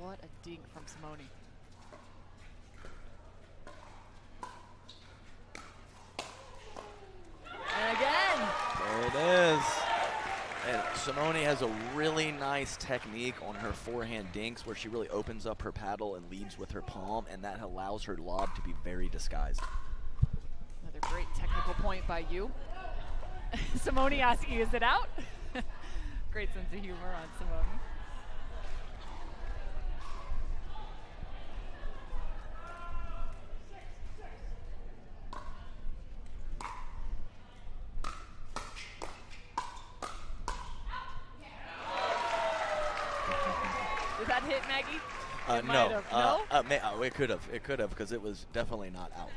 [SPEAKER 3] What a dink from Simone. And again.
[SPEAKER 5] There it is. And Simone has a really nice technique on her forehand dinks where she really opens up her paddle and leads with her palm, and that allows her lob to be very disguised.
[SPEAKER 3] Another great technical point by you. Simone asking, is it out? Great sense of humor on Simone. Did that hit Maggie?
[SPEAKER 5] No.
[SPEAKER 3] No?
[SPEAKER 5] It could have, because it was definitely not out.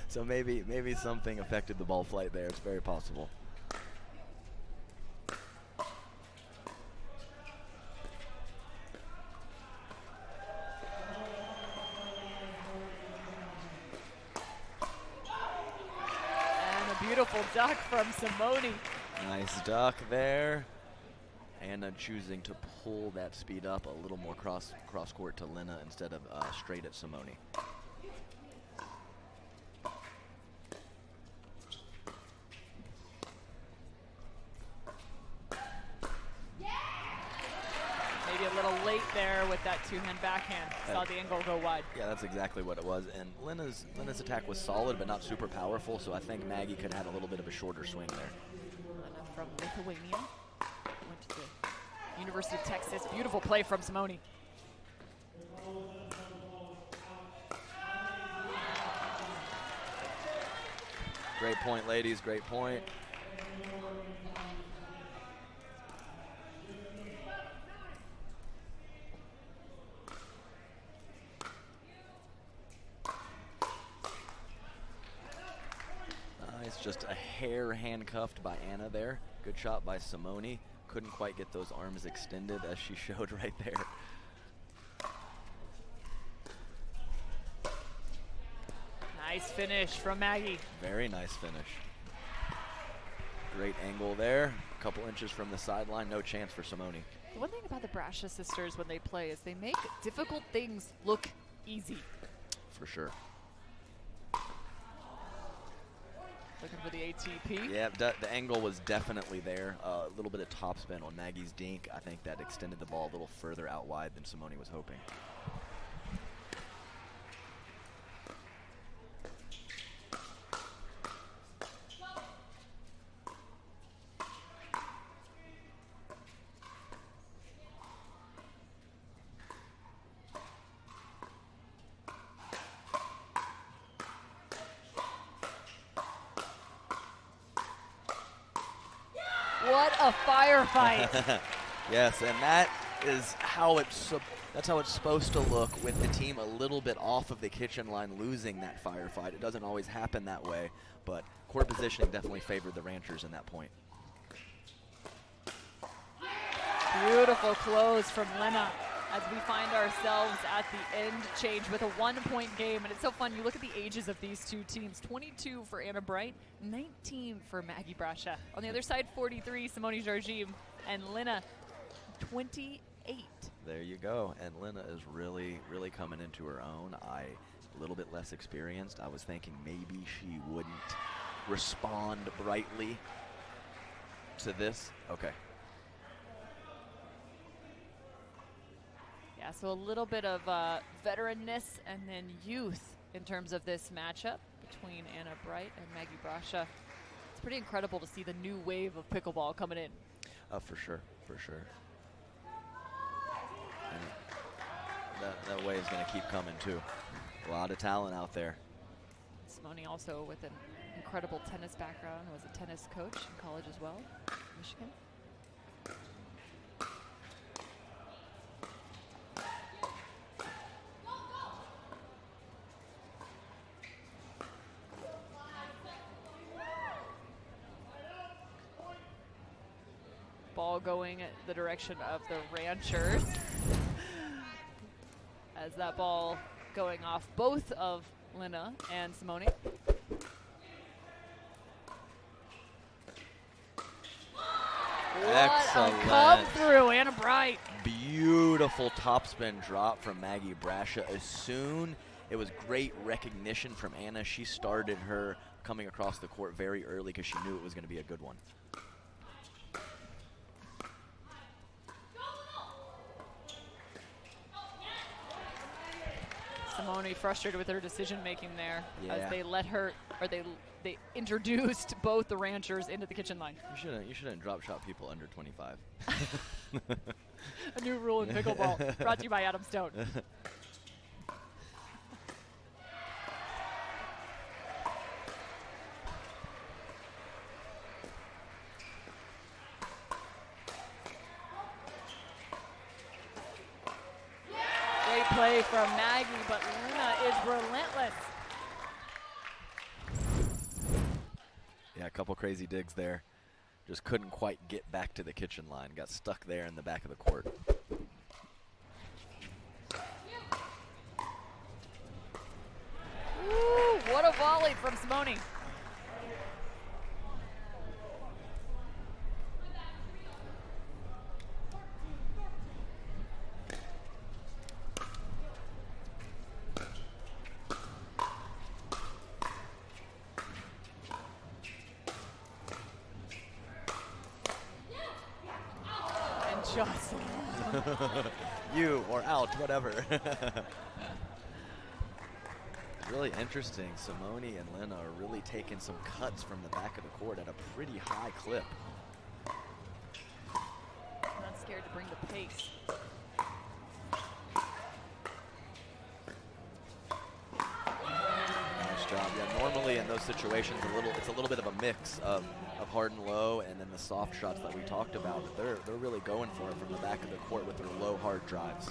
[SPEAKER 5] so maybe something affected the ball flight there. It's very possible.
[SPEAKER 3] And a beautiful duck from Simone.
[SPEAKER 5] Nice duck there. Anna choosing to pull that speed up a little more cross court to Lena instead of straight at Simone.
[SPEAKER 3] Maybe a little late there with that two-hand backhand. Saw the angle go wide.
[SPEAKER 5] Yeah, that's exactly what it was. And Lena's attack was solid, but not super powerful, so I think Maggie could have had a little bit of a shorter swing there.
[SPEAKER 3] Lena from Lithuania. Went to the University of Texas. Beautiful play from Simone.
[SPEAKER 5] Great point, ladies. Great point. Nice, just a hair handcuffed by Anna there. Good shot by Simone. Couldn't quite get those arms extended as she showed right there.
[SPEAKER 3] Nice finish from Maggie.
[SPEAKER 5] Very nice finish. Great angle there. A couple inches from the sideline. No chance for Simone.
[SPEAKER 3] The one thing about the Brasha sisters when they play is they make difficult things look easy.
[SPEAKER 5] For sure.
[SPEAKER 3] Looking for the ATP.
[SPEAKER 5] Yeah, the angle was definitely there. A little bit of topspin on Maggie's dink. I think that extended the ball a little further out wide than Simone was hoping.
[SPEAKER 3] What a firefight.
[SPEAKER 5] Yes, and that is how that's how it's supposed to look with the team a little bit off of the kitchen line losing that firefight. It doesn't always happen that way, but court positioning definitely favored the Ranchers in that point.
[SPEAKER 3] Beautiful close from Lena as we find ourselves at the end change with a 1-point game. And it's so fun. You look at the ages of these two teams. 22 for Anna Bright, 19 for Maggie Brasha. On the other side, 43, Simone Jargim, and Lena, 28.
[SPEAKER 5] There you go. And Lena is really, really coming into her own. A little bit less experienced. I was thinking maybe she wouldn't respond brightly to this. Okay.
[SPEAKER 3] Yeah, so a little bit of veteranness and then youth in terms of this matchup between Anna Bright and Maggie Brasha. It's pretty incredible to see the new wave of pickleball coming in.
[SPEAKER 5] For sure, for sure. And that wave is going to keep coming too. A lot of talent out there.
[SPEAKER 3] Simone also with an incredible tennis background, was a tennis coach in college as well, Michigan. Ball going the direction of the Ranchers. As that ball going off both of Lena and Simone.
[SPEAKER 5] Excellent.
[SPEAKER 3] What a come through, Anna Bright.
[SPEAKER 5] Beautiful topspin drop from Maggie Brasha. It was great recognition from Anna. She started her coming across the court very early because she knew it was going to be a good one.
[SPEAKER 3] Simone frustrated with her decision making there as
[SPEAKER 5] Yeah.
[SPEAKER 3] they let her, or they introduced both the Ranchers into the kitchen line.
[SPEAKER 5] You shouldn't drop shot people under 25.
[SPEAKER 3] A new rule in pickleball, brought to you by Adam Stone. Great play from Maggie, but Lena is relentless.
[SPEAKER 5] Yeah, a couple crazy digs there. Just couldn't quite get back to the kitchen line. Got stuck there in the back of the court.
[SPEAKER 3] Ooh, what a volley from Simone. just
[SPEAKER 5] You or out, whatever. Really interesting. Simone and Lena are really taking some cuts from the back of the court at a pretty high clip.
[SPEAKER 3] Not scared to bring the pace.
[SPEAKER 5] Nice job. Yeah, normally in those situations, it's a little bit of a mix of hard and low, and then the soft shots that we talked about. But they're really going for it from the back of the court with their low hard drives.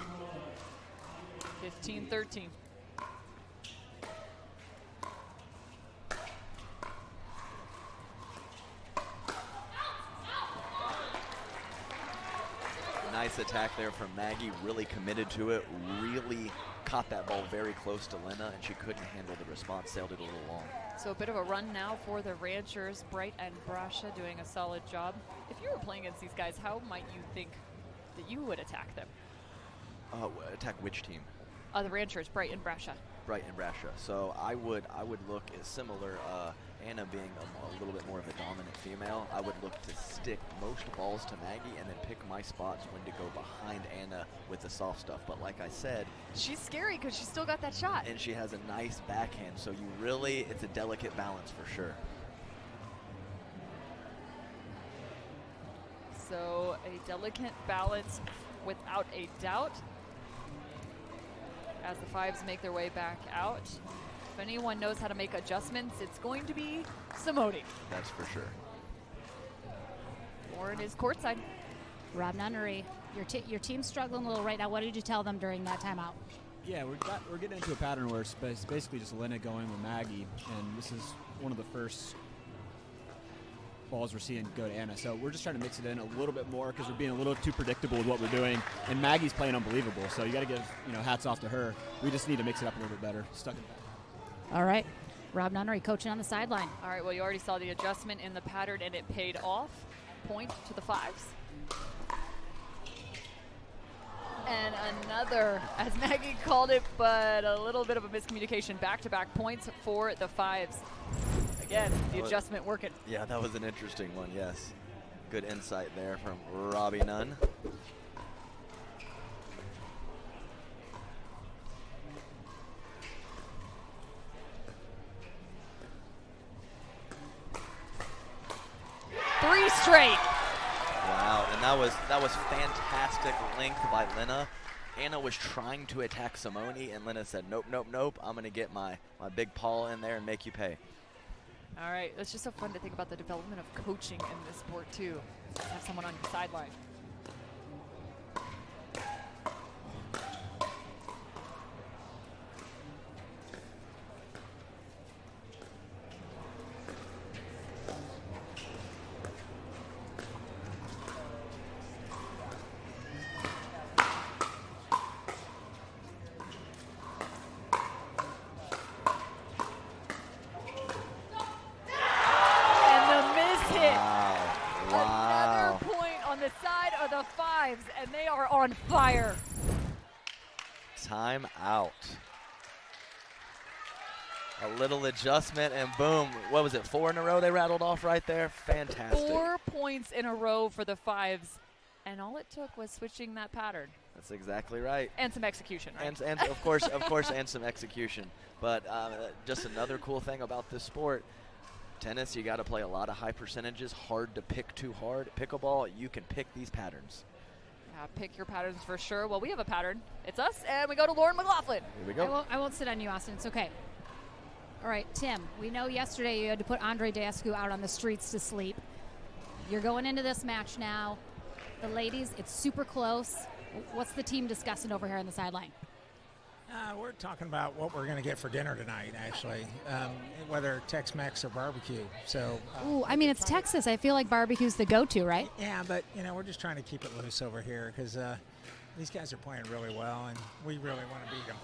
[SPEAKER 3] 15-13.
[SPEAKER 5] Nice attack there from Maggie, really committed to it, really caught that ball very close to Lena, and she couldn't handle the response, sailed it a little long.
[SPEAKER 3] So a bit of a run now for the Ranchers. Bright and Brasha doing a solid job. If you were playing against these guys, how might you think that you would attack them?
[SPEAKER 5] Attack which team?
[SPEAKER 3] The Ranchers, Bright and Brasha.
[SPEAKER 5] Bright and Brasha. So I would look at similar, Anna being a little bit more of a dominant female, I would look to stick most balls to Maggie and then pick my spots when to go behind Anna with the soft stuff. But like I said,
[SPEAKER 3] she's scary because she's still got that shot.
[SPEAKER 5] And she has a nice backhand, so you really, it's a delicate balance for sure.
[SPEAKER 3] So a delicate balance without a doubt. As the Fives make their way back out. If anyone knows how to make adjustments, it's going to be Simone.
[SPEAKER 5] That's for sure.
[SPEAKER 3] Lauren is courtside.
[SPEAKER 6] Rob Nunnery, your team's struggling a little right now. What did you tell them during that timeout?
[SPEAKER 8] Yeah, we're getting into a pattern where it's basically just Lena going with Maggie, and this is one of the first balls we're seeing go to Anna. So we're just trying to mix it in a little bit more because we're being a little too predictable with what we're doing. And Maggie's playing unbelievable, so you got to give hats off to her. We just need to mix it up a little bit better. Stuck in the back.
[SPEAKER 6] All right, Rob Nunnery coaching on the sideline.
[SPEAKER 3] All right, well, you already saw the adjustment in the pattern, and it paid off. Point to the Fives. And another, as Maggie called it, but a little bit of a miscommunication. Back-to-back points for the Fives. Again, the adjustment working.
[SPEAKER 5] Yeah, that was an interesting one, yes. Good insight there from Robbie Nunn.
[SPEAKER 3] Three straight.
[SPEAKER 5] Wow, and that was fantastic length by Lena. Anna was trying to attack Simone, and Lena said, nope, nope, nope. I'm going to get my big paw in there and make you pay.
[SPEAKER 3] All right, it's just so fun to think about the development of coaching in this sport, too. Have someone on your sideline. And they are on fire.
[SPEAKER 5] Time out. A little adjustment and boom. What was it, 4 in a row they rattled off right there? Fantastic.
[SPEAKER 3] 4 points in a row for the Fives. And all it took was switching that pattern.
[SPEAKER 5] That's exactly right.
[SPEAKER 3] And some execution, right?
[SPEAKER 5] And of course, and some execution. But just another cool thing about this sport, tennis, you got to play a lot of high percentages, hard to pick too hard. Pickleball, you can pick these patterns.
[SPEAKER 3] Pick your patterns for sure. Well, we have a pattern. It's us, and we go to Lauren McLaughlin.
[SPEAKER 5] Here we go.
[SPEAKER 6] I won't sit on you, Austin. It's okay. All right, Tim, we know yesterday you had to put Andre Dascu out on the streets to sleep. You're going into this match now. The ladies, it's super close. What's the team discussing over here on the sideline?
[SPEAKER 11] We're talking about what we're going to get for dinner tonight, actually, whether Tex-Mex or barbecue. So,
[SPEAKER 6] ooh, I mean, it's Texas. I feel like barbecue's the go-to, right?
[SPEAKER 11] Yeah, but, we're just trying to keep it loose over here because these guys are playing really well, and we really want to beat them,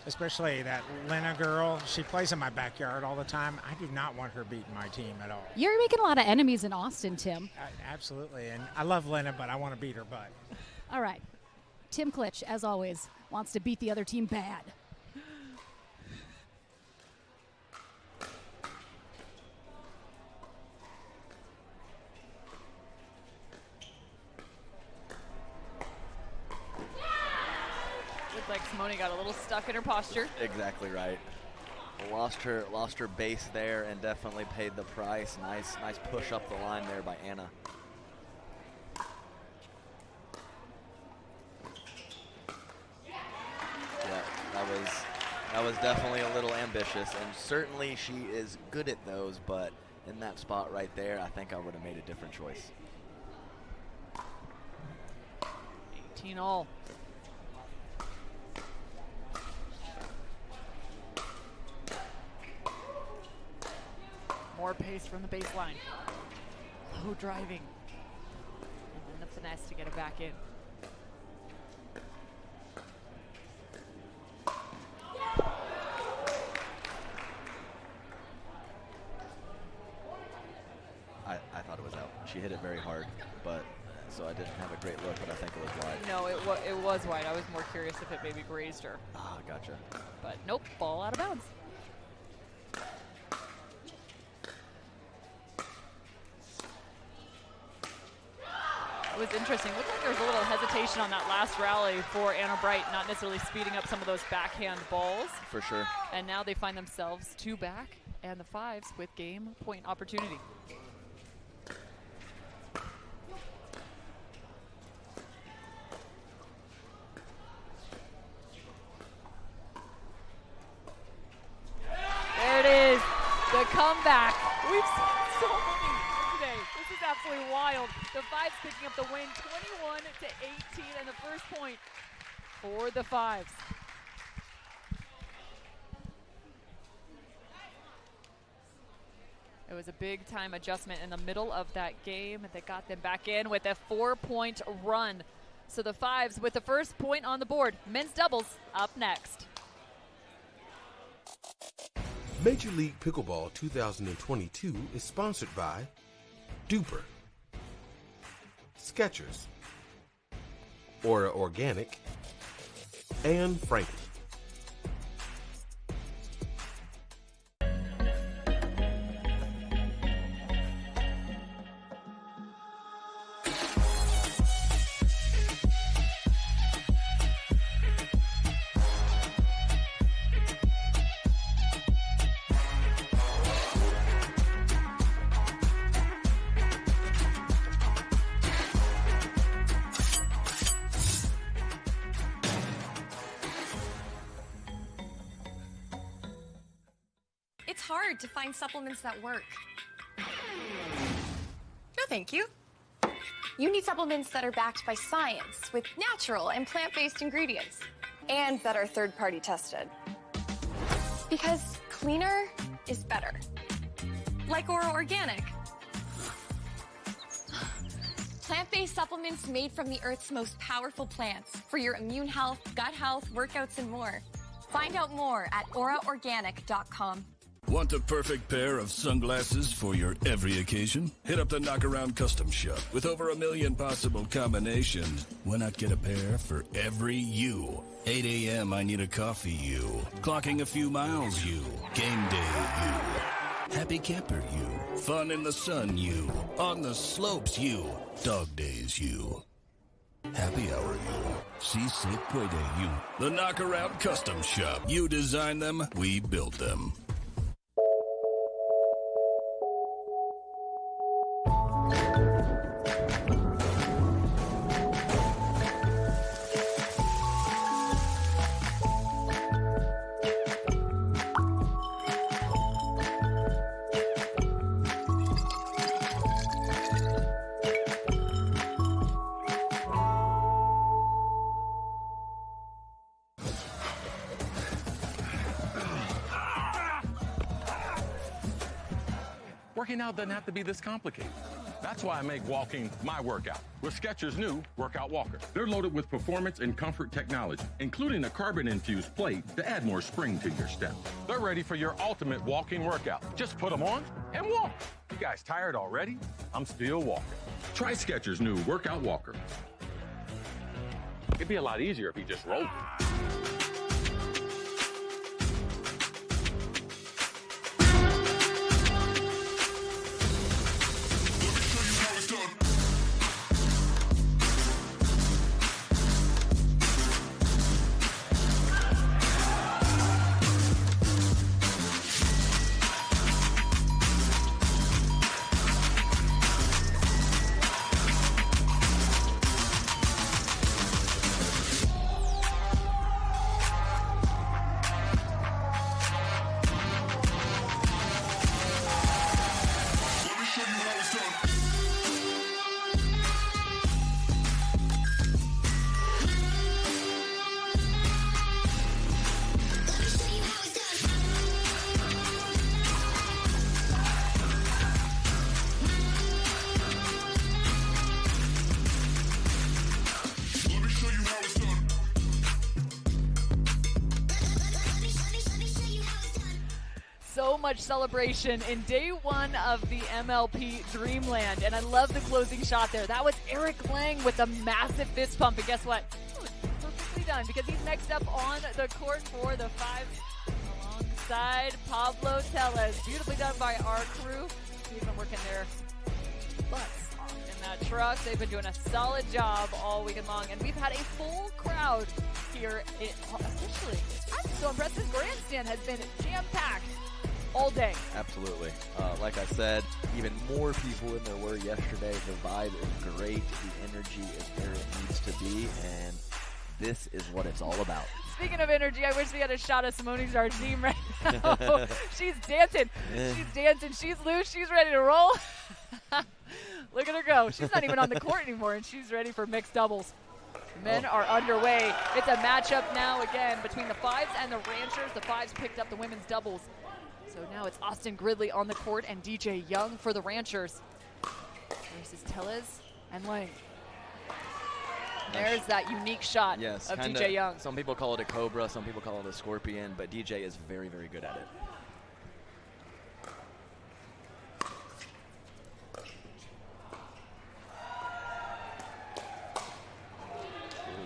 [SPEAKER 11] especially that Lena girl. She plays in my backyard all the time. I do not want her beating my team at all.
[SPEAKER 6] You're making a lot of enemies in Austin, Tim.
[SPEAKER 11] Absolutely, and I love Lena, but I want to beat her butt.
[SPEAKER 6] All right. Tim Klitsch, as always, wants to beat the other team bad.
[SPEAKER 3] Definitely got a little stuck in her posture.
[SPEAKER 5] Exactly right. Lost her base there and definitely paid the price. Nice push up the line there by Anna. Yeah, that was definitely a little ambitious, and certainly she is good at those, but in that spot right there, I think I would have made a different choice.
[SPEAKER 3] 18-all. More pace from the baseline. Low driving. And then the finesse to get it back in.
[SPEAKER 5] I thought it was out. She hit it very hard, but so I didn't have a great look, but I think it was wide.
[SPEAKER 3] No, it was wide. I was more curious if it maybe grazed her.
[SPEAKER 5] Ah, gotcha.
[SPEAKER 3] But nope, ball out of bounds. It was interesting. Looked like there was a little hesitation on that last rally for Anna Bright, not necessarily speeding up some of those backhand balls.
[SPEAKER 5] For sure.
[SPEAKER 3] And now they find themselves 2 back and the 5s with game point opportunity. There it is, the comeback. We've seen so many today. This is absolutely wild. The 5s picking up the win, 21-18, and the first point for the 5s. It was a big-time adjustment in the middle of that game that got them back in with a 4-point run. So the 5s with the first point on the board. Men's doubles up next.
[SPEAKER 14] Major League Pickleball 2022 is sponsored by Duper, Skechers, Aura Organic, and Franklin.
[SPEAKER 9] It's hard to find supplements that work. No, thank you. You need supplements that are backed by science with natural and plant-based ingredients and that are third-party tested. Because cleaner is better. Like Aura Organic. Plant-based supplements made from the Earth's most powerful plants for your immune health, gut health, workouts, and more. Find out more at auraorganic.com.
[SPEAKER 12] Want the perfect pair of sunglasses for your every occasion? Hit up the Knockaround Custom Shop. With over 1 million possible combinations, why not get a pair for every you? 8 a.m. I need a coffee you. Clocking a few miles you. Game day you. Happy camper you. Fun in the sun you. On the slopes you. Dog days you. Happy hour you. Si se puede you. The Knockaround Custom Shop. You design them, we build them.
[SPEAKER 2] Working out doesn't have to be this complicated. That's why I make walking my workout with Skechers' new Workout Walker. They're loaded with performance and comfort technology, including a carbon-infused plate to add more spring to your step. They're ready for your ultimate walking workout. Just put them on and walk. You guys tired already? I'm still walking. Try Skechers' new Workout Walker. It'd be a lot easier if you just rolled.
[SPEAKER 3] so much celebration in day 1 of the MLP Dreamland, and I love the closing shot there. That was Eric Lang with a massive fist pump, and guess what? It was perfectly done because he's next up on the court for the Fives alongside Pablo Tellez. Beautifully done by our crew. He's been working their butts off in that truck. They've been doing a solid job all weekend long, and we've had a full crowd here officially. I'm so impressed. This grandstand has been jam-packed all day.
[SPEAKER 5] Absolutely. Like I said, even more people than there were yesterday. The vibe is great. The energy is where it needs to be, and this is what it's all about.
[SPEAKER 3] Speaking of energy, I wish we had a shot of Simone Zardim right now. She's dancing. She's dancing. She's loose. She's ready to roll. Look at her go. She's not even on the court anymore, and she's ready for mixed doubles. Men are underway. It's a matchup now again between the Fives and the Ranchers. The Fives picked up the women's doubles. So now it's Austin Gridley on the court and DJ Young for the Ranchers. Versus Tellez and Lang. There's that unique shot of DJ Young.
[SPEAKER 5] Some people call it a cobra, some people call it a scorpion, but DJ is very, very good at it.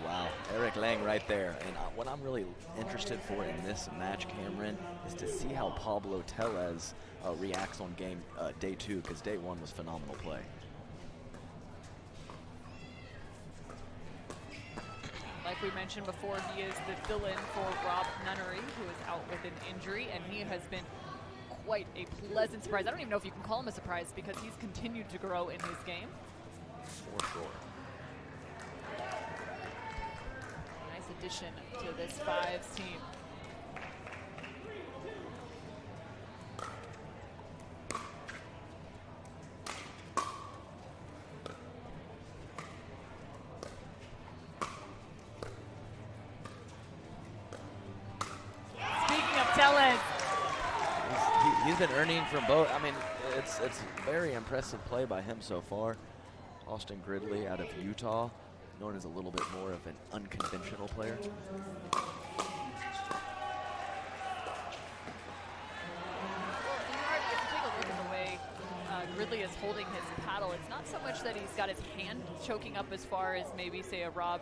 [SPEAKER 5] Wow, Eric Lang right there. And what I'm really interested for in this match, Cameron, is to see how Pablo Tellez reacts on day 2, because day 1 was phenomenal play.
[SPEAKER 3] Like we mentioned before, he is the fill-in for Rob Nunnery, who is out with an injury, and he has been quite a pleasant surprise. I don't even know if you can call him a surprise because he's continued to grow in his game.
[SPEAKER 5] For sure.
[SPEAKER 3] Nice addition to this Fives team.
[SPEAKER 5] He's been earning from both. I mean, it's very impressive play by him so far. Austin Gridley out of Utah, known as a little bit more of an unconventional player.
[SPEAKER 3] If you take a look at the way Gridley is holding his paddle, it's not so much that he's got his hand choking up as far as maybe, say, a Rob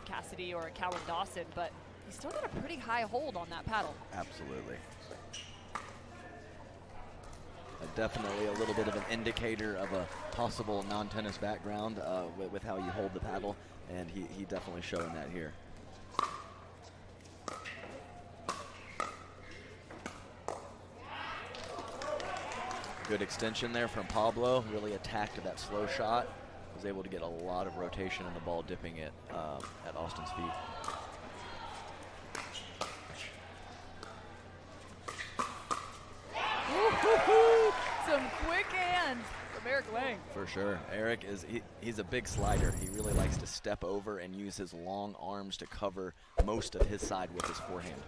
[SPEAKER 3] Cassidy or a Callum Dawson, but he's still got a pretty high hold on that paddle.
[SPEAKER 5] Absolutely. Definitely a little bit of an indicator of a possible non-tennis background with how you hold the paddle, and he definitely showing that here. Good extension there from Pablo, really attacked that slow shot, was able to get a lot of rotation in the ball, dipping it at Austin's feet.
[SPEAKER 3] Some quick hands from Eric Lang.
[SPEAKER 5] For sure. Eric he's a big slider. He really likes to step over and use his long arms to cover most of his side with his forehand.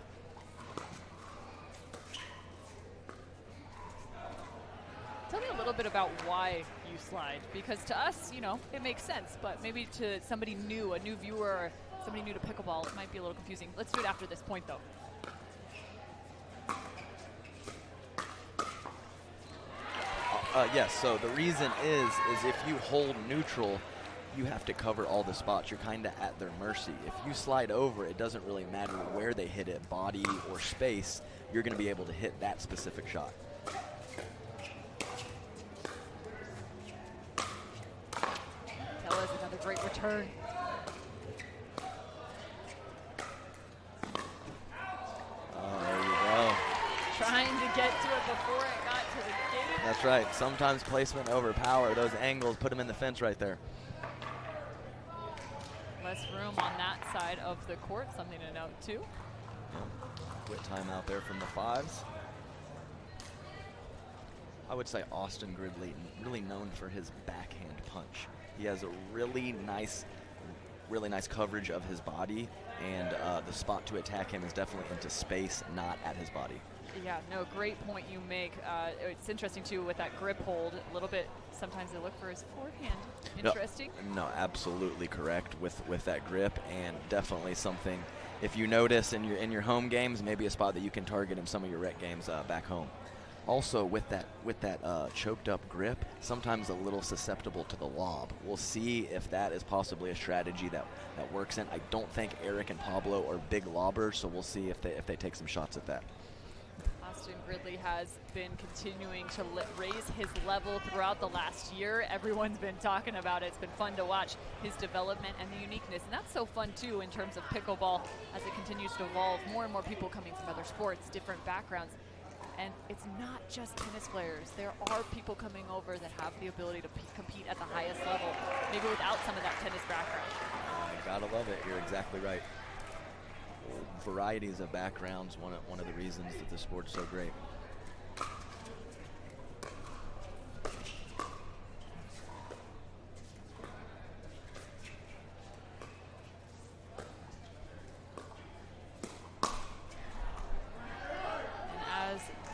[SPEAKER 3] Tell me a little bit about why you slide, because to us, you know, it makes sense, but maybe to somebody new, a new viewer, or somebody new to pickleball, it might be a little confusing. Let's do it after this point, though.
[SPEAKER 5] Yes, so the reason is if you hold neutral, you have to cover all the spots. You're kind of at their mercy. If you slide over, it doesn't really matter where they hit it, body or space, you're going to be able to hit that specific shot.
[SPEAKER 3] Tellez, another great return.
[SPEAKER 5] Oh, there you go.
[SPEAKER 3] Trying to get to it before it got to the gate.
[SPEAKER 5] That's right. Sometimes placement over power. Those angles put them in the fence right there.
[SPEAKER 3] Less room on that side of the court, something to note too.
[SPEAKER 5] Quit time out there from the Fives. I would say Austin Gridley, really known for his backhand punch. He has a really nice coverage of his body, and the spot to attack him is definitely into space, not at his body.
[SPEAKER 3] Yeah, no, great point you make. It's interesting too with that grip hold. A little bit, sometimes they look for his forehand. Interesting.
[SPEAKER 5] No, absolutely correct with that grip, and definitely something if you notice in your home games, maybe a spot that you can target in some of your rec games back home. Also, with that choked up grip, sometimes a little susceptible to the lob. We'll see if that is possibly a strategy that works in. I don't think Eric and Pablo are big lobbers, so we'll see if they take some shots at that.
[SPEAKER 3] Austin Gridley has been continuing to raise his level throughout the last year. Everyone's been talking about it. It's been fun to watch his development and the uniqueness. And that's so fun, too, in terms of pickleball as it continues to evolve. More and more people coming from other sports, different backgrounds. And it's not just tennis players. There are people coming over that have the ability to compete at the highest level, maybe without some of that tennis background.
[SPEAKER 5] Gotta love it. You're exactly right. Varieties of backgrounds, one of the reasons that the sport's so great.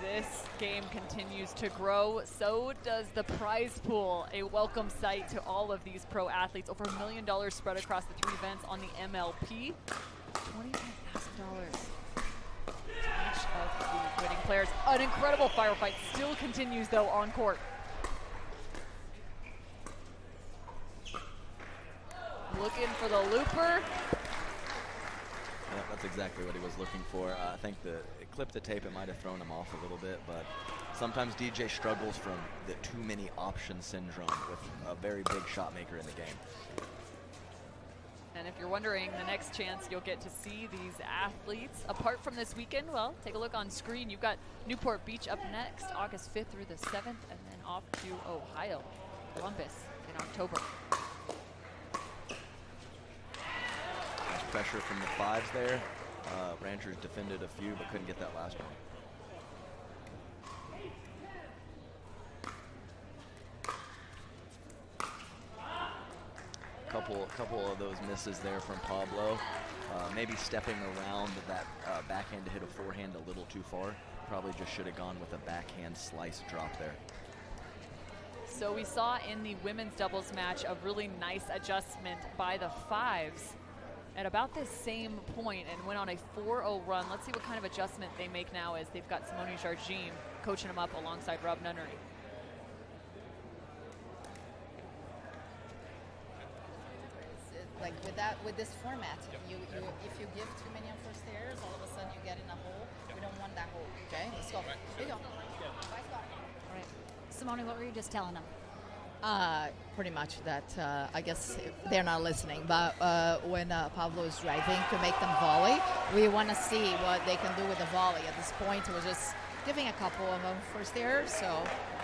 [SPEAKER 3] This game continues to grow, so does the prize pool, a welcome sight to all of these pro athletes. Over $1 million spread across the 3 events on the MLP. $25,000 each of the winning players. An incredible firefight still continues, though, on court. Looking for the looper.
[SPEAKER 5] Yeah, that's exactly what he was looking for. I think it clipped the tape, it might have thrown him off a little bit, but sometimes DJ struggles from the too many options syndrome with a very big shot maker in the game.
[SPEAKER 3] And if you're wondering, the next chance you'll get to see these athletes, apart from this weekend, well, take a look on screen. You've got Newport Beach up next, August 5th through the 7th, and then off to Ohio, Columbus in October.
[SPEAKER 5] Pressure from the fives there. Ranchers defended a few, but couldn't get that last one. Couple of those misses there from Pablo. Maybe stepping around that backhand to hit a forehand a little too far. Probably just should have gone with a backhand slice drop there.
[SPEAKER 3] So we saw in the women's doubles match a really nice adjustment by the fives at about this same point and went on a 4-0 run. Let's see what kind of adjustment they make now as they've got Simone Jardim coaching them up alongside Rob Nunnery.
[SPEAKER 4] Like with this format, if you give too many on first airs, all of a sudden you get in a hole. We don't want that hole. Okay, let's go. Here you go. Bye, Scott.
[SPEAKER 6] All right, Simone, what were you just telling them?
[SPEAKER 4] Pretty much that I guess they're not listening, but when Pablo is driving to make them volley, we want to see what they can do with the volley. At this point, we're just giving a couple of them first airs, so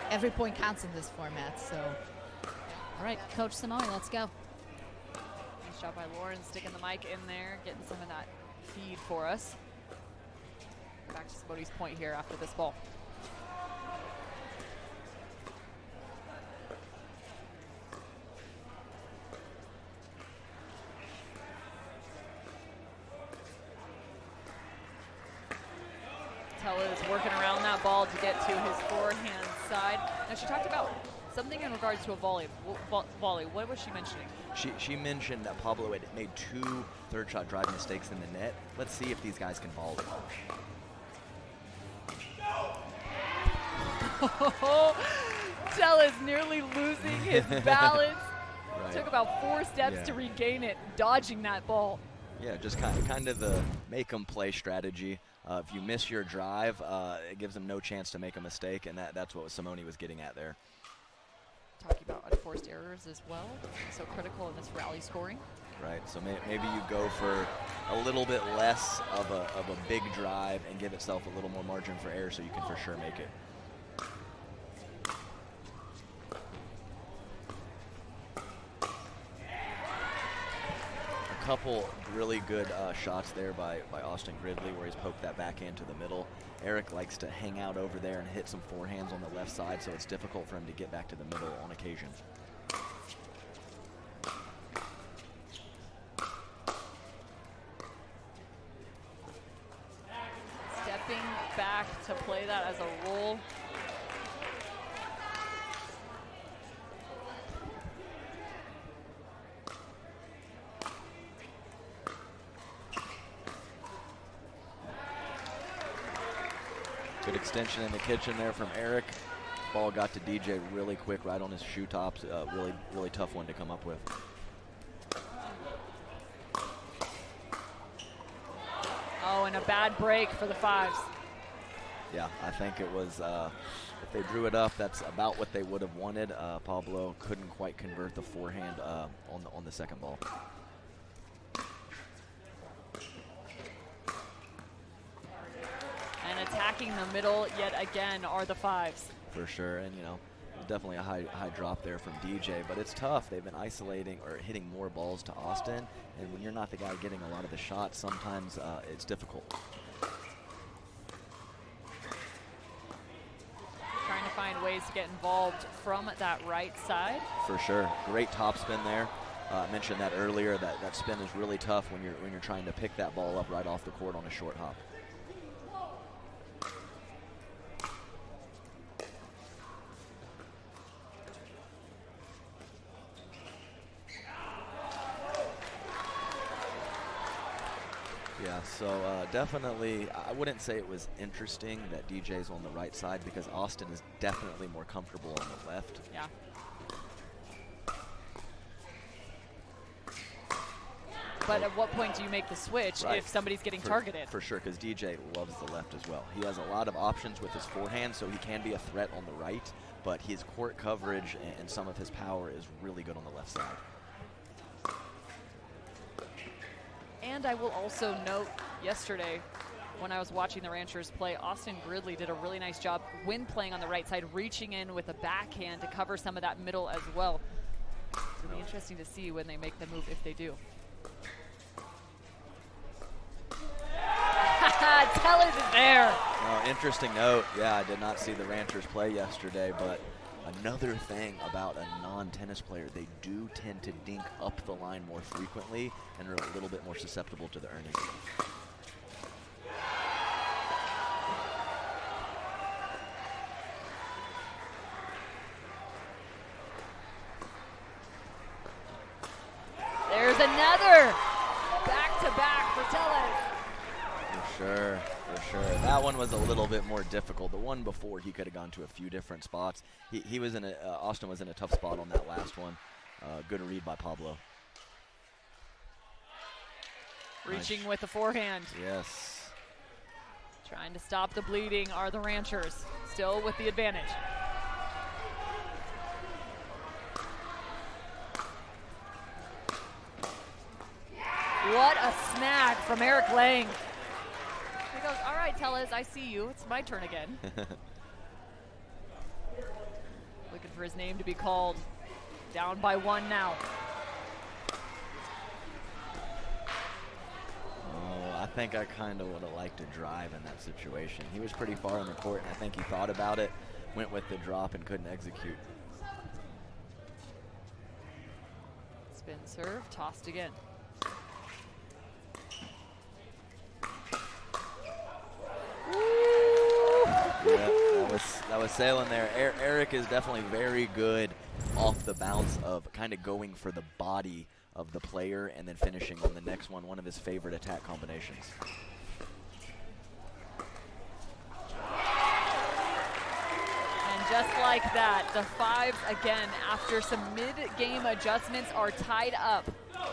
[SPEAKER 4] every point counts in this format. So,
[SPEAKER 6] all right, Coach Simone, let's go.
[SPEAKER 3] Nice job by Lauren sticking the mic in there, getting some of that feed for us. Back to Simone's point here after this ball. Is working around that ball to get to his forehand side. Now she talked about something in regards to a volley. What was she mentioning?
[SPEAKER 5] She mentioned that Pablo had made 2 third shot drive mistakes in the net. Let's see if these guys can volley.
[SPEAKER 3] Tell is nearly losing his balance.
[SPEAKER 5] Right.
[SPEAKER 3] Took about 4 steps to regain it, dodging that ball.
[SPEAKER 5] Yeah, just kind of the make them play strategy. If you miss your drive, it gives them no chance to make a mistake, and that's what Simone was getting at there.
[SPEAKER 3] Talking about unforced errors as well, so critical in this rally scoring.
[SPEAKER 5] Right, so maybe you go for a little bit less of a big drive and give itself a little more margin for error so you can for sure make it. Couple really good shots there by Austin Gridley where he's poked that backhand to the middle. Eric likes to hang out over there and hit some forehands on the left side, so it's difficult for him to get back to the middle on occasion.
[SPEAKER 3] Stepping back to play that as a roll.
[SPEAKER 5] Good extension in the kitchen there from Eric. Ball got to DJ really quick, right on his shoe tops. Really tough one to come up with.
[SPEAKER 3] Oh, and a bad break for the Fives.
[SPEAKER 5] Yeah, I think it was, if they drew it up, that's about what they would have wanted. Pablo couldn't quite convert the forehand on the second ball.
[SPEAKER 3] And attacking the middle yet again are the Fives.
[SPEAKER 5] For sure, and you know, definitely a high drop there from DJ, but it's tough. They've been isolating or hitting more balls to Austin, and when you're not the guy getting a lot of the shots, sometimes it's difficult.
[SPEAKER 3] Trying to find ways to get involved from that right side.
[SPEAKER 5] For sure, great top spin there. I mentioned that earlier. That spin is really tough when you're trying to pick that ball up right off the court on a short hop. Yeah, so definitely, I wouldn't say it was interesting that DJ's on the right side because Austin is definitely more comfortable on the left.
[SPEAKER 3] Yeah. But at what point do you make the switch if somebody's getting targeted?
[SPEAKER 5] For sure, because DJ loves the left as well. He has a lot of options with his forehand, so he can be a threat on the right, but his court coverage and some of his power is really good on the left side.
[SPEAKER 3] And I will also note yesterday when I was watching the Ranchers play, Austin Gridley did a really nice job when playing on the right side, reaching in with a backhand to cover some of that middle as well. It'll be interesting to see when they make the move, if they do. Tellers is there.
[SPEAKER 5] Interesting note. Yeah, I did not see the Ranchers play yesterday, but another thing about a non-tennis player, they do tend to dink up the line more frequently and are a little bit more susceptible to the earnings.
[SPEAKER 3] There's another back-to-back for Tellez.
[SPEAKER 5] For sure. That one was a little bit more difficult. The one before, he could have gone to a few different spots. He was in Austin was in a tough spot on that last one. Good read by Pablo.
[SPEAKER 3] Reaching with the forehand.
[SPEAKER 5] Yes.
[SPEAKER 3] Trying to stop the bleeding are the Ranchers. Still with the advantage. What a snag from Eric Lang. He goes, all right, Tellez, I see you. It's my turn again. Looking for his name to be called. Down by one now.
[SPEAKER 5] Oh, I think I kind of would have liked to drive in that situation. He was pretty far on the court, and I think he thought about it, went with the drop, and couldn't execute.
[SPEAKER 3] Spin serve, tossed again.
[SPEAKER 5] Yeah, that was sailing there. Eric is definitely very good off the bounce of kind of going for the body of the player and then finishing on the next one of his favorite attack combinations.
[SPEAKER 3] And just like that, the Fives, again, after some mid-game adjustments, are tied up,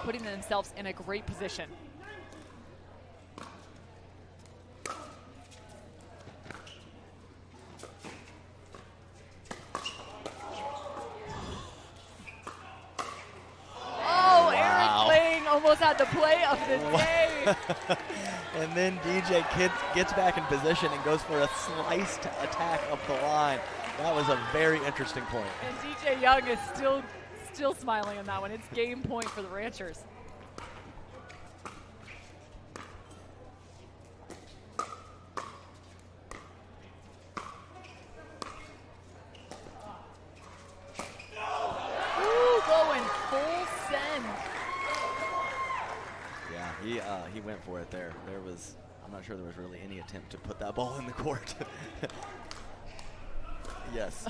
[SPEAKER 3] putting themselves in a great position. Almost had the play of the day.
[SPEAKER 5] And then DJ gets back in position and goes for a sliced attack up the line. That was a very interesting point.
[SPEAKER 3] And DJ Young is still smiling on that one. It's game point for the Ranchers. Ooh, going full send.
[SPEAKER 5] He went for it there. I'm not sure there was really any attempt to put that ball in the court. Yes.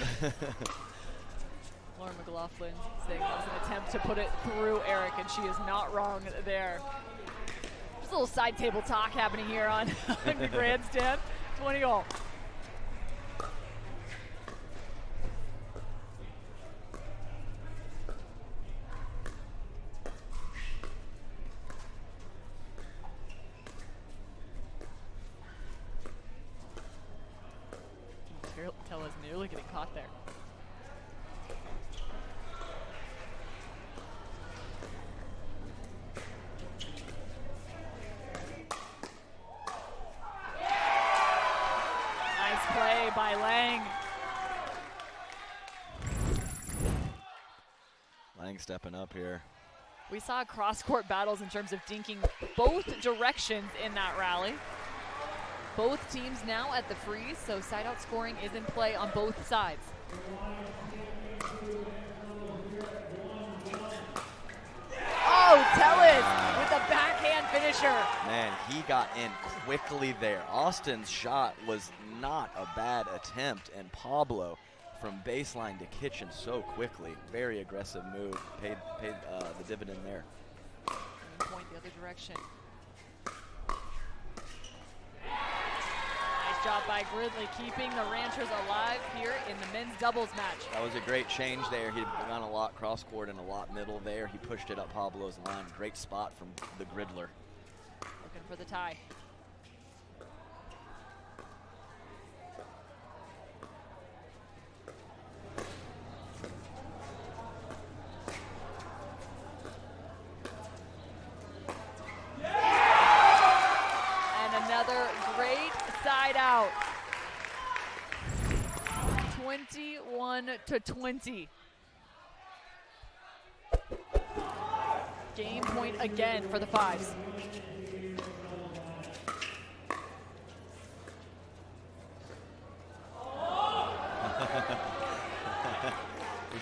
[SPEAKER 3] Lauren McLaughlin saying that was an attempt to put it through Eric, and she is not wrong there. Just a little side table talk happening here on the Grandstand. 20 all. Tell us nearly getting caught there. Nice play by Lang.
[SPEAKER 5] Lang stepping up here.
[SPEAKER 3] We saw cross-court battles in terms of dinking both directions in that rally. Both teams now at the freeze, so side-out scoring is in play on both sides. Oh, Tellis with a backhand finisher.
[SPEAKER 5] Man, he got in quickly there. Austin's shot was not a bad attempt, and Pablo from baseline to kitchen so quickly. Very aggressive move. Paid the dividend there.
[SPEAKER 3] Point the other direction. Nice job by Gridley keeping the Ranchers alive here in the men's doubles match.
[SPEAKER 5] That was a great change there. He'd gone a lot cross-court and a lot middle there. He pushed it up Pablo's line. Great spot from the Gridler.
[SPEAKER 3] Looking for the tie. Another great side out. 21-20. Game point again for the Fives.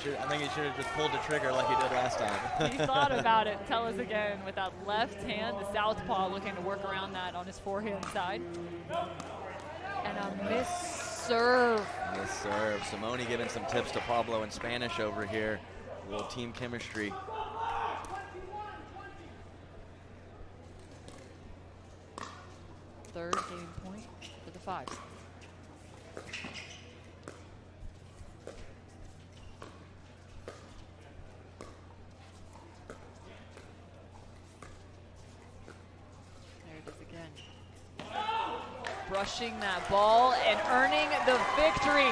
[SPEAKER 5] I think he should have just pulled the trigger like he did last time.
[SPEAKER 3] He thought about it. Tell us again with that left hand, the southpaw looking to work around that on his forehand side. And a miss serve.
[SPEAKER 5] Miss serve. Simone giving some tips to Pablo in Spanish over here. A little team chemistry.
[SPEAKER 3] Third game point for the Fives. Brushing that ball and earning the victory.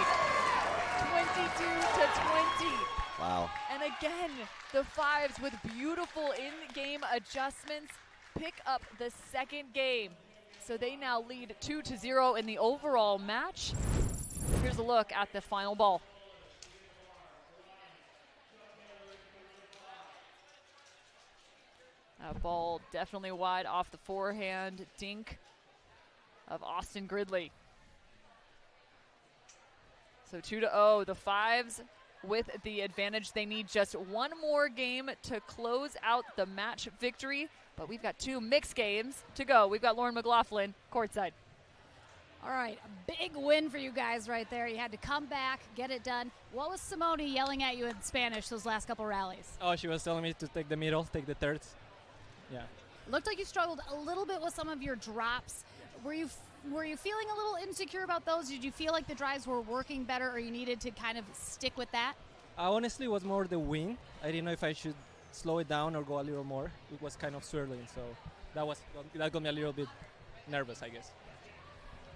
[SPEAKER 3] 22-20.
[SPEAKER 5] Wow.
[SPEAKER 3] And again, the Fives with beautiful in-game adjustments pick up the second game. So they now lead 2-0 in the overall match. Here's a look at the final ball. That ball definitely wide off the forehand dink of Austin Gridley. So 2-0, the Fives with the advantage. They need just one more game to close out the match victory, but we've got two mixed games to go. We've got Lauren McLaughlin courtside.
[SPEAKER 6] All right, a big win for you guys right there. You had to come back, get it done. What was Simone yelling at you in Spanish those last couple rallies?
[SPEAKER 10] Oh, she was telling me to take the middle, take the thirds. Yeah.
[SPEAKER 6] Looked like you struggled a little bit with some of your drops. Were you feeling a little insecure about those? Did you feel like the drives were working better, or you needed to kind of stick with that?
[SPEAKER 10] Honestly, it was more the wing. I didn't know if I should slow it down or go a little more. It was kind of swirling, so that got me a little bit nervous, I guess.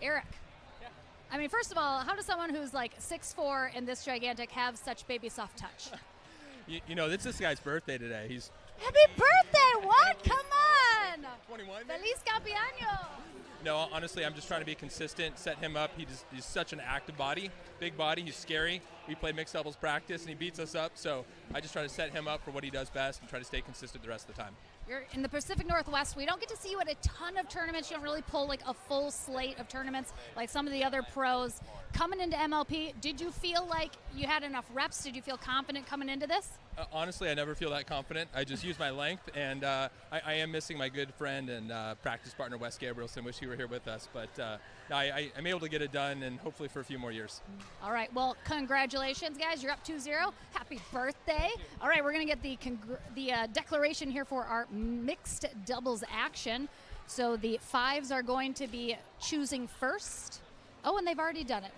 [SPEAKER 6] Eric.
[SPEAKER 10] Yeah.
[SPEAKER 6] I mean, first of all, how does someone who's like 6'4" and this gigantic have such baby soft touch?
[SPEAKER 13] You know, it's this guy's birthday today. He's
[SPEAKER 6] Happy birthday! What? Come on!
[SPEAKER 13] 21.
[SPEAKER 6] Feliz Campeaños!
[SPEAKER 13] No, honestly, I'm just trying to be consistent, set him up. He's such an active body, big body. He's scary. We play mixed doubles practice, and he beats us up. So I just try to set him up for what he does best and try to stay consistent the rest of the time.
[SPEAKER 6] You're in the Pacific Northwest. We don't get to see you at a ton of tournaments. You don't really pull like a full slate of tournaments like some of the other pros. Coming into MLP, did you feel like you had enough reps? Did you feel confident coming into this?
[SPEAKER 13] Honestly, I never feel that confident. I just use my length, and I am missing my good friend and practice partner, Wes Gabrielson. Wish he were here with us, but I'm able to get it done, and hopefully for a few more years.
[SPEAKER 6] All right, well, congratulations, guys. You're up 2-0. Happy birthday. All right, we're going to get the declaration here for our mixed doubles action. So the Fives are going to be choosing first. Oh, and they've already done it.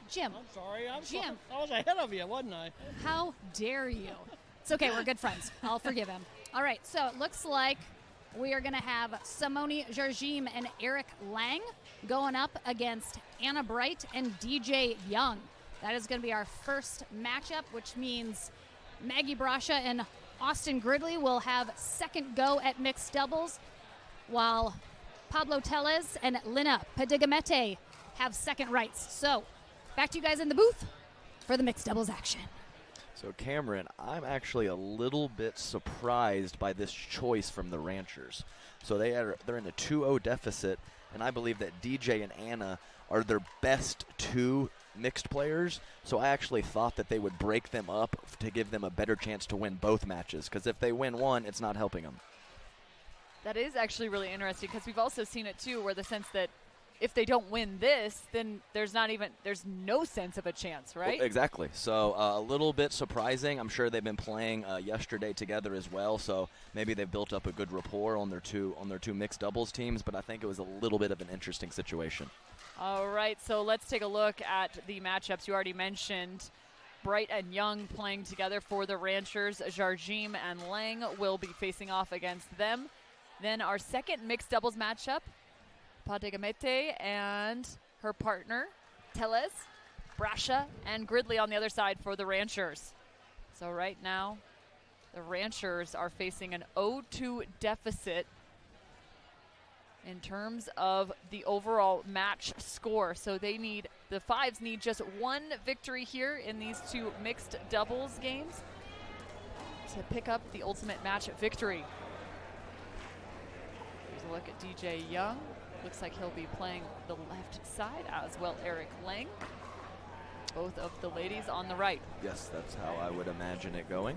[SPEAKER 6] Jim.
[SPEAKER 15] I'm sorry.
[SPEAKER 6] Jim.
[SPEAKER 15] I was ahead of you, wasn't I?
[SPEAKER 6] How dare you? It's okay. We're good friends. I'll forgive him. All right. So it looks like we are going to have Simone Jarjim and Eric Lang going up against Anna Bright and DJ Young. That is going to be our first matchup, which means Maggie Brasha and Austin Gridley will have second go at mixed doubles, while Pablo Tellez and Lina Padigamete have second rights. So, back to you guys in the booth for the mixed doubles action.
[SPEAKER 5] So Cameron, I'm actually a little bit surprised by this choice from the Ranchers. So they're in a 2-0 deficit, and I believe that DJ and Anna are their best two mixed players. So I actually thought that they would break them up to give them a better chance to win both matches, because if they win one, it's not helping them.
[SPEAKER 3] That is actually really interesting, because we've also seen it too, where the sense that if they don't win this, then there's no sense of a chance, right?
[SPEAKER 5] Well, exactly. So a little bit surprising. I'm sure they've been playing yesterday together as well, so maybe they've built up a good rapport on their two mixed doubles teams, but I think it was a little bit of an interesting situation.
[SPEAKER 3] All right, so let's take a look at the matchups. You already mentioned Bright and Young playing together for the Ranchers. Jarjim and Lang will be facing off against them. Then our second mixed doubles matchup, Padigamete and her partner, Tellez, Brasha, and Gridley on the other side for the Ranchers. So right now, the Ranchers are facing an 0-2 deficit in terms of the overall match score. So the Fives need just one victory here in these two mixed doubles games to pick up the ultimate match victory. Here's a look at DJ Young. Looks like he'll be playing the left side, as well Eric Lang. Both of the ladies on the right.
[SPEAKER 5] Yes, that's how I would imagine it going.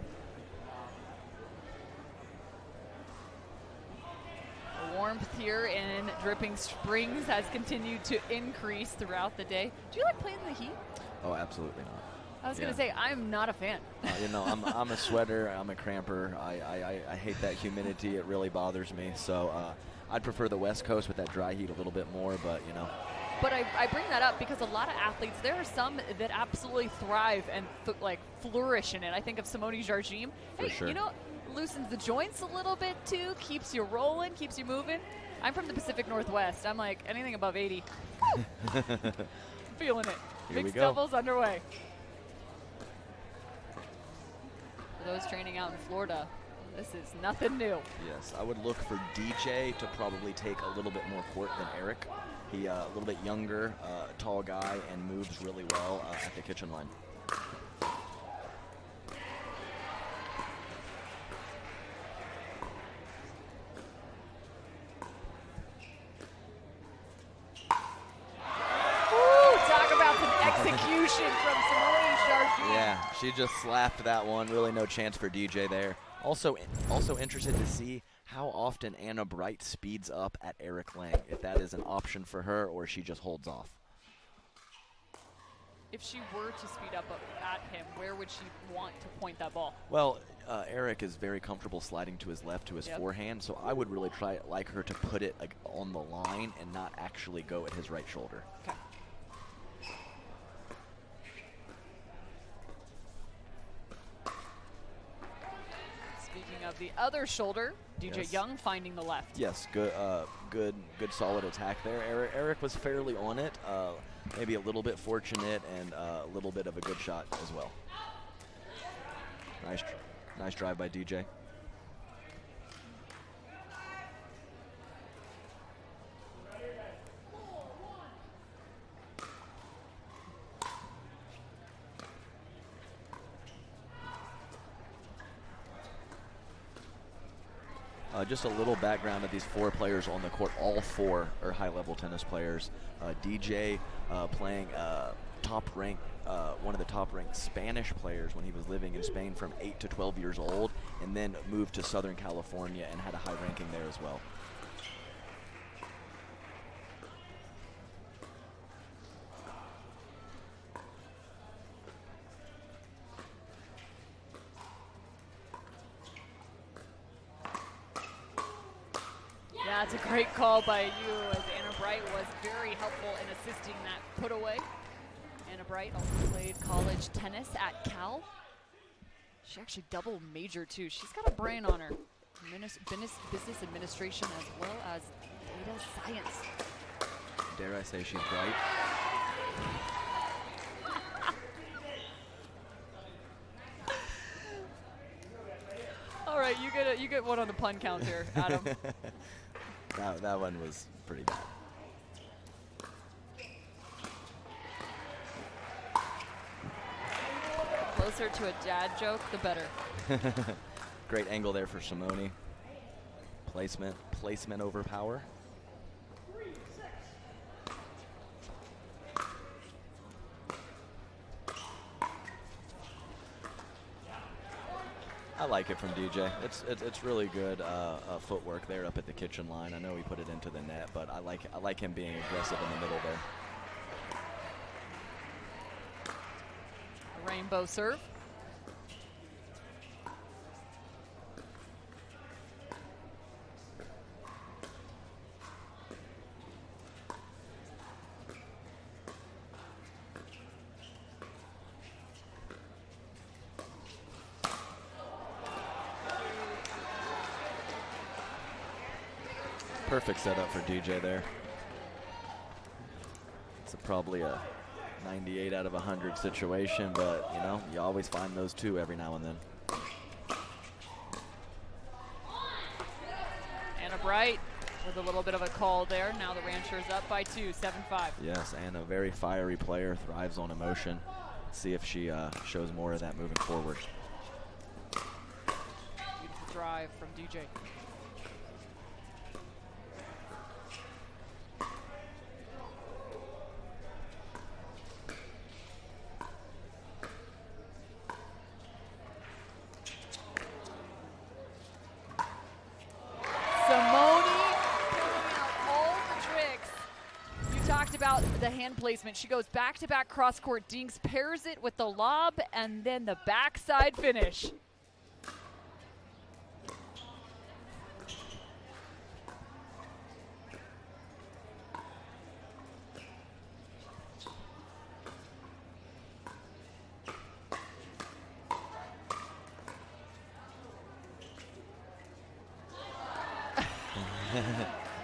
[SPEAKER 3] The warmth here in Dripping Springs has continued to increase throughout the day. Do you like playing in the heat?
[SPEAKER 5] Oh, absolutely not.
[SPEAKER 3] I was going to say, I'm not a fan.
[SPEAKER 5] I'm a sweater. I'm a cramper. I hate that humidity. It really bothers me. So I'd prefer the West Coast with that dry heat a little bit more, but
[SPEAKER 3] But I bring that up because a lot of athletes, there are some that absolutely thrive and flourish in it. I think of Simone Jarjim.
[SPEAKER 5] For sure.
[SPEAKER 3] Loosens the joints a little bit too, keeps you rolling, keeps you moving. I'm from the Pacific Northwest. I'm like anything above 80. Feeling it. Mixed doubles underway. For those training out in Florida, this is nothing new.
[SPEAKER 5] Yes, I would look for DJ to probably take a little bit more court than Eric. He a little bit younger, tall guy, and moves really well at the kitchen line.
[SPEAKER 3] Execution from Simone Jarjim.
[SPEAKER 5] Yeah, she just slapped that one. Really no chance for DJ there. Also interested to see how often Anna Bright speeds up at Eric Lang, if that is an option for her or she just holds off.
[SPEAKER 3] If she were to speed up at him, where would she want to point that ball?
[SPEAKER 5] Well, Eric is very comfortable sliding to his left to his forehand, so I would really like her to put it on the line and not actually go at his right shoulder.
[SPEAKER 3] Okay. Speaking of the other shoulder, DJ Young finding the left.
[SPEAKER 5] Yes, good solid attack there. Eric was fairly on it, maybe a little bit fortunate and a little bit of a good shot as well. Nice drive by DJ. Just a little background of these four players on the court. All four are high-level tennis players. DJ playing one of the top-ranked Spanish players when he was living in Spain from 8 to 12 years old, and then moved to Southern California and had a high ranking there as well.
[SPEAKER 3] Yeah, it's a great call by you, as Anna Bright was very helpful in assisting that put away. Anna Bright also played college tennis at Cal. She actually double majored too. She's got a brain on her. business administration as well as data science.
[SPEAKER 5] Dare I say she's bright?
[SPEAKER 3] All right, you get one on the pun counter, Adam.
[SPEAKER 5] that one was pretty bad.
[SPEAKER 3] Closer to a dad joke, the better.
[SPEAKER 5] Great angle there for Simone. Placement over power. I like it from DJ. It's really good footwork there up at the kitchen line. I know he put it into the net, but I like him being aggressive in the middle there.
[SPEAKER 3] Rainbow serve.
[SPEAKER 5] Perfect setup for DJ there. It's probably a 98 out of 100 situation, but you know, you always find those two every now and then.
[SPEAKER 3] Anna Bright with a little bit of a call there. Now the Ranchers up by 2, 7-5.
[SPEAKER 5] Yes, and a very fiery player, thrives on emotion. Let's see if she shows more of that moving forward.
[SPEAKER 3] Beautiful drive from DJ. About the hand placement. She goes back-to-back cross-court dinks, pairs it with the lob, and then the backside finish.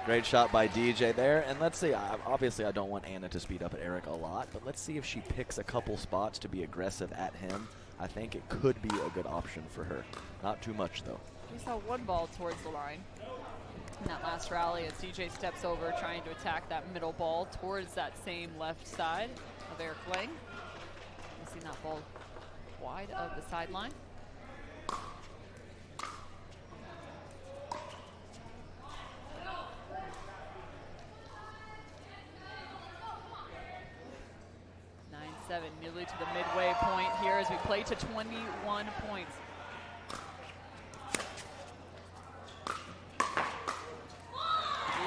[SPEAKER 5] Great shot by DJ there, and let's see, obviously I don't want Anna to speed up at Eric a lot, but let's see if she picks a couple spots to be aggressive at him. I think it could be a good option for her. Not too much though.
[SPEAKER 3] We saw one ball towards the line in that last rally as DJ steps over trying to attack that middle ball towards that same left side of Eric Lang. We've seen that ball wide of the sideline. Nearly to the midway point here as we play to 21 points.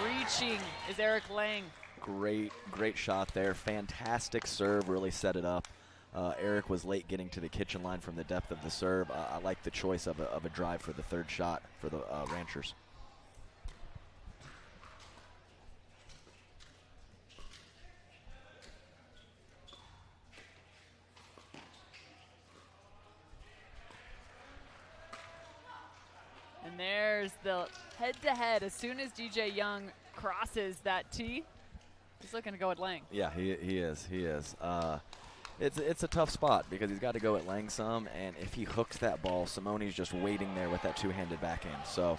[SPEAKER 3] Reaching is Eric Lang.
[SPEAKER 5] Great shot there. Fantastic serve, really set it up. Eric was late getting to the kitchen line from the depth of the serve. I like the choice of a drive for the third shot for the Ranchers.
[SPEAKER 3] And there's the head-to-head. As soon as DJ Young crosses that tee, he's looking to go at Lang.
[SPEAKER 5] Yeah, he is. It's a tough spot because he's got to go at Lang some, and if he hooks that ball, Simone's just waiting there with that two-handed backhand. So,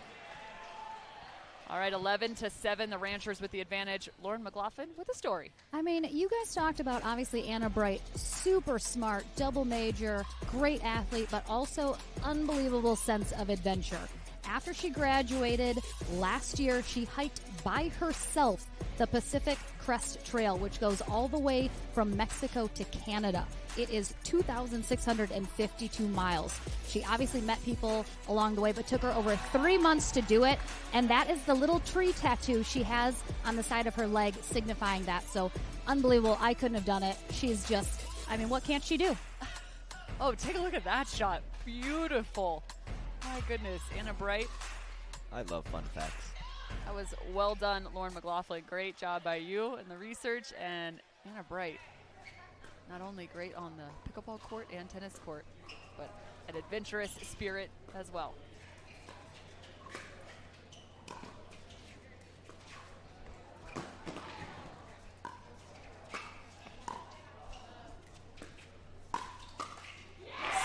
[SPEAKER 3] all right, 11-7, the Ranchers with the advantage. Lauren McLaughlin with a story.
[SPEAKER 6] I mean, you guys talked about, obviously, Anna Bright, super smart, double major, great athlete, but also unbelievable sense of adventure. After she graduated last year, she hiked by herself the Pacific Crest Trail, which goes all the way from Mexico to Canada. It is 2,652 miles. She obviously met people along the way, but took her over 3 months to do it. And that is the little tree tattoo she has on the side of her leg signifying that. So unbelievable. I couldn't have done it. She's just, I mean, what can't she do?
[SPEAKER 3] Oh, take a look at that shot. Beautiful. My goodness, Anna Bright.
[SPEAKER 5] I love fun facts.
[SPEAKER 3] That was well done, Lauren McLaughlin. Great job by you in the research. And Anna Bright, not only great on the pickleball court and tennis court, but an adventurous spirit as well.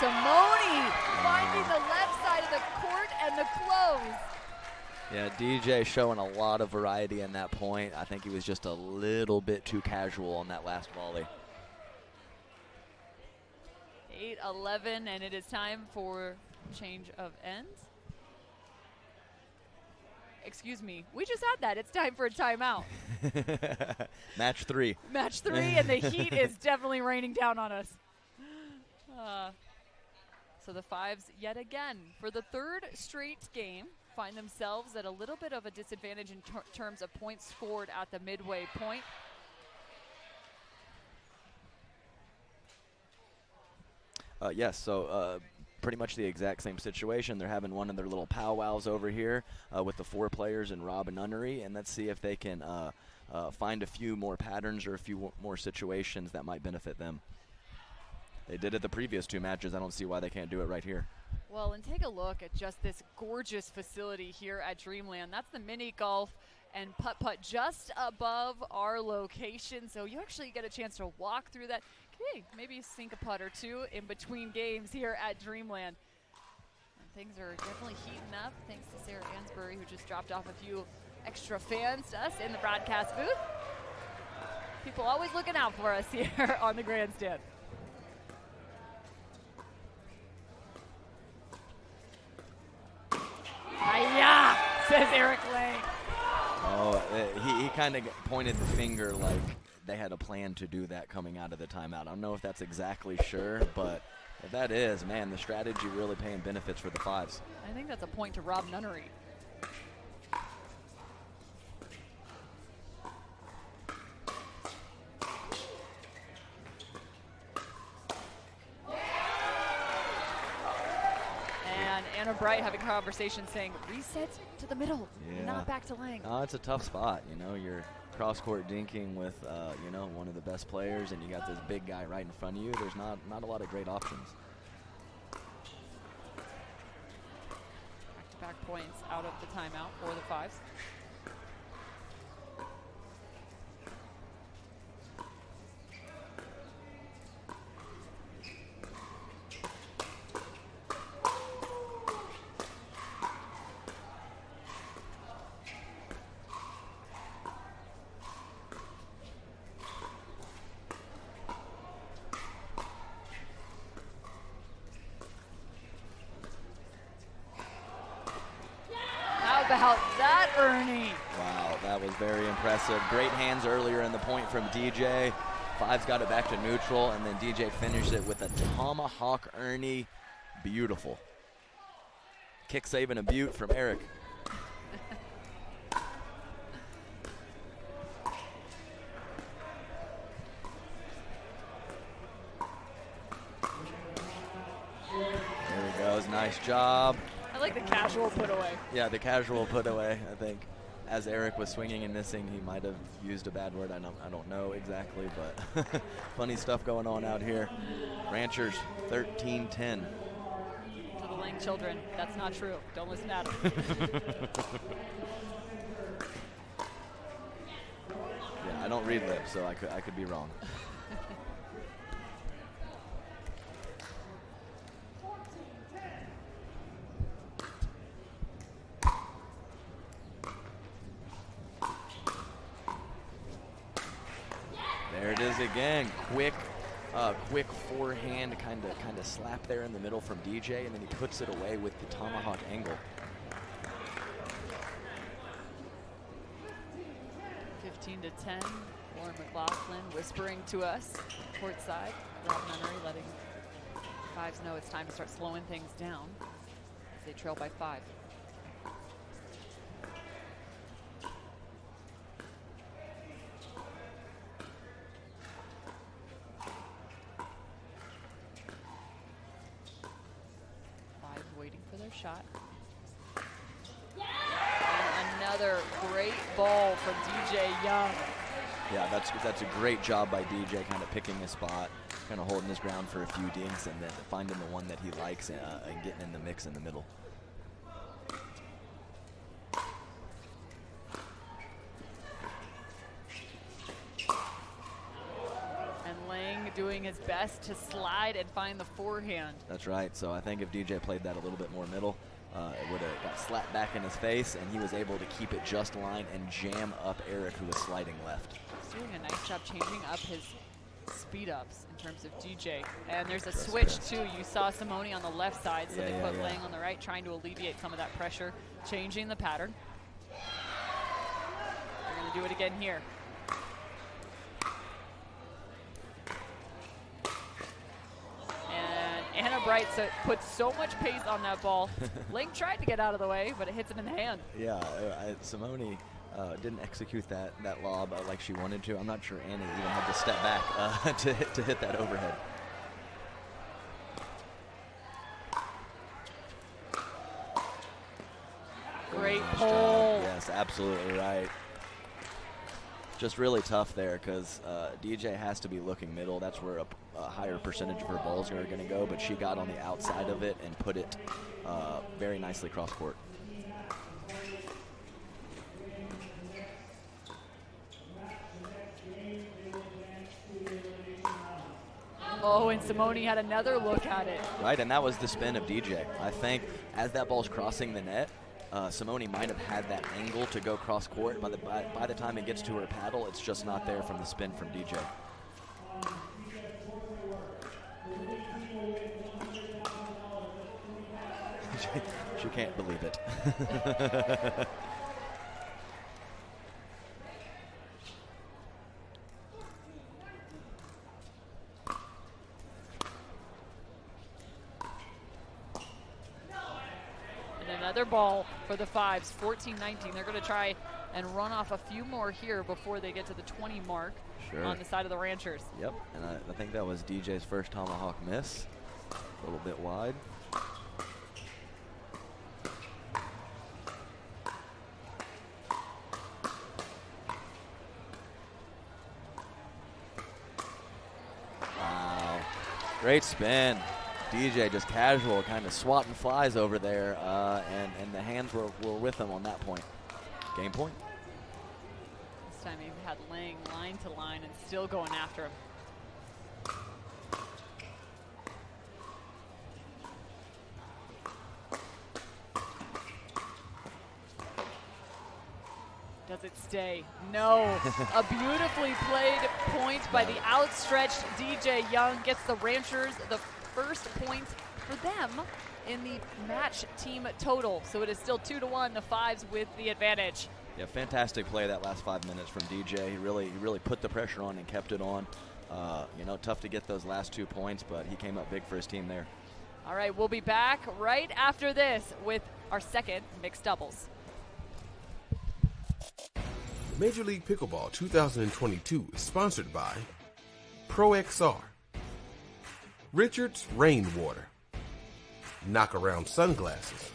[SPEAKER 3] Simone finding the left side of the court and the close.
[SPEAKER 5] Yeah, DJ showing a lot of variety in that point. I think he was just a little bit too casual on that last volley.
[SPEAKER 3] 8-11, and it is time for change of ends. Excuse me, we just had that. It's time for a timeout.
[SPEAKER 5] Match 3.
[SPEAKER 3] Match 3, and the heat is definitely raining down on us. So the Fives, yet again, for the third straight game, find themselves at a little bit of a disadvantage in terms of points scored at the midway point.
[SPEAKER 5] Yes, so pretty much the exact same situation. They're having one of their little powwows over here with the 4 players and Rob and Nunnery, and let's see if they can find a few more patterns or a few more situations that might benefit them. They did it the previous 2 matches. I don't see why they can't do it right here.
[SPEAKER 3] Well, and take a look at just this gorgeous facility here at Dreamland. That's the mini golf and putt-putt just above our location, so you actually get a chance to walk through that. Hey, maybe sink a putt or 2 in between games here at Dreamland. And things are definitely heating up thanks to Sarah Ansbury, who just dropped off a few extra fans to us in the broadcast booth. People always looking out for us here on the grandstand. Hi-ya, says Eric Lang.
[SPEAKER 5] Oh, he kind of pointed the finger like they had a plan to do that coming out of the timeout. I don't know if that's exactly sure, but if that is, man, the strategy really paying benefits for the Fives.
[SPEAKER 3] I think that's a point to Rob Nunnery. And Anna Bright having a conversation saying, reset to the middle, not back to Lang.
[SPEAKER 5] Oh, it's a tough spot. You know, you're cross-court dinking with, you know, one of the best players, and you got this big guy right in front of you. There's not a lot of great options.
[SPEAKER 3] Back-to-back points out of the timeout for the Fives. About that, Ernie.
[SPEAKER 5] Wow, that was very impressive. Great hands earlier in the point from DJ. Fives got it back to neutral, and then DJ finished it with a tomahawk Ernie. Beautiful. Kick save and a beaut from Eric. There he goes, nice job.
[SPEAKER 3] I like the casual put away.
[SPEAKER 5] Yeah, the casual put away. I think as Eric was swinging and missing, he might have used a bad word. I don't know exactly, but funny stuff going on out here. Ranchers 13-10.
[SPEAKER 3] To the Lang children, that's not true. Don't listen to them.
[SPEAKER 5] Yeah, I don't read lips, so I could be wrong. There it is again. Quick forehand kind of slap there in the middle from DJ, and then he puts it away with the tomahawk angle.
[SPEAKER 3] 15-10. Lauren McLaughlin whispering to us courtside. Rob Nunnery letting Fives know it's time to start slowing things down as they trail by 5. Shot. And another great ball from DJ Young.
[SPEAKER 5] Yeah, that's a great job by DJ, kind of picking his spot, kind of holding his ground for a few dinks, and then finding the one that he likes and getting in the mix in the middle.
[SPEAKER 3] And Lang doing his his best to slide and find the forehand.
[SPEAKER 5] That's right. So I think if DJ played that a little bit more middle, it would have got slapped back in his face, and he was able to keep it just line and jam up Eric, who was sliding left.
[SPEAKER 3] He's doing a nice job changing up his speed ups in terms of DJ. And there's a switch too. You saw Simone on the left side, so they put Lang on the right, trying to alleviate some of that pressure, changing the pattern. They're going to do it again here. And Anna Bright puts so much pace on that ball. Lang tried to get out of the way, but it hits him in the hand.
[SPEAKER 5] Yeah, Simone didn't execute that lob like she wanted to. I'm not sure Anna even had to step back to hit that overhead.
[SPEAKER 3] Great pull.
[SPEAKER 5] Yes, absolutely right. Just really tough there because DJ has to be looking middle. That's where a higher percentage of her balls are going to go, but she got on the outside of it and put it very nicely cross court.
[SPEAKER 3] Oh, and Simone had another look at it.
[SPEAKER 5] Right, and that was the spin of DJ. I think as that ball's crossing the net, Simone might have had that angle to go cross court. By the time it gets to her paddle, it's just not there from the spin from DJ. She can't believe it.
[SPEAKER 3] Another ball for the Fives, 14-19. They're going to try and run off a few more here before they get to the 20 mark on the side of the Ranchers.
[SPEAKER 5] Yep, and I think that was DJ's first tomahawk miss. A little bit wide. Wow, great spin. DJ just casual, kind of swatting flies over there, and the hands were with him on that point. Game point.
[SPEAKER 3] This time he had Lang line to line and still going after him. Does it stay? No. A beautifully played point by the outstretched DJ Young gets the Ranchers the first point for them in the match team total. So it is still 2-1, the Fives with the advantage.
[SPEAKER 5] Yeah, fantastic play that last 5 minutes from DJ. He really put the pressure on and kept it on. You know, tough to get those last 2 points, but he came up big for his team there.
[SPEAKER 3] All right, we'll be back right after this with our second mixed doubles.
[SPEAKER 14] Major League Pickleball 2022 is sponsored by Pro XR, Richards Rainwater, Knockaround Sunglasses,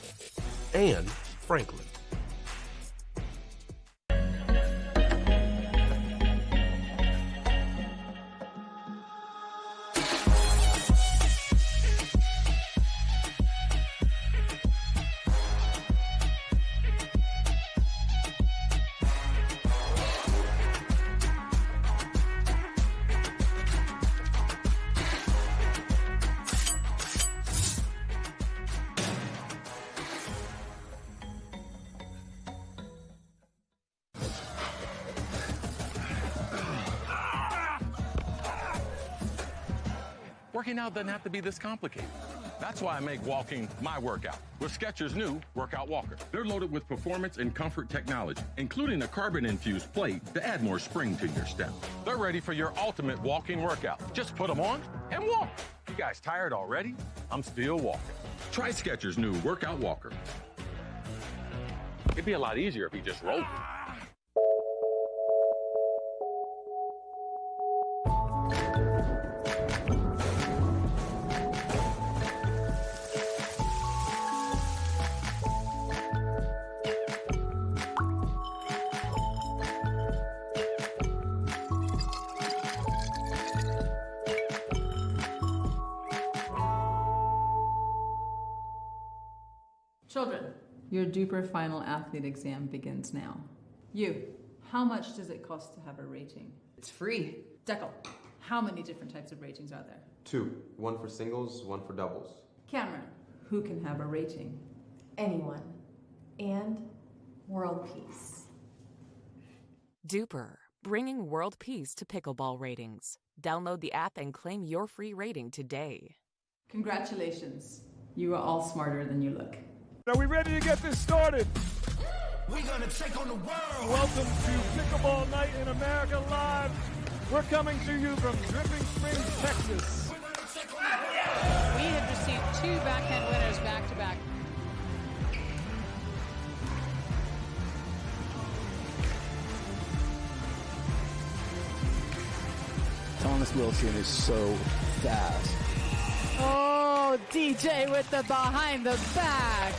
[SPEAKER 14] and Franklin.
[SPEAKER 2] Working out doesn't have to be this complicated. That's why I make walking my workout with Skechers' new Workout Walker. They're loaded with performance and comfort technology, including a carbon-infused plate to add more spring to your step. They're ready for your ultimate walking workout. Just put them on and walk. You guys tired already? I'm still walking. Try Skechers' new Workout Walker. It'd be a lot easier if you just rolled it.
[SPEAKER 7] Children, your DUPR final athlete exam begins now. You, how much does it cost to have a rating?
[SPEAKER 1] It's free.
[SPEAKER 7] Deckel, How many different types of ratings are there?
[SPEAKER 1] 2. 1 for singles, 1 for doubles.
[SPEAKER 7] Cameron, who can have a rating?
[SPEAKER 22] Anyone. And world peace.
[SPEAKER 23] Duper, bringing world peace to pickleball ratings. Download the app and claim your free rating today.
[SPEAKER 7] Congratulations. You are all smarter than you look.
[SPEAKER 24] Are we ready to get this started?
[SPEAKER 25] We're gonna take on the world.
[SPEAKER 24] Welcome to Pickleball Night in America Live. We're coming to you from Dripping Springs, Texas.
[SPEAKER 26] We have received 2 backhand winners back-to-back.
[SPEAKER 27] Thomas Wilson is so fast.
[SPEAKER 26] Oh, DJ with the behind the back.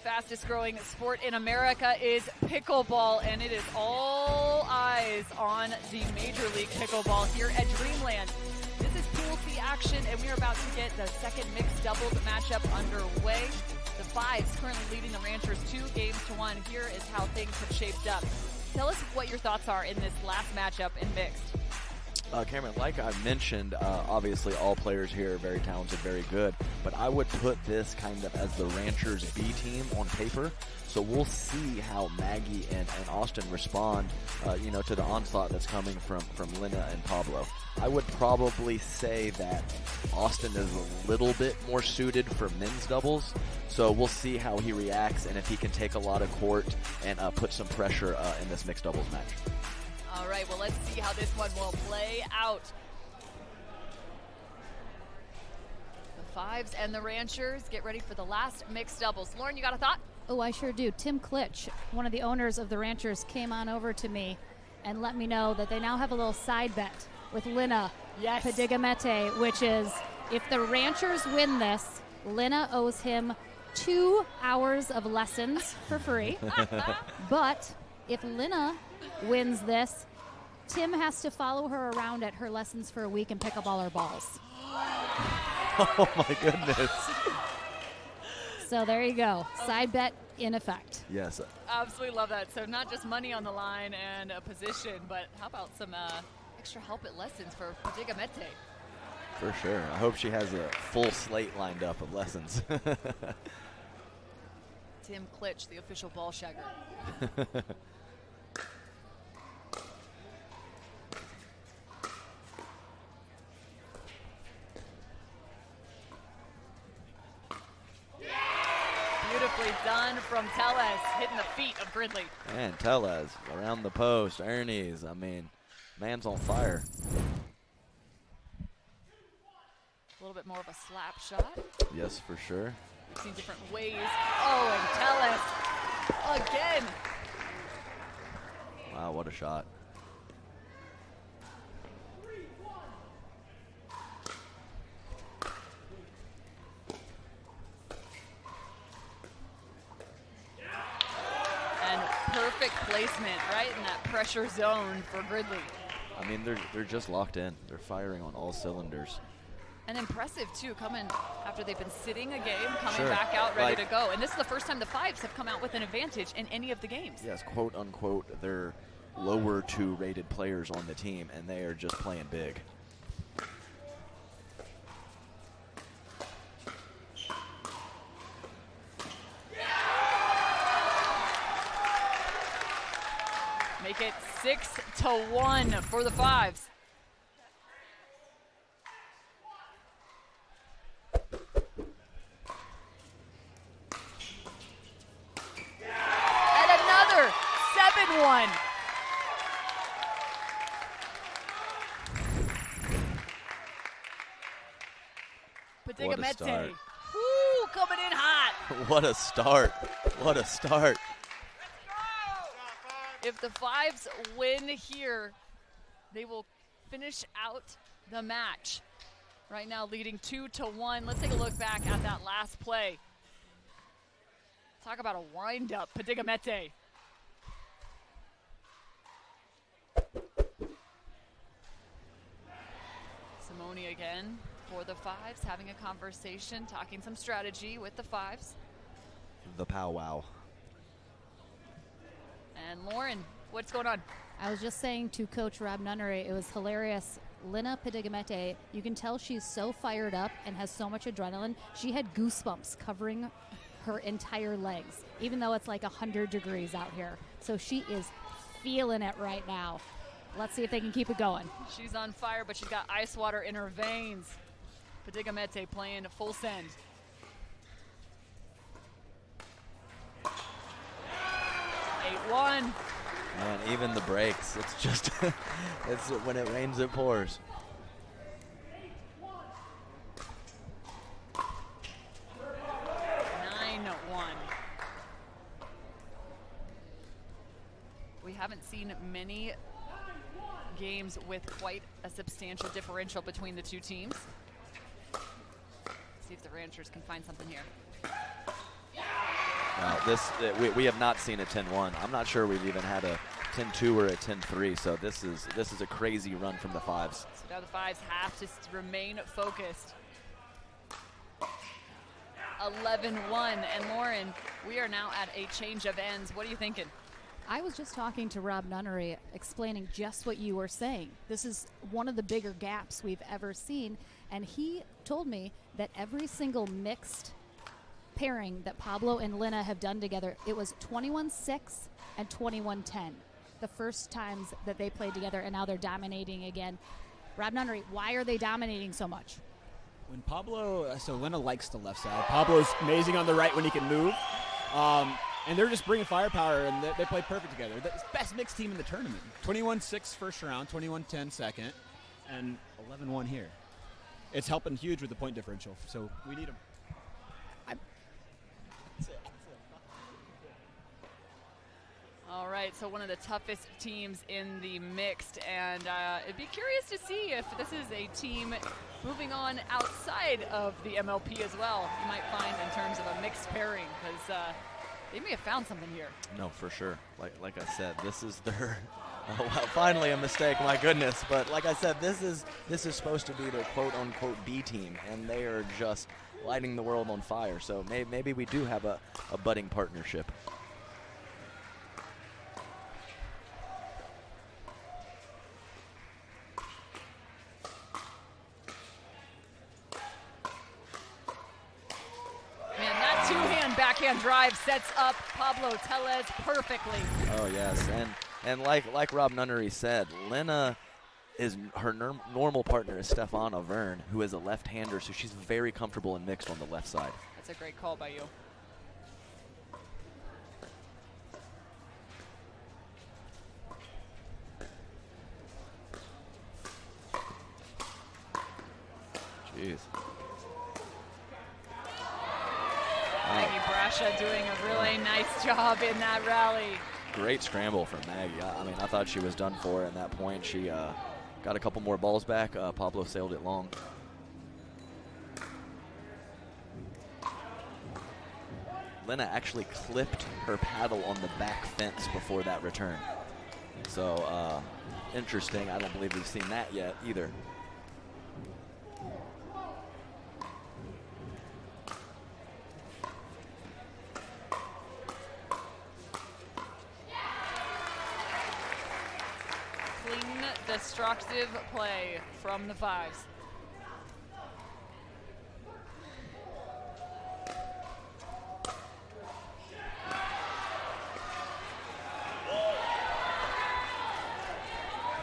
[SPEAKER 3] Fastest growing sport in America is pickleball, and it is all eyes on the Major League Pickleball here at Dreamland. This is Pool C action, and we are about to get the second mixed doubles matchup underway. The Fives currently leading the Ranchers 2-1. Here is how things have shaped up. Tell us what your thoughts are in this last matchup in mixed.
[SPEAKER 5] Cameron, like I mentioned, obviously all players here are very talented, very good, but I would put this kind of as the Ranchers B team on paper. So we'll see how Maggie and Austin respond, to the onslaught that's coming from Lena and Pablo. I would probably say that Austin is a little bit more suited for men's doubles, so we'll see how he reacts and if he can take a lot of court and put some pressure in this mixed doubles match.
[SPEAKER 3] All right, well, let's see how this one will play out. The Fives and the Ranchers get ready for the last mixed doubles. Lauren, you got a thought?
[SPEAKER 6] Oh, I sure do. Tim Klitsch, one of the owners of the Ranchers, came on over to me and let me know that they now have a little side bet with Lina Padigamete, which is if the Ranchers win this, Lina owes him 2 hours of lessons for free. But if Lina wins this, Tim has to follow her around at her lessons for a week and pick up all her balls.
[SPEAKER 5] Oh my goodness.
[SPEAKER 6] So there you go. Side bet in effect.
[SPEAKER 5] Yes.
[SPEAKER 3] Absolutely love that. So not just money on the line and a position, but how about some extra help at lessons for Padigamete?
[SPEAKER 5] For sure. I hope she has a full slate lined up of lessons.
[SPEAKER 3] Tim Klitsch, the official ball shagger. Beautifully done from Tellez, hitting the feet of Gridley.
[SPEAKER 5] And Tellez around the post. Ernie's, I mean, man's on fire.
[SPEAKER 3] A little bit more of a slap shot.
[SPEAKER 5] Yes, for sure.
[SPEAKER 3] We've seen different ways. Oh, and Tellez again.
[SPEAKER 5] Wow, what a shot.
[SPEAKER 3] Perfect placement right in that pressure zone for Gridley.
[SPEAKER 5] I mean, they're just locked in. They're firing on all cylinders.
[SPEAKER 3] And impressive, too, coming after they've been sitting a game, coming back out ready to go. And this is the first time the Fives have come out with an advantage in any of the games.
[SPEAKER 5] Yes, quote, unquote, they're lower 2 rated players on the team, and they are just playing big.
[SPEAKER 3] Make it 6-1 for the Fives. And another 7-1. Padigamete. Woo, coming in hot.
[SPEAKER 5] What a start. What a start.
[SPEAKER 3] If the Fives win here, they will finish out the match. Right now leading 2-1. Let's take a look back at that last play. Talk about a wind-up, Padigamete. Simone again for the Fives, having a conversation, talking some strategy with the Fives.
[SPEAKER 5] The powwow.
[SPEAKER 3] And Lauren, what's going on?
[SPEAKER 6] I was just saying to Coach Rob Nunnery, it was hilarious. Lina Padigamete, you can tell she's so fired up and has so much adrenaline. She had goosebumps covering her entire legs, even though it's like 100 degrees out here. So she is feeling it right now. Let's see if they can keep it going.
[SPEAKER 3] She's on fire, but she's got ice water in her veins. Padigamete playing full send.
[SPEAKER 5] Man, even the breaks, it's just, it's when it rains, it pours.
[SPEAKER 3] We haven't seen many games with quite a substantial differential between the two teams. See if the Ranchers can find something here.
[SPEAKER 5] We have not seen a 10-1. I'm not sure we've even had a 10-2 or a 10-3. So this is a crazy run from the Fives.
[SPEAKER 3] So now the Fives have to remain focused. 11-1, and Lauren, we are now at a change of ends. What are you thinking?
[SPEAKER 6] I was just talking to Rob Nunnery, explaining just what you were saying. This is one of the bigger gaps we've ever seen, and he told me that every single mixed pairing that Pablo and Lina have done together, it was 21-6 and 21-10. The first times that they played together, and now they're dominating again. Rob Nunnery, why are they dominating so much?
[SPEAKER 8] When Pablo, so Lina likes the left side. Pablo's amazing on the right when he can move. And they're just bringing firepower, and they play perfect together. That's the best mixed team in the tournament. 21-6 first round, 21-10 second, and 11-1 here. It's helping huge with the point differential, so we need them.
[SPEAKER 3] All right, so one of the toughest teams in the mixed, and it'd be curious to see if this is a team moving on outside of the MLP as well. You might find in terms of a mixed pairing, because they may have found something here.
[SPEAKER 5] No, for sure. Like I said, this is their finally a mistake. My goodness, but like I said, this is supposed to be their quote unquote B team, and they are just lighting the world on fire. So maybe we do have a budding partnership.
[SPEAKER 3] Backhand drive sets up Pablo Tellez perfectly.
[SPEAKER 5] Oh yes, and like Rob Nunnery said, Lina is her normal partner is Stefana Verne, who is a left-hander, so she's very comfortable and mixed on the left side.
[SPEAKER 3] That's a great call by you.
[SPEAKER 5] Jeez.
[SPEAKER 3] Maggie Brasha doing a really nice job in that rally.
[SPEAKER 5] Great scramble from Maggie. I mean, I thought she was done for at that point. She got a couple more balls back. Pablo sailed it long. Lina actually clipped her paddle on the back fence before that return. So interesting. I don't believe we've seen that yet either.
[SPEAKER 3] Destructive play from the Fives.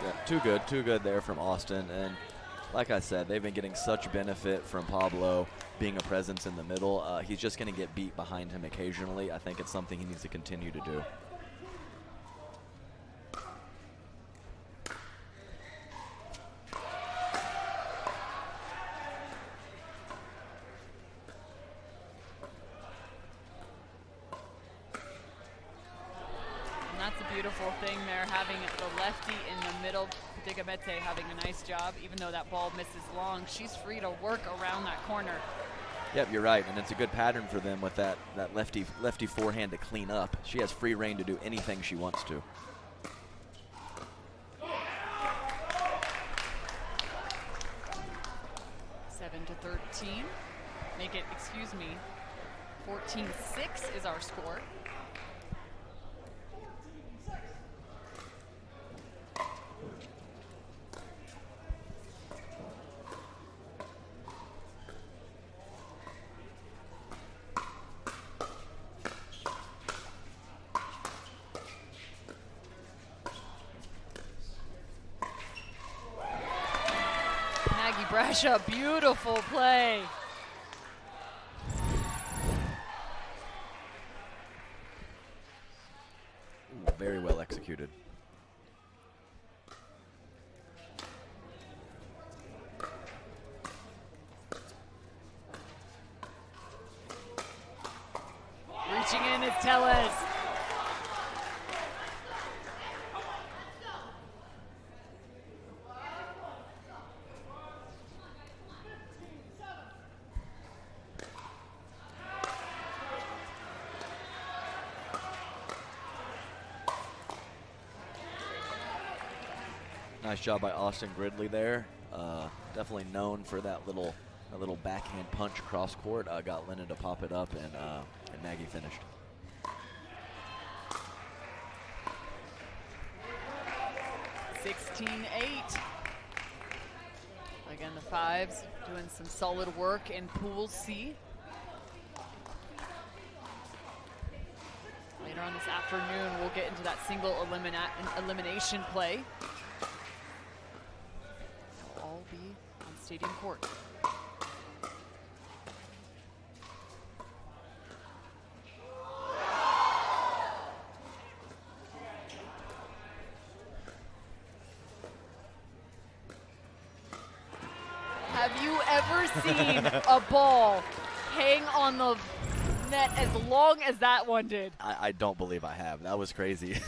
[SPEAKER 5] Yeah, too good there from Austin. And like I said, they've been getting such benefit from Pablo being a presence in the middle. He's just going to get beat behind him occasionally. I think it's something he needs to continue to do.
[SPEAKER 3] beautiful thing there, having the lefty in the middle. Digamete having a nice job, even though that ball misses long. She's free to work around that corner.
[SPEAKER 5] Yep, you're right, and it's a good pattern for them with that lefty forehand to clean up. She has free reign to do anything she wants to.
[SPEAKER 3] Seven to 13. Make it, 14-6 is our score. Brescia, beautiful play.
[SPEAKER 5] Ooh, very well executed.
[SPEAKER 3] Reaching in is Tellez.
[SPEAKER 5] Nice job by Austin Gridley there. Definitely known for that little backhand punch cross court. Got Lena to pop it up, and Maggie finished.
[SPEAKER 3] (16-8). Again, the fives doing some solid work in Pool C. Later on this afternoon, we'll get into that single elimination play. They'll all be on Stadium Court. Have you ever seen a ball hang on the net as long as that one did?
[SPEAKER 5] I don't believe I have. That was crazy.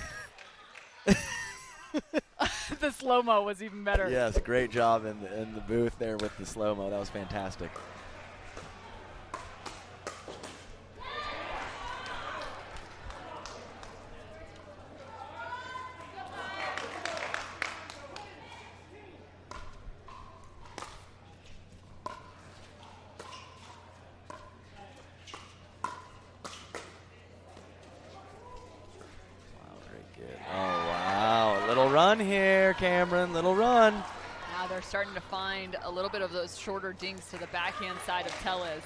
[SPEAKER 3] The slow-mo was even better.
[SPEAKER 5] Yes, great job in the booth there with the slow-mo. That was fantastic. Run here, Cameron, little run.
[SPEAKER 3] Now they're starting to find a little bit of those shorter dinks to the backhand side of Tellez.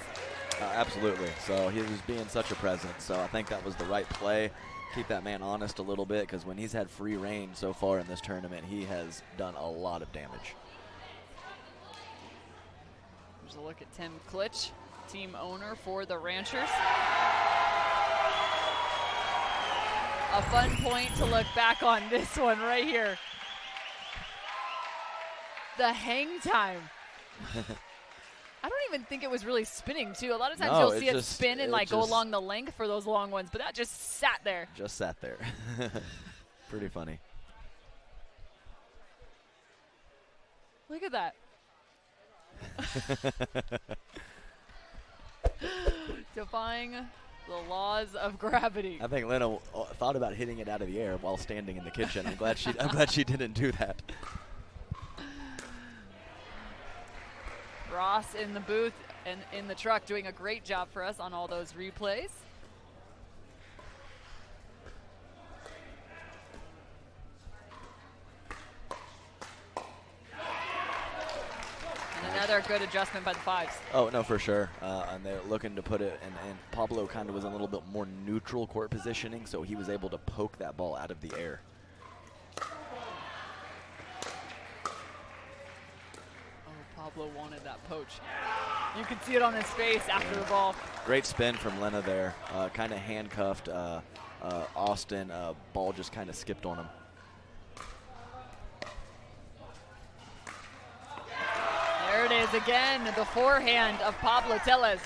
[SPEAKER 5] Absolutely. So he was being such a presence. So I think that was the right play. Keep that man honest a little bit, because when he's had free reign so far in this tournament, he has done a lot of damage.
[SPEAKER 3] There's a look at Tim Klitsch, team owner for the Ranchers. A fun point to look back on this one right here. The hang time. I don't even think it was really spinning too. A lot of times you'll see it spin and like go along the length for those long ones, but that just sat there.
[SPEAKER 5] Just sat there. Pretty funny.
[SPEAKER 3] Look at that. Defying the laws of gravity.
[SPEAKER 5] I think Lena thought about hitting it out of the air while standing in the kitchen. I'm glad she didn't do that.
[SPEAKER 3] Ross in the booth and in the truck doing a great job for us on all those replays. And another good adjustment by the fives.
[SPEAKER 5] Oh, no, for sure. And they're looking to put it, and Pablo kind of was in a little bit more neutral court positioning, so he was able to poke that ball out of the air.
[SPEAKER 3] Pablo wanted that poach. You could see it on his face after the ball.
[SPEAKER 5] Great spin from Lena there. Kind of handcuffed Austin. Ball just kind of skipped on him.
[SPEAKER 3] There it is again, the forehand of Pablo Tellez.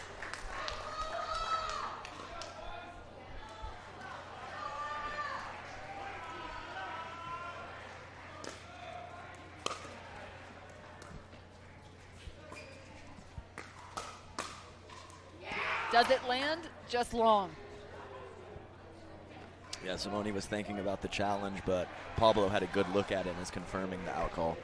[SPEAKER 3] Does it land? Just long.
[SPEAKER 5] Yeah, Simone was thinking about the challenge, but Pablo had a good look at it and is confirming the out call.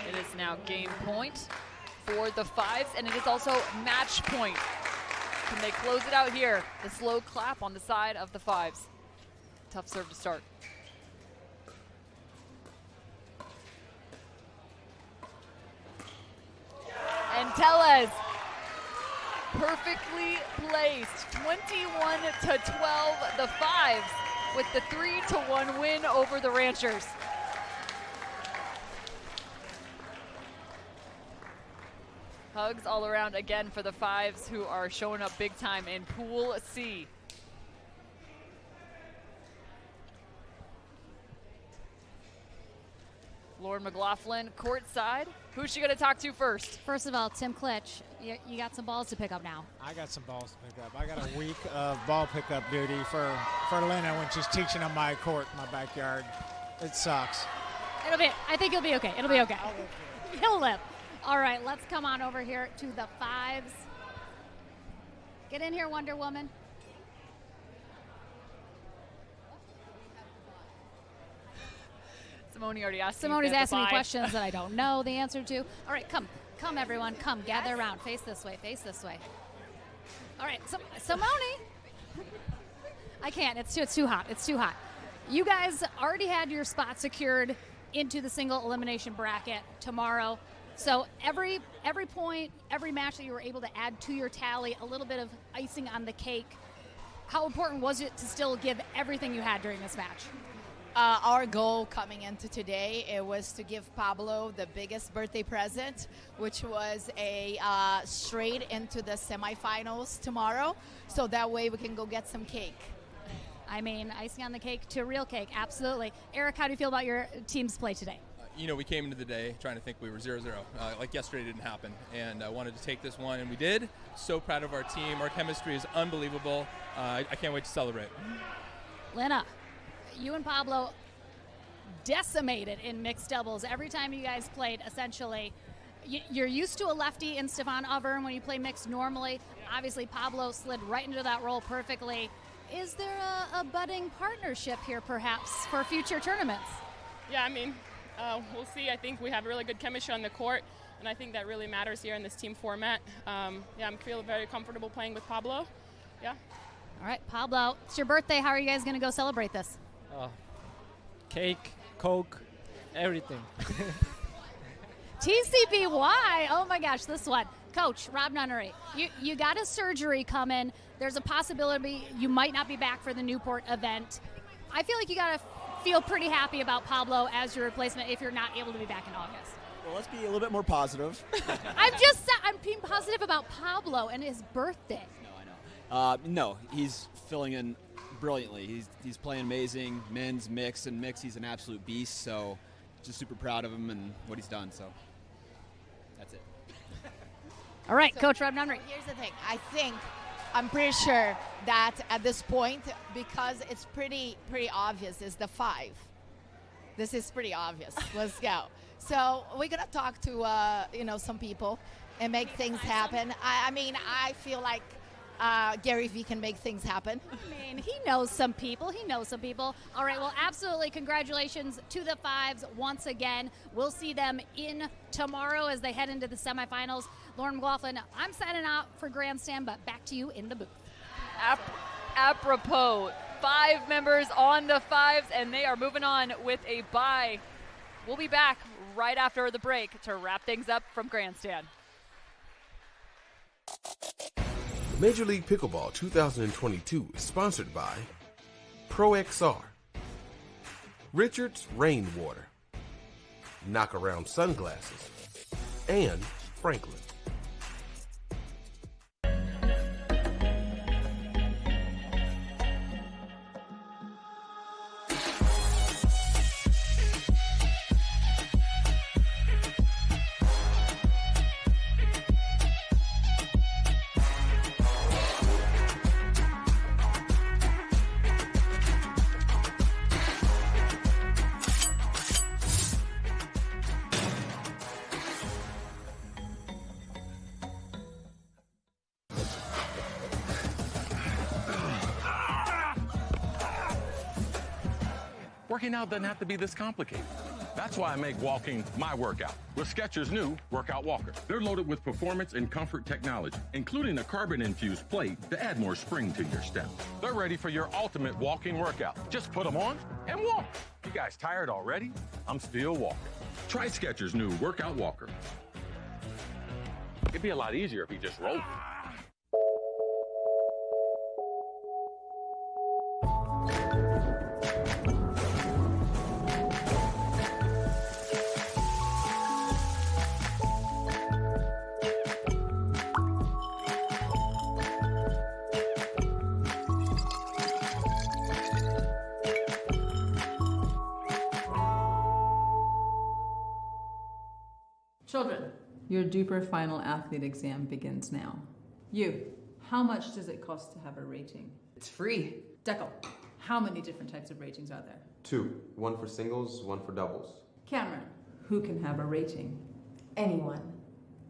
[SPEAKER 3] It is now game point for the Fives, and it is also match point. Can they close it out here? The slow clap on the side of the Fives. Tough serve to start. And Tellez, perfectly placed. 21-12, the Fives with the 3-1 win over the Ranchers. Hugs all around again for the Fives, who are showing up big time in Pool C. Lauren McLaughlin courtside. Who's she going to talk to first?
[SPEAKER 6] First of all, Tim Klitsch, you got some balls to pick up now.
[SPEAKER 11] I got some balls to pick up. I got a week of ball pickup duty for Lena when she's teaching on my court, my backyard. It sucks.
[SPEAKER 6] I think it'll be okay. It'll be okay. He'll live. All right, let's come on over here to the Fives. Get in here, Wonder Woman.
[SPEAKER 3] Simone already asked.
[SPEAKER 6] Simone's asking me questions that I don't know the answer to. All right, come everyone, come, gather around. Face this way, face this way. All right, Simone. I can't, it's too hot, it's too hot. You guys already had your spot secured into the single elimination bracket tomorrow. So every point, every match that you were able to add to your tally, a little bit of icing on the cake. How important was it to still give everything you had during this match?
[SPEAKER 4] Our goal coming into today, it was to give Pablo the biggest birthday present, which was a straight into the semifinals tomorrow. So that way we can go get some cake.
[SPEAKER 6] I mean, icing on the cake to real cake, absolutely. Eric, how do you feel about your team's play today?
[SPEAKER 13] You know, we came into the day trying to think we were 0-0. Like yesterday didn't happen, and I wanted to take this one, and we did. So proud of our team. Our chemistry is unbelievable. I can't wait to celebrate.
[SPEAKER 6] Lena, you and Pablo decimated in mixed doubles. Every time you guys played, essentially, you're used to a lefty in Stefan Overn when you play mixed normally. Obviously, Pablo slid right into that role perfectly. Is there a budding partnership here, perhaps, for future tournaments?
[SPEAKER 15] Yeah, I mean, we'll see. I think we have really good chemistry on the court, and I think that really matters here in this team format. Yeah, I'm feeling very comfortable playing with Pablo. Yeah.
[SPEAKER 6] All right, Pablo, it's your birthday. How are you guys going to go celebrate this?
[SPEAKER 10] Cake, Coke, everything.
[SPEAKER 6] TCPY. Oh my gosh, this one. Coach Rob Nunnery, you got a surgery coming. There's a possibility you might not be back for the Newport event. I feel like you got to feel pretty happy about Pablo as your replacement if you're not able to be back in August.
[SPEAKER 8] Well, let's be a little bit more positive.
[SPEAKER 6] I'm being positive about Pablo and his birthday.
[SPEAKER 8] No, I know. No, he's filling in brilliantly. He's playing amazing. Men's mix and mix, he's an absolute beast. So just super proud of him and what he's done. So that's it.
[SPEAKER 6] All right, so, Coach Rob Nunnery.
[SPEAKER 4] Here's the thing. I'm pretty sure that at this point, because it's pretty obvious, is the 5. This is pretty obvious. Let's go. So we're gonna talk to some people and make things happen. I mean, I feel like Gary Vee can make things happen.
[SPEAKER 6] I mean, he knows some people. All right, well, absolutely. Congratulations to the Fives once again. We'll see them in tomorrow as they head into the semifinals. Lauren McLaughlin, I'm signing out for Grandstand, but back to you in the booth.
[SPEAKER 3] Apropos, 5 members on the Fives, and they are moving on with a bye. We'll be back right after the break to wrap things up from Grandstand.
[SPEAKER 14] Major League Pickleball 2022 is sponsored by ProXR, Richards Rainwater, Knockaround Sunglasses, and Franklin.
[SPEAKER 2] Working out doesn't have to be this complicated. That's why I make walking my workout with Skechers' new Workout Walker. They're loaded with performance and comfort technology, including a carbon-infused plate to add more spring to your step. They're ready for your ultimate walking workout. Just put them on and walk. You guys tired already? I'm still walking. Try Skechers' new Workout Walker. It'd be a lot easier if he just rolled.
[SPEAKER 7] Children, your DUPR final athlete exam begins now. You, how much does it cost to have a rating?
[SPEAKER 9] It's free.
[SPEAKER 7] Deckel, how many different types of ratings are there?
[SPEAKER 1] 2. One for singles, one for doubles.
[SPEAKER 7] Cameron, who can have a rating?
[SPEAKER 22] Anyone.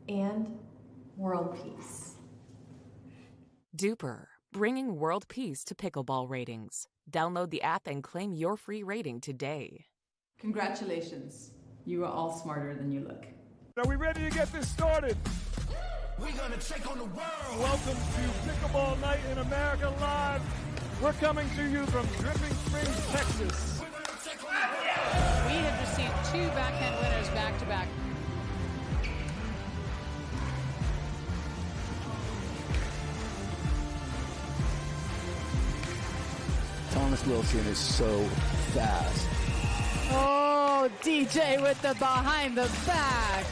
[SPEAKER 22] And world peace.
[SPEAKER 23] DUPR, bringing world peace to pickleball ratings. Download the app and claim your free rating today.
[SPEAKER 7] Congratulations. You are all smarter than you look.
[SPEAKER 24] Are we ready to get this started?
[SPEAKER 25] We're gonna take on the world.
[SPEAKER 24] Welcome to Pickleball Night in America Live. We're coming to you from Dripping Springs, Texas.
[SPEAKER 26] We have received 2 backhand winners back-to-back.
[SPEAKER 27] Thomas Wilson is so fast.
[SPEAKER 6] Oh, DJ with the behind the back.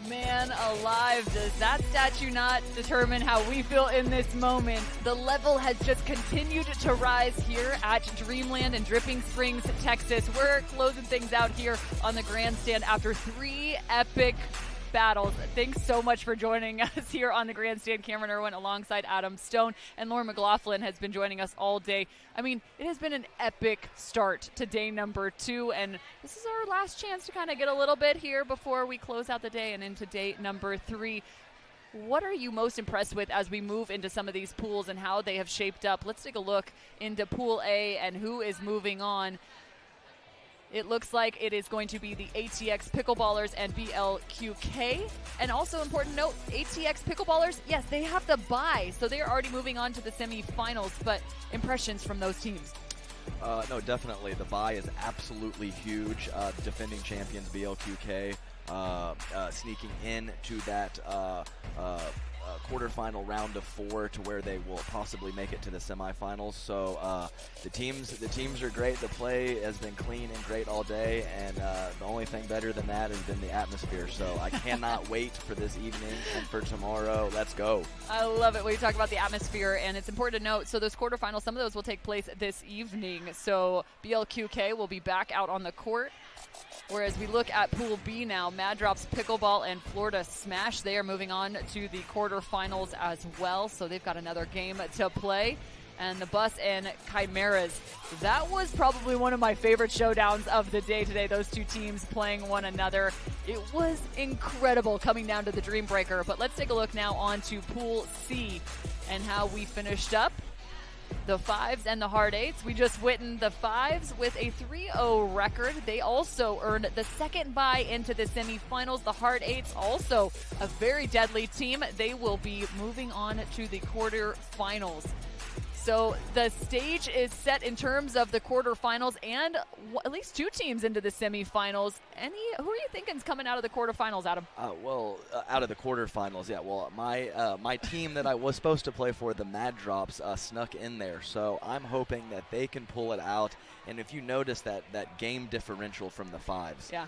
[SPEAKER 6] Man alive, does that statue not determine how we feel in this moment? The level has just continued to rise here at Dreamland in Dripping Springs, Texas. We're closing things out here on the Grandstand after 3 epic battles. Thanks so much for joining us here on the Grandstand. Cameron Irwin alongside Adam Stone, and Lauren McLaughlin has been joining us all day. I mean, it has been an epic start to day number 2, and this is our last chance to kind of get a little bit here before we close out the day and into day number 3. What are you most impressed with as we move into some of these pools and how they have shaped up? Let's take a look into Pool A and who is moving on. It looks like it is going to be the ATX Pickleballers and BLQK. And also important note, ATX Pickleballers, yes, they have the bye, so they're already moving on to the semifinals. But impressions from those teams?
[SPEAKER 5] No, definitely. The bye is absolutely huge. Defending champions BLQK sneaking into that quarterfinal round of 4 to where they will possibly make it to the semifinals. So the teams are great. The play has been clean and great all day, and the only thing better than that has been the atmosphere. So I cannot wait for this evening and for tomorrow. Let's go.
[SPEAKER 3] I love it when you talk about the atmosphere, and it's important to note, so those quarterfinals, some of those will take place this evening. So BLQK will be back out on the court. Whereas we look at Pool B now, Mad Drops Pickleball and Florida Smash, they are moving on to the quarterfinals as well, so they've got another game to play. And the Bus and Chimeras, that was probably one of my favorite showdowns of the day today, those two teams playing one another. It was incredible coming down to the Dream Breaker, but let's take a look now on to Pool C and how we finished up. The 5s and the Hard 8s. We just witnessed the 5s with a 3-0 record. They also earned the second bye into the semifinals. The Hard 8s also a very deadly team. They will be moving on to the quarterfinals. So the stage is set in terms of the quarterfinals and at least 2 teams into the semifinals. Who are you thinking is coming out of the quarterfinals, Adam?
[SPEAKER 5] Out of the quarterfinals, yeah. Well, my team that I was supposed to play for, the Mad Drops, snuck in there. So I'm hoping that they can pull it out. And if you notice that game differential from the 5s,
[SPEAKER 3] yeah.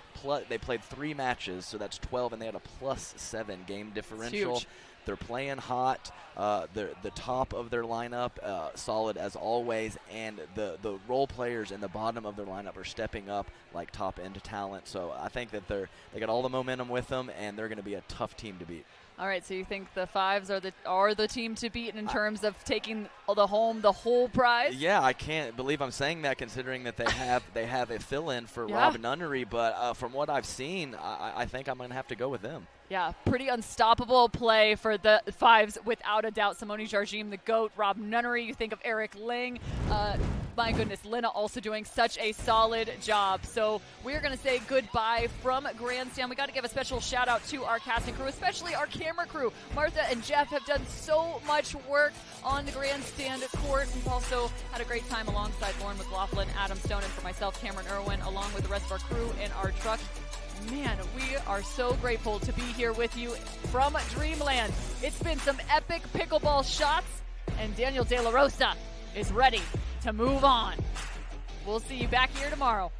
[SPEAKER 5] They played 3 matches, so that's 12, and they had a +7 game differential.
[SPEAKER 3] Huge.
[SPEAKER 5] They're playing hot. The top of their lineup solid as always, and the role players in the bottom of their lineup are stepping up like top end talent. So I think that they got all the momentum with them, and they're going to be a tough team to beat.
[SPEAKER 3] All right, so you think the Fives are the team to beat in terms of taking the whole prize?
[SPEAKER 5] Yeah, I can't believe I'm saying that, considering that they have a fill-in for Rob Nunnery. But from what I've seen, I think I'm going to have to go with them.
[SPEAKER 3] Yeah, pretty unstoppable play for the Fives, without a doubt. Simone Jardim, the GOAT, Rob Nunnery. You think of Eric Ling. My goodness, Lena also doing such a solid job. So we're going to say goodbye from Grandstand. We got to give a special shout out to our casting crew, especially our camera crew. Martha and Jeff have done so much work on the Grandstand court. We've also had a great time alongside Lauren McLaughlin, Adam Stone, and for myself, Cameron Irwin, along with the rest of our crew in our truck. Man, we are so grateful to be here with you from Dreamland. It's been some epic pickleball shots, and Daniel De La Rosa is ready to move on. We'll see you back here tomorrow.